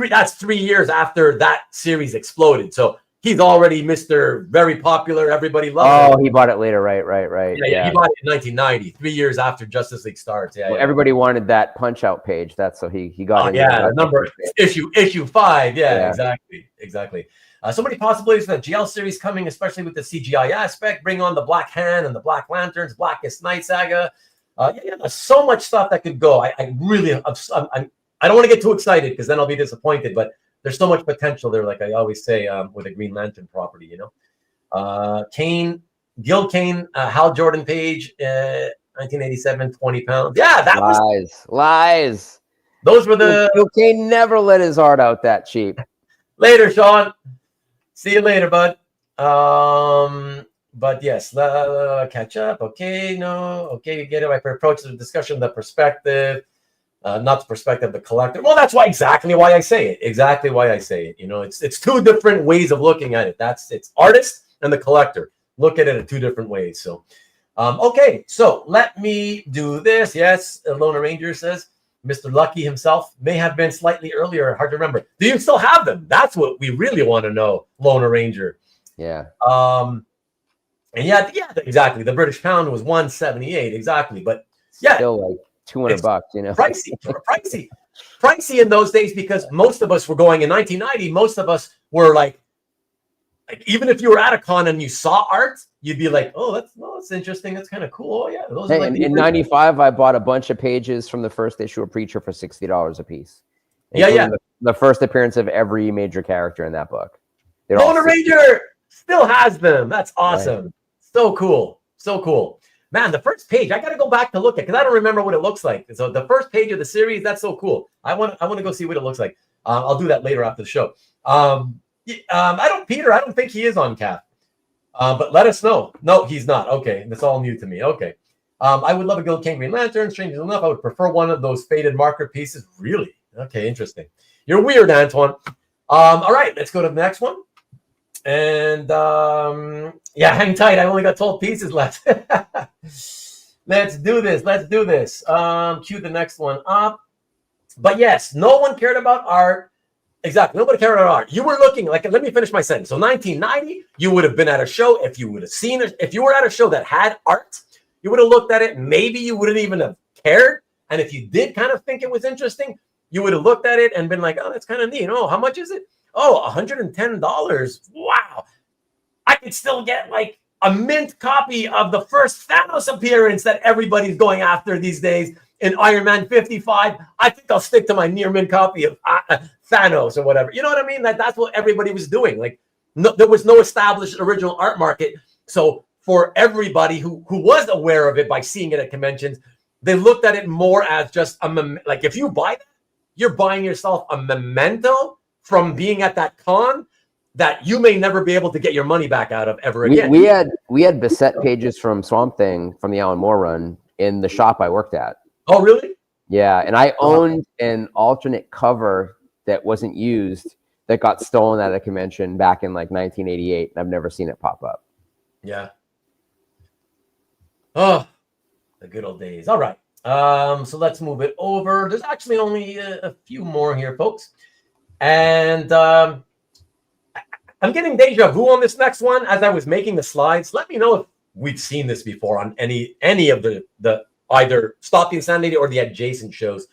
that's 3 years after that series exploded. So he's already Mr. Very popular. Everybody loves him. Oh, he bought it later. Right. Yeah, he bought it in 1990, 3 years after Justice League starts. Yeah, everybody wanted that Punch-Out page. That's so he got it. Yeah, number issue 5. Yeah. Exactly. So many possibilities for the GL series coming, especially with the CGI aspect. Bring on the Black Hand and the Black Lanterns, Blackest Night saga. There's so much stuff that could go. I don't want to get too excited because then I'll be disappointed. But there's so much potential there, like I always say, with a Green Lantern property. Gil Kane, Hal Jordan page, 1987, 20 pounds. Yeah, that was lies. Those were the. Gil Kane never let his art out that cheap. Later, Sean. See you later, bud. But yes, catch up. Okay, no. Okay, you get it. I approach the discussion, the perspective, not the perspective of the collector. Well, that's exactly why I say it. It's two different ways of looking at it. It's artist and the collector. Look at it in two different ways. So, okay. So let me do this. Yes, Lone Ranger says Mr. Lucky himself may have been slightly earlier. Hard to remember. Do you still have them? That's what we really want to know, Lone Ranger. Yeah. And yeah, exactly. The British pound was 178, exactly. But yeah, still like $200, pricey in those days because most of us were going in 1990. Most of us were like even if you were at a con and you saw art, you'd be like, "Oh, that's interesting. That's kind of cool." Oh yeah, those. Hey, in '95, I bought a bunch of pages from the first issue of Preacher for $60 a piece. Yeah. The first appearance of every major character in that book. Lone Ranger still has them. That's awesome. Right. So cool. Man, the first page, I got to go back to look at because I don't remember what it looks like. So the first page of the series, that's so cool. I want to go see what it looks like. I'll do that later after the show. Peter, I don't think he is on cap. But let us know. No, he's not. Okay, that's all new to me. Okay. I would love a Gil Kane Green Lantern. Strangely enough, I would prefer one of those faded marker pieces. Really? Okay, interesting. You're weird, Antoine. All right, let's go to the next one. And hang tight. I only got 12 pieces left. Let's do this. Cue the next one up. But yes, no one cared about art. Exactly. Nobody cared about art. You were looking like, let me finish my sentence. So 1990, you would have been at a show. If you would have seen it, if you were at a show that had art, you would have looked at it. Maybe you wouldn't even have cared. And if you did kind of think it was interesting, you would have looked at it and been like, oh, that's kind of neat. Oh, how much is it? Oh, $110. Wow. I could still get like a mint copy of the first Thanos appearance that everybody's going after these days in Iron Man 55. I think I'll stick to my near mint copy of Thanos or whatever. You know what I mean? That's what everybody was doing. Like, no, there was no established original art market. So for everybody who was aware of it by seeing it at conventions, they looked at it more as just like, if you buy that, you're buying yourself a memento from being at that con that you may never be able to get your money back out of ever again. We had Beset pages from Swamp Thing from the Alan Moore run in the shop I worked at. Oh, really? Yeah, and I owned an alternate cover that wasn't used that got stolen at a convention back in like 1988. And I've never seen it pop up. Yeah. Oh, the good old days. All right. So let's move it over. There's actually only a few more here, folks. And I'm getting deja vu on this next one as I was making the slides. Let me know if we've seen this before on any of the either Stop the Insanity or the adjacent shows.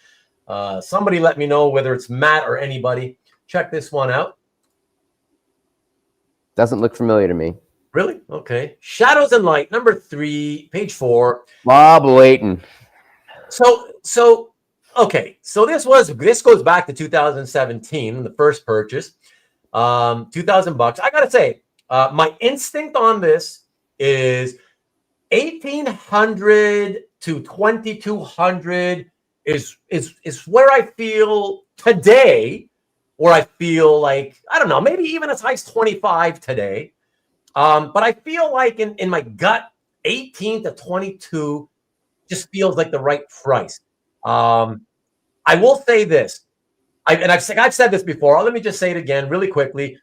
Somebody let me know whether it's Matt or anybody. Check this one out. Doesn't look familiar to me. Really? Okay. Shadows and Light, number 3, page 4. Bob Layton. So okay. So this goes back to 2017, the first purchase. $2,000. I gotta say, my instinct on this is 1,800 to 2,200 is where I feel today, where I feel like, I don't know, maybe even as high as 25 today. But I feel like in my gut, 18 to 22 just feels like the right price. I will say this. I've said this before. Let me just say it again really quickly.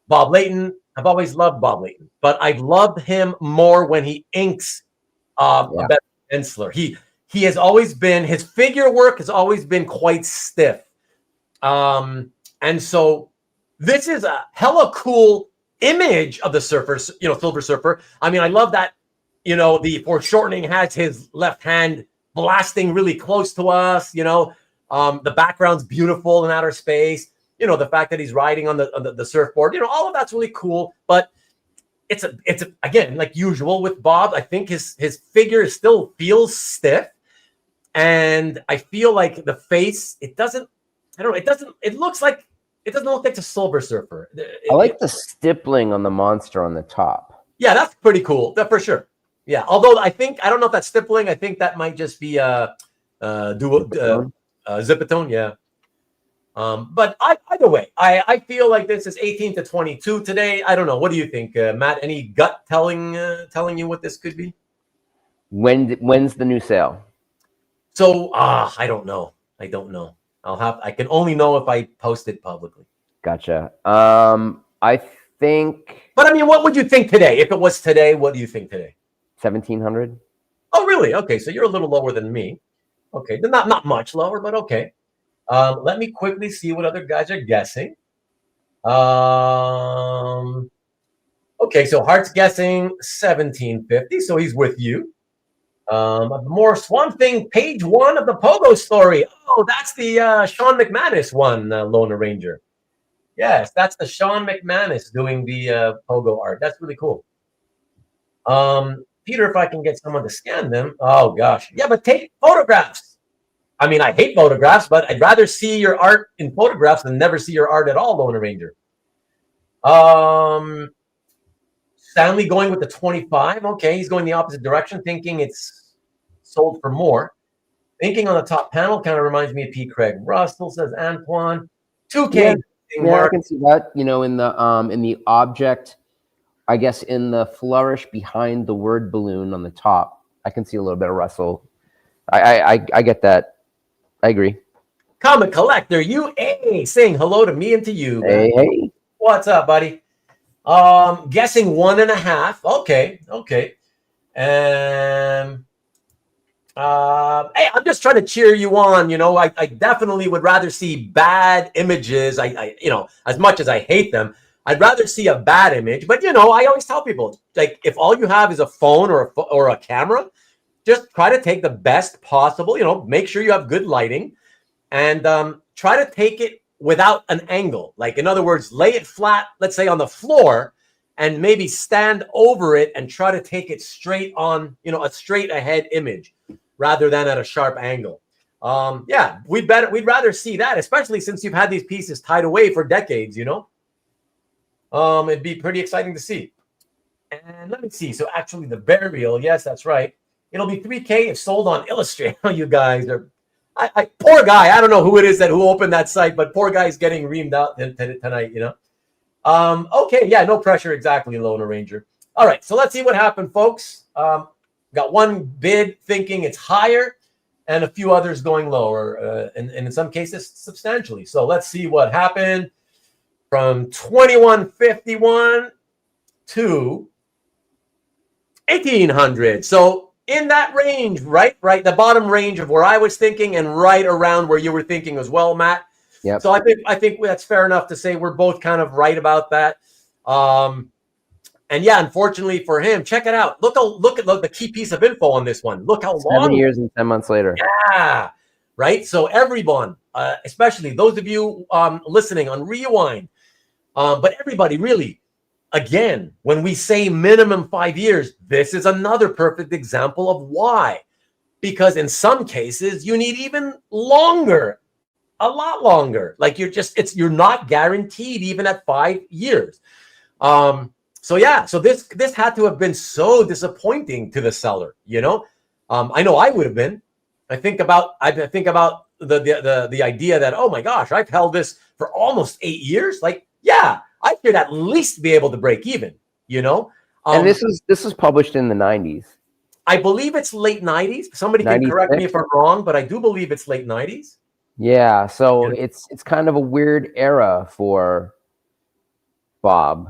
Bob Layton, I've always loved Bob Layton, but I've loved him more when he inks a better penciler. He has always been, his figure work has always been quite stiff. And so this is a hella cool image of the surfer, Silver Surfer. I mean, I love that, the foreshortening has his left hand blasting really close to us, the background's beautiful in outer space. The fact that he's riding on the surfboard, all of that's really cool. But it's again, like usual with Bob, I think his figure still feels stiff. And I feel like the face, it doesn't look like the Silver Surfer. I like the stippling on the monster on the top. Yeah, that's pretty cool. That for sure. Yeah. Although I don't know if that's stippling. I think that might just be Zipatone. Yeah. But either way, I feel like this is 18 to 22 today. I don't know. What do you think, Matt? Any gut telling you what this could be? When's the new sale? So I don't know. I can only know if I post it publicly. Gotcha. I think. But I mean, what would you think today? If it was today, what do you think today? 1,700. Oh, really? Okay, so you're a little lower than me. Okay, not much lower, but okay. Let me quickly see what other guys are guessing. Okay, so Hart's guessing 1,750, so he's with you. More Swamp Thing, page 1 of the Pogo story. Oh, that's the Sean McManus one, Lone Ranger. Yes, that's the Sean McManus doing the Pogo art. That's really cool. Peter, if I can get someone to scan them. Oh, gosh. Yeah, but take photographs. I mean, I hate photographs, but I'd rather see your art in photographs than never see your art at all, Lone Ranger. Stanley going with the 25. Okay, he's going the opposite direction, thinking it's sold for more. Inking on the top panel kind of reminds me of P. Craig Russell, says Antoine. 2K. Yeah, I can see that. In the object, I guess in the flourish behind the word balloon on the top, I can see a little bit of Russell. I get that. I agree. Comic Collector UA saying hello to me and to you. Hey. What's up, buddy? Guessing 1.5. Okay. Hey, I'm just trying to cheer you on. I definitely would rather see bad images. I as much as I hate them, I'd rather see a bad image. But I always tell people, like, if all you have is a phone or a camera, just try to take the best possible. Make sure you have good lighting, and try to take it without an angle. Like, in other words, lay it flat, let's say on the floor, and maybe stand over it and try to take it straight on, a straight ahead image rather than at a sharp angle. Yeah, we'd rather see that, especially since you've had these pieces tied away for decades, It'd be pretty exciting to see. And let me see. So actually the burial, yes, that's right. It'll be $3K if sold on Illustrator. You guys are, poor guy. I don't know who it is who opened that site, but poor guy's getting reamed out tonight, Okay, yeah, no pressure exactly, Lone Ranger. All right, so let's see what happened, folks. Got one bid thinking it's higher and a few others going lower, and in some cases substantially. So let's see what happened from 2151 to 1800. So in that range, right, the bottom range of where I was thinking and right around where you were thinking as well, Matt. Yeah. So I think that's fair enough to say we're both kind of right about that. And yeah, unfortunately for him, check it out. Look at the key piece of info on this one. Look how long. 7 years and 10 months later. Yeah, right. So everyone, especially those of you listening on Rewind, but everybody really, again, when we say minimum 5 years, this is another perfect example of why. Because in some cases, you need even longer, a lot longer. Like you're not guaranteed even at 5 years. So yeah, so this had to have been so disappointing to the seller, I know I would have been. I think about the idea that, oh my gosh, I've held this for almost 8 years. Like, yeah, I should at least be able to break even, And this was published in the 90s. I believe it's late 90s. Somebody can correct me if I'm wrong, but I do believe it's late 90s. Yeah, so it's kind of a weird era for Bob.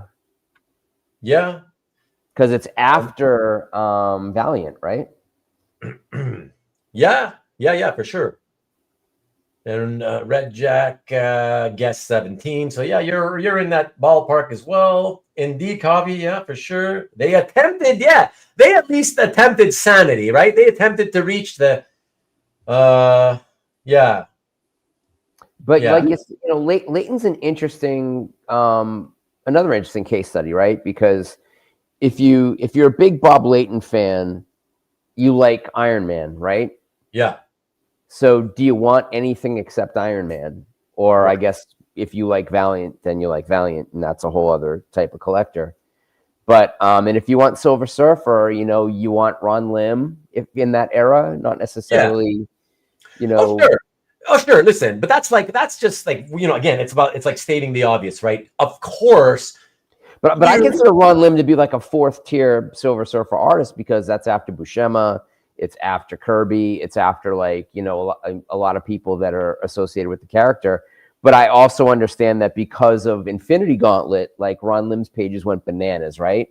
Yeah. Because it's after Valiant, right? Yeah, for sure. And Red Jack guessed 17. So yeah, you're in that ballpark as well. Indeed, Coffee, yeah, for sure. They at least attempted sanity, right? They attempted to reach the yeah. But like Layton's an interesting another interesting case study, right? Because if you're a big Bob Layton fan, you like Iron Man, right? Yeah. So do you want anything except Iron Man? Or I guess if you like Valiant, then you like Valiant, and that's a whole other type of collector. But and if you want Silver Surfer, you want Ronlim if in that era, not necessarily, Oh, sure. Listen, but that's just like, again, it's like stating the obvious, right? Of course. But I consider Ronlim to be like a fourth tier Silver Surfer artist because that's after Buscema, it's after Kirby, it's after a lot of people that are associated with the character. But I also understand that because of Infinity Gauntlet, like Ronlim's pages went bananas, right?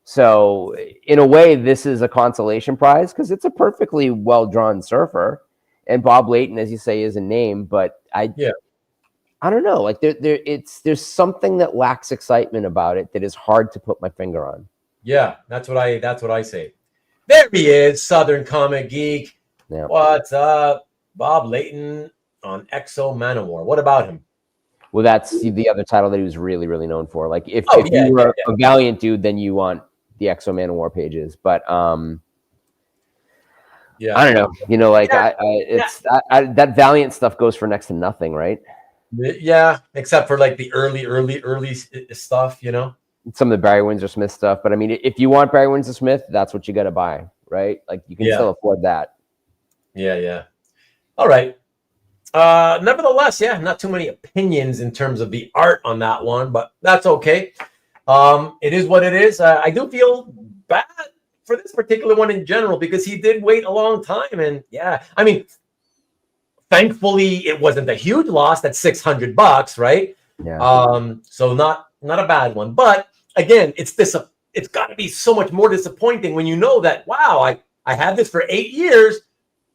So in a way, this is a consolation prize because it's a perfectly well-drawn surfer. And Bob Layton, as you say, is a name, but I don't know. Like there's something that lacks excitement about it that is hard to put my finger on. Yeah, that's what I say. There he is, Southern Comic Geek. Yeah. What's up, Bob Layton on Exo Manowar? What about him? Well, that's the other title that he was really, really known for. Like if you were a Valiant dude, then you want the Exo Manowar pages, but yeah, I don't know. That Valiant stuff goes for next to nothing, right? Yeah, except for like the early stuff, Some of the Barry Windsor-Smith stuff. But I mean, if you want Barry Windsor-Smith, that's what you got to buy, right? Like you can still afford that. Yeah. All right. Nevertheless, not too many opinions in terms of the art on that one, but that's okay. It is what it is. I do feel bad for this particular one in general because he did wait a long time, and I mean, thankfully it wasn't a huge loss. That's $600, right? Yeah. So not a bad one, but again, it's got to be so much more disappointing when you know that wow, I had this for 8 years,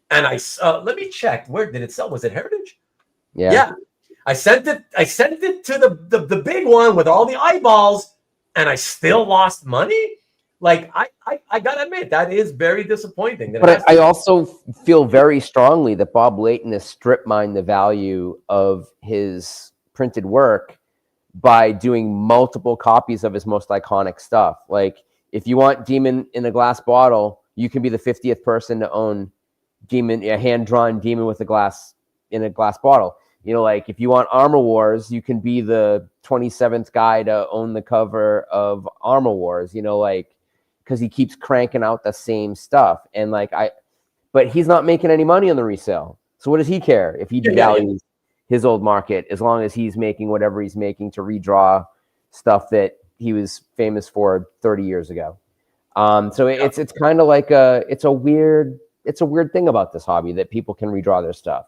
and let me check, where did it sell? Was it Heritage? Yeah. I sent it to the big one with all the eyeballs, and I still lost money. Like I gotta admit that is very disappointing. But I also feel very strongly that Bob Layton has strip mined the value of his printed work by doing multiple copies of his most iconic stuff. Like, if you want Demon in a glass bottle, you can be the 50th person to own Demon, a hand-drawn Demon with a glass bottle. You know, like, if you want Armor Wars, you can be the 27th guy to own the cover of Armor Wars. You know, like, because he keeps cranking out the same stuff. And like, but he's not making any money on the resale. So what does he care if he devalues his old market, as long as he's making whatever he's making to redraw stuff that he was famous for 30 years ago. So it's kind of like it's a weird thing about this hobby that people can redraw their stuff.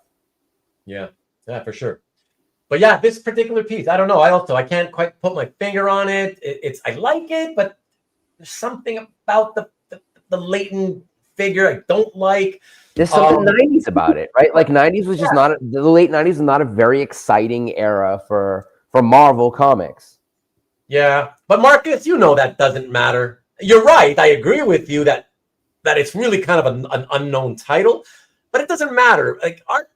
Yeah, for sure. But yeah, this particular piece, I don't know. I can't quite put my finger on it. I like it, but there's something about the Layton figure I don't like. There's something 90s about it, right? Like, 90s was just not the late 90s is not a very exciting era for Marvel Comics. Yeah, but Marcus, you know that doesn't matter. You're right. I agree with you that it's really kind of an unknown title, but it doesn't matter. Like, our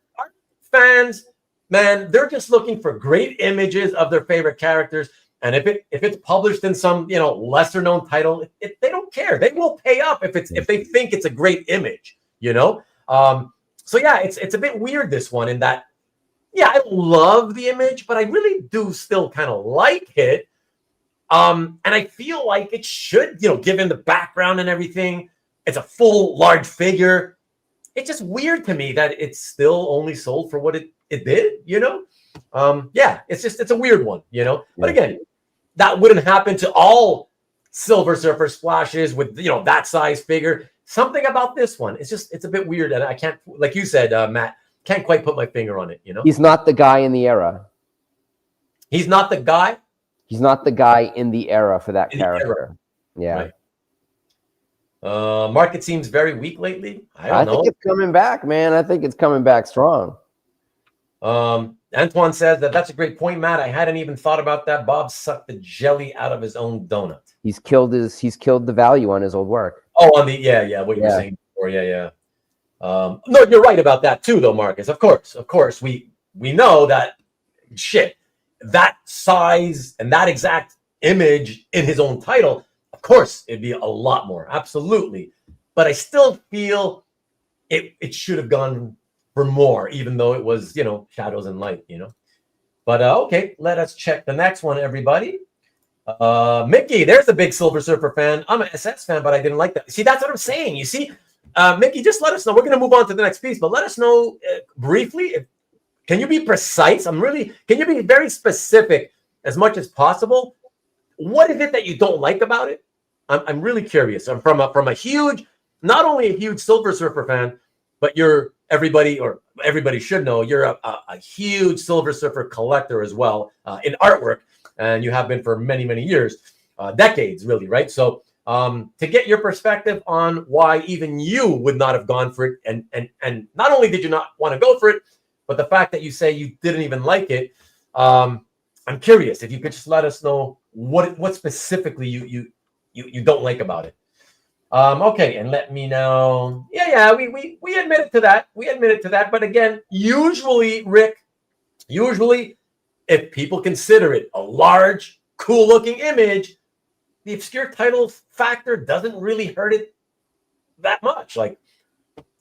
fans, man, they're just looking for great images of their favorite characters. And if it's published in some lesser known title, they don't care. They will pay up if they think it's a great image. So yeah, it's a bit weird, this one, in that, yeah, I love the image, but I really do still kind of like it. And I feel like it should, given the background and everything, it's a full large figure. It's just weird to me that it's still only sold for what it did. Yeah, it's a weird one. But again, that wouldn't happen to all Silver Surfer splashes with that size figure. Something about this one, it's a bit weird, and I can't, like you said, Matt, can't quite put my finger on it. He's not the guy in the era. He's not the guy. He's not the guy in the era for that character. Yeah. Right. Market seems very weak lately. I don't know. Think it's coming back, man. I think it's coming back strong. Antoine says that's a great point, Matt. I hadn't even thought about that. Bob sucked the jelly out of his own donut. He's killed the value on his old work. Oh, on the what you were saying before. No, you're right about that too, though, Marcus. Of course, we know that that size and that exact image in his own title. Of course, it'd be a lot more, absolutely. But I still feel it should have gone for more, even though it was, shadows and light, But okay, let us check the next one, everybody. Mickey, there's a big Silver Surfer fan. I'm an SS fan, but I didn't like that. See, that's what I'm saying. You see, Mickey, just let us know. We're going to move on to the next piece, but let us know briefly. Can you be precise? Can you be very specific as much as possible? What is it that you don't like about it? I'm really curious. I'm from a huge, not only a huge Silver Surfer fan, but everybody should know you're a huge Silver Surfer collector as well in artwork, and you have been for many, many years, decades, really, right? So to get your perspective on why even you would not have gone for it, and not only did you not want to go for it, but the fact that you say you didn't even like it, I'm curious if you could just let us know what specifically you don't like about it. Okay, and let me know. Yeah, we admitted to that. But again, usually, Rick, if people consider it a large, cool-looking image, the obscure title factor doesn't really hurt it that much. Like,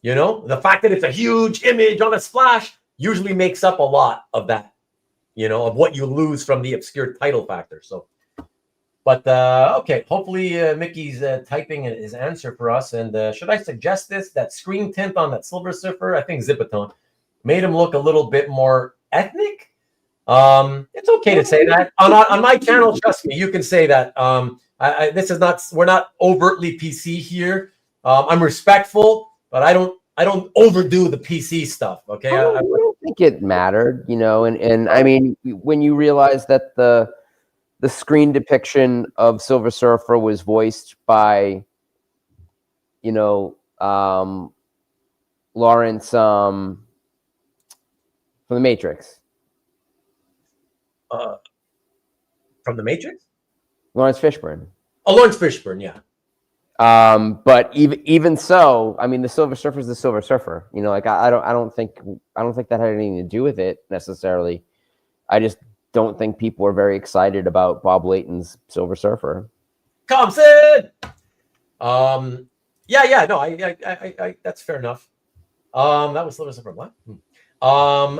the fact that it's a huge image on a splash usually makes up a lot of that, of what you lose from the obscure title factor. So. But okay, hopefully Mickey's typing his answer for us. And should I suggest that screen tint on that Silver Surfer, I think Zipatone, made him look a little bit more ethnic? It's okay to say that on my channel. Trust me, you can say that. We're not overtly PC here. I'm respectful, but I don't overdo the PC stuff. Okay, I don't think it mattered, and I mean, when you realize that the screen depiction of Silver Surfer was voiced by, Lawrence from The Matrix. From The Matrix? Lawrence Fishburne. Oh, Lawrence Fishburne, yeah. But even so, I mean, the Silver Surfer is the Silver Surfer. You know, like I don't think that had anything to do with it necessarily. I just don't think people are very excited about Bob Layton's Silver Surfer. Thompson. Yeah, no, I that's fair enough. That was Silver Surfer. What?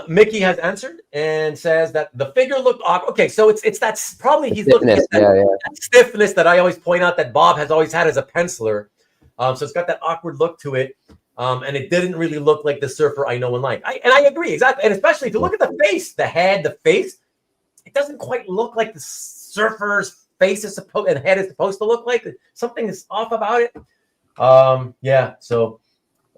Mickey has answered and says that the figure looked awkward. Okay, so it's that's probably he's looking at that stiffness that I always point out that Bob has always had as a penciler. So it's got that awkward look to it. And it didn't really look like the Surfer I know and like. I agree, exactly. And especially if you look at the face, the head, the face, it doesn't quite look like the Surfer's face is supposed and head is supposed to look like. Something is off about it. Yeah, so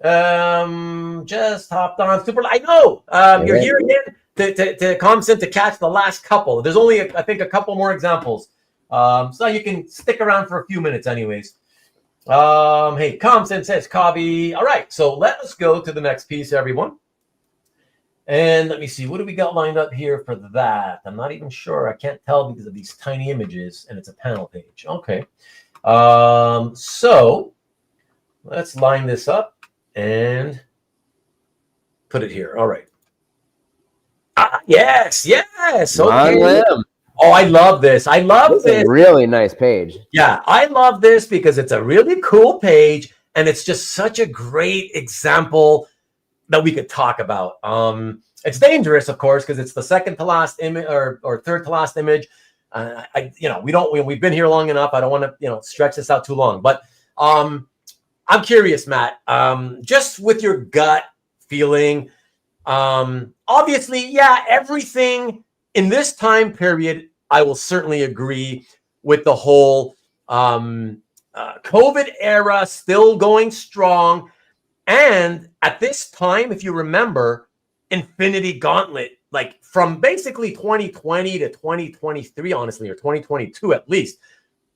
just hopped on super. I know you're here again to Thompson to catch the last couple. There's only I think a couple more examples, so you can stick around for a few minutes, anyways. Hey, Thompson says Cobby. All right, so let us go to the next piece, everyone. And let me see, what do we got lined up here for that? I'm not even sure. I can't tell because of these tiny images, and it's a panel page. Okay, so let's line this up and put it here. All right. Yes. Okay. Oh, I love this. I love this. A really nice page. Yeah, I love this because it's a really cool page, and it's just such a great example that we could talk about. It's dangerous, of course, because it's the second to last image or third to last image. We've been here long enough. I don't want to, stretch this out too long, but I'm curious, Matt, just with your gut feeling, obviously, yeah, everything in this time period, I will certainly agree with the whole COVID era still going strong. And at this time, if you remember, Infinity Gauntlet, like from basically 2020 to 2023, honestly, or 2022 at least,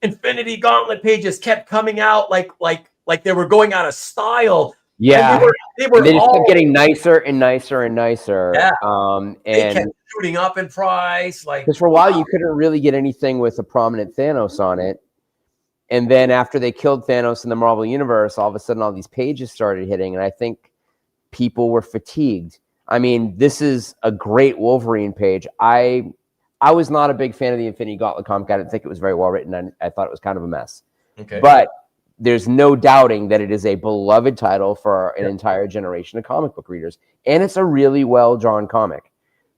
Infinity Gauntlet pages kept coming out like they were going out of style. Yeah, they just kept getting nicer and nicer and nicer. Yeah, and they kept shooting up in price. Like because for a while you couldn't really get anything with a prominent Thanos on it, and then after they killed Thanos in the Marvel Universe, all of a sudden all these pages started hitting, and I think people were fatigued. I mean, this is a great Wolverine page. I was not a big fan of the Infinity Gauntlet comic. I didn't think it was very well written. I thought it was kind of a mess. Okay, but there's no doubting that it is a beloved title for an entire generation of comic book readers. And it's a really well-drawn comic.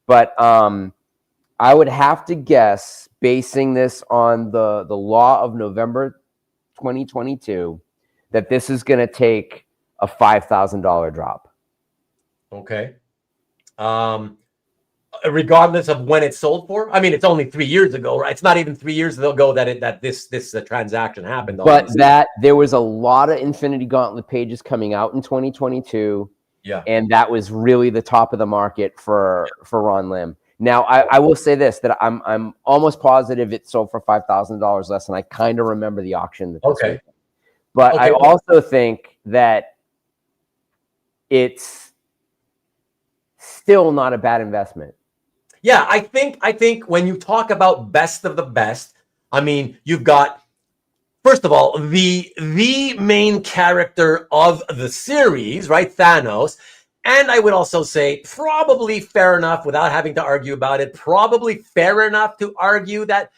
But I would have to guess, basing this on the law of November 2022, that this is going to take a $5,000 drop. Okay. Regardless of when it's sold for. I mean, it's only 3 years ago, right? It's not even 3 years ago that this transaction happened. But that there was a lot of Infinity Gauntlet pages coming out in 2022. Yeah, and that was really the top of the market for Ronlim. Now, I will say this, that I'm almost positive it sold for $5,000 less, and I kind of remember the auction. Okay, but I also think that it's still not a bad investment. Yeah, I think when you talk about best of the best, I mean, you've got, first of all, the main character of the series, right? Thanos. And I would also say probably fair enough without having to argue about it, probably fair enough to argue that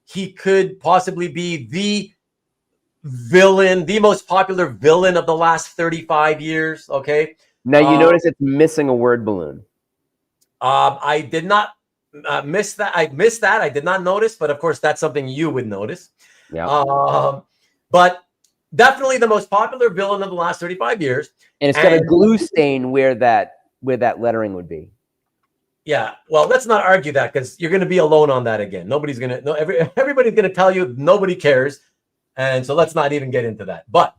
he could possibly be the villain, the most popular villain of the last 35 years. Okay. Now you notice it's missing a word balloon. I did not miss that. I missed that. I did not notice, but of course that's something you would notice. Yeah. But definitely the most popular villain of the last 35 years. And it's got a glue stain where that lettering would be. Yeah. Well, let's not argue that because you're going to be alone on that again. Nobody's going to, everybody's going to tell you nobody cares. And so let's not even get into that. But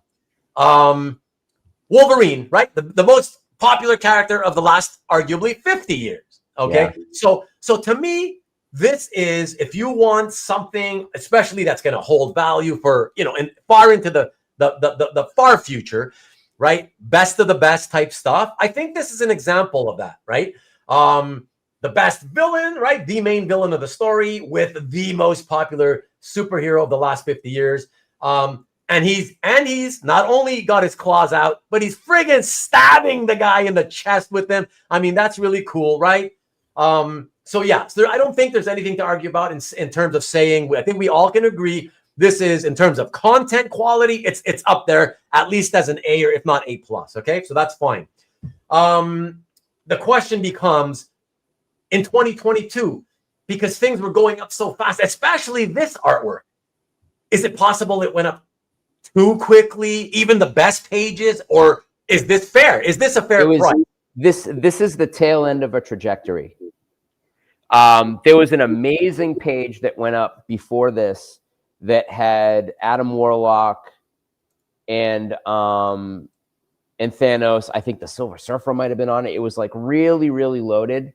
Wolverine, right? The most popular character of the last arguably 50 years. Okay. Yeah. So to me, this is, if you want something, especially that's going to hold value for, and far into the far future, right? Best of the best type stuff. I think this is an example of that, right? The best villain, right? The main villain of the story with the most popular superhero of the last 50 years. And he's not only got his claws out, but he's friggin' stabbing the guy in the chest with them. I mean, that's really cool, right? So yeah, so I don't think there's anything to argue about in terms of saying. I think we all can agree this is, in terms of content quality, it's up there at least as an A, or if not A plus. Okay, so that's fine. The question becomes in 2022, because things were going up so fast, especially this artwork. Is it possible it went up too quickly, even the best pages, or is this fair? Is this a fair price? This is the tail end of a trajectory. There was an amazing page that went up before this that had Adam Warlock and Thanos. I think the Silver Surfer might have been on it. It was like really, really loaded,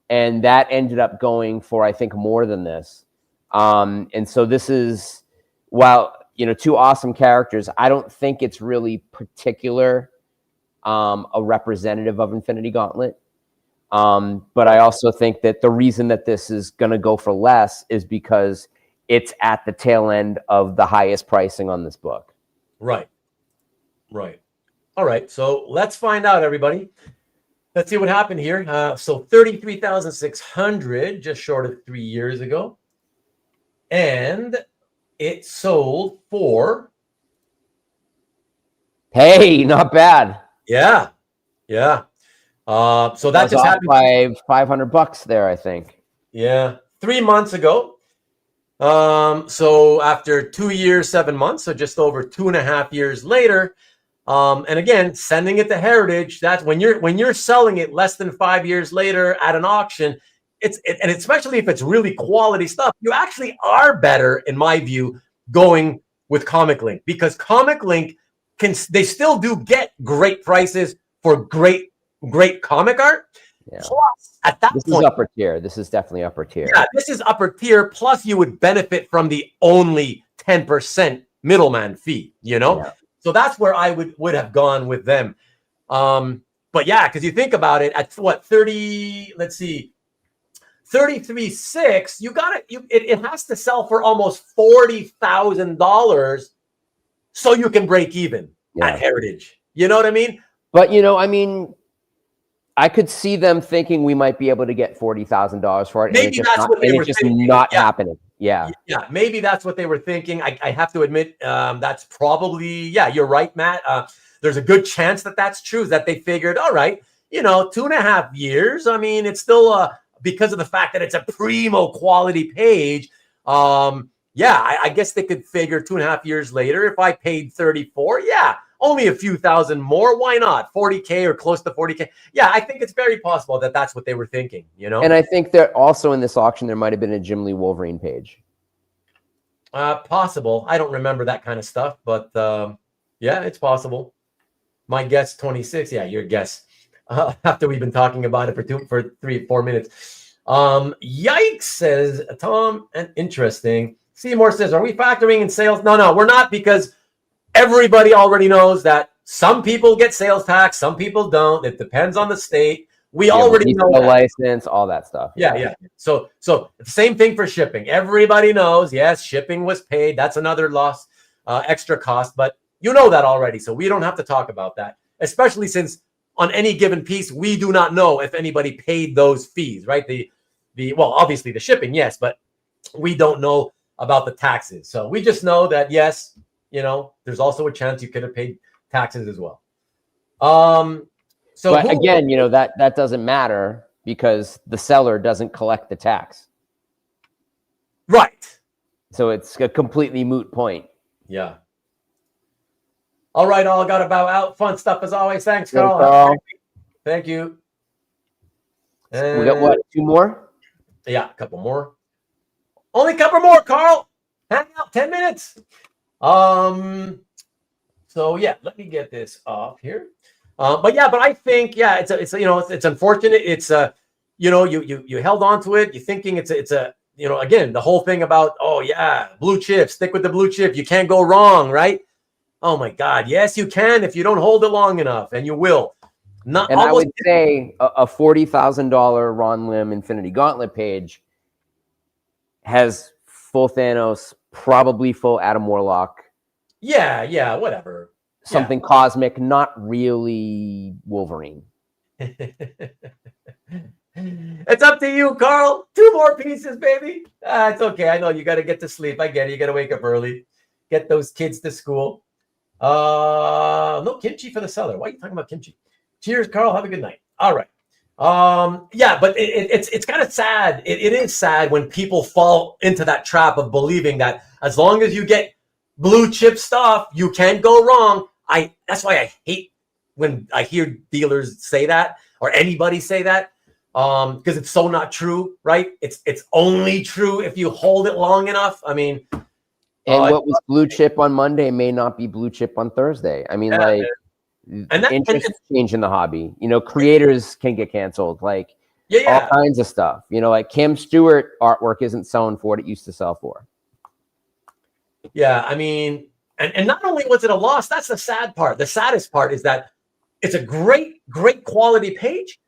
and that ended up going for, I think, more than this. And so this is, while, you know, two awesome characters, I don't think it's really particular a representative of Infinity Gauntlet. But I also think that the reason that this is going to go for less is because it's at the tail end of the highest pricing on this book. Right. All right. So let's find out, everybody. Let's see what happened here. So 33,600, just short of 3 years ago. And it sold for... Hey, not bad. Yeah. So that just happened by $500 there, I think. Yeah, 3 months ago. So after 2 years, 7 months, so just over 2.5 years later. And again, sending it to Heritage. That's when you're selling it less than 5 years later at an auction. And especially if it's really quality stuff, you actually are better, in my view, going with Comic Link, because Comic Link they still do get great prices for great comic art. Yeah. Plus, at that point, this is upper tier. This is definitely upper tier. Yeah, this is upper tier. Plus, you would benefit from the only 10% middleman fee. You know, so that's where I would have gone with them. But yeah, because you think about it, at what 30? Let's see. 33.6, it has to sell for almost $40,000 so you can break even at Heritage. You know what I mean? But, you know, I mean, I could see them thinking we might be able to get $40,000 for it. Maybe that's what they were thinking. Not happening. Yeah, maybe that's what they were thinking. I have to admit, that's probably, you're right, Matt. There's a good chance that that's true, that they figured, all right, you know, 2.5 years. I mean, it's still because of the fact that it's a primo quality page. I guess they could figure 2.5 years later, if I paid 34, only a few thousand more. Why not 40K or close to 40K? Yeah, I think it's very possible that that's what they were thinking, you know? And I think that also in this auction, there might have been a Jim Lee Wolverine page. Possible. I don't remember that kind of stuff, but it's possible. My guess, 26. Yeah, your guess. After we've been talking about it for 3-4 minutes. Yikes, says Tom, and interesting. Seymour says, are we factoring in sales? No, we're not, because everybody already knows that some people get sales tax, some people don't. It depends on the state. We already know the license, all that stuff. Yeah. So same thing for shipping. Everybody knows, yes, shipping was paid. That's another loss, extra cost, but you know that already. So we don't have to talk about that, especially since on any given piece, we do not know if anybody paid those fees, right? Well, obviously the shipping, yes, but we don't know about the taxes. So we just know that, yes, you know, there's also a chance you could have paid taxes as well. But again, you know, that doesn't matter because the seller doesn't collect the tax. Right. So it's a completely moot point. Yeah. All right, all got to bow out. Fun stuff as always. Thanks, Carl. Thank you. And we got what? 2 more? Yeah, a couple more. Only a couple more, Carl. Hang out 10 minutes. So yeah, let me get this off here. But I think it's unfortunate. It's you held on to it. You're thinking it's a again, the whole thing about blue chip, stick with the blue chip. You can't go wrong, right? Oh my God, yes you can if you don't hold it long enough, and you will. I would say a $40,000 Ronlim Infinity Gauntlet page has full Thanos, probably full Adam Warlock. Yeah, whatever. Something cosmic, not really Wolverine. It's up to you, Carl. 2 more pieces, baby. It's okay. I know you got to get to sleep. I get it. You got to wake up early. Get those kids to school. No kimchi for the seller. Why are you talking about kimchi? Cheers, Carl. Have a good night. All right. Yeah, but it's kind of sad. It is sad when people fall into that trap of believing that as long as you get blue chip stuff, you can't go wrong. That's why I hate when I hear dealers say that or anybody say that. Because it's so not true, right? It's only true if you hold it long enough. I mean, and what was blue chip on Monday may not be blue chip on Thursday. I mean, interest change in the hobby. Creators can get canceled, all kinds of stuff. Like Kim Stewart artwork isn't selling for what it used to sell for. Yeah, I mean, and not only was it a loss, that's the sad part. The saddest part is that it's a great quality page.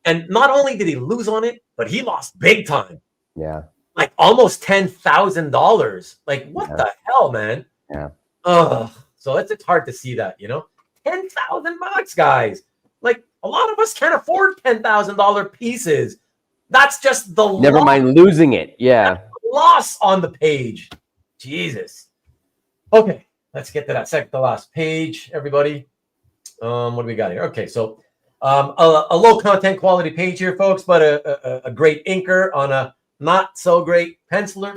And not only did he lose on it, but he lost big time. Yeah. Like almost $10,000. Like, what the hell, man? Yeah. So it's hard to see that, $10,000, guys. Like, a lot of us can't afford $10,000 pieces. That's just the Never mind losing it. Yeah. Loss on the page. Jesus. Okay, let's get to that second to last page, everybody. What do we got here? Okay, so a low content quality page here, folks, but a great inker on a not so great penciler,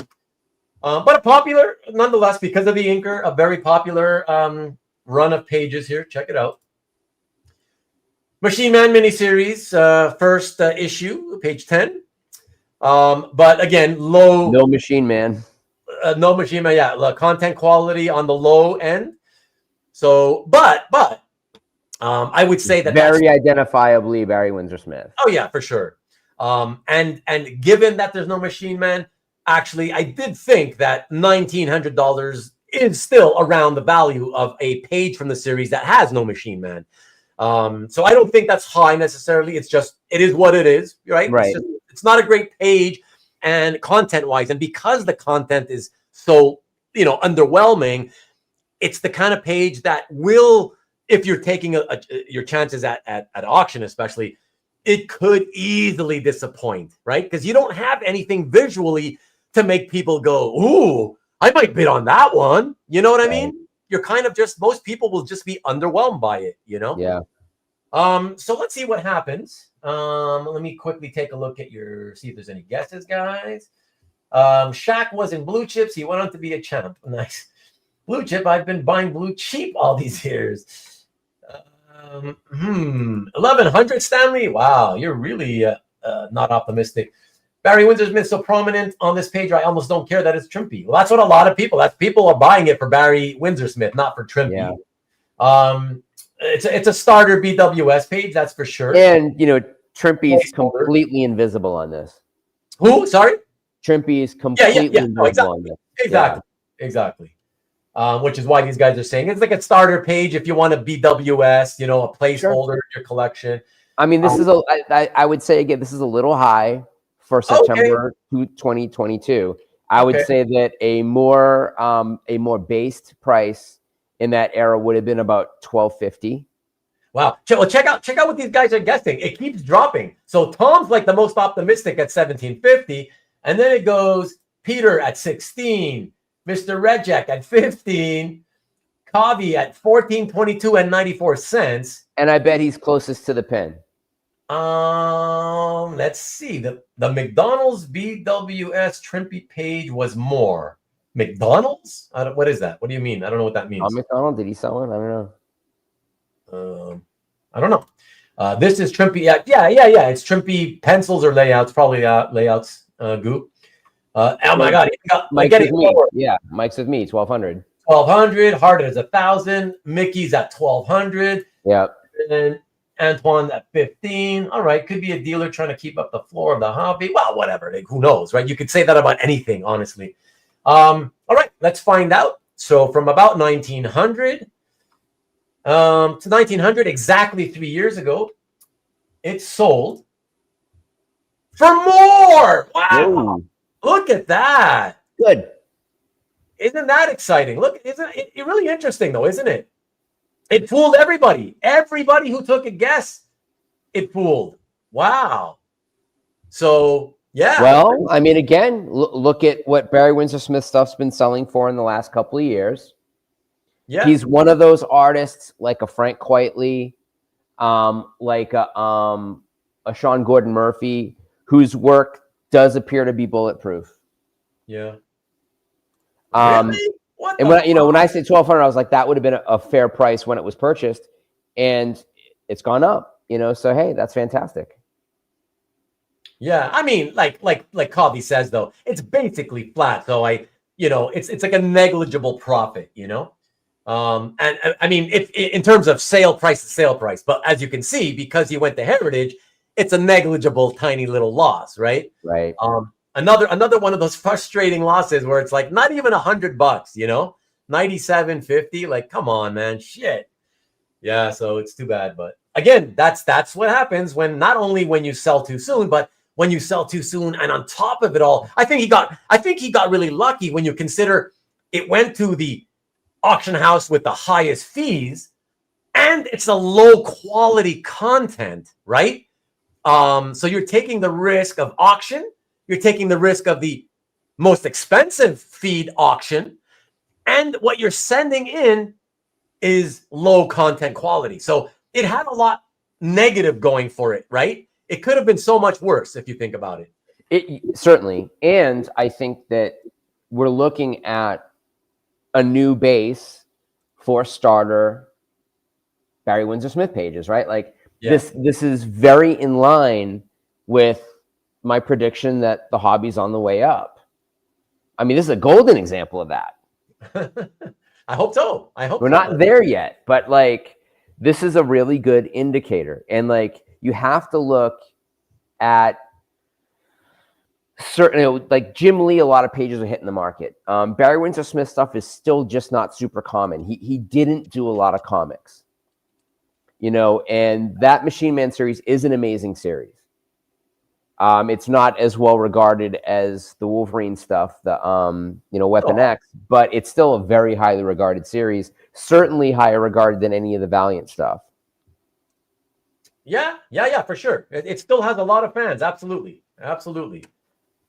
but a popular nonetheless because of the inker, a very popular run of pages here. Check it out. Machine Man miniseries, first issue, page 10. But again, low. No Machine Man. No Machine Man. Yeah, content quality on the low end. So, but. I would say that very identifiably Barry Windsor-Smith. Oh yeah, for sure. And given that there's no Machine Man, actually, I did think that $1,900 is still around the value of a page from the series that has no Machine Man. So I don't think that's high necessarily. It is what it is, right? Right. It's not a great page, and content-wise, and because the content is so underwhelming, it's the kind of page that will. If you're taking your chances at auction, especially, it could easily disappoint, right? Because you don't have anything visually to make people go, ooh, I might bid on that one. You know what I mean? You're kind of most people will just be underwhelmed by it, Yeah. So let's see what happens. Let me quickly take a look at see if there's any guesses, guys. Shaq was in blue chips. He went on to be a champ. Nice. Blue chip. I've been buying blue cheap all these years. 1,100, Stanley. Wow, you're really not optimistic. Barry Windsor-Smith so prominent on this page. I almost don't care that it's Trimpe. Well, that's what a lot of people. People are buying it for Barry Windsor-Smith, not for Trimpe. Yeah. It's a starter BWS page, that's for sure. And Trimpe is completely invisible on this. Who? Sorry. Trimpe is completely invisible on this. Exactly. Which is why these guys are saying it's like a starter page if you want a BWS, a placeholder in your collection. I mean, this is I would say again, this is a little high for September 2022. I would say that a more based price in that era would have been about $1,250. Wow. Well, check out what these guys are guessing. It keeps dropping. So Tom's like the most optimistic at $1,750, and then it goes Peter at $16. Mr. Rejek at $15, Kavi at $14.22 and 94 cents. And I bet he's closest to the pin. Let's see. The McDonald's BWS Trimpe page was more. McDonald's? What is that? What do you mean? I don't know what that means. McDonald, did he sell it? I don't know. I don't know. This is Trimpe. Yeah. It's Trimpe pencils or layouts, probably layouts, Goop. Oh my God! Mike's with me. Yeah, Mike's with me. 1,200. 1,200. Hard is 1,000. Mickey's at 1,200. Yeah. And Antoine at 15. All right, could be a dealer trying to keep up the floor of the hobby. Well, whatever. Who knows, right? You could say that about anything, honestly. All right, let's find out. So from about 1,900 to 1,900, exactly 3 years ago, it sold for more. Wow. Whoa. Look at that. Good. Isn't that exciting? Look, isn't it really interesting though, isn't it? It fooled everybody. Everybody who took a guess, it fooled. Wow. So, yeah. Well, I mean, again, look at what Barry Windsor-Smith stuff's been selling for in the last couple of years. Yeah. He's one of those artists like a Frank Quitely, like a Sean Gordon Murphy, whose work does appear to be bulletproof. Yeah. Really? And when I said $1,200, I was like, that would have been a fair price when it was purchased, and it's gone up. So hey, that's fantastic. Yeah, I mean, like Coffee says though, it's basically flat. So it's like a negligible profit. And I mean, in terms of sale price to sale price, but as you can see, because he went to Heritage, it's a negligible, tiny little loss, right? Right. Another one of those frustrating losses where it's like not even $100, $97.50. Like, come on, man, shit. Yeah, so it's too bad, but again, that's what happens not only when you sell too soon, but when you sell too soon, and on top of it all, I think he got really lucky when you consider it went to the auction house with the highest fees, and it's a low quality content, right? So you're taking the risk of auction. You're taking the risk of the most expensive feed auction, and what you're sending in is low content quality. So it had a lot negative going for it, right? It could have been so much worse if you think about it. It certainly, and I think that we're looking at a new base for starter Barry Windsor-Smith pages, right? Like this is very in line with my prediction that the hobby's on the way up. I mean, this is a golden example of that. I hope so. We're not there yet, but like this is a really good indicator. And like you have to look at certain, like Jim Lee, a lot of pages are hitting the market. Barry Windsor-Smith stuff is still just not super common. He didn't do a lot of comics, and that Machine Man series is an amazing series. It's not as well regarded as the Wolverine stuff, the Weapon X, but it's still a very highly regarded series. Certainly higher regarded than any of the Valiant stuff. Yeah, for sure. It still has a lot of fans. Absolutely.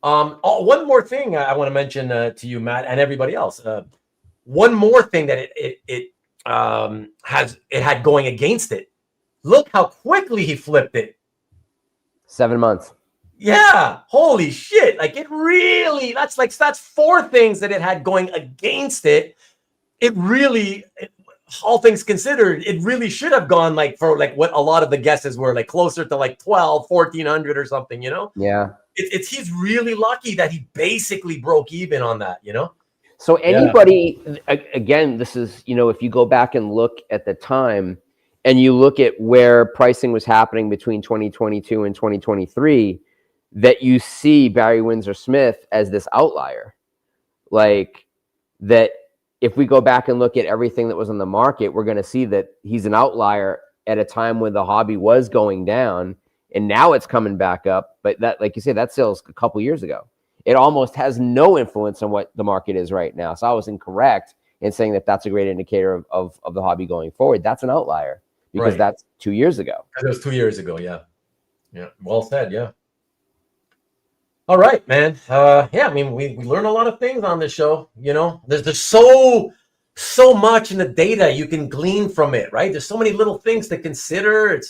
One more thing I want to mention to you, Matt, and everybody else. One more thing that it had going against it. Look how quickly he flipped it. 7 months. Yeah, holy shit. Like it really, that's four things that it had going against it. It really, all things considered, it really should have gone like for like what a lot of the guesses were, like closer to like 1,400 or something, Yeah. He's really lucky that he basically broke even on that, So anybody, again, this is, if you go back and look at the time and you look at where pricing was happening between 2022 and 2023, that you see Barry Windsor-Smith as this outlier. Like that if we go back and look at everything that was on the market, we're going to see that he's an outlier at a time when the hobby was going down and now it's coming back up. But that, like you said, that sales a couple years ago. It almost has no influence on what the market is right now. So I was incorrect in saying that that's a great indicator of the hobby going forward. That's an outlier because that's 2 years ago. That was 2 years ago. Yeah. Well said. Yeah. All right, man. I mean, we learn a lot of things on this show. There's so much in the data you can glean from it, right? There's so many little things to consider.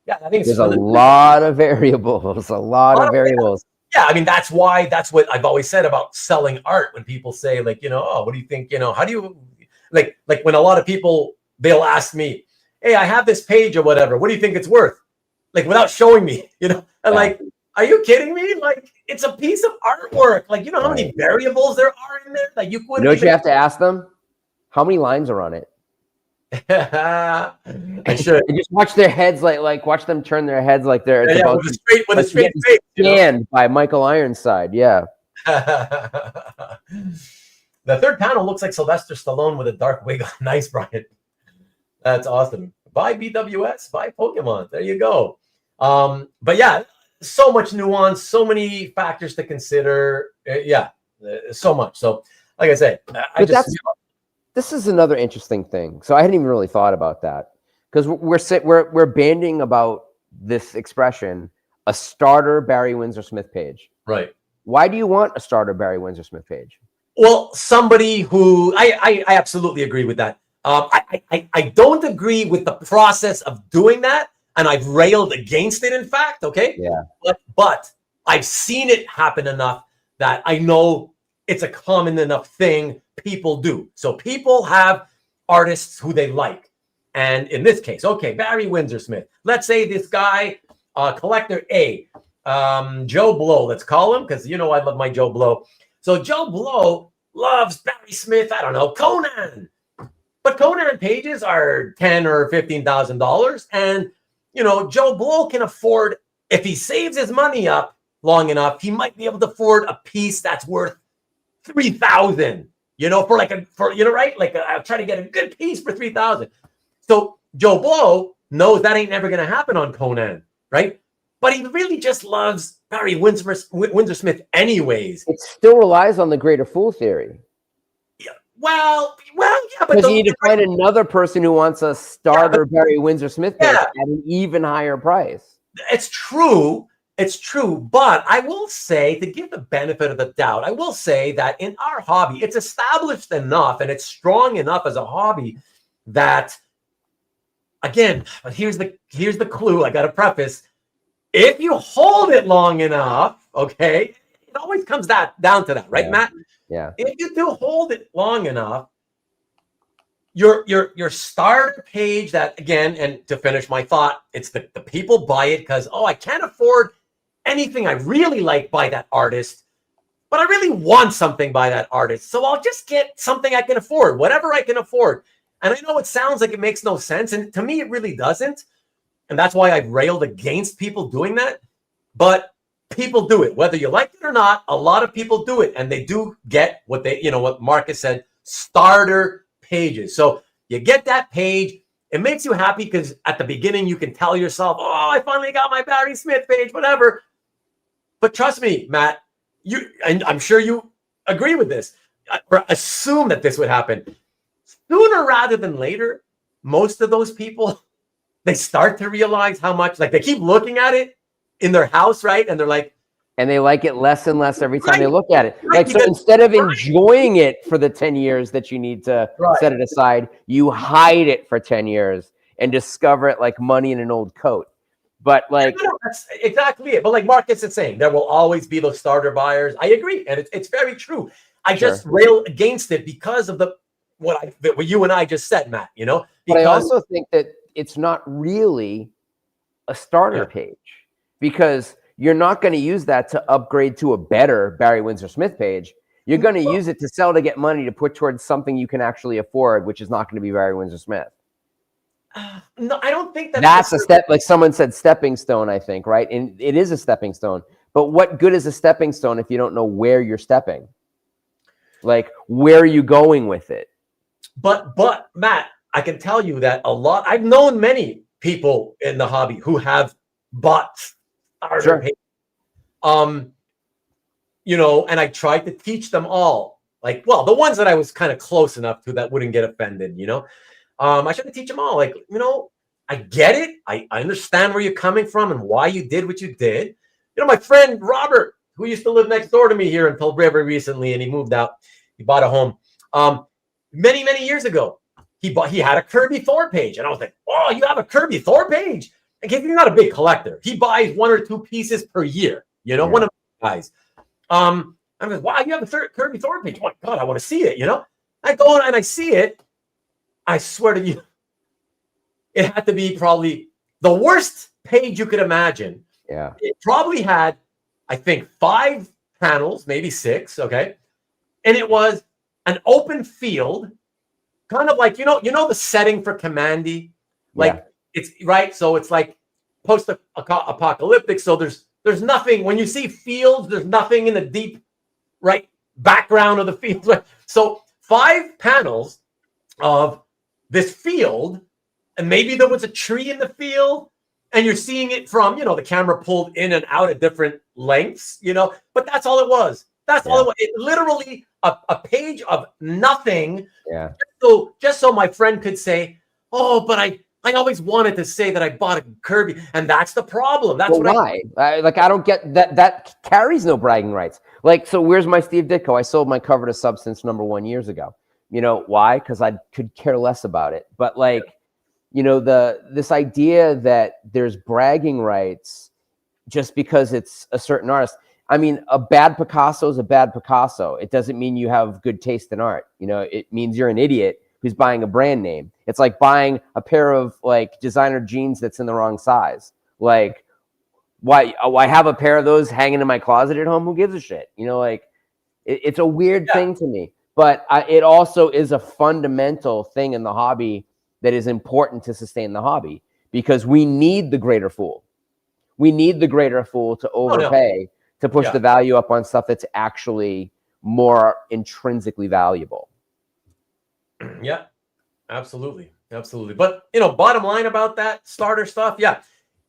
I think there's a lot of variables. A lot of variables. Yeah, I mean, that's what I've always said about selling art. When people say, like, what do you think? How do you like when a lot of people, they'll ask me, hey, I have this page or whatever. What do you think it's worth? Like without showing me, and like. Are you kidding me? Like, it's a piece of artwork. Like, how many variables there are in there? Like, you couldn't. What you have to ask them? How many lines are on it? I should. And just watch their heads, like watch them turn their heads like they're with a straight face. Scanned by Michael Ironside. Yeah. The third panel looks like Sylvester Stallone with a dark wig on. Nice, Brian. That's awesome. Buy BWS, buy Pokemon. There you go. But yeah. So much nuance, so many factors to consider. So much. So like I said, I But just this is another interesting thing. So I hadn't even really thought about that, because we're banding about this expression, a starter Barry Windsor-Smith page. right. Why do you want a starter Barry Windsor-Smith page? Well, somebody who I absolutely agree with that. I don't agree with the process of doing that, and I've railed against it. In fact, okay, Yeah. but I've seen it happen enough that I know it's a common enough thing people do. So people have artists who they like, and in this case, okay, Barry Windsor-Smith. Let's say this guy, collector A, Joe Blow. Let's call him, because you know I love my Joe Blow. So Joe Blow loves Barry Smith. I don't know, Conan, but Conan pages are $10,000 or $15,000, and you know Joe Blow can afford, if he saves his money up long enough, he might be able to afford a piece that's worth $3,000. You know, right, like I'll try to get a good piece for $3,000. So Joe Blow knows that ain't never going to happen on Conan, right? But he really just loves Barry Windsor-Smith anyways. It still relies on the greater fool theory. Yeah, well, yeah, but because you need to find another person who wants a starter Barry Windsor-Smith page at an even higher price. It's true. It's true. But I will say, to give the benefit of the doubt, I will say that in our hobby, it's established enough and it's strong enough as a hobby that, again, but here's the clue I got to preface. If you hold it long enough, okay, it always comes down to that, right, Matt? Yeah. If you do hold it long enough, your starter page, that, again, and to finish my thought, it's the people buy it because, oh, I can't afford anything I really like by that artist, but I really want something by that artist. So I'll just get something I can afford, whatever I can afford. And I know it sounds like it makes no sense. And to me, it really doesn't. And that's why I've railed against people doing that. But people do it, whether you like it or not. A lot of people do it, and they do get what what Marcus said, starter pages. So you get that page. It makes you happy because at the beginning you can tell yourself, "Oh, I finally got my Barry Smith page," whatever. But trust me, Matt, and I'm sure you agree with this, or assume that this would happen sooner rather than later. Most of those people, they start to realize how much, like, they keep looking at it in their house, right? And they're like, and they like it less and less every time they look at it. Right, like, so instead of enjoying it for the 10 years that you need to set it aside, you hide it for 10 years and discover it like money in an old coat. But like, that's exactly it. But like Marcus is saying, there will always be those starter buyers. I agree, and it's very true. I just rail against it because of what you and I just said, Matt. You know, but I also think that it's not really a starter page, because you're not going to use that to upgrade to a better Barry Windsor-Smith page. You're going to use it to sell, to get money to put towards something you can actually afford, which is not going to be Barry Windsor-Smith. No, I don't think that's a step. Like someone said, stepping stone, I think, right? And it is a stepping stone. But what good is a stepping stone if you don't know where you're stepping? Like, where are you going with it? But Matt, I can tell you that I've known many people in the hobby who have bought starter pages. And I tried to teach them all. Like, well, the ones that I was kind of close enough to that wouldn't get offended, I tried to teach them all. Like, I get it. I understand where you're coming from and why you did what you did. My friend Robert, who used to live next door to me here in Pill River recently, and he moved out. He bought a home many, many years ago. He had a Kirby Thor page, and I was like, "Oh, you have a Kirby Thor page?" And he's not a big collector. He buys 1 or 2 pieces per year. One of the guys. I'm like, "Wow, you have a Kirby Thor page? Oh my God, I want to see it." I go on and I see it. I swear to you, it had to be probably the worst page you could imagine. Yeah. It probably had, I think, 5 panels, maybe 6. Okay. And it was an open field, kind of like, the setting for Commandy, like it's right. So it's like post-apocalyptic. So there's nothing, when you see fields, there's nothing in the deep, right, background of the field. Right? So 5 panels of this field, and maybe there was a tree in the field, and you're seeing it from, the camera pulled in and out at different lengths, but that's all it was. That's all it was. It literally a page of nothing. Yeah. So just so my friend could say, oh, but I always wanted to say that I bought a Kirby, and that's the problem. That's why. I don't get that. That carries no bragging rights. Like, so where's my Steve Ditko? I sold my cover to Substance #1 years ago. You know why? Because I could care less about it. But like, you know, this idea that there's bragging rights just because it's a certain artist. I mean, a bad Picasso is a bad Picasso. It doesn't mean you have good taste in art. You know, it means you're an idiot who's buying a brand name. It's like buying a pair of like designer jeans that's in the wrong size. Like, why I have a pair of those hanging in my closet at home? Who gives a shit? You know, like it's a weird thing to me. But it also is a fundamental thing in the hobby that is important to sustain the hobby, because we need the greater fool. We need the greater fool to overpay to push the value up on stuff that's actually more intrinsically valuable. Yeah, absolutely. Absolutely. But, you know, bottom line about that starter stuff,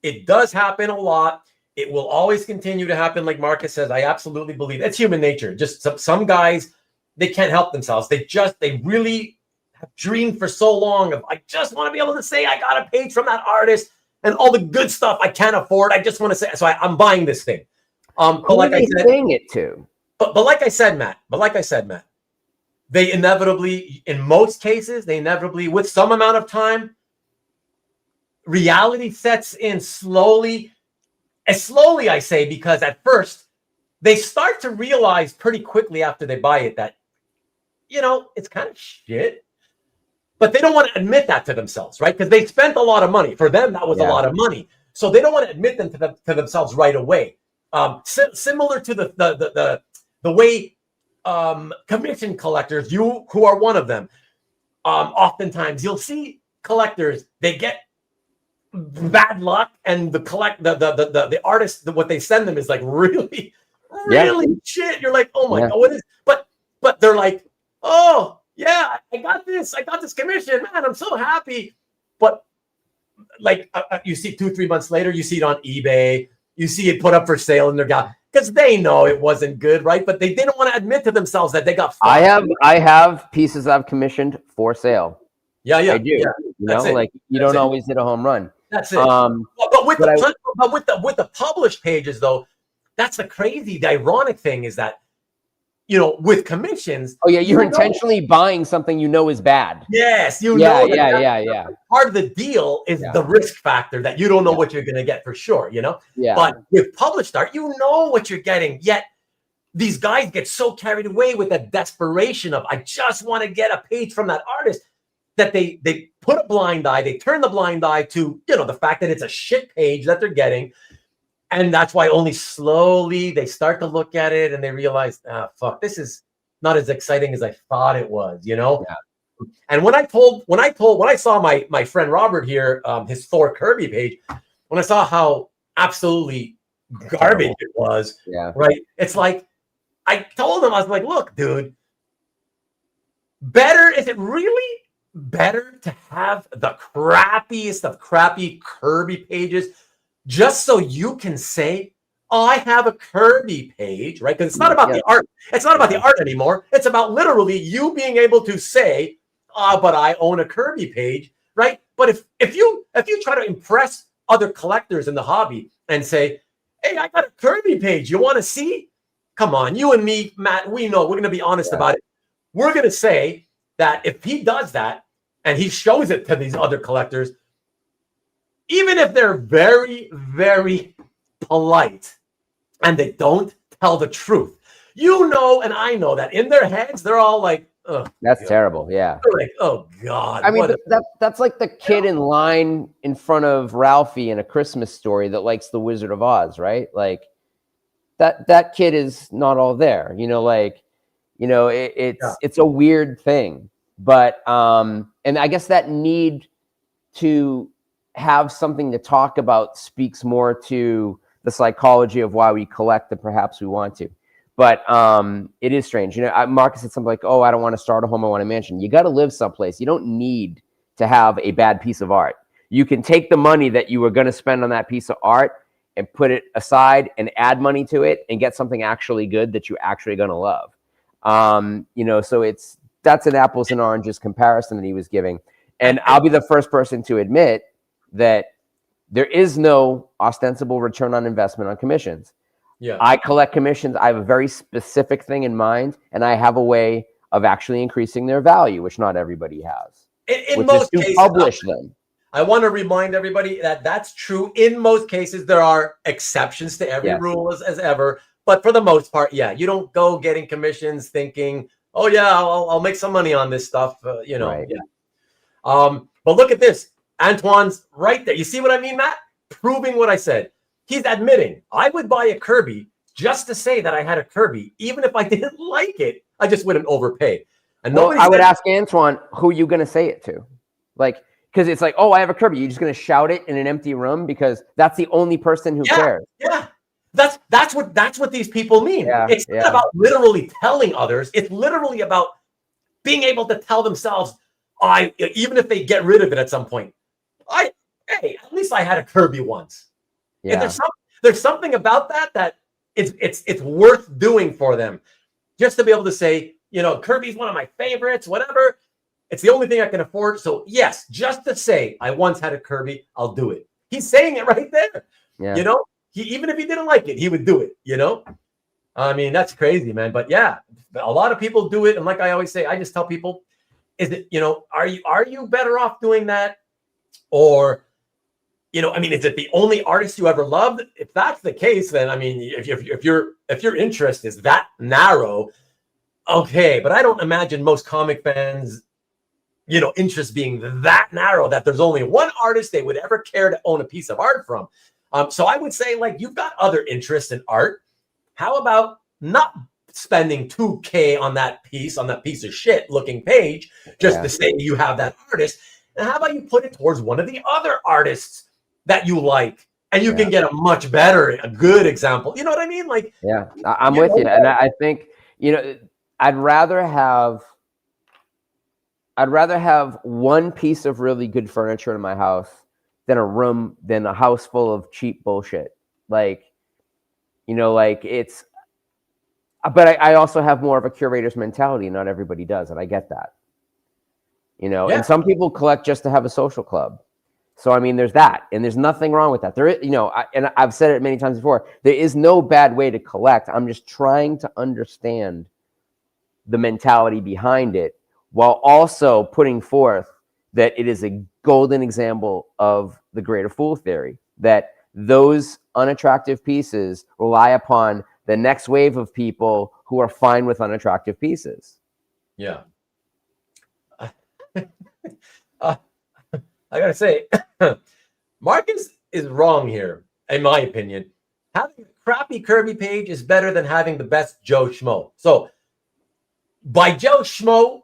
it does happen a lot. It will always continue to happen. Like Marcus says, I absolutely believe it's human nature. Just some guys, they can't help themselves. They really have dreamed for so long of, I just want to be able to say I got a page from that artist and all the good stuff I can't afford. I just want to say, so I'm buying this thing. But like I said, saying it to. But like I said, Matt, they inevitably, in most cases, with some amount of time, reality sets in slowly. As slowly, I say, because at first they start to realize pretty quickly after they buy it that, you know, it's kind of shit. But they don't want to admit that to themselves, right? Because they spent a lot of money. For them, that was a lot of money. So they don't want to admit them to themselves right away. Similar to the way commission collectors, you who are one of them, oftentimes you'll see collectors, they get bad luck, and the artist, what they send them is like really shit. You're like, oh my god, what is? But they're like, oh yeah, I got this commission, man, I'm so happy. But like you see 2-3 months later, you see it on eBay, you see it put up for sale in their guy, because they know it wasn't good, right? But they didn't want to admit to themselves that they got fucked. I have pieces I've commissioned for sale. Yeah, I do. Yeah. You know, like you don't always hit a home run. That's it. But with the published pages, though, that's the ironic thing is that, you know, with commissions. Oh yeah, you're intentionally buying something you know is bad. Yes, you know. Yeah. Part of the deal is the risk factor that you don't know what you're going to get for sure, you know? Yeah. But with published art, you know what you're getting. Yet these guys get so carried away with the desperation of, I just want to get a page from that artist, that they put a blind eye, they turn the blind eye to, you know, the fact that it's a shit page that they're getting. And that's why only slowly they start to look at it and they realize, fuck, this is not as exciting as I thought it was, you know? Yeah. And when I saw my friend Robert here, his Thor Kirby page, when I saw how absolutely garbage it was, right? It's like, I told him, I was like, look, dude, is it really better to have the crappiest of crappy Kirby pages just so you can say, oh, I have a Kirby page, right? Because it's not about the art. It's not about the art anymore. It's about literally you being able to say, but I own a Kirby page, right? But if you try to impress other collectors in the hobby and say, hey, I got a Kirby page, you want to see? Come on, you and me, Matt, we know, we're going to be honest about it. We're going to say that if he does that and he shows it to these other collectors, even if they're very, very polite and they don't tell the truth, you know, and I know that in their heads, they're all like, oh, that's terrible. Yeah. They're like, oh God. I mean, that's like the kid in line in front of Ralphie in A Christmas Story that likes The Wizard of Oz, right? Like that kid is not all there, you know, like, you know, it's a weird thing, but, and I guess that need to have something to talk about speaks more to the psychology of why we collect than perhaps we want to. But it is strange. You know, Marcus said something like, oh, I don't want to start a home, I want a mansion. You got to live someplace. You don't need to have a bad piece of art. You can take the money that you were going to spend on that piece of art and put it aside and add money to it and get something actually good that you're actually going to love. So that's an apples and oranges comparison that he was giving. And I'll be the first person to admit that there is no ostensible return on investment on commissions. Yeah. I collect commissions. I have a very specific thing in mind, and I have a way of actually increasing their value, which not everybody has. In most cases, publish them. I want to remind everybody that that's true. In most cases, there are exceptions to every rule as ever. But for the most part, you don't go getting commissions thinking, oh, yeah, I'll make some money on this stuff, Right. Yeah. But look at this. Antoine's right there. You see what I mean, Matt? Proving what I said. He's admitting I would buy a Kirby just to say that I had a Kirby. Even if I didn't like it, I just wouldn't overpay. And I would ask Antoine, who are you going to say it to? Like, because it's like, oh, I have a Kirby. You're just going to shout it in an empty room because that's the only person who cares. Yeah. That's what these people mean. It's not about literally telling others. It's literally about being able to tell themselves, even if they get rid of it at some point, at least I had a Kirby once. Yeah. And there's something about that it's worth doing for them, just to be able to say, Kirby's one of my favorites, whatever. It's the only thing I can afford. So yes, just to say I once had a Kirby, I'll do it. He's saying it right there. Yeah. Even if he didn't like it, he would do it. I mean, that's crazy, man. But yeah, a lot of people do it. And like I always say, I just tell people, is it, are you better off doing that? Or, I mean, is it the only artist you ever loved? If that's the case, then I mean, if your interest is that narrow, okay. But I don't imagine most comic fans, interest being that narrow that there's only one artist they would ever care to own a piece of art from. So I would say, like, you've got other interests in art. How about not spending $2,000 on that piece of shit looking page just to say you have that artist? And how about you put it towards one of the other artists that you like, and you can get a good example. You know what I mean? Like, I'm with you. And I think, I'd rather have one piece of really good furniture in my house than a house full of cheap bullshit. Like, but I also have more of a curator's mentality. Not everybody does, and I get that. And some people collect just to have a social club. So, I mean, there's that, and there's nothing wrong with that. There is, and I've said it many times before, there is no bad way to collect. I'm just trying to understand the mentality behind it while also putting forth that it is a golden example of the greater fool theory, that those unattractive pieces rely upon the next wave of people who are fine with unattractive pieces. Yeah. I gotta say, Marcus is wrong here, in my opinion. Having a crappy Kirby page is better than having the best Joe Schmo. So, by Joe Schmo,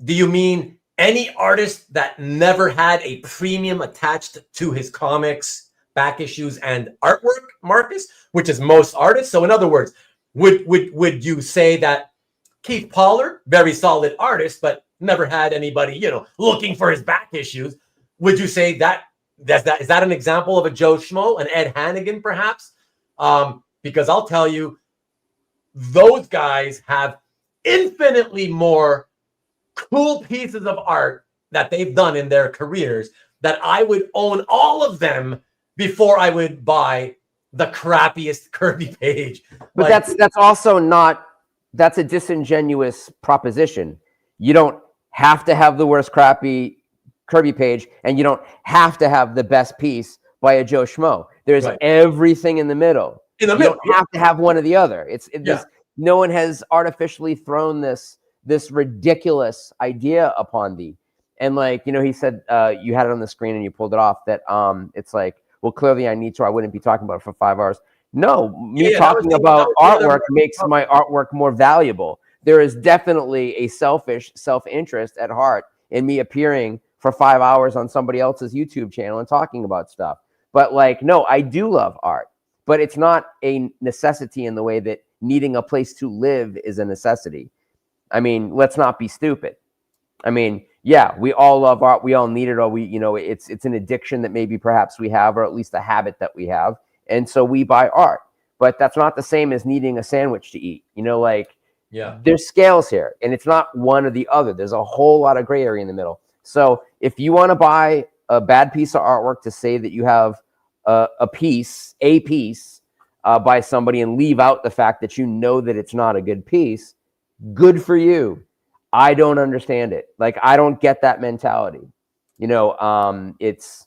do you mean any artist that never had a premium attached to his comics, back issues, and artwork, Marcus, which is most artists? So in other words, would you say that Keith Pollard, very solid artist, but never had anybody, looking for his back issues? Would you say that is that an example of a Joe Schmo, an Ed Hannigan, perhaps? Because I'll tell you, those guys have infinitely more cool pieces of art that they've done in their careers that I would own all of them before I would buy the crappiest Kirby page. But that's also not, that's a disingenuous proposition. You don't have to have the worst crappy Kirby page, and you don't have to have the best piece by a Joe Schmo. There's everything in the middle. You don't have to have one or the other. No one has artificially thrown this ridiculous idea upon thee. And like, he said, you had it on the screen and you pulled it off, that it's like, well, clearly I need to, I wouldn't be talking about it for 5 hours. No, me talking about artwork makes my artwork more valuable. There is definitely a selfish self-interest at heart in me appearing for 5 hours on somebody else's YouTube channel and talking about stuff. But like, no, I do love art, but it's not a necessity in the way that needing a place to live is a necessity. I mean, let's not be stupid. I mean, yeah, we all love art. We all need it, or it's an addiction that maybe perhaps we have, or at least a habit that we have. and so we buy art. But that's not the same as needing a sandwich to eat. You know, like, there's scales here, and it's not one or the other. There's a whole lot of gray area in the middle. So if you want to buy a bad piece of artwork to say that you have a piece by somebody and leave out the fact that you know that it's not a good piece, good for you. I don't understand it. Like, I don't get that mentality. You know, it's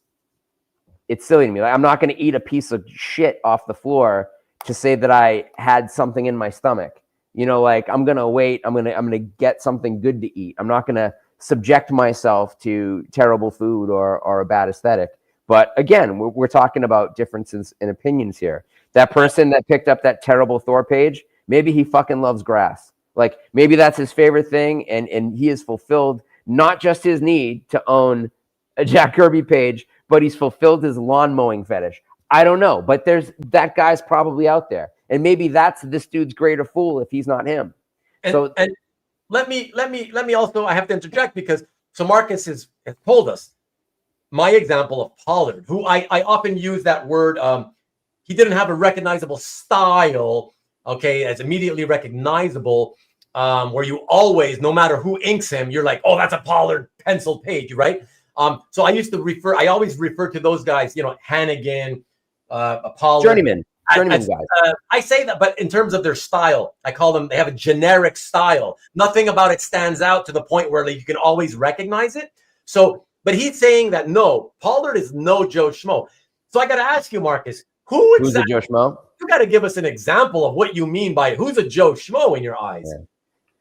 silly to me. Like, I'm not going to eat a piece of shit off the floor to say that I had something in my stomach. You know, like, I'm going to wait. I'm going to get something good to eat. I'm not going to subject myself to terrible food or a bad aesthetic. But again, we're talking about differences in opinions here. That person that picked up that terrible Thor page, maybe he fucking loves grass. Like, maybe that's his favorite thing, and he has fulfilled not just his need to own a Jack Kirby page, but he's fulfilled his lawn mowing fetish. I don't know, but that guy's probably out there, and maybe that's this dude's greater fool if he's not him. And let me also, I have to interject, because so Marcus has told us my example of Pollard, who I often use that word. He didn't have a recognizable style, okay, as immediately recognizable, where you always, no matter who inks him, you're like, oh, that's a Pollard pencil page, right? So I always refer to those guys, you know, Hannigan, Pollard. Journeyman guys. I say that, but in terms of their style, I call them, they have a generic style. Nothing about it stands out to the point where, like, you can always recognize it. So, but he's saying that, no, Pollard is no Joe Schmo. So I got to ask you, Marcus, who's a Joe Schmo? You got to give us an example of what you mean by who's a Joe Schmo in your eyes. Yeah.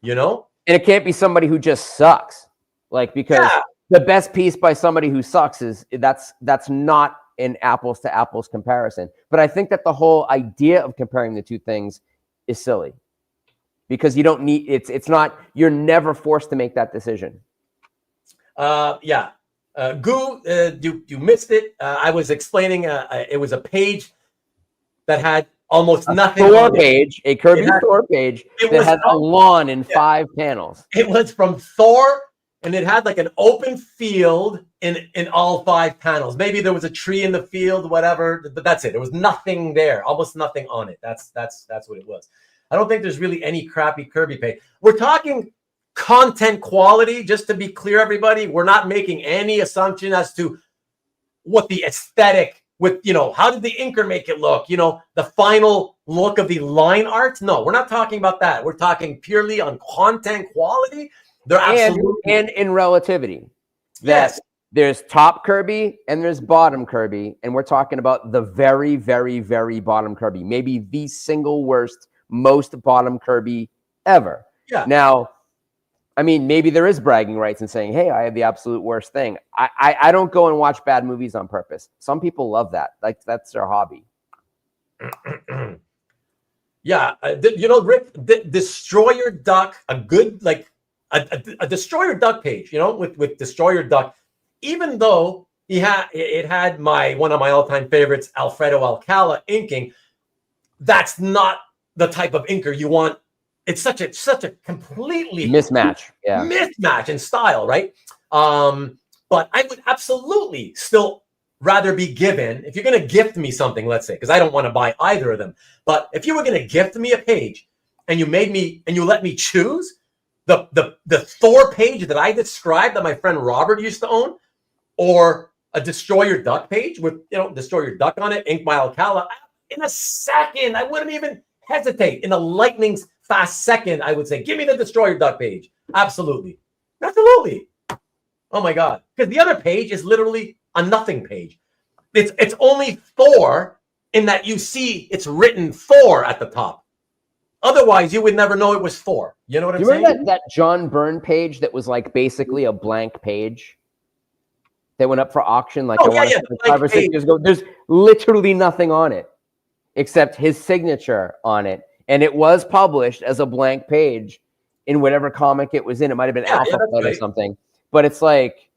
You know? And it can't be somebody who just sucks. Like, because the best piece by somebody who sucks that's not an apples to apples comparison. But I think that the whole idea of comparing the two things is silly, because you don't need, it's not, you're never forced to make that decision. Goo, you missed it. I was explaining, it was a page that had almost nothing. A Kirby Thor page that had a lawn in 5 panels. It was from Thor, and it had like an open field in all 5 panels. Maybe there was a tree in the field, whatever, but that's it. There was nothing there, almost nothing on it. That's what it was. I don't think there's really any crappy Kirby page. We're talking content quality, just to be clear, everybody. We're not making any assumption as to what the aesthetic with, you know, how did the inker make it look, you know, the final look of the line art. No, we're not talking about that. We're talking purely on content quality. They're absolutely, and in relativity. Yes. There's top Kirby and there's bottom Kirby, and we're talking about the very, very, very bottom Kirby, maybe the single worst, most bottom Kirby ever. Yeah. Now, I mean, maybe there is bragging rights in saying, hey, I have the absolute worst thing. I don't go and watch bad movies on purpose. Some people love that. Like, that's their hobby. Yeah. You know, Rick, Destroyer Duck, a good, like, a Destroyer Duck page, you know, with Destroyer Duck, even though it had one of my all-time favorites, Alfredo Alcala inking, that's not the type of inker you want. It's such a completely mismatch in style, right? But I would absolutely still rather be given, if you're going to gift me something, let's say, because I don't want to buy either of them, but if you were going to gift me a page and you let me choose the Thor page that I described that my friend Robert used to own, or a Destroyer Duck page with, you know, Destroyer Duck on it, inked by Alcala, in a second, I wouldn't even hesitate. In a lightning fast second, I would say, give me the Destroyer Duck page. Absolutely. Absolutely. Oh my God. Because the other page is literally a nothing page. It's only Thor in that you see it's written Thor at the top. Otherwise, you would never know it was Thor. You know what I'm saying? Remember that John Byrne page that was like basically a blank page that went up for auction like 5 or 6 years ago? There's literally nothing on it except his signature on it. And it was published as a blank page in whatever comic it was in. It might have been Alpha Flight or something. But it's like,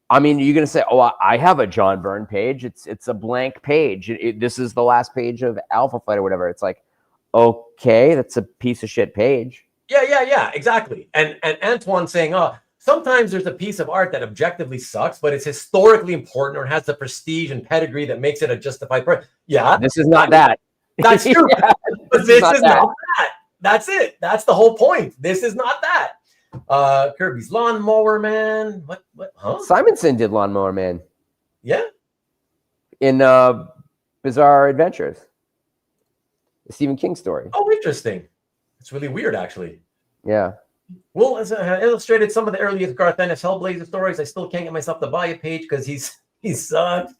I mean, you're going to say, oh, I have a John Byrne page. It's a blank page. This is the last page of Alpha Flight or whatever. It's like, okay, that's a piece of shit page. Yeah, exactly. And Antoine saying, oh, sometimes there's a piece of art that objectively sucks, but it's historically important or has the prestige and pedigree that makes it a justified price. Yeah. This is not that. That's true. Yeah, but this is not that. That's it. That's the whole point. This is not that. Kirby's Lawnmower Man. What? Huh? Simonson did Lawnmower Man. Yeah. In Bizarre Adventures. The Stephen King story. Oh, interesting. It's really weird, actually. Yeah. Well, as I illustrated some of the earliest Garth Ennis Hellblazer stories, I still can't get myself to buy a page because he sucked.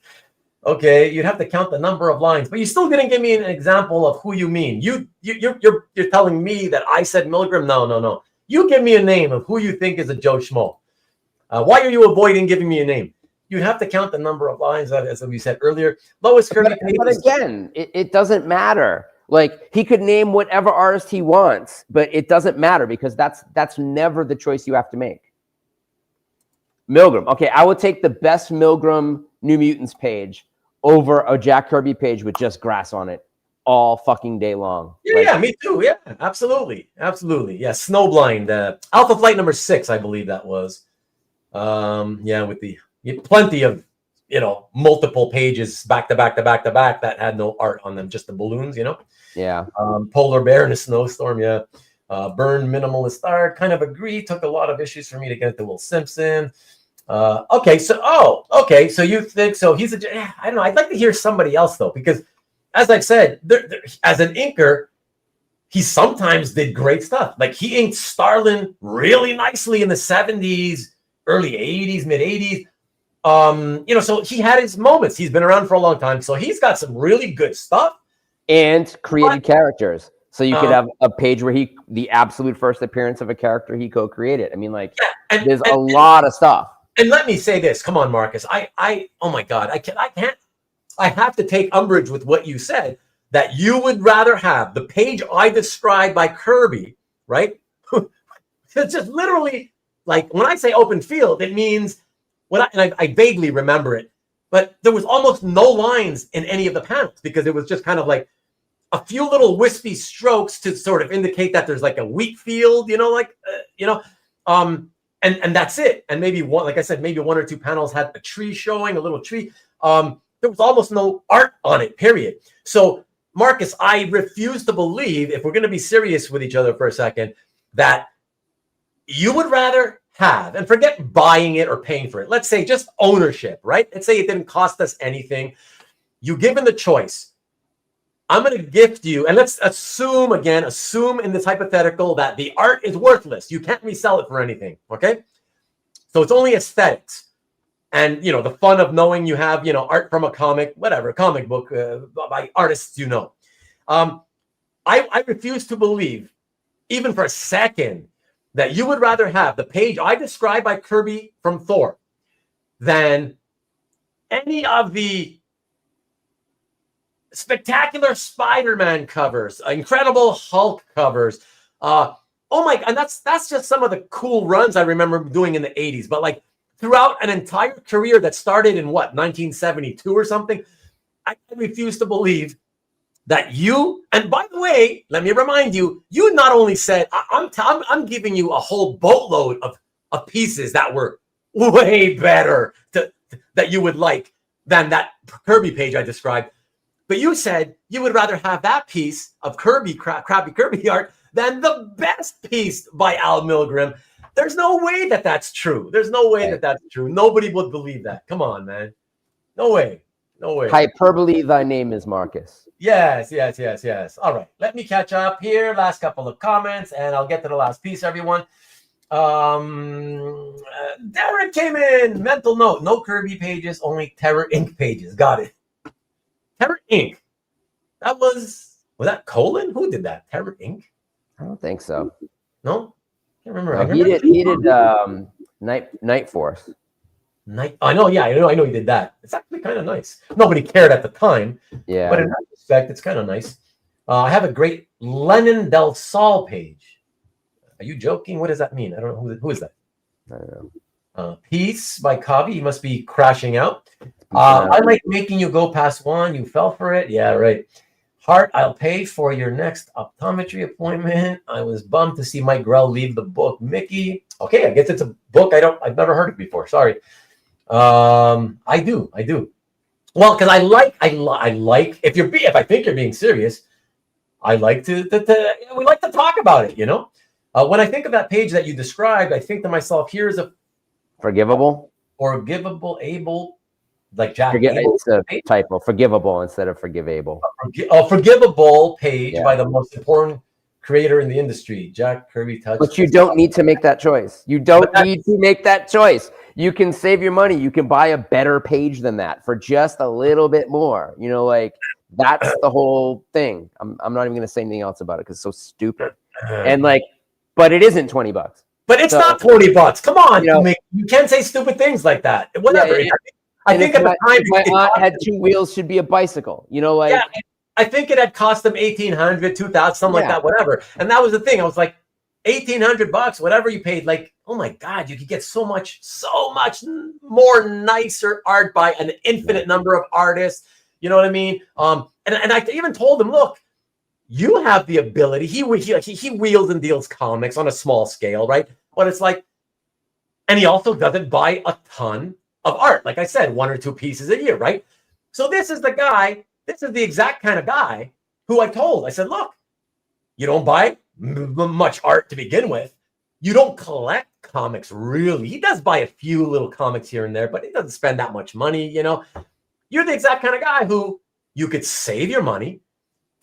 Okay, you'd have to count the number of lines, but you still didn't give me an example of who you mean. You're telling me that I said Milgram? No. You give me a name of who you think is a Joe Schmo. Why are you avoiding giving me a name? You have to count the number of lines, as we said earlier. Lowest Kirby. But again, it doesn't matter. Like, he could name whatever artist he wants, but it doesn't matter because that's never the choice you have to make. Milgram. Okay, I would take the best Milgram New Mutants page over a Jack Kirby page with just grass on it all fucking day long. Yeah, me too. Yeah, absolutely. Yeah, Snowblind. Alpha Flight number 6, I believe that was. Yeah, with the plenty of, multiple pages back to back that had no art on them, just the balloons, Yeah. Polar Bear in a Snowstorm, yeah. Burn Minimalist Art, kind of agree. Took a lot of issues for me to get to Will Simpson. Okay, so you think so? He's I don't know. I'd like to hear somebody else though, because as I've said, as an inker, he sometimes did great stuff. Like he inked Starlin really nicely in the 70s, early 80s, mid 80s. So he had his moments. He's been around for a long time, so he's got some really good stuff and created characters. So you could have a page where the absolute first appearance of a character he co-created. I mean, there's a lot of stuff. And let me say this. Come on, Marcus. Oh my God. I can't. I have to take umbrage with what you said, that you would rather have the page I described by Kirby, right? It's just literally like when I say open field, it means I vaguely remember it, but there was almost no lines in any of the panels because it was just kind of like a few little wispy strokes to sort of indicate that there's like a wheat field, and that's it. And maybe one, like I said, maybe one or two panels had a tree showing, a little tree. There was almost no art on it, period. So, Marcus, I refuse to believe, if we're going to be serious with each other for a second, that you would rather have, and forget buying it or paying for it. Let's say just ownership, right? Let's say it didn't cost us anything. You given the choice. I'm going to gift you, and let's assume in this hypothetical that the art is worthless. You can't resell it for anything, okay? So it's only aesthetics. And, the fun of knowing you have, art from a comic, whatever, comic book by artists, I refuse to believe, even for a second, that you would rather have the page I described by Kirby from Thor than any of the spectacular Spider-Man covers, Incredible Hulk covers. And that's just some of the cool runs I remember doing in the 80s. But throughout an entire career that started in 1972 or something, I refuse to believe that you, and by the way, let me remind you, you not only said, I'm giving you a whole boatload of pieces that were way better that you would like than that Kirby page I described. But you said you would rather have that piece of crappy Kirby art than the best piece by Al Milgram. There's no way that that's true. There's no way that that's true. Nobody would believe that. Come on, man. No way. Hyperbole, thy name is Marcus. Yes. All right. Let me catch up here. Last couple of comments, and I'll get to the last piece, everyone. Derek came in. Mental note. No Kirby pages, only Terror Inc. pages. Got it. Terror Inc. Was that Colin? Who did that? Terror Inc.? I don't think so. No? I can't remember. No, he did Night Force. I know he did that. It's actually kind of nice. Nobody cared at the time. Yeah. But in retrospect, it's kind of nice. I have a great Lennon Del Sol page. Are you joking? What does that mean? I don't know. Who is that? I don't know. Peace by Kavi. You must be crashing out. I like making you go past one. You fell for it. Yeah, right. Hart, I'll pay for your next optometry appointment. I was bummed to see Mike Grell leave the book. Mickey. Okay, I guess it's a book I've never heard it before. Sorry. I do. Well, because I like if I think you're being serious, I like to we like to talk about it, you know. When I think of that page that you described, I think to myself, here's a Forgivable, able, like Jack. It's a typo. Forgivable instead of forgivable. Forgivable page by the most important creator in the industry, Jack Kirby Touch. But you don't need to make that choice. You don't need to make that choice. You can save your money. You can buy a better page than that for just a little bit more. You know, like that's the whole thing. I'm not even going to say anything else about it because it's so stupid. And like, but it isn't $20. But it's not $20. Come on, you can't say stupid things like that. Whatever. Yeah. I think at the time, my aunt had 2 wheels, should be a bicycle. You know, like I think it had cost them $1,800, $2,000, something like that, whatever. And that was the thing. I was like, $1,800, whatever you paid. Like, oh my God, you could get so much more nicer art by an infinite number of artists. You know what I mean? And I even told him, look, you have the ability. He wheels and deals comics on a small scale, right? But it's like, and he also doesn't buy a ton of art. Like I said, 1 or 2 pieces a year, right? So this is the exact kind of guy who I said, look, you don't buy much art to begin with. You don't collect comics, really. He does buy a few little comics here and there, but he doesn't spend that much money, you know. You're the exact kind of guy who you could save your money,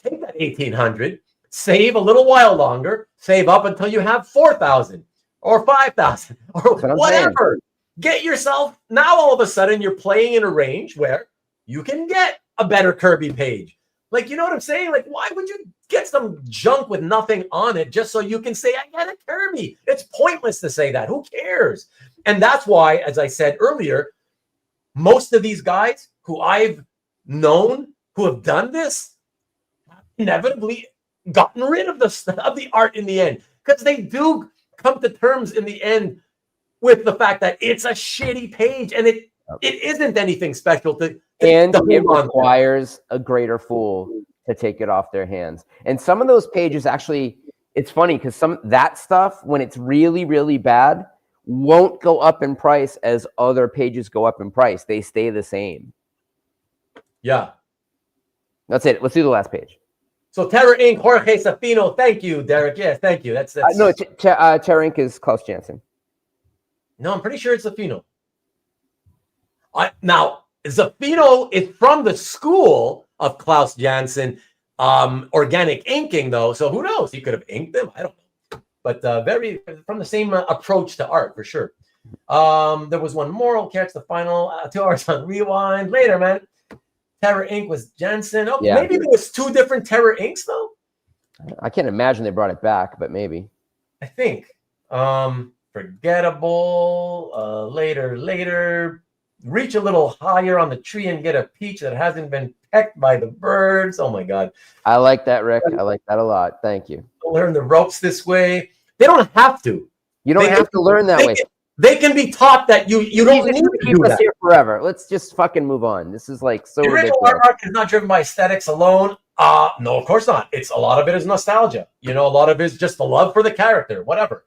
take that $1,800, save a little while longer, save up until you have $4,000 or $5,000 or whatever. Get yourself, now all of a sudden you're playing in a range where you can get a better Kirby page. Like, you know what I'm saying? Like, why would you get some junk with nothing on it just so you can say, I got a Kirby? It's pointless to say that. Who cares? And that's why, as I said earlier, most of these guys who I've known who have done this have inevitably gotten rid of the art in the end, because they do come to terms in the end with the fact that it's a shitty page and it isn't anything special to it requires a greater fool to take it off their hands. And some of those pages actually, it's funny because that stuff, when it's really, really bad, won't go up in price as other pages go up in price. They stay the same. Yeah. That's it. Let's do the last page. So Terror Inc., Jorge Safino. Thank you, Derek. Yes, thank you. That's no, Terror Inc. is Klaus Janson. No, I'm pretty sure it's Zafino. Now, Zafino is from the school of Klaus Janson, organic inking, though. So who knows? He could have inked them. I don't know. But very from the same approach to art, for sure. There was one more. I'll catch the final 2 hours on Rewind later, man. Terror Inc. was Janson. Oh, maybe there was 2 different Terror Inks, though. I can't imagine they brought it back, but maybe. I think. Forgettable, later, reach a little higher on the tree and get a peach that hasn't been pecked by the birds. Oh my God. I like that, Rick. I like that a lot. Thank you. Learn the ropes this way. They don't have to. You don't have to learn that way. They can be taught that you don't need to keep us here forever. Let's just fucking move on. This is like so ridiculous. Art is not driven by aesthetics alone. No, of course not. It's a lot of it is nostalgia. You know, a lot of it is just the love for the character, whatever.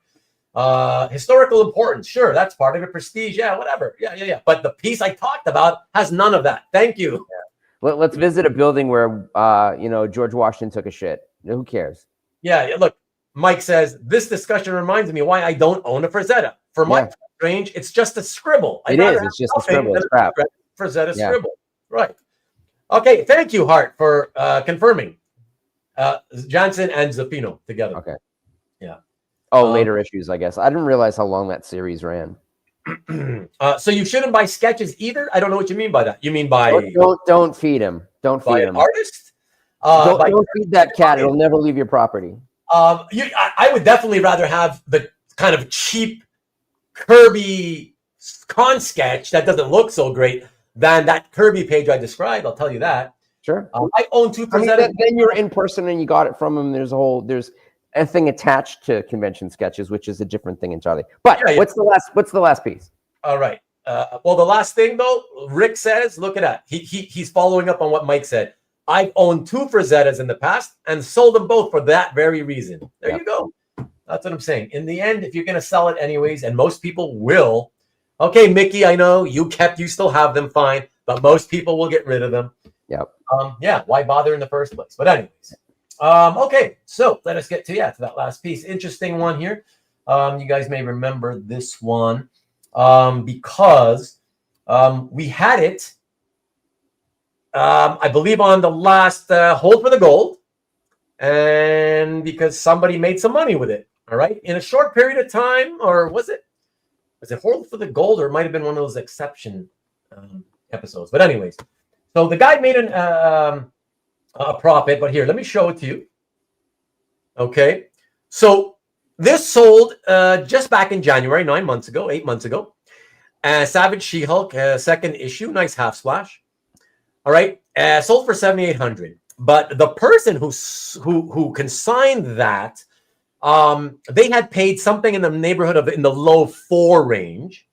Historical importance, sure, that's part of it. Prestige, yeah, whatever, yeah. But the piece I talked about has none of that. Thank you. Yeah. Let's visit a building where George Washington took a shit. Who cares? Yeah. Look, Mike says this discussion reminds me why I don't own a Frazetta. For Mike Strange, it's just a scribble. It's just a scribble. It's crap. Frazetta scribble, right? Okay, thank you, Hart, for confirming Johnson and Zappino together. Okay. Yeah. Oh, later issues, I guess. I didn't realize how long that series ran. So you shouldn't buy sketches either? I don't know what you mean by that. You mean by... Don't feed him. Don't feed him. Artist? Don't feed that cat. It'll never leave your property. I would definitely rather have the kind of cheap Kirby con sketch that doesn't look so great than that Kirby page I described. I'll tell you that. Sure. I own 2%. Then you're in person and you got it from him. There's a thing attached to convention sketches, which is a different thing entirely. But what's the last piece? All right. Well, the last thing though, Rick says, look at that. He's following up on what Mike said. I've owned 2 Frazettas in the past and sold them both for that very reason. There you go. That's what I'm saying. In the end, if you're going to sell it anyways, and most people will, okay, Mickey, I know you still have them, fine, but most people will get rid of them. Yep. Yeah, why bother in the first place? But anyways, okay, so let us get to that last piece. Interesting one here. You guys may remember this one because we had it, I believe, on the last hold for the gold, and because somebody made some money with it. All right, in a short period of time, or was it hold for the gold, or it might have been one of those exception episodes. But anyways, so the guy made a profit. But here, let me show it to you. Okay, so this sold just back in January, 8 months ago. Savage She-Hulk, second issue, nice half splash. All right, sold for $7,800. But the person who consigned that, they had paid something in the neighborhood of in the low 4 range,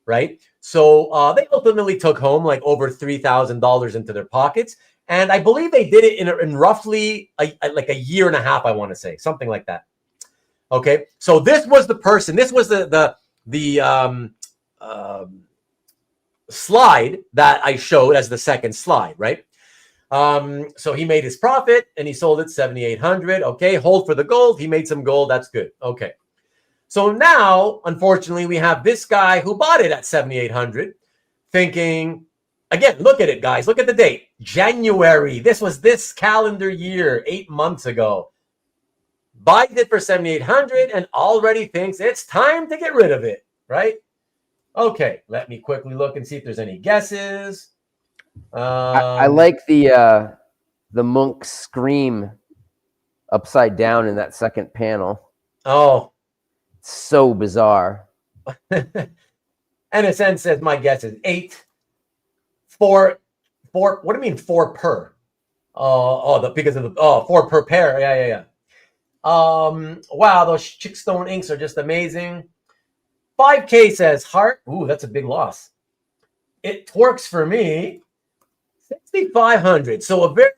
right? So they ultimately took home like over $3,000 into their pockets, and I believe they did it in roughly like a year and a half. I want to say something like that. Okay, so this was the person. This was the slide that I showed as the second slide, right? So he made his profit and he sold it $7,800. Okay, hold for the gold. He made some gold. That's good. Okay. So now, unfortunately, we have this guy who bought it at $7,800, thinking, again, look at it, guys. Look at the date. January. This was this calendar year, 8 months ago. Buys it for $7,800 and already thinks it's time to get rid of it, right? Okay, let me quickly look and see if there's any guesses. I like the monk scream upside down in that second panel. Oh, so bizarre. NSN says my guess is 8. 4. What do you mean 4 per? Because of the 4 per pair. Yeah. Wow, those Chickstone inks are just amazing. 5K says heart. Ooh, that's a big loss. It works for me. 6,500. So a very,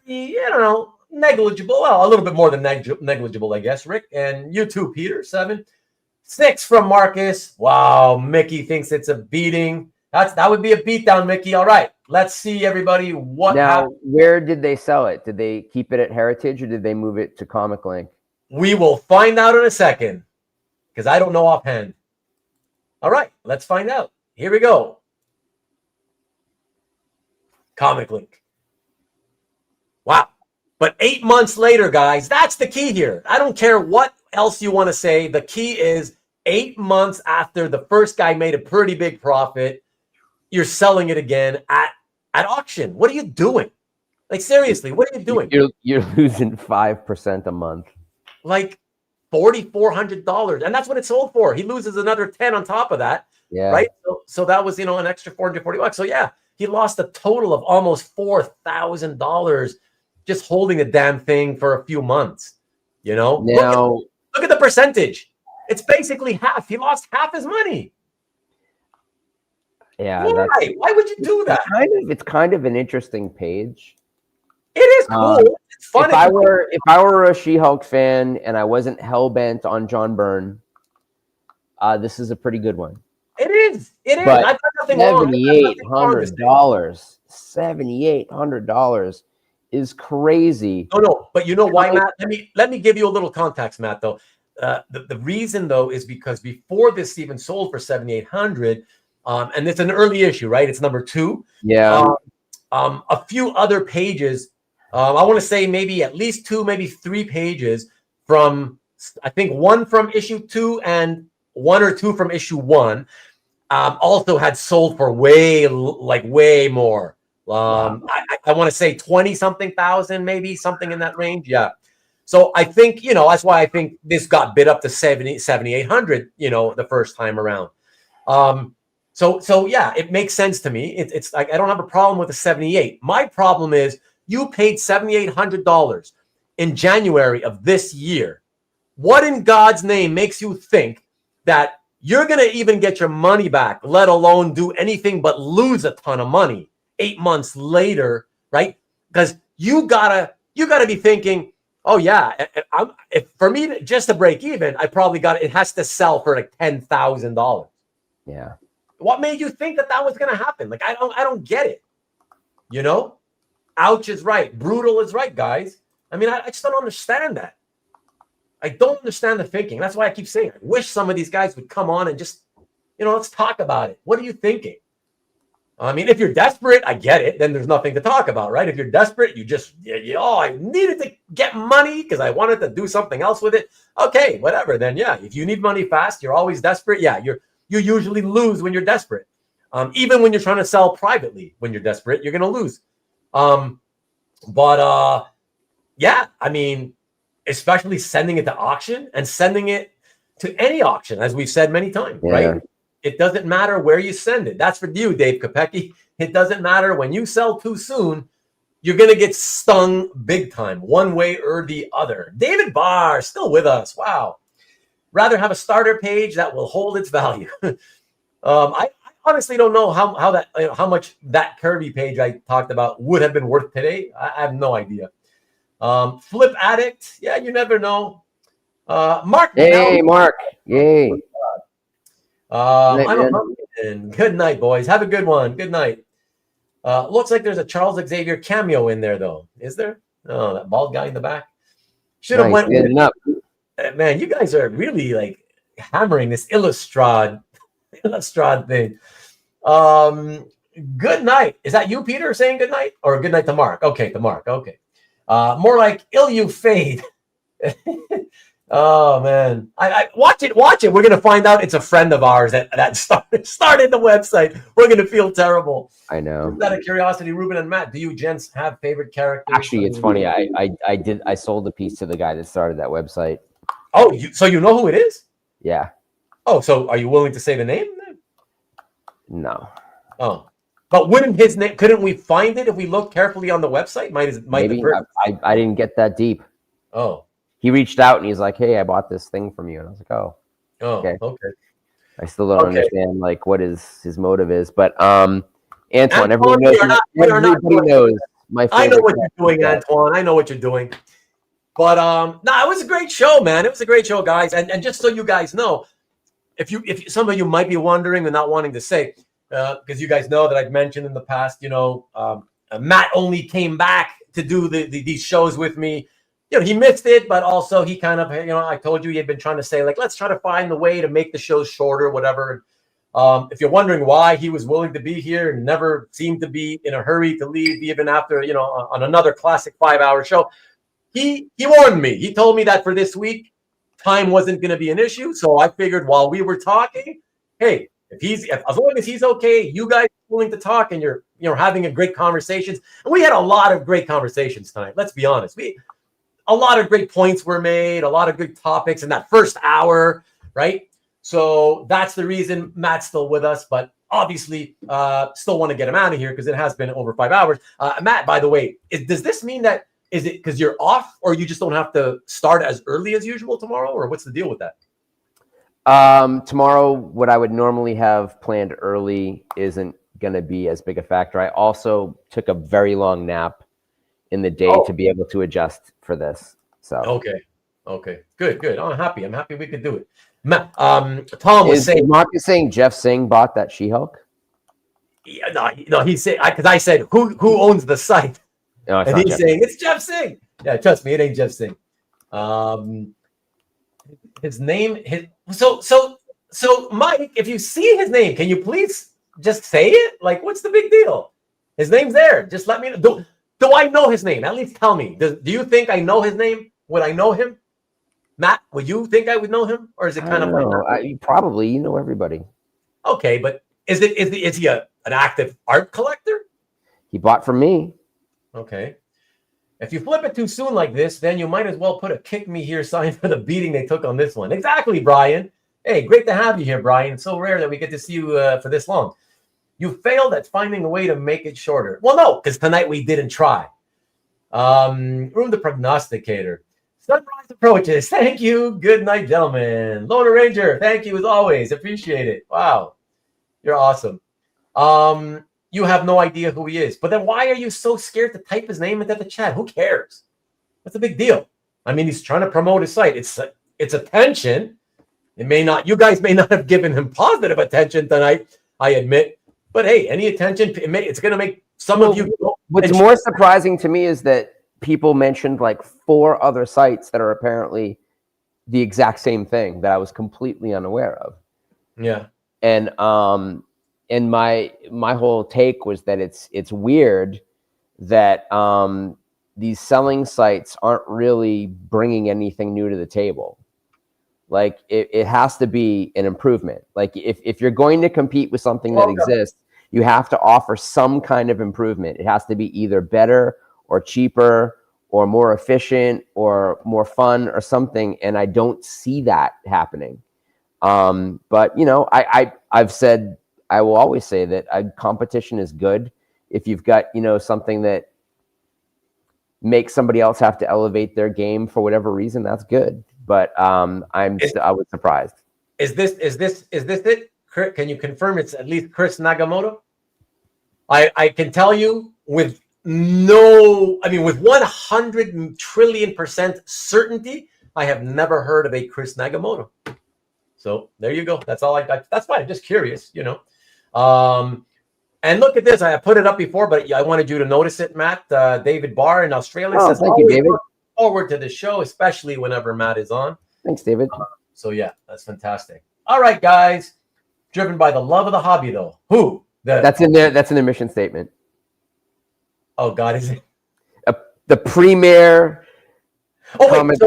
negligible. Well, a little bit more than negligible, I guess, Rick. And you too, Peter. 7. 6 from Marcus. Wow, Mickey thinks it's a beating. That would be a beatdown, Mickey. All right, let's see, everybody. What now? happened? Where did they sell it? Did they keep it at Heritage or did they move it to Comic Link? We will find out in a second because I don't know offhand. All right, let's find out. Here we go. Comic Link. Wow. But 8 months later, guys, that's the key here. I don't care what else you want to say. The key is 8 months after the first guy made a pretty big profit, you're selling it again at auction. What are you doing? Like, seriously, what are you doing? You're losing 5% a month. Like $4,400. And that's what it sold for. He loses another 10 on top of that. Yeah. Right. So that was, an extra $440. So yeah, he lost a total of almost $4,000 just holding the damn thing for a few months. Now, look at the percentage. It's basically half. He lost half his money. Yeah. Why would you do that? It's kind of an interesting page. It is cool. It's fun. If I were a She-Hulk fan and I wasn't hell-bent on John Byrne, this is a pretty good one. It is. I've got nothing $7,800. $7,800 is crazy. No, but you know why, Matt? Let me give you a little context, Matt. Though the reason though is because before this even sold for $7,800, and it's an early issue, right? It's number 2. Yeah. A few other pages. I want to say maybe at least 2, maybe 3 pages from, I think, 1 from issue 2 and 1 or 2 from issue 1. Also had sold for way more. I want to say 20-something thousand, maybe something in that range. Yeah. So I think, that's why I think this got bid up to 7,800, the first time around. So yeah, it makes sense to me. It's like, I don't have a problem with the 78. My problem is you paid $7,800 in January of this year. What in God's name makes you think that you're going to even get your money back, let alone do anything but lose a ton of money 8 months later, right? Because you gotta be thinking, oh yeah, if for me just to break even, I probably it has to sell for like $10,000. Yeah. What made you think that was gonna happen? Like I don't get it. You know, ouch is right, brutal is right, guys. I mean, I just don't understand that. I don't understand the thinking. That's why I keep saying I wish some of these guys would come on and just, let's talk about it. What are you thinking? I mean, if you're desperate, I get it. Then there's nothing to talk about, right? If you're desperate, you just, I needed to get money because I wanted to do something else with it. Okay, whatever. Then yeah, if you need money fast, you're always desperate. Yeah, you usually lose when you're desperate. Even when you're trying to sell privately, when you're desperate, you're gonna lose. Yeah, I mean, especially sending it to auction and sending it to any auction, as we've said many times, right? It doesn't matter where you send it. That's for you, Dave Kopecky. It doesn't matter when you sell too soon, you're going to get stung big time, one way or the other. David Barr, still with us. Wow. Rather have a starter page that will hold its value. I honestly don't know how much that Kirby page I talked about would have been worth today. I have no idea. Flip Addict. Yeah, you never know. Mark. Hey, Mark. Yay. I don't know. Good night, boys. Have a good one. Good night. Looks like there's a Charles Xavier cameo in there, though. Is there? Oh, that bald guy in the back. Should have went with up. Man, you guys are really like hammering this Illustrad thing. Good night. Is that you, Peter, saying good night? Or good night to Mark? Okay, to Mark. Okay. More like ill you fade. Oh man, I watch it. We're gonna find out it's a friend of ours that started the website. We're gonna feel terrible. I know. Just out of curiosity, Ruben and Matt, do you gents have favorite characters? Actually, it's funny. I sold a piece to the guy that started that website. Oh, so you know who it is? Yeah. Oh, so are you willing to say the name? No. Oh, but wouldn't his name? Couldn't we find it if we look carefully on the website? Maybe I didn't get that deep. Oh. He reached out and he's like, "Hey, I bought this thing from you," and I was like, "Oh, okay." I still don't understand like what his motive is, but Antoine, everyone knows. Everybody knows my favorite. I know what you're doing, Antoine. I know what you're doing. But it was a great show, man. It was a great show, guys. And just so you guys know, if some of you might be wondering and not wanting to say, because you guys know that I've mentioned in the past, Matt only came back to do these shows with me. He missed it, but also he kind of, I told you he had been trying to say, like, let's try to find the way to make the shows shorter, whatever. If you're wondering why he was willing to be here and never seemed to be in a hurry to leave, even after, on another classic 5-hour show, he warned me. He told me that for this week, time wasn't going to be an issue. So I figured while we were talking, hey, as long as he's okay, you guys are willing to talk and you're having a great conversations. And we had a lot of great conversations tonight. Let's be honest. A lot of great points were made, a lot of good topics in that first hour, right? So that's the reason Matt's still with us, but obviously still want to get him out of here because it has been over 5 hours. Matt, by the way, does this mean is it because you're off or you just don't have to start as early as usual tomorrow, or what's the deal with that? Tomorrow, what I would normally have planned early isn't going to be as big a factor. I also took a very long nap in the day to be able to adjust for this. So okay, good. I'm happy we could do it. Tom was saying, Mark is saying Jeff Singh bought that She-Hulk. Yeah, no, he's saying because I said who owns the site, and he's saying it's Jeff Singh. Yeah, trust me, it ain't Jeff Singh. His name, so Mike, if you see his name, can you please just say it? Like, what's the big deal? His name's there. Just let me know. Do I know his name? At least tell me. Do you think I know his name? Would I know him? Matt, would you think I would know him? Or is it kind of like probably you know everybody. Okay, but is he an active art collector? He bought from me. Okay. If you flip it too soon like this, then you might as well put a kick me here sign for the beating they took on this one. Exactly, Brian. Hey, great to have you here, Brian. It's so rare that we get to see you for this long. You failed at finding a way to make it shorter. Well, no, because tonight we didn't try. Room the prognosticator. Sunrise approaches. Thank you. Good night, gentlemen. Lone Ranger, thank you as always. Appreciate it. Wow. You're awesome. you have no idea who he is. But then why are you so scared to type his name into the chat? Who cares? What's the big deal? I mean, he's trying to promote his site. It's attention. It may not, you guys may not have given him positive attention tonight, I admit. But hey, any attention, it's going to make some of you. What's more surprising to me is that people mentioned like 4 other sites that are apparently the exact same thing that I was completely unaware of. Yeah. And my whole take was that it's weird that these selling sites aren't really bringing anything new to the table. Like it has to be an improvement. Like if you're going to compete with something that exists, you have to offer some kind of improvement. It has to be either better or cheaper or more efficient or more fun or something. And I don't see that happening. But you know, I've said, I will always say that competition is good. If you've got, you know, something that makes somebody else have to elevate their game for whatever reason, that's good. But I was surprised. Is this it? Can you confirm it's at least Chris Nagamoto? I can tell you with 100 trillion% certainty, I have never heard of a Chris Nagamoto. So there you go. That's all I got. That's fine. I'm just curious, you know. And look at this. I put it up before, but I wanted you to notice it, Matt. David Barr in Australia says, thank you, David. Forward to the show, especially whenever Matt is on. Thanks, David. So yeah, that's fantastic. All right, guys. Driven by the love of the hobby, though. Who? That's in there. That's in their mission statement. Oh God, is it the premier? Oh wait.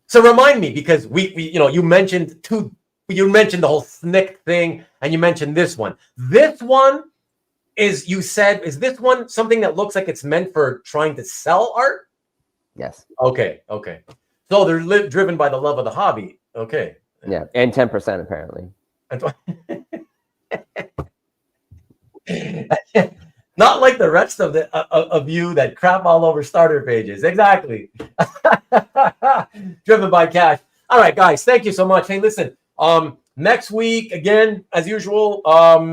So remind me, because we you know, you mentioned the whole SNCC thing, and you mentioned this one. This one is, you said, is this one something that looks like it's meant for trying to sell art? Yes. Okay. So they're driven by the love of the hobby. Okay. Yeah, and 10% apparently. Not like the rest of the of you that crap all over starter pages. Exactly. Driven by cash. All right, guys. Thank you so much. Hey, listen. Next week again, as usual. I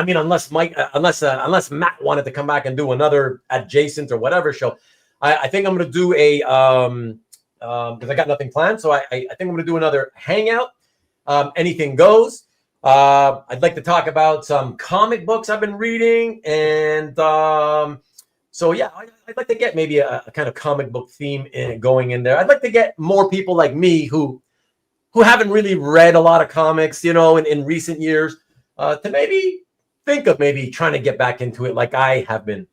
mean, unless Matt wanted to come back and do another adjacent or whatever show, I think I'm going to do a because I got nothing planned. So I think I'm going to do another hangout. Anything goes. I'd like to talk about some comic books I've been reading, and so yeah, I'd like to get maybe a kind of comic book theme going in there. I'd like to get more people like me who haven't really read a lot of comics, you know, in recent years, to maybe think of maybe trying to get back into it like I have been.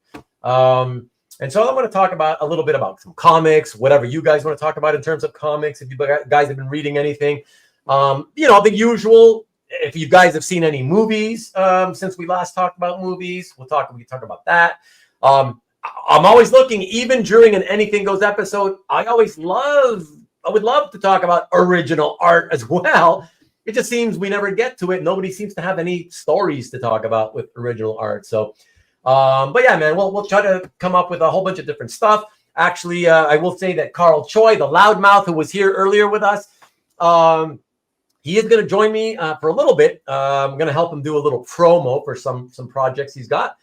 And so I want to talk about a little bit about some comics, whatever you guys want to talk about in terms of comics. If you guys have been reading anything, you know, the usual. If you guys have seen any movies since we last talked about movies, we can talk about that. I'm always looking, even during an Anything Goes episode, I would love to talk about original art as well. It just seems we never get to it. Nobody seems to have any stories to talk about with original art. So, but yeah, man, we'll try to come up with a whole bunch of different stuff. Actually, I will say that Carl Choi, the loudmouth who was here earlier with us, he is going to join me for a little bit. I'm going to help him do a little promo for some projects he's got.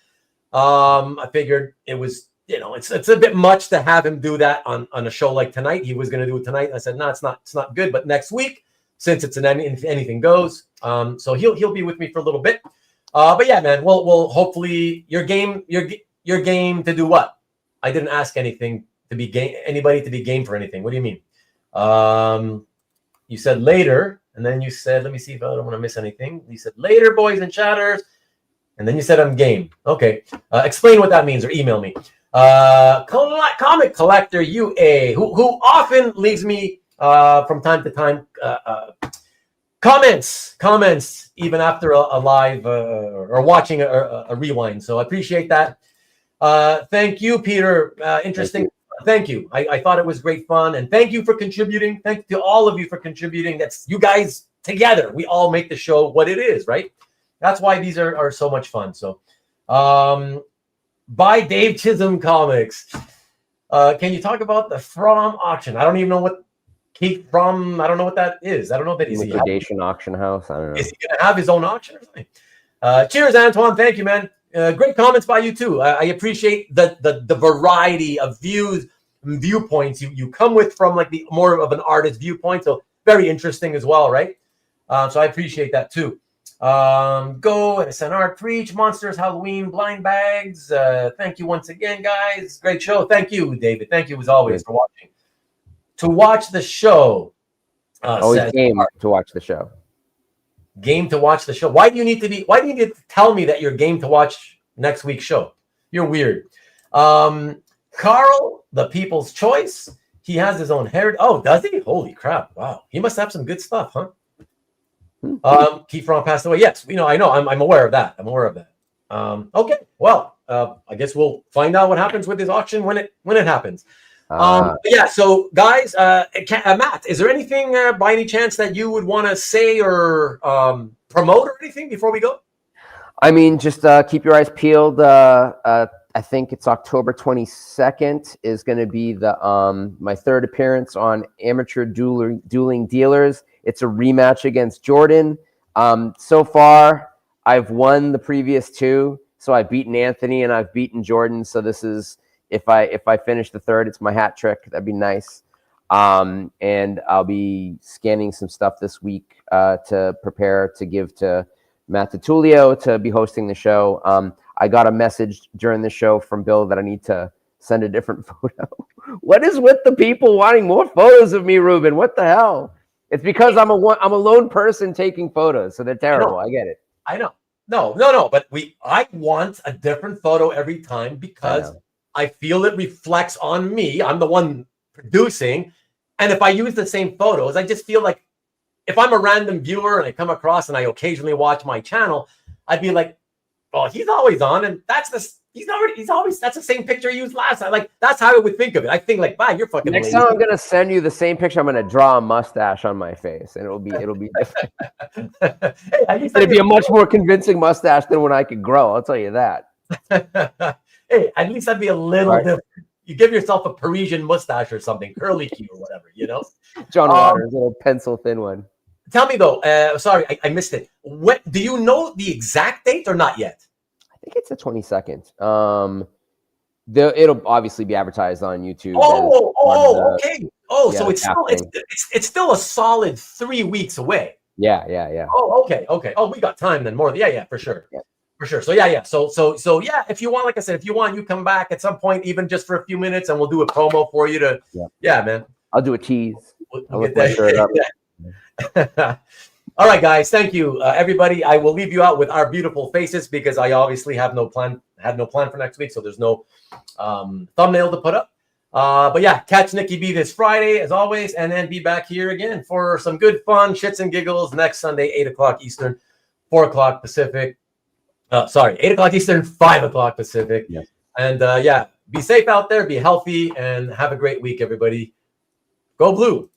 I figured it was, you know, it's a bit much to have him do that on a show like tonight. He was going to do it tonight. And I said, no, it's not good. But next week, since it's Anything Goes, so he'll be with me for a little bit. But yeah, man, we'll hopefully your game to do what? I didn't ask anybody to be game for anything. What do you mean? You said later. And then you said, let me see if I don't want to miss anything. You said, later, boys and chatters. And then you said, I'm game. Okay. Explain what that means or email me. Comic Collector UA, who often leaves me from time to time comments, even after a live or watching a rewind. So I appreciate that. Thank you, Peter. Interesting. Thank you. I thought it was great fun, and thank you for contributing. Thank you to all of you for contributing. That's you guys together. We all make the show what it is, right? That's why these are so much fun. So, buy Dave Chisholm comics. Can you talk about the From auction? I don't even know what Keith From. I don't know what that is. I don't know if that is liquidation auction house. I don't know. Is he going to have his own auction or something? Cheers, Antoine. Thank you, man. Great comments by you too. I appreciate the variety of views and viewpoints you come with from like the more of an artist viewpoint. So very interesting as well, right? So I appreciate that too. Go and SNR Preach, Monsters, Halloween, Blind Bags. Thank you once again, guys. Great show. Thank you, David. Thank you as always for watching. To watch the show. Always game to watch the show. Game to watch the show. Why do you need to tell me that you're game to watch next week's show? You're weird. Carl, the people's choice. He has his own hair. Oh, does he? Holy crap. Wow. He must have some good stuff, huh? Keith Ron passed away. Yes, I know. I'm aware of that. Okay. Well, I guess we'll find out what happens with this auction when it happens. Yeah. So, guys, Matt, is there anything by any chance that you would want to say or promote or anything before we go? I mean, just keep your eyes peeled. I think it's October 22nd is going to be my third appearance on Amateur Dueling Dealers. It's a rematch against Jordan. So far, I've won the previous two. So I've beaten Anthony and I've beaten Jordan. So this is, if I finish the third, it's my hat trick. That'd be nice. And I'll be scanning some stuff this week to prepare to give to Matt DiTullio to be hosting the show. I got a message during the show from Bill that I need to send a different photo. What is with the people wanting more photos of me, Ruben? What the hell? It's because I'm a lone person taking photos, so they're terrible. I get it. I know. No. But I want a different photo every time because I feel it reflects on me. I'm the one producing, and if I use the same photos, I just feel like if I'm a random viewer and I come across and I occasionally watch my channel, I'd be like, "Oh, he's always on," and that's the same picture he used last time. Like that's how I would think of it. I think like, "Wow, you're fucking." Next lazy. time I'm gonna send you the same picture. I'm gonna draw a mustache on my face, and it'll be different. It'd be a much more convincing mustache than one I could grow. I'll tell you that. Hey, at least I'd be a little different. You give yourself a Parisian mustache or something, curly Q or whatever, John Waters, a little pencil thin one. Tell me though, sorry, I missed it. What do you know the exact date or not yet? I think it's the 22nd. It'll obviously be advertised on YouTube. Okay. Oh, yeah, so it's still a solid 3 weeks away. Yeah. Oh, okay. Oh, we got time then more. Yeah, for sure. Yeah. For sure. So yeah. So yeah, if you want, like I said, you come back at some point, even just for a few minutes, and we'll do a promo for you to. Yeah, man. I'll do a tease. We'll get that shirt up. All right, guys. Thank you, everybody. I will leave you out with our beautiful faces because I obviously had no plan for next week, so there's no thumbnail to put up. But yeah, catch Nikki B this Friday as always, and then be back here again for some good fun shits and giggles next Sunday, 8:00 Eastern, 4:00 Pacific. 8:00 Eastern, 5:00 Pacific. Yes. And be safe out there, be healthy, and have a great week, everybody. Go Blue.